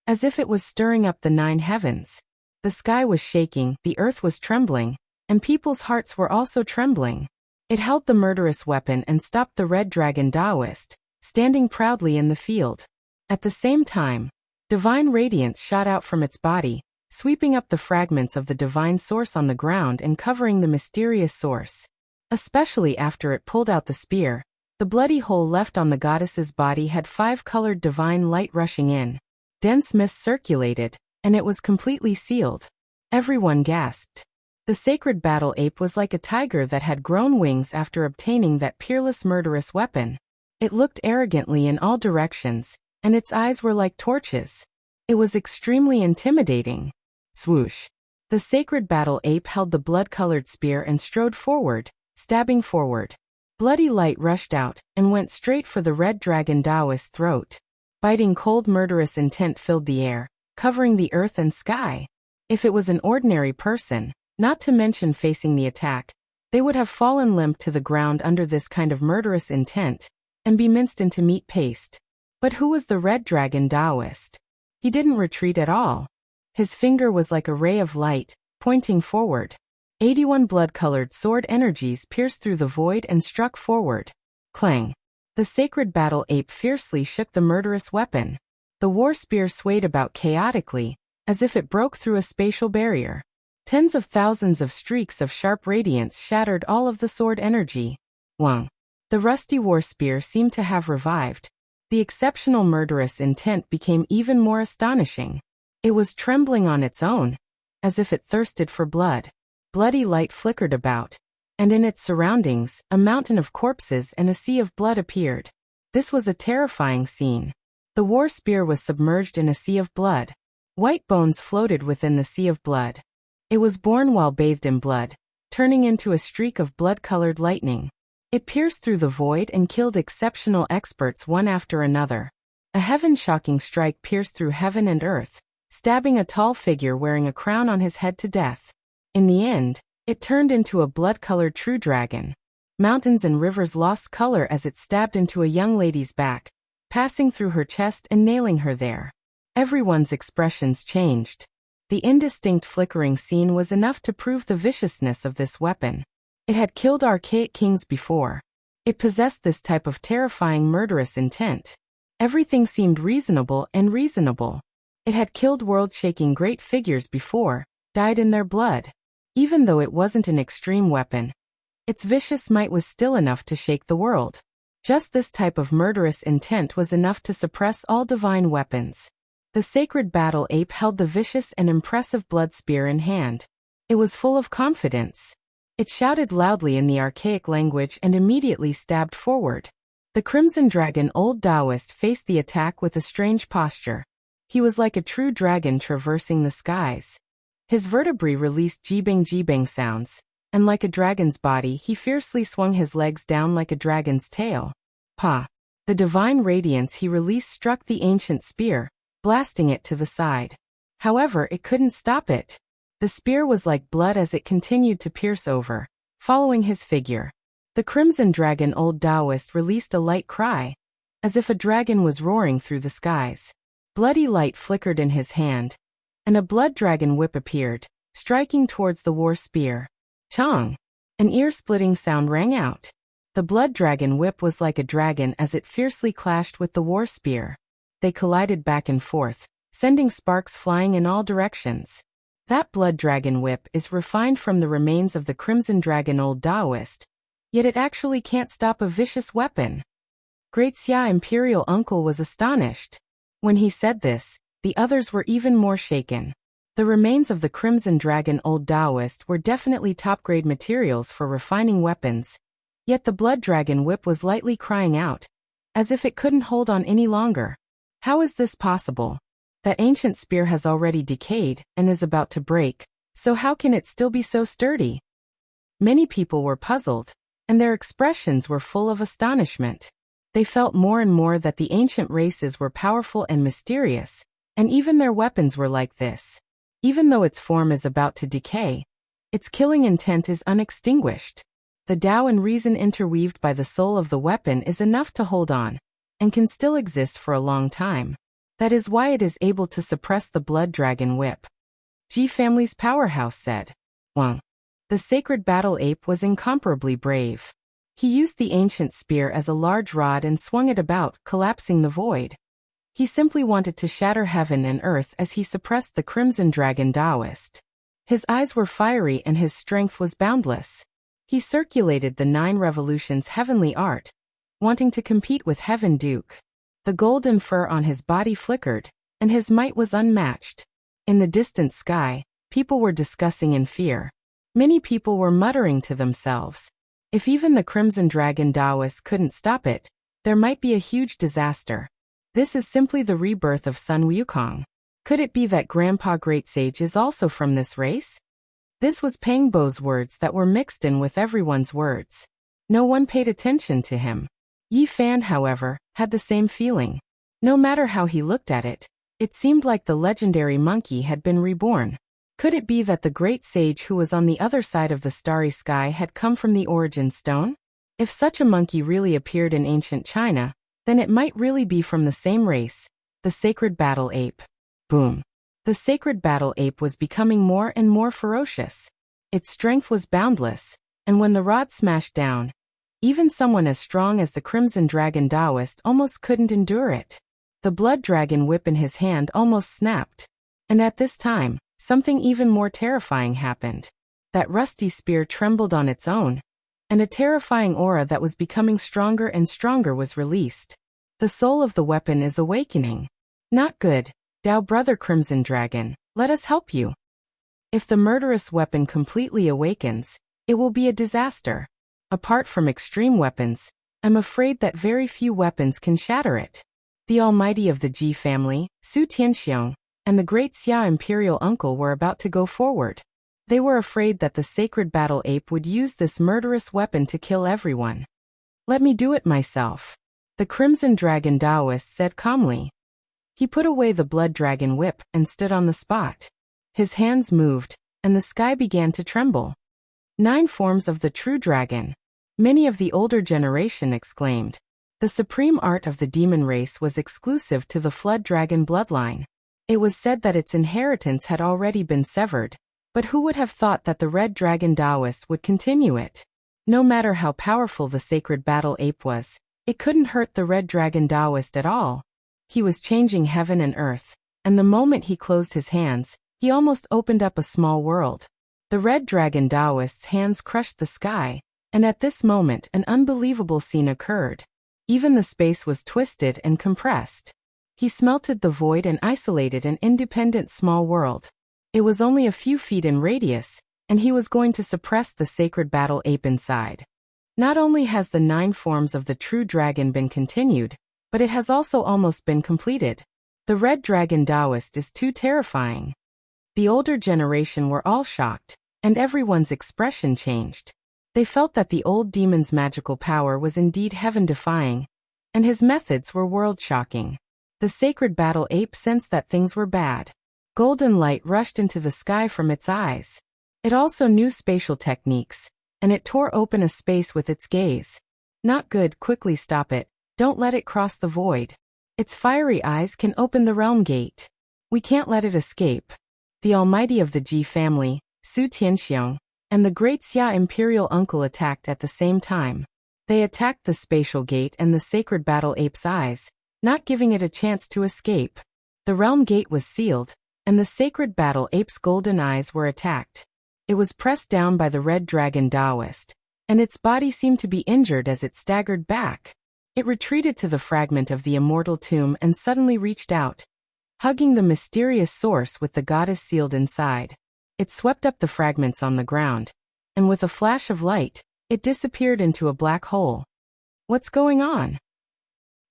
as if it was stirring up the 9 heavens. The sky was shaking, the earth was trembling, and people's hearts were also trembling. It held the murderous weapon and stopped the Red Dragon Taoist, standing proudly in the field. At the same time, divine radiance shot out from its body, sweeping up the fragments of the divine source on the ground and covering the mysterious source. Especially after it pulled out the spear, the bloody hole left on the goddess's body had 5-colored divine light rushing in. Dense mist circulated, and it was completely sealed. Everyone gasped. The sacred battle ape was like a tiger that had grown wings after obtaining that peerless murderous weapon. It looked arrogantly in all directions, and its eyes were like torches. It was extremely intimidating. Swoosh. The sacred battle ape held the blood-colored spear and strode forward, stabbing forward. Bloody light rushed out and went straight for the Red Dragon Taoist's throat. Biting cold murderous intent filled the air, covering the earth and sky. If it was an ordinary person, not to mention facing the attack, they would have fallen limp to the ground under this kind of murderous intent, and be minced into meat paste. But who was the Red Dragon Taoist? He didn't retreat at all. His finger was like a ray of light, pointing forward. 81 blood-colored sword energies pierced through the void and struck forward. Clang. The sacred battle ape fiercely shook the murderous weapon. The war spear swayed about chaotically, as if it broke through a spatial barrier. Tens of thousands of streaks of sharp radiance shattered all of the sword energy. Wang. The rusty war spear seemed to have revived. The exceptional murderous intent became even more astonishing. It was trembling on its own, as if it thirsted for blood. Bloody light flickered about, and in its surroundings, a mountain of corpses and a sea of blood appeared. This was a terrifying scene. The war spear was submerged in a sea of blood. White bones floated within the sea of blood. It was born while bathed in blood, turning into a streak of blood-colored lightning. It pierced through the void and killed exceptional experts one after another. A heaven-shocking strike pierced through heaven and earth, stabbing a tall figure wearing a crown on his head to death. In the end, It turned into a blood-colored true dragon. Mountains and rivers lost color as it stabbed into a young lady's back, passing through her chest and nailing her there. Everyone's expressions changed. The indistinct flickering scene was enough to prove the viciousness of this weapon. It had killed archaic kings before. It possessed this type of terrifying murderous intent. Everything seemed reasonable and reasonable. It had killed world-shaking great figures before, died in their blood. Even though it wasn't an extreme weapon, its vicious might was still enough to shake the world. Just this type of murderous intent was enough to suppress all divine weapons. The sacred battle ape held the vicious and impressive blood spear in hand. It was full of confidence. It shouted loudly in the archaic language and immediately stabbed forward. The Crimson Dragon Old Taoist faced the attack with a strange posture. He was like a true dragon traversing the skies. His vertebrae released jibing sounds, and like a dragon's body he fiercely swung his legs down like a dragon's tail. Pa! The divine radiance he released struck the ancient spear, blasting it to the side. However, it couldn't stop it. The spear was like blood as it continued to pierce over, following his figure. The Crimson Dragon Old Taoist released a light cry, as if a dragon was roaring through the skies. Bloody light flickered in his hand, and a blood dragon whip appeared, striking towards the war spear. Chong! An ear-splitting sound rang out. The blood dragon whip was like a dragon as it fiercely clashed with the war spear. They collided back and forth, sending sparks flying in all directions. That blood dragon whip is refined from the remains of the Crimson Dragon Old Taoist, yet it actually can't stop a vicious weapon. Great Xia Imperial Uncle was astonished. When he said this, the others were even more shaken. The remains of the Crimson Dragon Old Taoist were definitely top-grade materials for refining weapons, yet the blood dragon whip was lightly crying out, as if it couldn't hold on any longer. How is this possible? That ancient spear has already decayed and is about to break, so how can it still be so sturdy? Many people were puzzled, and their expressions were full of astonishment. They felt more and more that the ancient races were powerful and mysterious, and even their weapons were like this. Even though its form is about to decay, its killing intent is unextinguished. The Tao and reason interweaved by the soul of the weapon is enough to hold on, and can still exist for a long time. That is why it is able to suppress the blood dragon whip. Ji family's powerhouse said. Wang. The sacred battle ape was incomparably brave. He used the ancient spear as a large rod and swung it about, collapsing the void. He simply wanted to shatter heaven and earth as he suppressed the Crimson Dragon Taoist. His eyes were fiery and his strength was boundless. He circulated the 9 revolutions heavenly art, wanting to compete with Heaven Duke. The golden fur on his body flickered, and his might was unmatched. In the distant sky, people were discussing in fear. Many people were muttering to themselves. If even the Crimson Dragon Taoist couldn't stop it, there might be a huge disaster. This is simply the rebirth of Sun Wukong. Could it be that Grandpa Great Sage is also from this race? This was Pang Bo's words that were mixed in with everyone's words. No one paid attention to him. Yi Fan, however, had the same feeling. No matter how he looked at it, it seemed like the legendary monkey had been reborn. Could it be that the great sage who was on the other side of the starry sky had come from the origin stone? If such a monkey really appeared in ancient China, then it might really be from the same race, the sacred battle ape. Boom. The sacred battle ape was becoming more and more ferocious. Its strength was boundless, and when the rod smashed down, even someone as strong as the Crimson Dragon Taoist almost couldn't endure it. The blood dragon whip in his hand almost snapped. And at this time, something even more terrifying happened. That rusty spear trembled on its own, and a terrifying aura that was becoming stronger and stronger was released. The soul of the weapon is awakening. Not good. Tao brother Crimson Dragon, let us help you. If the murderous weapon completely awakens, it will be a disaster. Apart from extreme weapons, I'm afraid that very few weapons can shatter it. The almighty of the Ji family, Su Tianxiong, and the great Xia Imperial Uncle were about to go forward. They were afraid that the sacred battle ape would use this murderous weapon to kill everyone. Let me do it myself. The Crimson Dragon Taoist said calmly. He put away the blood dragon whip and stood on the spot. His hands moved, and the sky began to tremble. 9 forms of the true dragon. Many of the older generation exclaimed. The supreme art of the demon race was exclusive to the flood dragon bloodline. It was said that its inheritance had already been severed, but who would have thought that the red dragon Taoist would continue it? No matter how powerful the sacred battle ape was, it couldn't hurt the red dragon Taoist at all. He was changing heaven and earth, and the moment he closed his hands, he almost opened up a small world. The red dragon Taoist's hands crushed the sky, and at this moment an unbelievable scene occurred. Even the space was twisted and compressed. He smelted the void and isolated an independent small world. It was only a few feet in radius, and he was going to suppress the sacred battle ape inside. Not only has the 9 forms of the true dragon been continued, but it has also almost been completed. The red dragon Taoist is too terrifying. The older generation were all shocked, and everyone's expression changed. They felt that the old demon's magical power was indeed heaven-defying, and his methods were world-shocking. The sacred battle ape sensed that things were bad. Golden light rushed into the sky from its eyes. It also knew spatial techniques, and it tore open a space with its gaze. Not good, quickly stop it. Don't let it cross the void. Its fiery eyes can open the realm gate. We can't let it escape. The almighty of the Ji family, Su Tianxiong, and the great Xia imperial uncle attacked at the same time. They attacked the spatial gate and the sacred battle ape's eyes, not giving it a chance to escape. The realm gate was sealed, and the sacred battle ape's golden eyes were attacked. It was pressed down by the red dragon Taoist, and its body seemed to be injured as it staggered back. It retreated to the fragment of the immortal tomb and suddenly reached out, hugging the mysterious source with the goddess sealed inside. It swept up the fragments on the ground, and with a flash of light, it disappeared into a black hole. What's going on?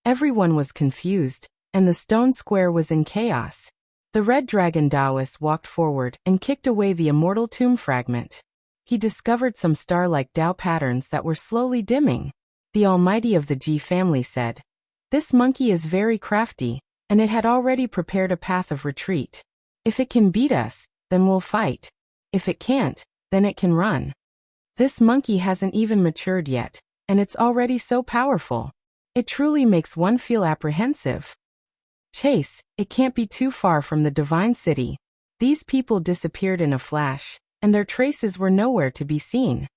Everyone was confused, and the stone square was in chaos. The red dragon Taoist walked forward and kicked away the immortal tomb fragment. He discovered some star-like Tao patterns that were slowly dimming. The almighty of the Ji family said, "This monkey is very crafty, and it had already prepared a path of retreat. If it can beat us, then we'll fight. If it can't, then it can run. This monkey hasn't even matured yet, and it's already so powerful. It truly makes one feel apprehensive. Chase, it can't be too far from the divine city." These people disappeared in a flash, and their traces were nowhere to be seen.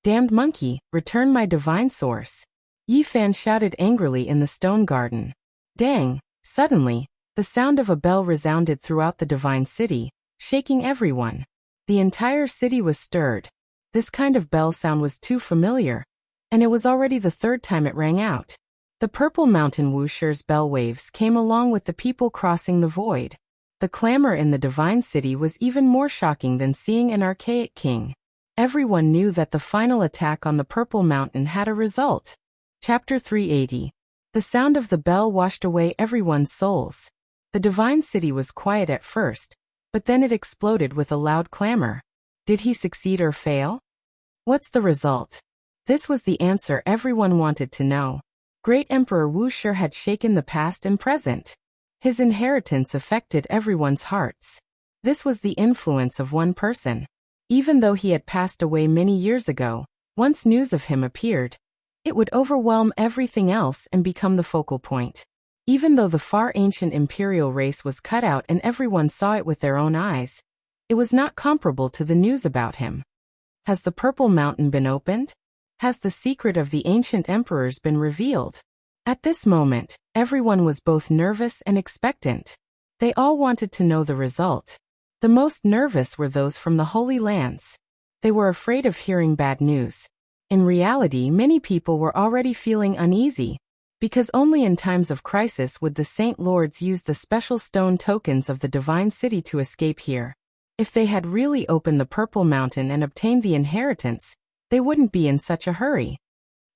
"Damned monkey, return my divine source," Yi Fan shouted angrily in the stone garden. Dang! Suddenly, the sound of a bell resounded throughout the divine city, shaking everyone. The entire city was stirred. This kind of bell sound was too familiar, and it was already the 3rd time it rang out. The purple mountain Wusher's bell waves came along with the people crossing the void. The clamor in the divine city was even more shocking than seeing an archaic king. Everyone knew that the final attack on the Purple Mountain had a result. Chapter 380. The sound of the bell washed away everyone's souls. The divine city was quiet at first, but then it exploded with a loud clamor. Did he succeed or fail? What's the result? This was the answer everyone wanted to know. Great Emperor Wusher had shaken the past and present. His inheritance affected everyone's hearts. This was the influence of one person. Even though he had passed away many years ago, once news of him appeared, it would overwhelm everything else and become the focal point. Even though the far ancient imperial race was cut out and everyone saw it with their own eyes, it was not comparable to the news about him. Has the Purple Mountain been opened? Has the secret of the ancient emperors been revealed? At this moment, everyone was both nervous and expectant. They all wanted to know the result. The most nervous were those from the Holy Lands. They were afraid of hearing bad news. In reality, many people were already feeling uneasy, because only in times of crisis would the Saint Lords use the special stone tokens of the Divine City to escape here. If they had really opened the Purple Mountain and obtained the inheritance, they wouldn't be in such a hurry.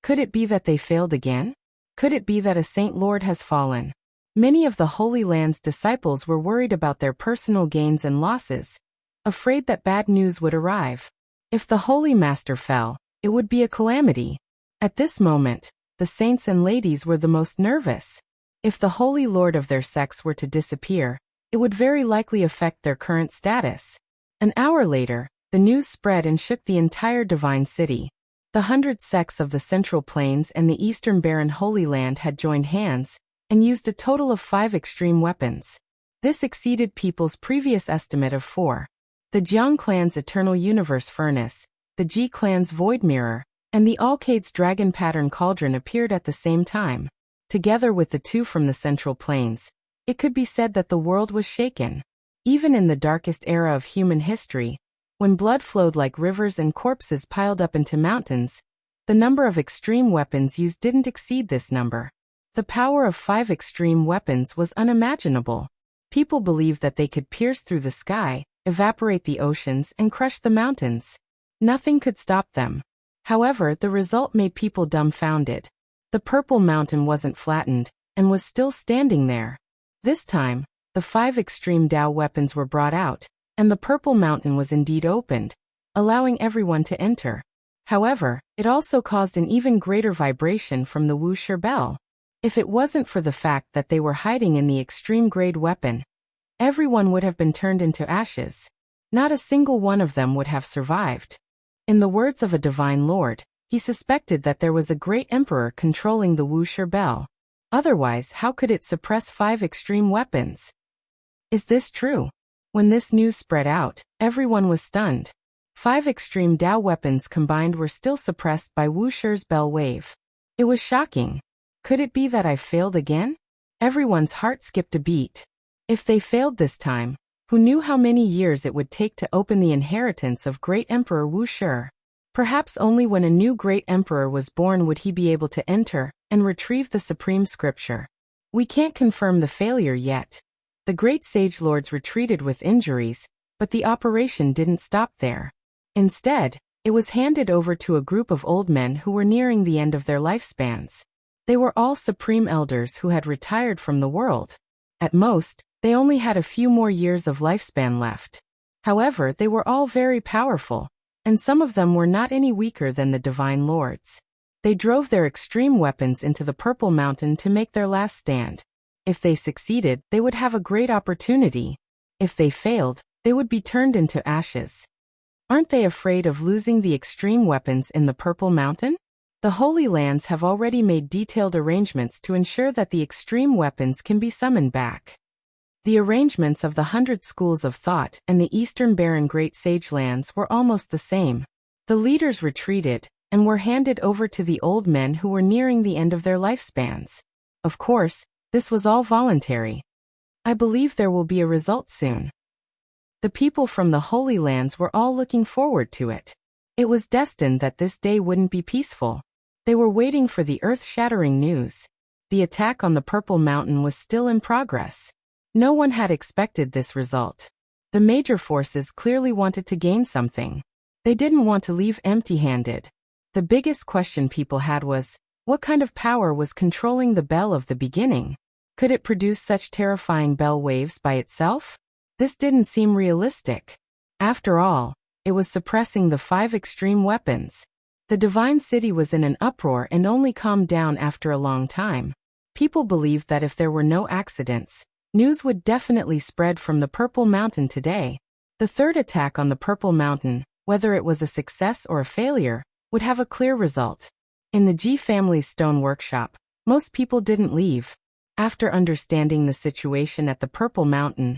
Could it be that they failed again? Could it be that a Saint Lord has fallen? Many of the Holy Land's disciples were worried about their personal gains and losses, afraid that bad news would arrive. If the Holy Master fell, it would be a calamity. At this moment, the saints and ladies were the most nervous. If the Holy Lord of their sects were to disappear, it would very likely affect their current status. An hour later, The news spread and shook the entire divine city. The 100 sects of the Central Plains and the Eastern Barren Holy Land had joined hands and used a total of 5 extreme weapons. This exceeded people's previous estimate of 4. The Jiang clan's Eternal Universe Furnace, the Ji clan's Void Mirror, and the Alcade's Dragon Pattern Cauldron appeared at the same time. Together with the 2 from the Central Plains, it could be said that the world was shaken. Even in the darkest era of human history, when blood flowed like rivers and corpses piled up into mountains, the number of extreme weapons used didn't exceed this number. The power of 5 extreme weapons was unimaginable. People believed that they could pierce through the sky, evaporate the oceans, and crush the mountains. Nothing could stop them. However, the result made people dumbfounded. The Purple Mountain wasn't flattened, and was still standing there. This time, the 5 extreme Dao weapons were brought out, and the Purple Mountain was indeed opened, allowing everyone to enter. However, it also caused an even greater vibration from the Wuxi bell. If it wasn't for the fact that they were hiding in the extreme grade weapon, everyone would have been turned into ashes. Not a single one of them would have survived. In the words of a divine lord, he suspected that there was a great emperor controlling the Wuxi bell. Otherwise, how could it suppress 5 extreme weapons? Is this true? When this news spread out, everyone was stunned. 5 extreme Dao weapons combined were still suppressed by Wuxi's bell wave. It was shocking. Could it be that I failed again? Everyone's heart skipped a beat. If they failed this time, who knew how many years it would take to open the inheritance of great Emperor Wuxi? Perhaps only when a new great emperor was born would he be able to enter and retrieve the supreme scripture. We can't confirm the failure yet. The great sage lords retreated with injuries, but the operation didn't stop there. Instead, it was handed over to a group of old men who were nearing the end of their lifespans. They were all supreme elders who had retired from the world. At most, they only had a few more years of lifespan left. However, they were all very powerful, and some of them were not any weaker than the divine lords. They drove their extreme weapons into the Purple Mountain to make their last stand. If they succeeded, they would have a great opportunity. If they failed, they would be turned into ashes. Aren't they afraid of losing the extreme weapons in the Purple Mountain? The Holy Lands have already made detailed arrangements to ensure that the extreme weapons can be summoned back. The arrangements of the 100 schools of thought and the Eastern Barren Great Sage Lands were almost the same. The leaders retreated and were handed over to the old men who were nearing the end of their lifespans. Of course, this was all voluntary. I believe there will be a result soon. The people from the Holy Lands were all looking forward to it. It was destined that this day wouldn't be peaceful. They were waiting for the earth-shattering news. The attack on the Purple Mountain was still in progress. No one had expected this result. The major forces clearly wanted to gain something. They didn't want to leave empty-handed. The biggest question people had was, what kind of power was controlling the bell of the beginning? Could it produce such terrifying bell waves by itself? This didn't seem realistic. After all, it was suppressing the 5 extreme weapons. The divine city was in an uproar and only calmed down after a long time. People believed that if there were no accidents, news would definitely spread from the Purple Mountain today. The third attack on the Purple Mountain, whether it was a success or a failure, would have a clear result. In the Ji family's stone workshop, most people didn't leave. After understanding the situation at the Purple Mountain,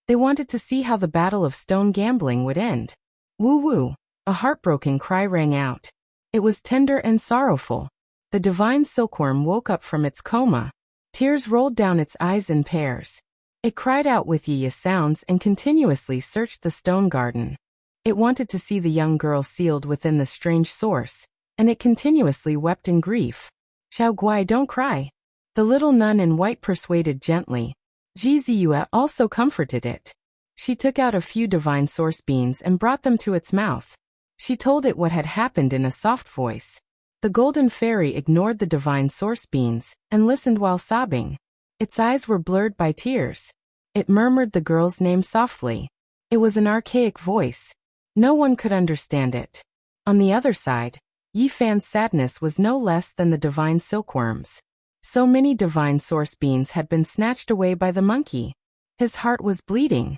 they wanted to see how the battle of stone gambling would end. Woo-woo! A heartbroken cry rang out. It was tender and sorrowful. The divine silkworm woke up from its coma. Tears rolled down its eyes in pairs. It cried out with yee sounds and continuously searched the stone garden. It wanted to see the young girl sealed within the strange source, and it continuously wept in grief. Xiao Guai, don't cry. The little nun in white persuaded gently. Ji Ziyue also comforted it. She took out a few divine source beans and brought them to its mouth. She told it what had happened in a soft voice. The golden fairy ignored the divine source beans and listened while sobbing. Its eyes were blurred by tears. It murmured the girl's name softly. It was an archaic voice. No one could understand it. On the other side, Yi Fan's sadness was no less than the divine silkworm's. So many divine source beans had been snatched away by the monkey. His heart was bleeding.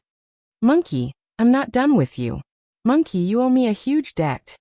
Monkey, I'm not done with you. Monkey, you owe me a huge debt.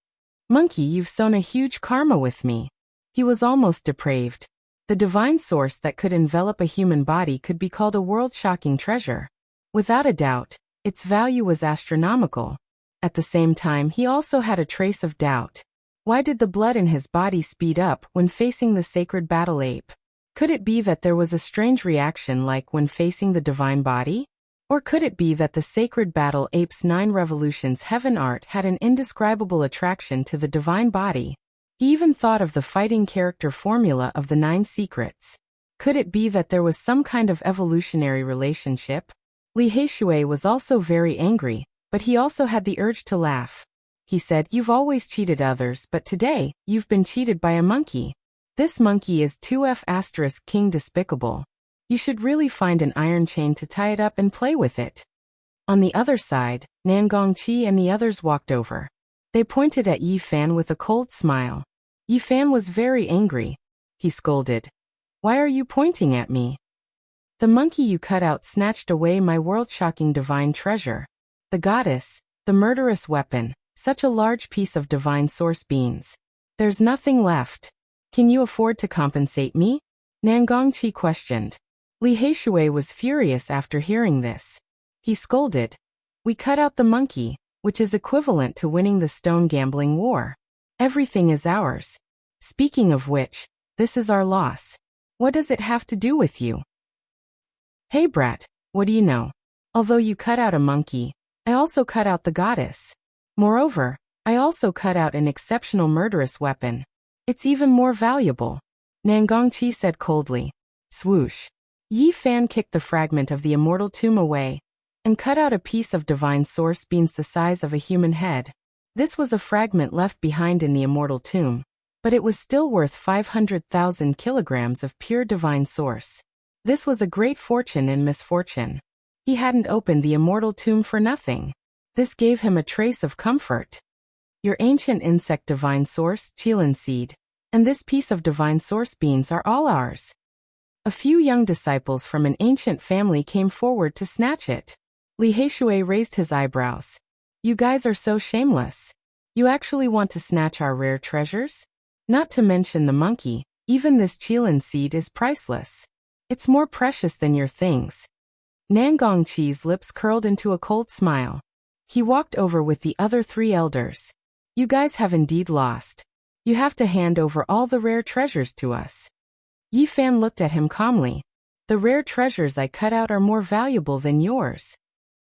Monkey, you've sown a huge karma with me. He was almost depraved. The divine source that could envelop a human body could be called a world-shocking treasure. Without a doubt, its value was astronomical. At the same time, he also had a trace of doubt. Why did the blood in his body speed up when facing the sacred battle ape? Could it be that there was a strange reaction like when facing the divine body? Or could it be that the sacred battle ape's 9 revolutions heaven art had an indescribable attraction to the divine body? He even thought of the fighting character formula of the 9 secrets. Could it be that there was some kind of evolutionary relationship? Li Heishui was also very angry, but he also had the urge to laugh. He said, "You've always cheated others, but today, you've been cheated by a monkey. This monkey is 2F** king despicable. You should really find an iron chain to tie it up and play with it." On the other side, Nan Gongqi and the others walked over. They pointed at Yi Fan with a cold smile. Yi Fan was very angry. He scolded, "Why are you pointing at me? The monkey you cut out snatched away my world-shocking divine treasure. The goddess, the murderous weapon, such a large piece of divine source beans. There's nothing left. Can you afford to compensate me?" Nan Gongqi questioned. Li Heishui was furious after hearing this. He scolded, "We cut out the monkey, which is equivalent to winning the stone gambling war. Everything is ours. Speaking of which, this is our loss. What does it have to do with you?" "Hey brat, what do you know? Although you cut out a monkey, I also cut out the goddess. Moreover, I also cut out an exceptional murderous weapon. It's even more valuable," Nan Gongqi said coldly. Swoosh. Yi Fan kicked the fragment of the immortal tomb away and cut out a piece of divine source beans the size of a human head. This was a fragment left behind in the immortal tomb, but it was still worth 500,000 kilograms of pure divine source. This was a great fortune in misfortune. He hadn't opened the immortal tomb for nothing. This gave him a trace of comfort. Your ancient insect divine source, Qilin seed, and this piece of divine source beans are all ours. A few young disciples from an ancient family came forward to snatch it. Li Heishui raised his eyebrows. "You guys are so shameless. You actually want to snatch our rare treasures? Not to mention the monkey, even this Qilin seed is priceless. It's more precious than your things." Nan Gongqi's lips curled into a cold smile. He walked over with the other 3 elders. "You guys have indeed lost. You have to hand over all the rare treasures to us." Yi Fan looked at him calmly. "The rare treasures I cut out are more valuable than yours."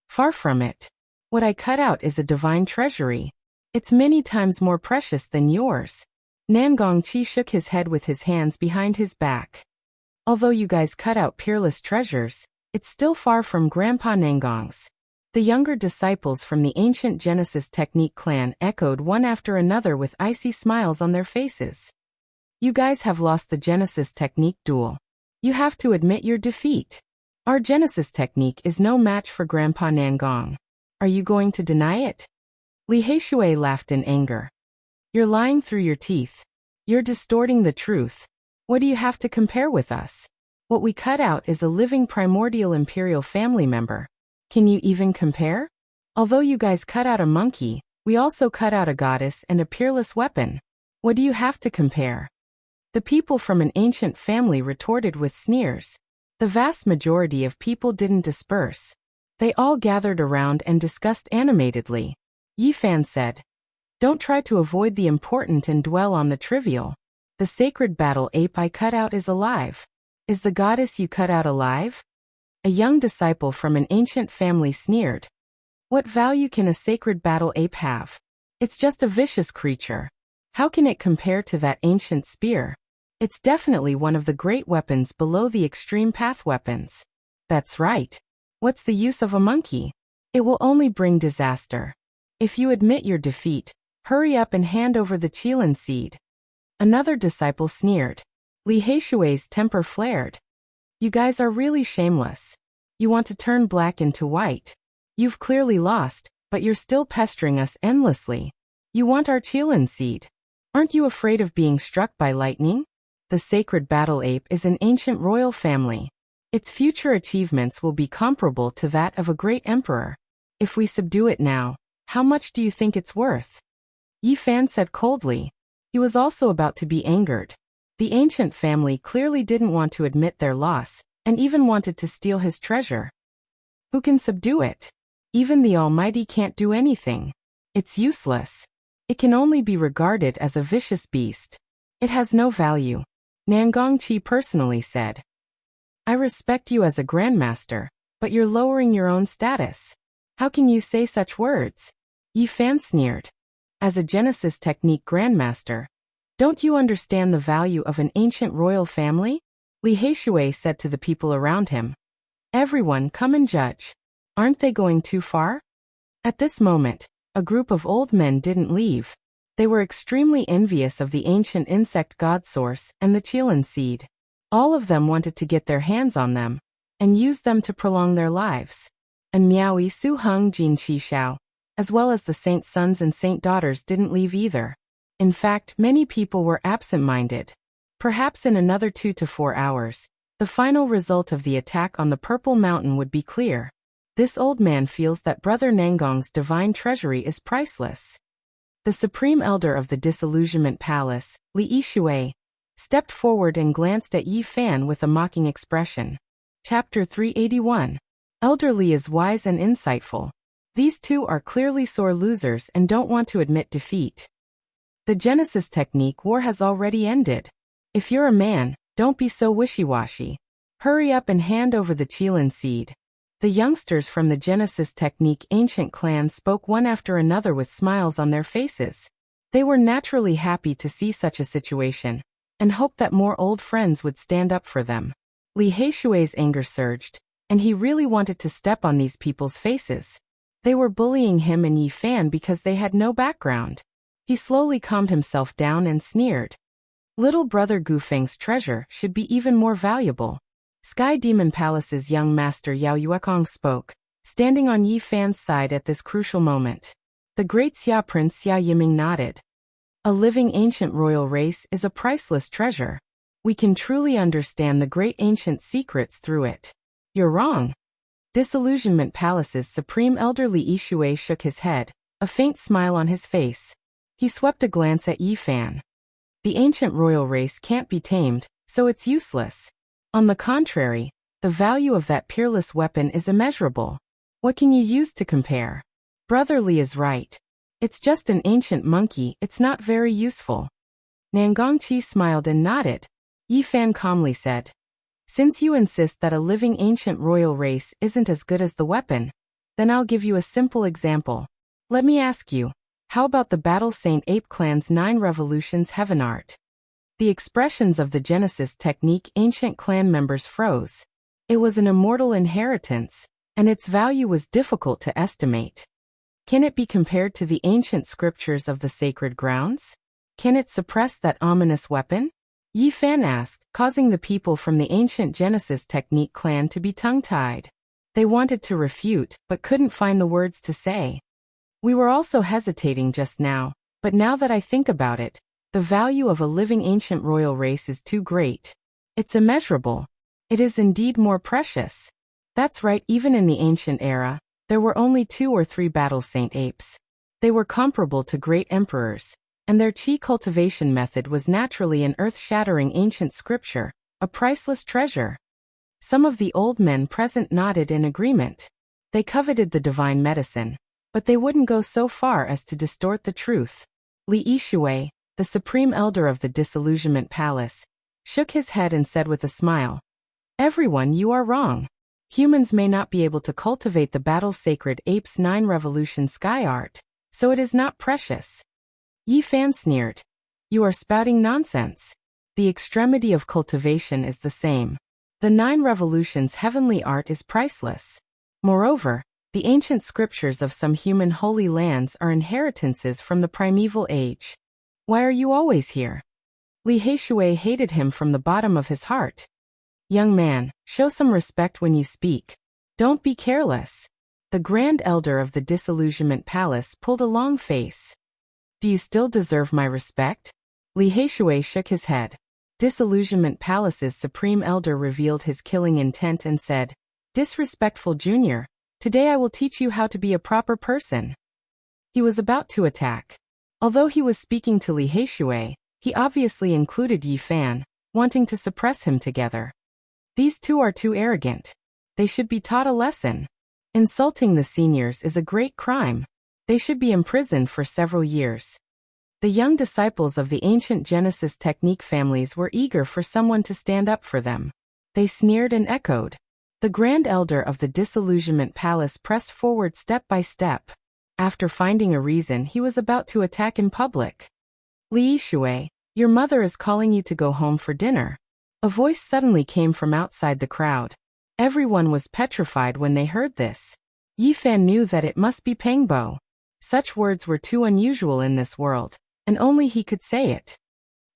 "Far from it. What I cut out is a divine treasury. It's many times more precious than yours." Nan Gongqi shook his head with his hands behind his back. "Although you guys cut out peerless treasures, it's still far from Grandpa Nangong's." The younger disciples from the ancient Genesis Technique clan echoed one after another with icy smiles on their faces. "You guys have lost the Genesis Technique duel. You have to admit your defeat. Our Genesis Technique is no match for Grandpa Nangong. Are you going to deny it?" Li Heishui laughed in anger. "You're lying through your teeth. You're distorting the truth. What do you have to compare with us? What we cut out is a living primordial imperial family member. Can you even compare? Although you guys cut out a monkey, we also cut out a goddess and a peerless weapon. What do you have to compare?" The people from an ancient family retorted with sneers. The vast majority of people didn't disperse. They all gathered around and discussed animatedly. Yi Fan said, "Don't try to avoid the important and dwell on the trivial. The sacred battle ape I cut out is alive. Is the goddess you cut out alive?" A young disciple from an ancient family sneered. "What value can a sacred battle ape have? It's just a vicious creature. How can it compare to that ancient spear? It's definitely one of the great weapons below the extreme path weapons." "That's right. What's the use of a monkey? It will only bring disaster. If you admit your defeat, hurry up and hand over the Qilin seed." Another disciple sneered. Li Heishui's temper flared. "You guys are really shameless. You want to turn black into white. You've clearly lost, but you're still pestering us endlessly. You want our Qilin seed. Aren't you afraid of being struck by lightning? The sacred battle ape is an ancient royal family. Its future achievements will be comparable to that of a great emperor. If we subdue it now, How much do you think it's worth? Yi Fan said coldly. He was also about to be angered. The ancient family clearly didn't want to admit their loss, and even wanted to steal his treasure. Who can subdue it? Even the Almighty can't do anything. It's useless. It can only be regarded as a vicious beast. It has no value. Nangongqi personally said. I respect you as a grandmaster, but you're lowering your own status. How can you say such words? Yi Fan sneered. As a Genesis technique grandmaster, don't you understand the value of an ancient royal family? Li Heishui said to the people around him. Everyone come and judge. Aren't they going too far? At this moment, a group of old men didn't leave. They were extremely envious of the ancient insect god source and the Qilin seed. All of them wanted to get their hands on them and use them to prolong their lives. And Miaoi Su Hung Jin Qi Shao, as well as the saint sons and saint daughters, didn't leave either. In fact, many people were absent-minded. Perhaps in another 2 to 4 hours, the final result of the attack on the Purple Mountain would be clear. This old man feels that Brother Nangong's divine treasury is priceless. The Supreme Elder of the Disillusionment Palace, Li Yishui, stepped forward and glanced at Yi Fan with a mocking expression. Chapter 381. Elder Li is wise and insightful. These two are clearly sore losers and don't want to admit defeat. The Genesis technique war has already ended. If you're a man, don't be so wishy-washy. Hurry up and hand over the Qilin seed. The youngsters from the Genesis technique ancient clan spoke one after another with smiles on their faces. They were naturally happy to see such a situation, and hoped that more old friends would stand up for them. Li Heishui's anger surged, and he really wanted to step on these people's faces. They were bullying him and Yi Fan because they had no background. He slowly calmed himself down and sneered. Little brother Gufeng's treasure should be even more valuable. Sky Demon Palace's young master Yao Yuekong spoke, standing on Yi Fan's side at this crucial moment. The great Xia Prince Xia Yiming nodded. A living ancient royal race is a priceless treasure. We can truly understand the great ancient secrets through it. You're wrong. Disillusionment Palace's Supreme Elder Li Yishui shook his head, a faint smile on his face. He swept a glance at Yi Fan. The ancient royal race can't be tamed, so it's useless. On the contrary, the value of that peerless weapon is immeasurable. What can you use to compare? Brother Li is right. It's just an ancient monkey, it's not very useful. Nangongqi smiled and nodded. Yi Fan calmly said, since you insist that a living ancient royal race isn't as good as the weapon, then I'll give you a simple example. Let me ask you, how about the Battle Saint Ape Clan's 9 Revolutions Heaven Art? The expressions of the Genesis technique ancient clan members froze. It was an immortal inheritance, and its value was difficult to estimate. Can it be compared to the ancient scriptures of the sacred grounds? Can it suppress that ominous weapon? Yi Fan asked, causing the people from the ancient Genesis technique clan to be tongue-tied. They wanted to refute, but couldn't find the words to say. We were also hesitating just now, but now that I think about it, the value of a living ancient royal race is too great. It's immeasurable. It is indeed more precious. That's right, even in the ancient era, there were only 2 or 3 Battle Saint Apes. They were comparable to great emperors, and their qi cultivation method was naturally an earth-shattering ancient scripture, a priceless treasure. Some of the old men present nodded in agreement. They coveted the divine medicine, but they wouldn't go so far as to distort the truth. Li Yishui, the supreme elder of the Disillusionment Palace, shook his head and said with a smile, everyone, you are wrong. Humans may not be able to cultivate the battle sacred ape's 9 revolution sky art, so it is not precious. Yi Fan sneered. You are spouting nonsense. The extremity of cultivation is the same. The 9 revolutions heavenly art is priceless. Moreover, the ancient scriptures of some human holy lands are inheritances from the primeval age. Why are you always here? Li Heishui hated him from the bottom of his heart. Young man, show some respect when you speak. Don't be careless. The Grand Elder of the Disillusionment Palace pulled a long face. Do you still deserve my respect? Li Heishui shook his head. Disillusionment Palace's Supreme Elder revealed his killing intent and said, disrespectful junior, today I will teach you how to be a proper person. He was about to attack. Although he was speaking to Li Heishui, he obviously included Yi Fan, wanting to suppress him together. These two are too arrogant. They should be taught a lesson. Insulting the seniors is a great crime. They should be imprisoned for several years. The young disciples of the ancient Genesis technique families were eager for someone to stand up for them. They sneered and echoed. The Grand Elder of the Disillusionment Palace pressed forward step by step. After finding a reason, he was about to attack in public. Li Shui, your mother is calling you to go home for dinner. A voice suddenly came from outside the crowd. Everyone was petrified when they heard this. Yi Fan knew that it must be Pengbo. Such words were too unusual in this world, and only he could say it.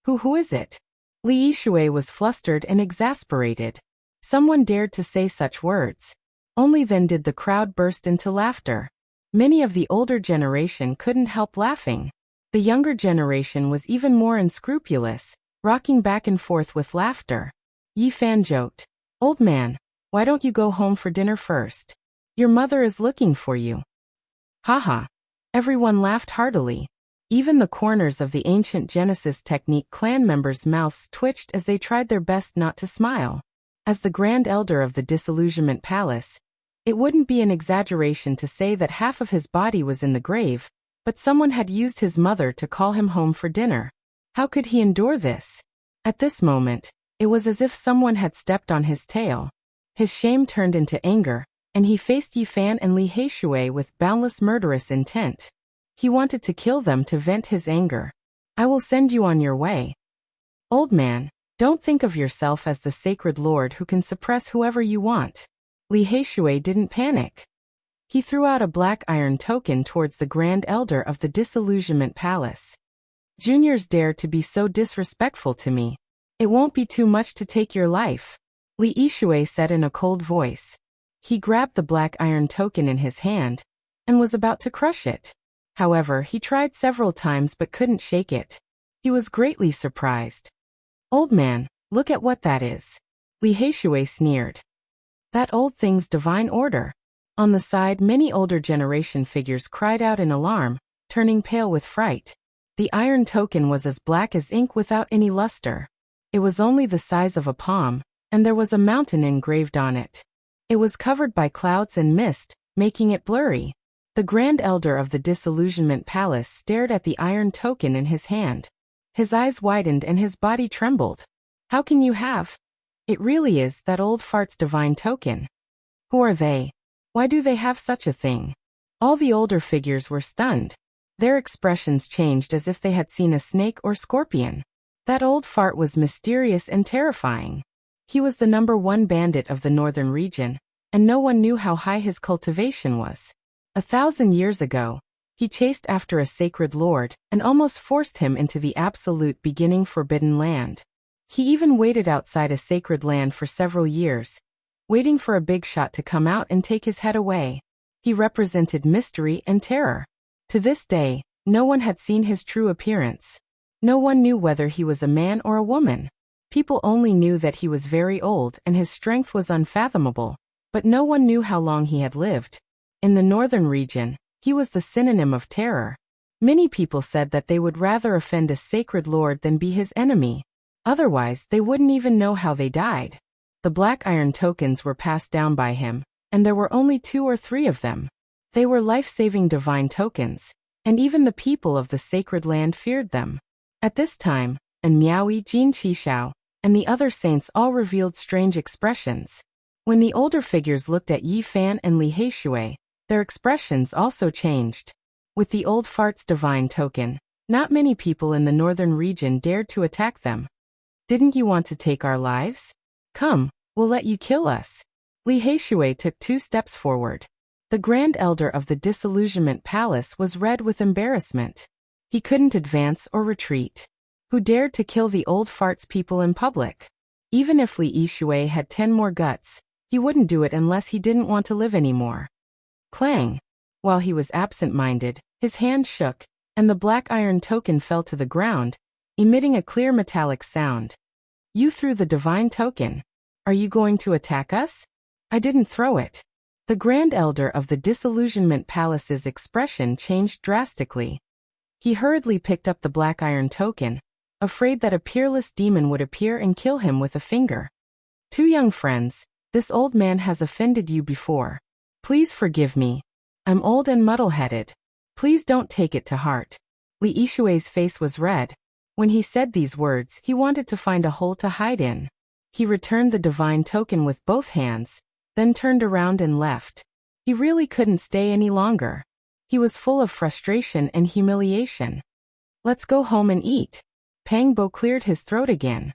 Who is it? Li Shui was flustered and exasperated. Someone dared to say such words. Only then did the crowd burst into laughter. Many of the older generation couldn't help laughing. The younger generation was even more unscrupulous, rocking back and forth with laughter. Yi Fan joked, "Old man, why don't you go home for dinner first? Your mother is looking for you." Haha. Everyone laughed heartily. Even the corners of the ancient Genesis technique clan members' mouths twitched as they tried their best not to smile. As the Grand Elder of the Disillusionment Palace, it wouldn't be an exaggeration to say that half of his body was in the grave, but someone had used his mother to call him home for dinner. How could he endure this? At this moment, it was as if someone had stepped on his tail. His shame turned into anger, and he faced Yi Fan and Li Heishui with boundless murderous intent. He wanted to kill them to vent his anger. "I will send you on your way. Old man, don't think of yourself as the sacred lord who can suppress whoever you want." Li Heishui didn't panic. He threw out a black iron token towards the Grand Elder of the Disillusionment Palace. "Juniors dare to be so disrespectful to me. It won't be too much to take your life," Li Heishui said in a cold voice. He grabbed the black iron token in his hand and was about to crush it. However, he tried several times but couldn't shake it. He was greatly surprised. "Old man, look at what that is." Li Heishui sneered. "That old thing's divine order." On the side, many older generation figures cried out in alarm, turning pale with fright. The iron token was as black as ink without any luster. It was only the size of a palm, and there was a mountain engraved on it. It was covered by clouds and mist, making it blurry. The Grand Elder of the Disillusionment Palace stared at the iron token in his hand. His eyes widened and his body trembled. "How can you have? It really is that old fart's divine token. Who are they? Why do they have such a thing?" All the older figures were stunned. Their expressions changed as if they had seen a snake or scorpion. That old fart was mysterious and terrifying. He was the #1 bandit of the northern region, and no one knew how high his cultivation was. 1,000 years ago, he chased after a sacred lord and almost forced him into the absolute beginning forbidden land. He even waited outside a sacred land for several years, waiting for a big shot to come out and take his head away. He represented mystery and terror. To this day, no one had seen his true appearance. No one knew whether he was a man or a woman. People only knew that he was very old and his strength was unfathomable, but no one knew how long he had lived. In the northern region, he was the synonym of terror. Many people said that they would rather offend a sacred lord than be his enemy. Otherwise, they wouldn't even know how they died. The black iron tokens were passed down by him, and there were only 2 or 3 of them. They were life-saving divine tokens, and even the people of the sacred land feared them. At this time, and Miaoi Jin Qishao, and the other saints all revealed strange expressions. When the older figures looked at Yi Fan and Li Heishui, their expressions also changed. With the old fart's divine token, not many people in the northern region dared to attack them. "Didn't you want to take our lives? Come, we'll let you kill us." Li Heishui took 2 steps forward. The Grand Elder of the Disillusionment Palace was red with embarrassment. He couldn't advance or retreat. Who dared to kill the old fart's people in public? Even if Li Heishui had 10 more guts, he wouldn't do it unless he didn't want to live anymore. Clang! While he was absent-minded, his hand shook, and the black iron token fell to the ground, emitting a clear metallic sound. "You threw the divine token. Are you going to attack us?" "I didn't throw it. The Grand Elder of the Disillusionment Palace's expression changed drastically. He hurriedly picked up the black iron token, afraid that a peerless demon would appear and kill him with a finger. "Two young friends, this old man has offended you before. Please forgive me. I'm old and muddle-headed. Please don't take it to heart." Li Yishui's face was red. When he said these words, he wanted to find a hole to hide in. He returned the divine token with both hands, then turned around and left. He really couldn't stay any longer. He was full of frustration and humiliation. "Let's go home and eat." Pang Bo cleared his throat again.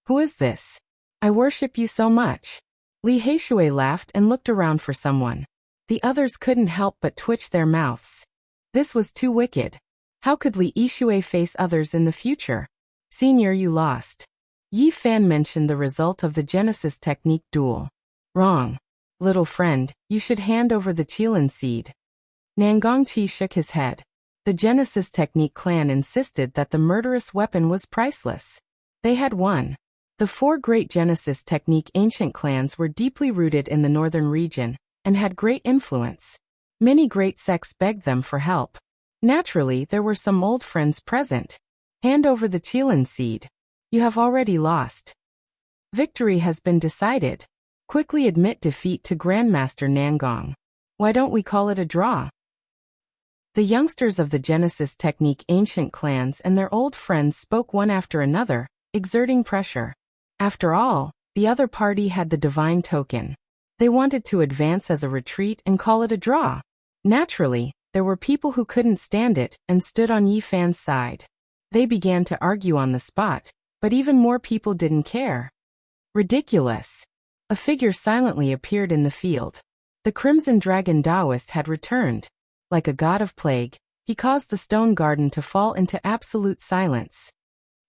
"Who is this? I worship you so much." Li Yishui laughed and looked around for someone. The others couldn't help but twitch their mouths. This was too wicked. How could Li Yishui face others in the future? "Senior, you lost." Yi Fan mentioned the result of the Genesis technique duel. "Wrong. Little friend, you should hand over the Qilin seed." Nangongqi shook his head. The Genesis technique clan insisted that the murderous weapon was priceless. They had won. The four great Genesis technique ancient clans were deeply rooted in the northern region and had great influence. Many great sects begged them for help. Naturally, there were some old friends present. "Hand over the Qilin seed. You have already lost. Victory has been decided. Quickly admit defeat to Grandmaster Nangong. Why don't we call it a draw?" The youngsters of the Genesis technique ancient clans and their old friends spoke one after another, exerting pressure. After all, the other party had the divine token. They wanted to advance as a retreat and call it a draw. Naturally, there were people who couldn't stand it and stood on Yi Fan's side. They began to argue on the spot, but even more people didn't care. Ridiculous. A figure silently appeared in the field. The Crimson Dragon Taoist had returned. Like a god of plague, he caused the stone garden to fall into absolute silence.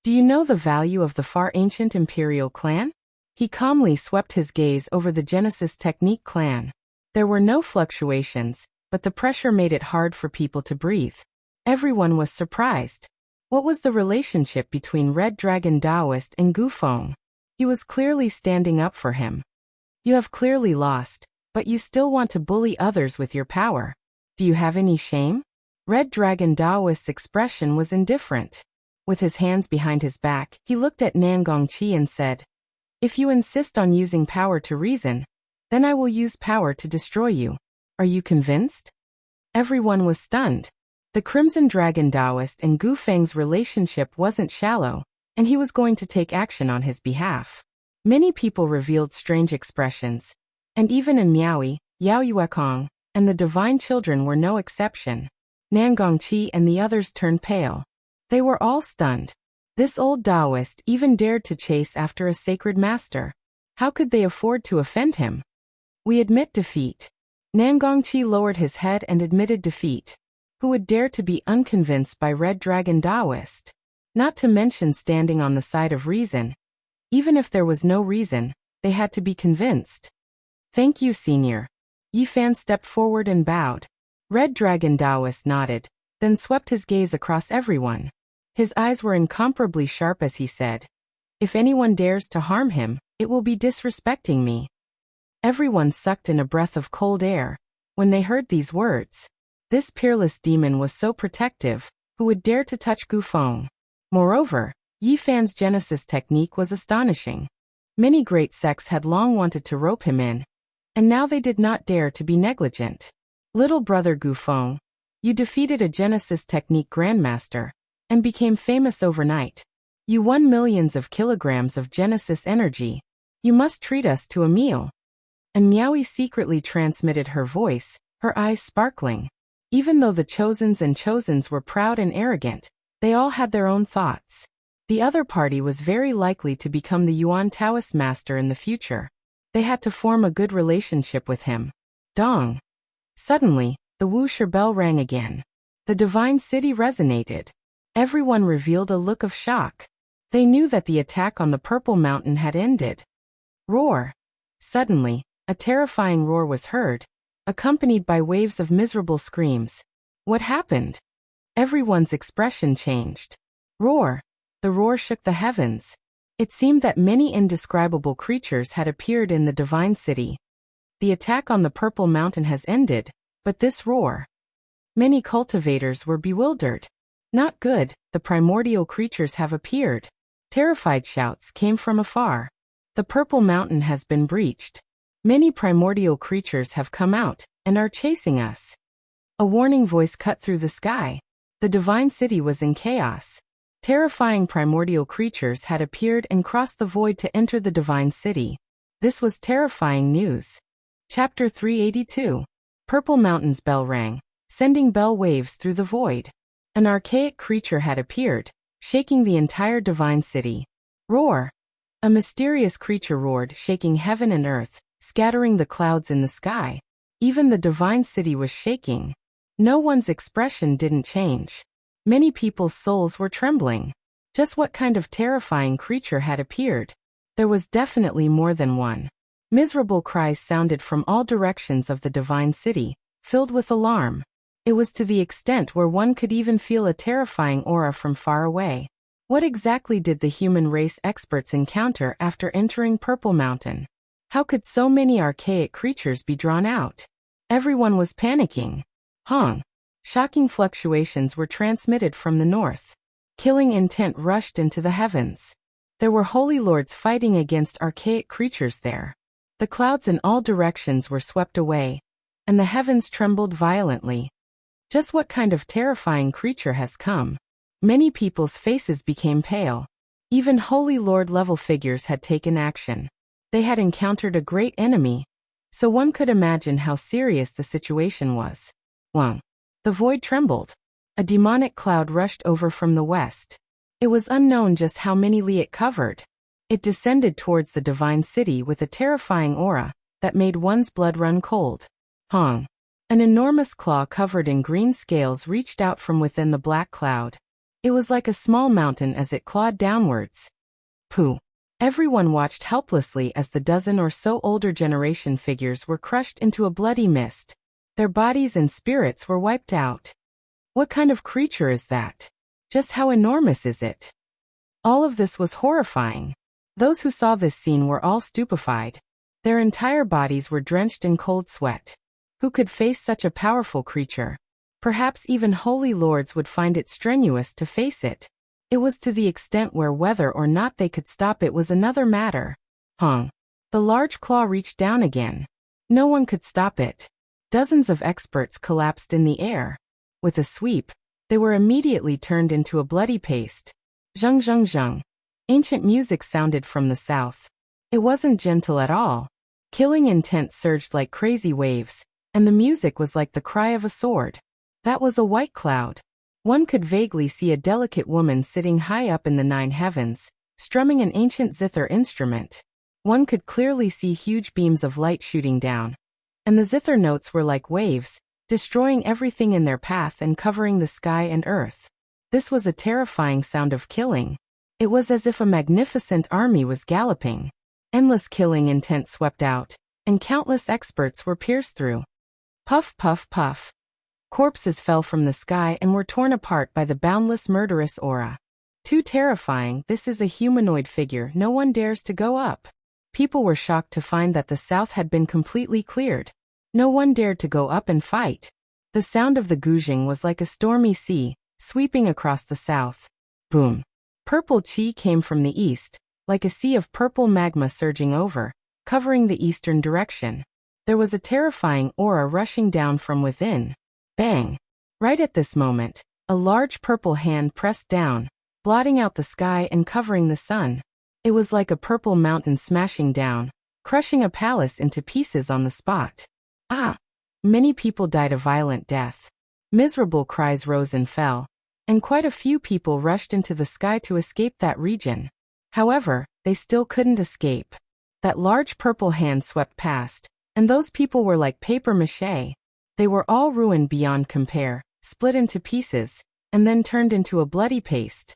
"Do you know the value of the far ancient imperial clan?" He calmly swept his gaze over the Genesis technique clan. There were no fluctuations, but the pressure made it hard for people to breathe. Everyone was surprised. What was the relationship between Red Dragon Taoist and Gufeng? He was clearly standing up for him. "You have clearly lost, but you still want to bully others with your power. Do you have any shame?" Red Dragon Taoist's expression was indifferent. With his hands behind his back, he looked at Nangongqi and said, "If you insist on using power to reason, then I will use power to destroy you. Are you convinced?" Everyone was stunned. The Crimson Dragon Taoist and Gufeng's relationship wasn't shallow, and he was going to take action on his behalf. Many people revealed strange expressions, and even in Miaoi, Yao Yuekong, and the Divine Children were no exception. Nangongqi and the others turned pale. They were all stunned. This old Taoist even dared to chase after a sacred master. How could they afford to offend him? "We admit defeat." Nangongqi lowered his head and admitted defeat. Who would dare to be unconvinced by Red Dragon Taoist? Not to mention standing on the side of reason. Even if there was no reason, they had to be convinced. "Thank you, Senior." Yi Fan stepped forward and bowed. Red Dragon Taoist nodded, then swept his gaze across everyone. His eyes were incomparably sharp as he said, "If anyone dares to harm him, it will be disrespecting me." Everyone sucked in a breath of cold air when they heard these words. This peerless demon was so protective, who would dare to touch Gufeng? Moreover, Yi Fan's Genesis technique was astonishing. Many great sects had long wanted to rope him in, and now they did not dare to be negligent. "Little brother Gufeng, you defeated a Genesis technique grandmaster, and became famous overnight. You won millions of kilograms of Genesis energy. You must treat us to a meal." And Miaoi secretly transmitted her voice, her eyes sparkling. Even though the Chosens and Chosens were proud and arrogant, they all had their own thoughts. The other party was very likely to become the Yuan Taoist master in the future. They had to form a good relationship with him. Dong. Suddenly, the Wuxia bell rang again. The divine city resonated. Everyone revealed a look of shock. They knew that the attack on the Purple Mountain had ended. Roar. Suddenly, a terrifying roar was heard, accompanied by waves of miserable screams. What happened? Everyone's expression changed. Roar. The roar shook the heavens. It seemed that many indescribable creatures had appeared in the divine city. The attack on the Purple Mountain has ended, but this roar. Many cultivators were bewildered. Not good, the primordial creatures have appeared. Terrified shouts came from afar. The Purple Mountain has been breached. Many primordial creatures have come out and are chasing us. A warning voice cut through the sky. The divine city was in chaos. Terrifying primordial creatures had appeared and crossed the void to enter the divine city. This was terrifying news. Chapter 382. Purple Mountain's bell rang, sending bell waves through the void. An archaic creature had appeared, shaking the entire divine city. Roar! A mysterious creature roared, shaking heaven and earth, scattering the clouds in the sky. Even the divine city was shaking. No one's expression didn't change. Many people's souls were trembling. Just what kind of terrifying creature had appeared? There was definitely more than one. Miserable cries sounded from all directions of the divine city, filled with alarm. It was to the extent where one could even feel a terrifying aura from far away. What exactly did the human race experts encounter after entering Purple Mountain? How could so many archaic creatures be drawn out? Everyone was panicking. Shocking fluctuations were transmitted from the north. Killing intent rushed into the heavens. There were holy lords fighting against archaic creatures there. The clouds in all directions were swept away, and the heavens trembled violently. Just what kind of terrifying creature has come? Many people's faces became pale. Even holy lord-level figures had taken action. They had encountered a great enemy, so one could imagine how serious the situation was. The void trembled. A demonic cloud rushed over from the west. It was unknown just how many li it covered. It descended towards the divine city with a terrifying aura that made one's blood run cold. An enormous claw covered in green scales reached out from within the black cloud. It was like a small mountain as it clawed downwards. Pooh! Everyone watched helplessly as the dozen or so older generation figures were crushed into a bloody mist. Their bodies and spirits were wiped out. What kind of creature is that? Just how enormous is it? All of this was horrifying. Those who saw this scene were all stupefied. Their entire bodies were drenched in cold sweat. Who could face such a powerful creature? Perhaps even holy lords would find it strenuous to face it. It was to the extent where whether or not they could stop it was another matter. The large claw reached down again. No one could stop it. Dozens of experts collapsed in the air. With a sweep, they were immediately turned into a bloody paste. Zheng zheng zheng. Ancient music sounded from the south. It wasn't gentle at all. Killing intent surged like crazy waves, and the music was like the cry of a sword. That was a white cloud. One could vaguely see a delicate woman sitting high up in the 9 heavens, strumming an ancient zither instrument. One could clearly see huge beams of light shooting down. And the zither notes were like waves, destroying everything in their path and covering the sky and earth. This was a terrifying sound of killing. It was as if a magnificent army was galloping. Endless killing intent swept out, and countless experts were pierced through. Puff, puff, puff. Corpses fell from the sky and were torn apart by the boundless murderous aura. Too terrifying, this is a humanoid figure, no one dares to go up. People were shocked to find that the south had been completely cleared. No one dared to go up and fight. The sound of the gouging was like a stormy sea, sweeping across the south. Boom. Purple chi came from the east, like a sea of purple magma surging over, covering the eastern direction. There was a terrifying aura rushing down from within. Bang! Right at this moment, a large purple hand pressed down, blotting out the sky and covering the sun. It was like a purple mountain smashing down, crushing a palace into pieces on the spot. Many people died a violent death. Miserable cries rose and fell, and quite a few people rushed into the sky to escape that region. However, they still couldn't escape. That large purple hand swept past, and those people were like paper mache. They were all ruined beyond compare, split into pieces, and then turned into a bloody paste.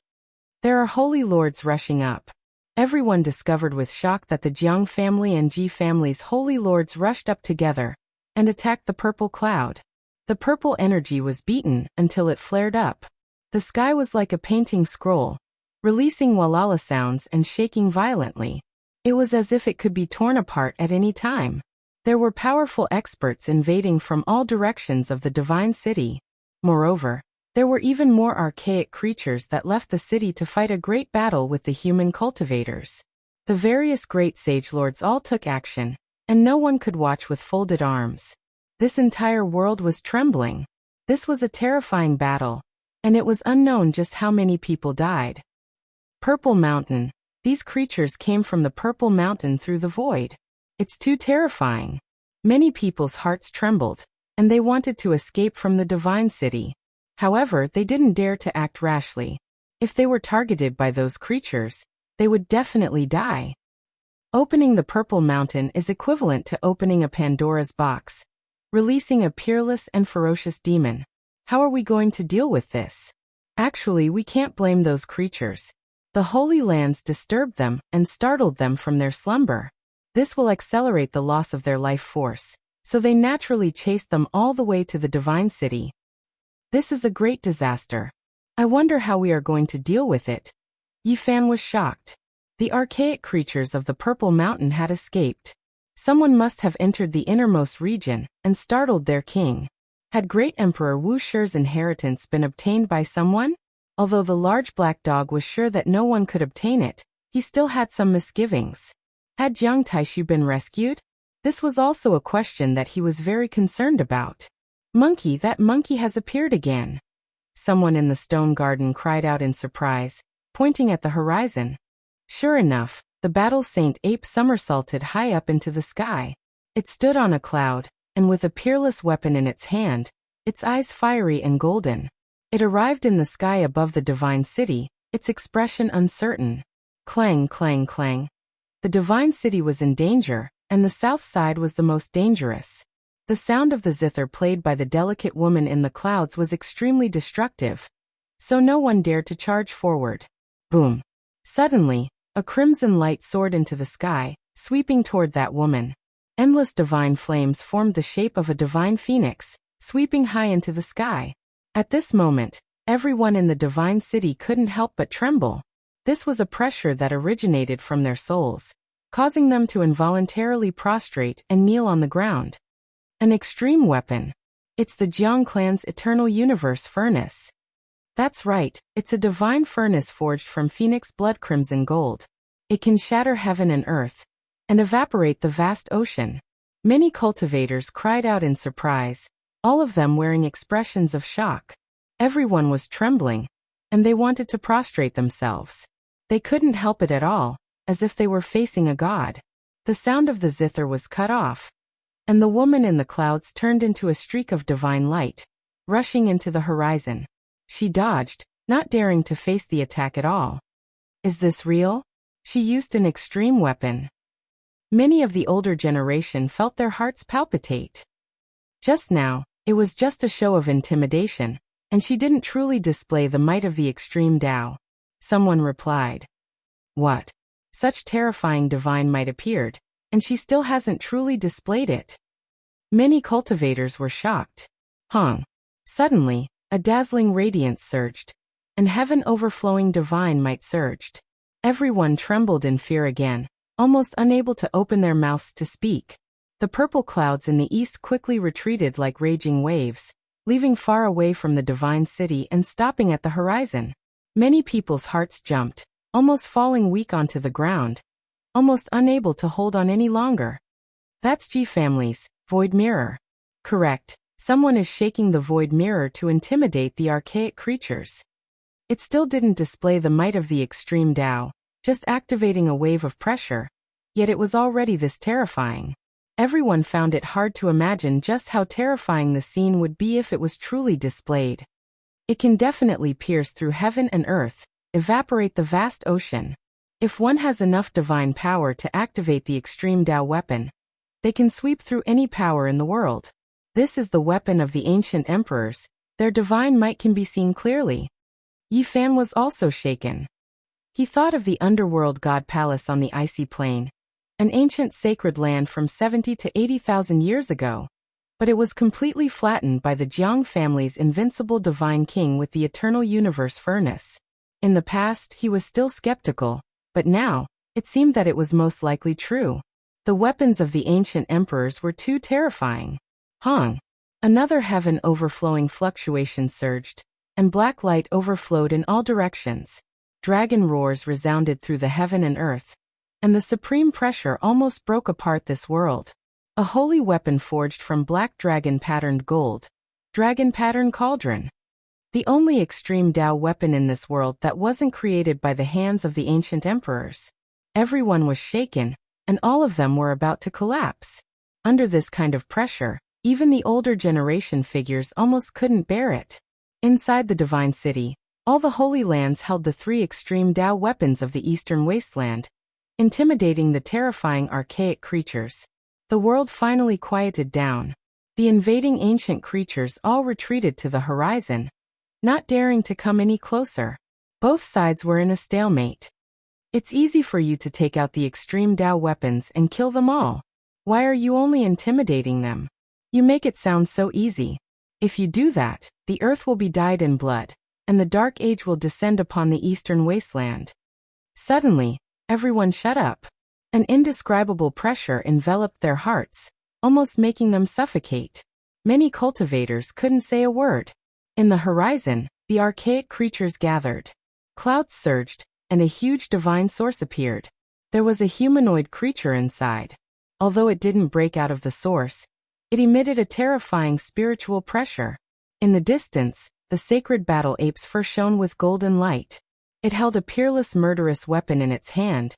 There are holy lords rushing up. Everyone discovered with shock that the Jiang family and Ji family's holy lords rushed up together and attacked the purple cloud. The purple energy was beaten until it flared up. The sky was like a painting scroll, releasing walala sounds and shaking violently. It was as if it could be torn apart at any time. There were powerful experts invading from all directions of the divine city. Moreover, there were even more archaic creatures that left the city to fight a great battle with the human cultivators. The various great sage lords all took action, and no one could watch with folded arms. This entire world was trembling. This was a terrifying battle, and it was unknown just how many people died. Purple Mountain. These creatures came from the Purple Mountain through the void. It's too terrifying. Many people's hearts trembled, and they wanted to escape from the divine city. However, they didn't dare to act rashly. If they were targeted by those creatures, they would definitely die. Opening the Purple Mountain is equivalent to opening a Pandora's box, releasing a peerless and ferocious demon. How are we going to deal with this? Actually, we can't blame those creatures. The Holy Lands disturbed them and startled them from their slumber. This will accelerate the loss of their life force, so they naturally chased them all the way to the divine city. This is a great disaster. I wonder how we are going to deal with it. Yifan was shocked. The archaic creatures of the Purple Mountain had escaped. Someone must have entered the innermost region and startled their king. Had Great Emperor Wu Shi's inheritance been obtained by someone? Although the large black dog was sure that no one could obtain it, he still had some misgivings. Had Jiang Taishu been rescued? This was also a question that he was very concerned about. Monkey, that monkey has appeared again. Someone in the stone garden cried out in surprise, pointing at the horizon. Sure enough, the battle saint ape somersaulted high up into the sky. It stood on a cloud, and with a peerless weapon in its hand, its eyes fiery and golden. It arrived in the sky above the divine city, its expression uncertain. Clang, clang, clang. The divine city was in danger, and the south side was the most dangerous. The sound of the zither played by the delicate woman in the clouds was extremely destructive, so no one dared to charge forward. Boom! Suddenly, a crimson light soared into the sky, sweeping toward that woman. Endless divine flames formed the shape of a divine phoenix, sweeping high into the sky. At this moment, everyone in the divine city couldn't help but tremble. This was a pressure that originated from their souls, causing them to involuntarily prostrate and kneel on the ground. An extreme weapon. It's the Jiang clan's eternal universe furnace. That's right, it's a divine furnace forged from phoenix blood crimson gold. It can shatter heaven and earth, and evaporate the vast ocean. Many cultivators cried out in surprise, all of them wearing expressions of shock. Everyone was trembling, and they wanted to prostrate themselves. They couldn't help it at all, as if they were facing a god. The sound of the zither was cut off, and the woman in the clouds turned into a streak of divine light, rushing into the horizon. She dodged, not daring to face the attack at all. Is this real? She used an extreme weapon. Many of the older generation felt their hearts palpitate. Just now, it was just a show of intimidation, and she didn't truly display the might of the extreme Tao. Someone replied. What? Such terrifying divine might appeared, and she still hasn't truly displayed it. Many cultivators were shocked. Suddenly, a dazzling radiance surged, and heaven overflowing divine might surged. Everyone trembled in fear again, almost unable to open their mouths to speak. The purple clouds in the east quickly retreated like raging waves, leaving far away from the divine city and stopping at the horizon. Many people's hearts jumped, almost falling weak onto the ground, almost unable to hold on any longer. That's G Family's Void Mirror. Correct, someone is shaking the Void Mirror to intimidate the archaic creatures. It still didn't display the might of the extreme Tao, just activating a wave of pressure, yet it was already this terrifying. Everyone found it hard to imagine just how terrifying the scene would be if it was truly displayed. It can definitely pierce through heaven and earth, evaporate the vast ocean. If one has enough divine power to activate the extreme Tao weapon, they can sweep through any power in the world. This is the weapon of the ancient emperors, their divine might can be seen clearly. Yifan was also shaken. He thought of the underworld god palace on the icy plain, an ancient sacred land from 70 to 80,000 years ago, but it was completely flattened by the Jiang family's invincible divine king with the eternal universe furnace. In the past, he was still skeptical, but now, it seemed that it was most likely true. The weapons of the ancient emperors were too terrifying. Hong! Another heaven overflowing fluctuation surged, and black light overflowed in all directions. Dragon roars resounded through the heaven and earth, and the supreme pressure almost broke apart this world. A holy weapon forged from black dragon-patterned gold. Dragon-patterned cauldron. The only extreme Tao weapon in this world that wasn't created by the hands of the ancient emperors. Everyone was shaken, and all of them were about to collapse. Under this kind of pressure, even the older generation figures almost couldn't bear it. Inside the divine city, all the holy lands held the three extreme Tao weapons of the eastern wasteland, intimidating the terrifying archaic creatures. The world finally quieted down. The invading ancient creatures all retreated to the horizon, not daring to come any closer. Both sides were in a stalemate. It's easy for you to take out the extreme Tao weapons and kill them all. Why are you only intimidating them? You make it sound so easy. If you do that, the earth will be dyed in blood, and the dark age will descend upon the eastern wasteland. Suddenly, everyone shut up. An indescribable pressure enveloped their hearts, almost making them suffocate. Many cultivators couldn't say a word. In the horizon, the archaic creatures gathered. Clouds surged, and a huge divine source appeared. There was a humanoid creature inside. Although it didn't break out of the source, it emitted a terrifying spiritual pressure. In the distance, the sacred battle apes first shone with golden light. It held a peerless murderous weapon in its hand,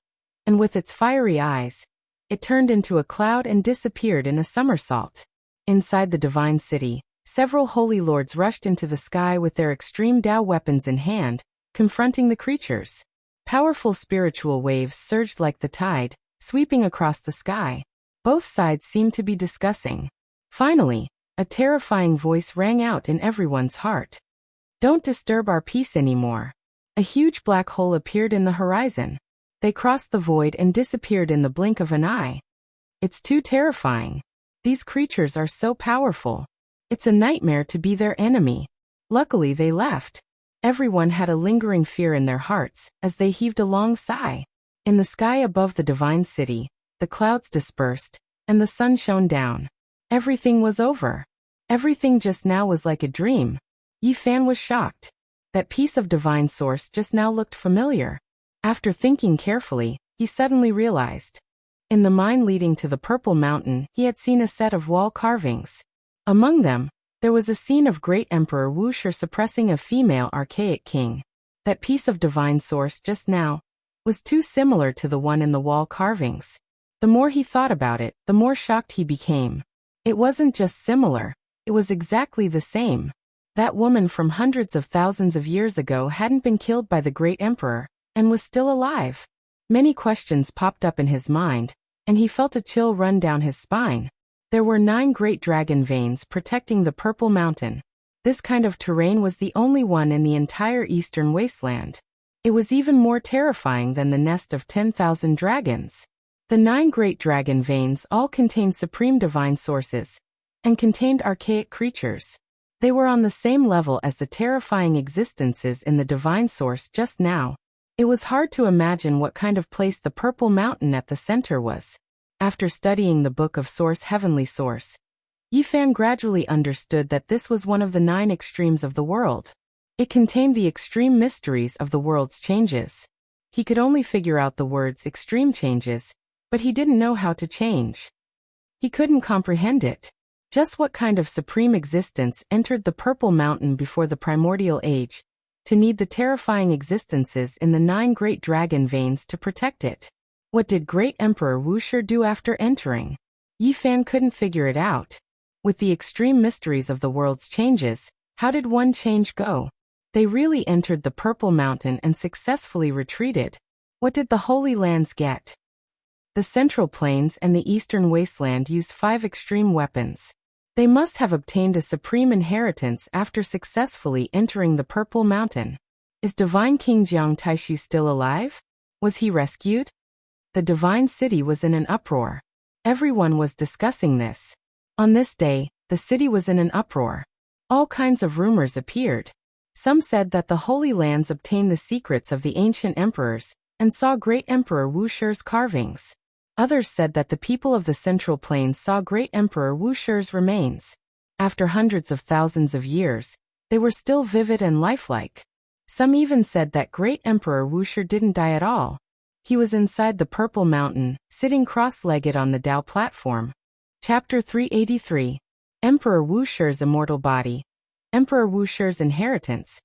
and with its fiery eyes, it turned into a cloud and disappeared in a somersault. Inside the divine city, several holy lords rushed into the sky with their extreme Tao weapons in hand, confronting the creatures. Powerful spiritual waves surged like the tide, sweeping across the sky. Both sides seemed to be discussing. Finally, a terrifying voice rang out in everyone's heart. Don't disturb our peace anymore. A huge black hole appeared in the horizon. They crossed the void and disappeared in the blink of an eye. It's too terrifying. These creatures are so powerful. It's a nightmare to be their enemy. Luckily they left. Everyone had a lingering fear in their hearts as they heaved a long sigh. In the sky above the divine city, the clouds dispersed, and the sun shone down. Everything was over. Everything just now was like a dream. Yi Fan was shocked. That piece of divine source just now looked familiar. After thinking carefully, he suddenly realized. In the mine leading to the Purple Mountain, he had seen a set of wall carvings. Among them, there was a scene of great Emperor Wuxia suppressing a female archaic king. That piece of divine source just now was too similar to the one in the wall carvings. The more he thought about it, the more shocked he became. It wasn't just similar, it was exactly the same. That woman from hundreds of thousands of years ago hadn't been killed by the great emperor, and was still alive. Many questions popped up in his mind, and he felt a chill run down his spine. There were 9 great dragon veins protecting the Purple Mountain. This kind of terrain was the only one in the entire eastern wasteland. It was even more terrifying than the nest of 10,000 dragons. The 9 great dragon veins all contained supreme divine sources, and contained archaic creatures. They were on the same level as the terrifying existences in the divine source just now. It was hard to imagine what kind of place the Purple Mountain at the center was. After studying the Book of Source Heavenly Source, Yi Fan gradually understood that this was one of the 9 extremes of the world. It contained the extreme mysteries of the world's changes. He could only figure out the words extreme changes, but he didn't know how to change. He couldn't comprehend it. Just what kind of supreme existence entered the Purple Mountain before the primordial age, to need the terrifying existences in the 9 great dragon veins to protect it? What did great Emperor Wuxia do after entering? Yi Fan couldn't figure it out. With the extreme mysteries of the world's changes, how did one change go? They really entered the Purple Mountain and successfully retreated. What did the Holy Lands get? The Central Plains and the Eastern Wasteland used 5 extreme weapons. They must have obtained a supreme inheritance after successfully entering the Purple Mountain. Is Divine King Jiang Taishu still alive? Was he rescued? The divine city was in an uproar. Everyone was discussing this. On this day, the city was in an uproar. All kinds of rumors appeared. Some said that the Holy Lands obtained the secrets of the ancient emperors, and saw great Emperor Wuxia's carvings. Others said that the people of the Central Plains saw great Emperor Wu Shi's remains. After hundreds of thousands of years, they were still vivid and lifelike. Some even said that great Emperor Wu Shi didn't die at all. He was inside the Purple Mountain, sitting cross-legged on the Tao platform. Chapter 383. Emperor Wu Shi's immortal body. Emperor Wu Shi's inheritance.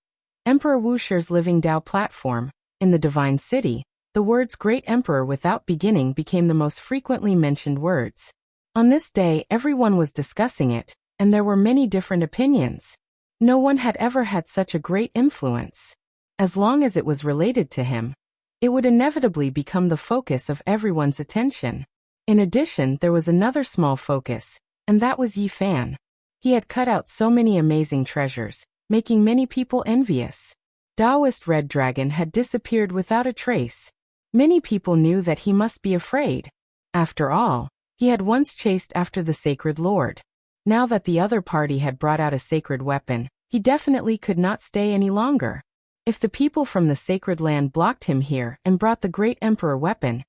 Emperor Wu Shi's living Tao platform. In the Divine City, the words Great Emperor without beginning became the most frequently mentioned words. On this day, everyone was discussing it, and there were many different opinions. No one had ever had such a great influence. As long as it was related to him, it would inevitably become the focus of everyone's attention. In addition, there was another small focus, and that was Yi Fan. He had cut out so many amazing treasures, making many people envious. Taoist Red Dragon had disappeared without a trace. Many people knew that he must be afraid. After all, he had once chased after the Sacred Lord. Now that the other party had brought out a sacred weapon, he definitely could not stay any longer. If the people from the sacred land blocked him here and brought the Great Emperor weapon,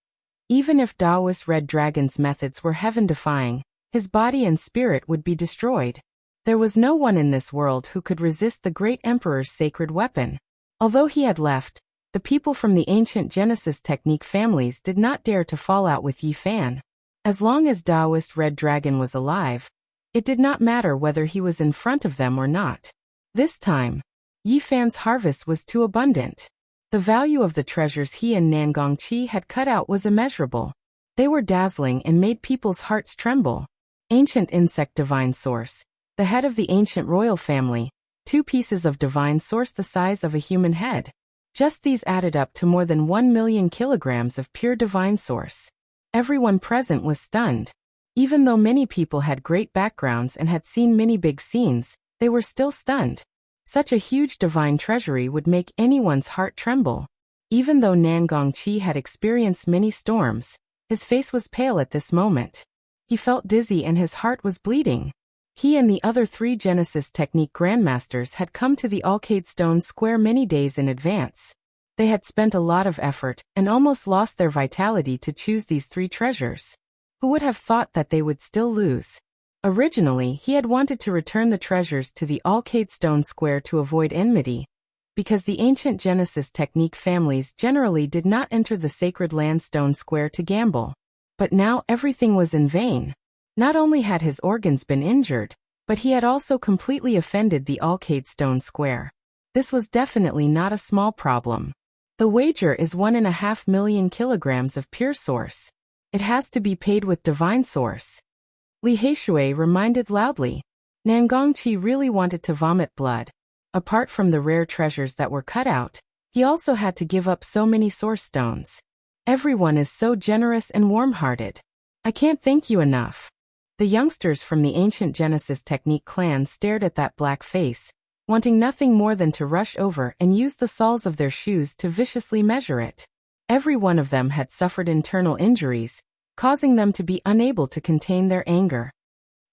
even if Taoist Red Dragon's methods were heaven-defying, his body and spirit would be destroyed. There was no one in this world who could resist the Great Emperor's sacred weapon. Although he had left, the people from the ancient Genesis technique families did not dare to fall out with Yi Fan. As long as Taoist Red Dragon was alive, it did not matter whether he was in front of them or not. This time, Yi Fan's harvest was too abundant. The value of the treasures he and Nan Gongqi had cut out was immeasurable. They were dazzling and made people's hearts tremble. Ancient insect divine source, the head of the ancient royal family, 2 pieces of divine source the size of a human head. Just these added up to more than 1 million kilograms of pure divine source. Everyone present was stunned. Even though many people had great backgrounds and had seen many big scenes, they were still stunned. Such a huge divine treasury would make anyone's heart tremble. Even though Nan Gongqi had experienced many storms, his face was pale at this moment. He felt dizzy and his heart was bleeding. He and the other 3 Genesis Technique Grandmasters had come to the Alcade Stone Square many days in advance. They had spent a lot of effort and almost lost their vitality to choose these 3 treasures. Who would have thought that they would still lose? Originally, he had wanted to return the treasures to the Alcade Stone Square to avoid enmity, because the ancient Genesis Technique families generally did not enter the Sacred Land Stone Square to gamble. But now everything was in vain. Not only had his organs been injured, but he had also completely offended the Alcade Stone Square. This was definitely not a small problem. The wager is 1.5 million kilograms of pure source. It has to be paid with divine source. Li Heishui reminded loudly. Nan Gongqi really wanted to vomit blood. Apart from the rare treasures that were cut out, he also had to give up so many source stones. Everyone is so generous and warm-hearted. I can't thank you enough. The youngsters from the ancient Genesis Technique clan stared at that black face, wanting nothing more than to rush over and use the soles of their shoes to viciously measure it. Every one of them had suffered internal injuries, causing them to be unable to contain their anger.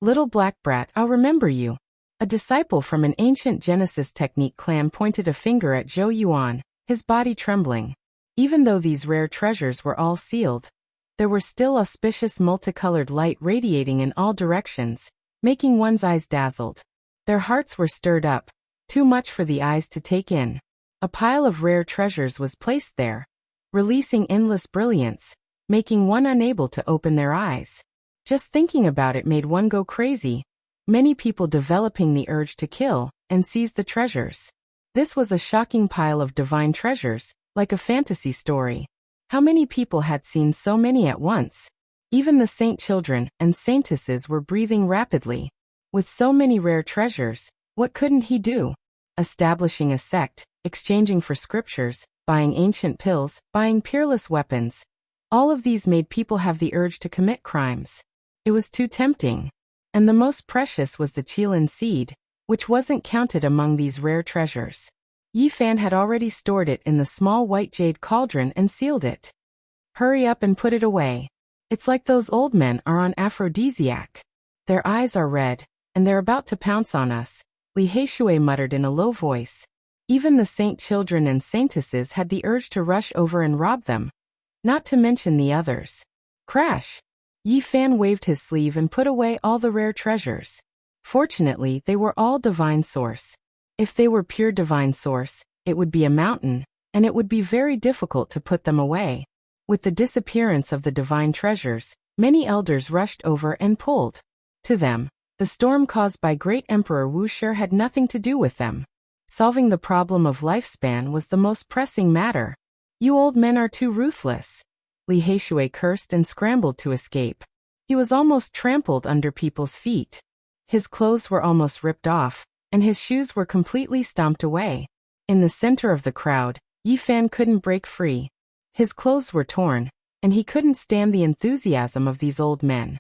Little black brat, I'll remember you. A disciple from an ancient Genesis Technique clan pointed a finger at Zhou Yuan, his body trembling. Even though these rare treasures were all sealed, there were still auspicious multicolored light radiating in all directions, making one's eyes dazzled. Their hearts were stirred up, too much for the eyes to take in. A pile of rare treasures was placed there, releasing endless brilliance, making one unable to open their eyes. Just thinking about it made one go crazy, many people developing the urge to kill and seize the treasures. This was a shocking pile of divine treasures, like a fantasy story. How many people had seen so many at once? Even the saint children and saintesses were breathing rapidly. With so many rare treasures, what couldn't he do? Establishing a sect, exchanging for scriptures, buying ancient pills, buying peerless weapons. All of these made people have the urge to commit crimes. It was too tempting. And the most precious was the Qilin seed, which wasn't counted among these rare treasures. Yi Fan had already stored it in the small white jade cauldron and sealed it. Hurry up and put it away. It's like those old men are on aphrodisiac. Their eyes are red, and they're about to pounce on us, Li Heishui muttered in a low voice. Even the saint children and saintesses had the urge to rush over and rob them. Not to mention the others. Crash! Yi Fan waved his sleeve and put away all the rare treasures. Fortunately, they were all divine source. If they were pure divine source, it would be a mountain, and it would be very difficult to put them away. With the disappearance of the divine treasures, many elders rushed over and pulled. To them, the storm caused by great Emperor Wu Shi had nothing to do with them. Solving the problem of lifespan was the most pressing matter. You old men are too ruthless. Li Haishui cursed and scrambled to escape. He was almost trampled under people's feet. His clothes were almost ripped off, and his shoes were completely stomped away. In the center of the crowd, Yi Fan couldn't break free. His clothes were torn, and he couldn't stand the enthusiasm of these old men.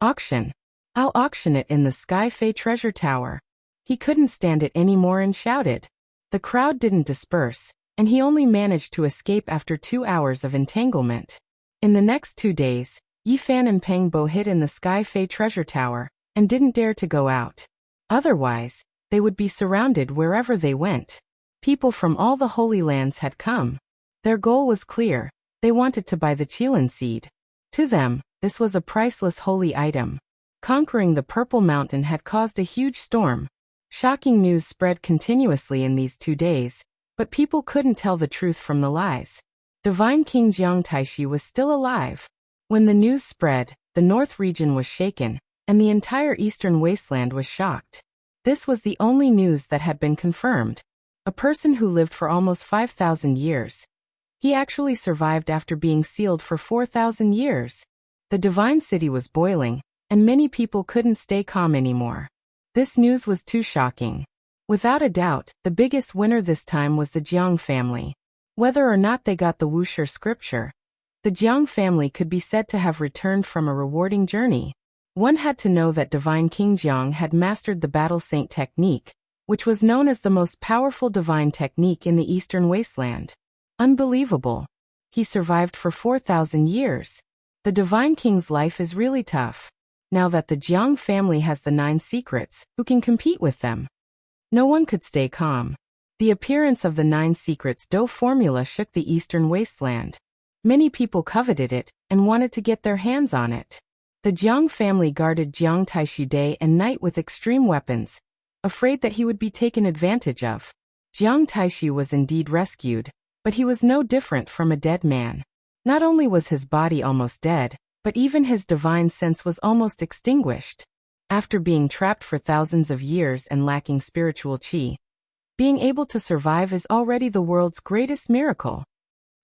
Auction. I'll auction it in the Sky Fei treasure tower. He couldn't stand it anymore and shouted. The crowd didn't disperse, and he only managed to escape after 2 hours of entanglement. In the next 2 days, Yi Fan and Peng Bo hid in the Sky Fei treasure tower, and didn't dare to go out. Otherwise, they would be surrounded wherever they went. People from all the Holy Lands had come. Their goal was clear. They wanted to buy the Qilin seed. To them, this was a priceless holy item. Conquering the Purple Mountain had caused a huge storm. Shocking news spread continuously in these 2 days, but people couldn't tell the truth from the lies. Divine King Jiang Taishi was still alive. When the news spread, the north region was shaken, and the entire eastern wasteland was shocked. This was the only news that had been confirmed. A person who lived for almost 5,000 years. He actually survived after being sealed for 4,000 years. The divine city was boiling, and many people couldn't stay calm anymore. This news was too shocking. Without a doubt, the biggest winner this time was the Jiang family. Whether or not they got the Wuxia scripture, the Jiang family could be said to have returned from a rewarding journey. One had to know that Divine King Jiang had mastered the Battle Saint technique, which was known as the most powerful divine technique in the Eastern Wasteland. Unbelievable. He survived for 4,000 years. The Divine King's life is really tough. Now that the Jiang family has the 9 secrets, who can compete with them? No one could stay calm. The appearance of the 9 secrets dough formula shook the Eastern Wasteland. Many people coveted it and wanted to get their hands on it. The Jiang family guarded Jiang Taishi day and night with extreme weapons, afraid that he would be taken advantage of. Jiang Taishi was indeed rescued, but he was no different from a dead man. Not only was his body almost dead, but even his divine sense was almost extinguished. After being trapped for thousands of years and lacking spiritual qi, being able to survive is already the world's greatest miracle.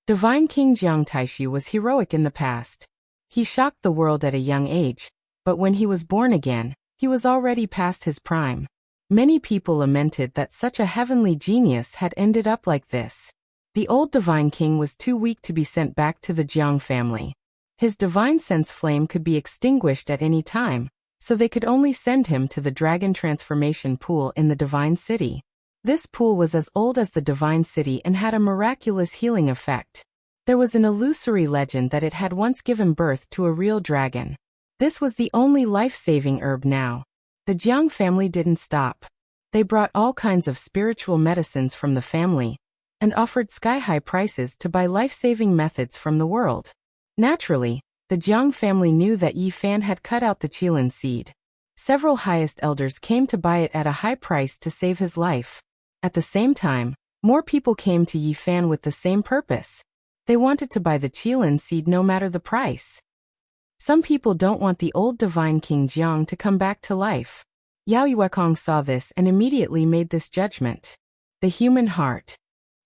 Divine King Jiang Taishi was heroic in the past. He shocked the world at a young age, but when he was born again, he was already past his prime. Many people lamented that such a heavenly genius had ended up like this. The old Divine King was too weak to be sent back to the Jiang family. His divine sense flame could be extinguished at any time, so they could only send him to the dragon transformation pool in the Divine City. This pool was as old as the Divine City and had a miraculous healing effect. There was an illusory legend that it had once given birth to a real dragon. This was the only life-saving herb now. The Jiang family didn't stop. They brought all kinds of spiritual medicines from the family, and offered sky-high prices to buy life-saving methods from the world. Naturally, the Jiang family knew that Yi Fan had cut out the Qilin seed. Several highest elders came to buy it at a high price to save his life. At the same time, more people came to Yi Fan with the same purpose. They wanted to buy the Qilin seed no matter the price. Some people don't want the old Divine King Jiang to come back to life. Yao Yuekong saw this and immediately made this judgment. The human heart.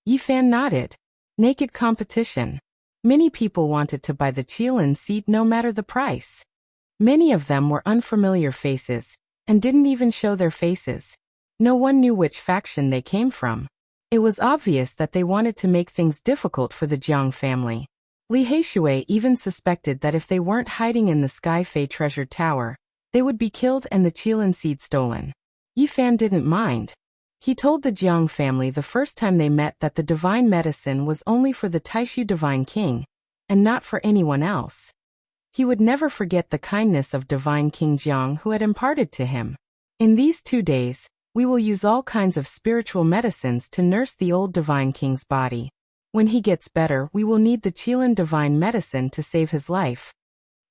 Yi Fan nodded. Naked competition. Many people wanted to buy the Qilin seed no matter the price. Many of them were unfamiliar faces, and didn't even show their faces. No one knew which faction they came from. It was obvious that they wanted to make things difficult for the Jiang family. Li Haishui even suspected that if they weren't hiding in the Sky Fei treasure tower, they would be killed and the Qilin seed stolen. Yi Fan didn't mind. He told the Jiang family the first time they met that the divine medicine was only for the Taishu Divine King, and not for anyone else. He would never forget the kindness of Divine King Jiang who had imparted to him. In these 2 days, we will use all kinds of spiritual medicines to nurse the old Divine King's body. When he gets better, we will need the Qilin divine medicine to save his life.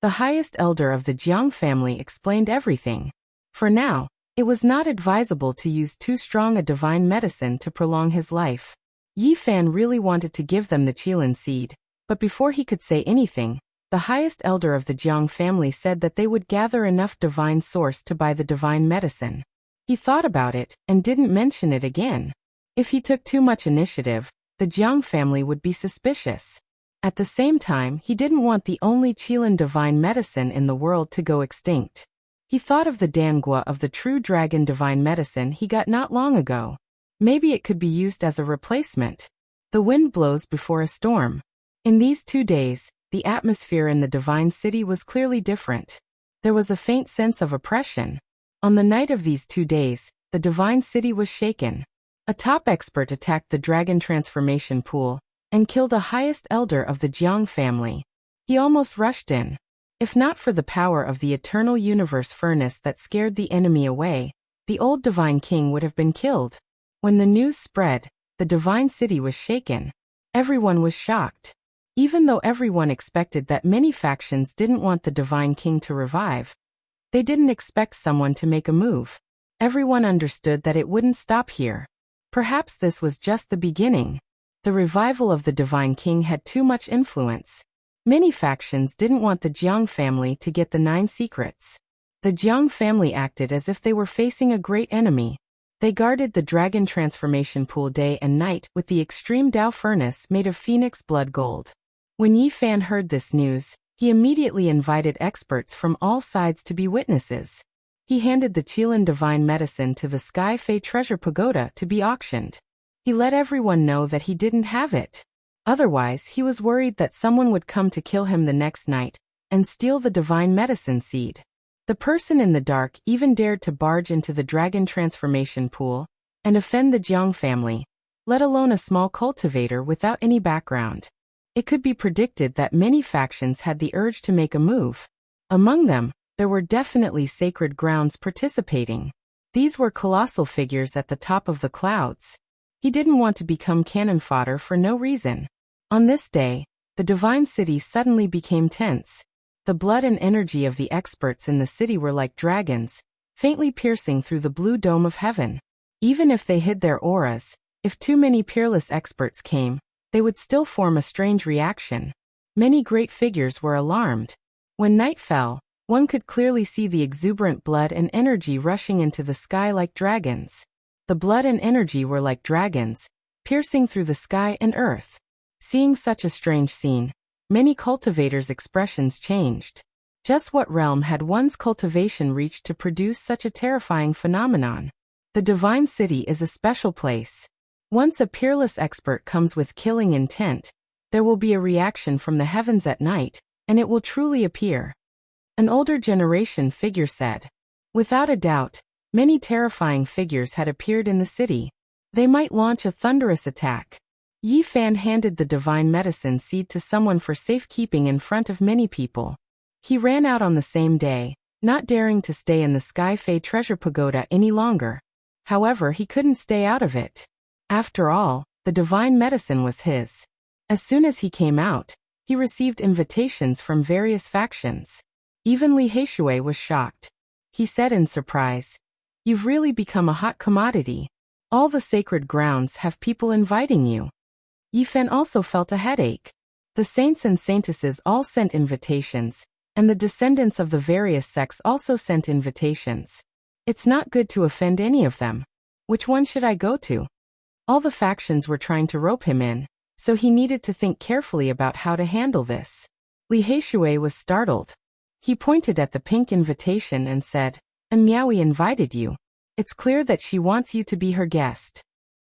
The highest elder of the Jiang family explained everything. For now, it was not advisable to use too strong a divine medicine to prolong his life. Yi Fan really wanted to give them the Qilin seed, but before he could say anything, the highest elder of the Jiang family said that they would gather enough divine source to buy the divine medicine. He thought about it and didn't mention it again. If he took too much initiative, the Jiang family would be suspicious. At the same time, he didn't want the only Qilin divine medicine in the world to go extinct. He thought of the Dangua of the true dragon divine medicine he got not long ago. Maybe it could be used as a replacement. The wind blows before a storm. In these 2 days, the atmosphere in the divine city was clearly different. There was a faint sense of oppression. On the night of these 2 days, the divine city was shaken. A top expert attacked the dragon transformation pool and killed a highest elder of the Jiang family. He almost rushed in. If not for the power of the eternal universe furnace that scared the enemy away, the old divine king would have been killed. When the news spread, the divine city was shaken. Everyone was shocked. Even though everyone expected that many factions didn't want the divine king to revive, they didn't expect someone to make a move. Everyone understood that it wouldn't stop here. Perhaps this was just the beginning. The revival of the divine king had too much influence. Many factions didn't want the Jiang family to get the 9 secrets. The Jiang family acted as if they were facing a great enemy. They guarded the dragon transformation pool day and night with the extreme Dao furnace made of phoenix blood gold. When Yi Fan heard this news, he immediately invited experts from all sides to be witnesses. He handed the Qilin divine medicine to the Sky Fei treasure pagoda to be auctioned. He let everyone know that he didn't have it. Otherwise, he was worried that someone would come to kill him the next night and steal the divine medicine seed. The person in the dark even dared to barge into the dragon transformation pool and offend the Jiang family, let alone a small cultivator without any background. It could be predicted that many factions had the urge to make a move. Among them, there were definitely sacred grounds participating. These were colossal figures at the top of the clouds. He didn't want to become cannon fodder for no reason. On this day, the divine city suddenly became tense. The blood and energy of the experts in the city were like dragons, faintly piercing through the blue dome of heaven. Even if they hid their auras, if too many peerless experts came, they would still form a strange reaction. Many great figures were alarmed. When night fell, one could clearly see the exuberant blood and energy rushing into the sky like dragons. The blood and energy were like dragons, piercing through the sky and earth. Seeing such a strange scene, many cultivators' expressions changed. Just what realm had one's cultivation reached to produce such a terrifying phenomenon? The divine city is a special place. Once a peerless expert comes with killing intent, there will be a reaction from the heavens at night, and it will truly appear. An older generation figure said. Without a doubt, many terrifying figures had appeared in the city. They might launch a thunderous attack. Yi Fan handed the divine medicine seed to someone for safekeeping in front of many people. He ran out on the same day, not daring to stay in the Sky Fei treasure pagoda any longer. However, he couldn't stay out of it. After all, the divine medicine was his. As soon as he came out, he received invitations from various factions. Even Li Heishui was shocked. He said in surprise, "You've really become a hot commodity. All the sacred grounds have people inviting you." Yi Fan also felt a headache. The saints and saintesses all sent invitations, and the descendants of the various sects also sent invitations. It's not good to offend any of them. Which one should I go to? All the factions were trying to rope him in, so he needed to think carefully about how to handle this. Li Heishui was startled. He pointed at the pink invitation and said, "And Miaoi invited you. It's clear that she wants you to be her guest."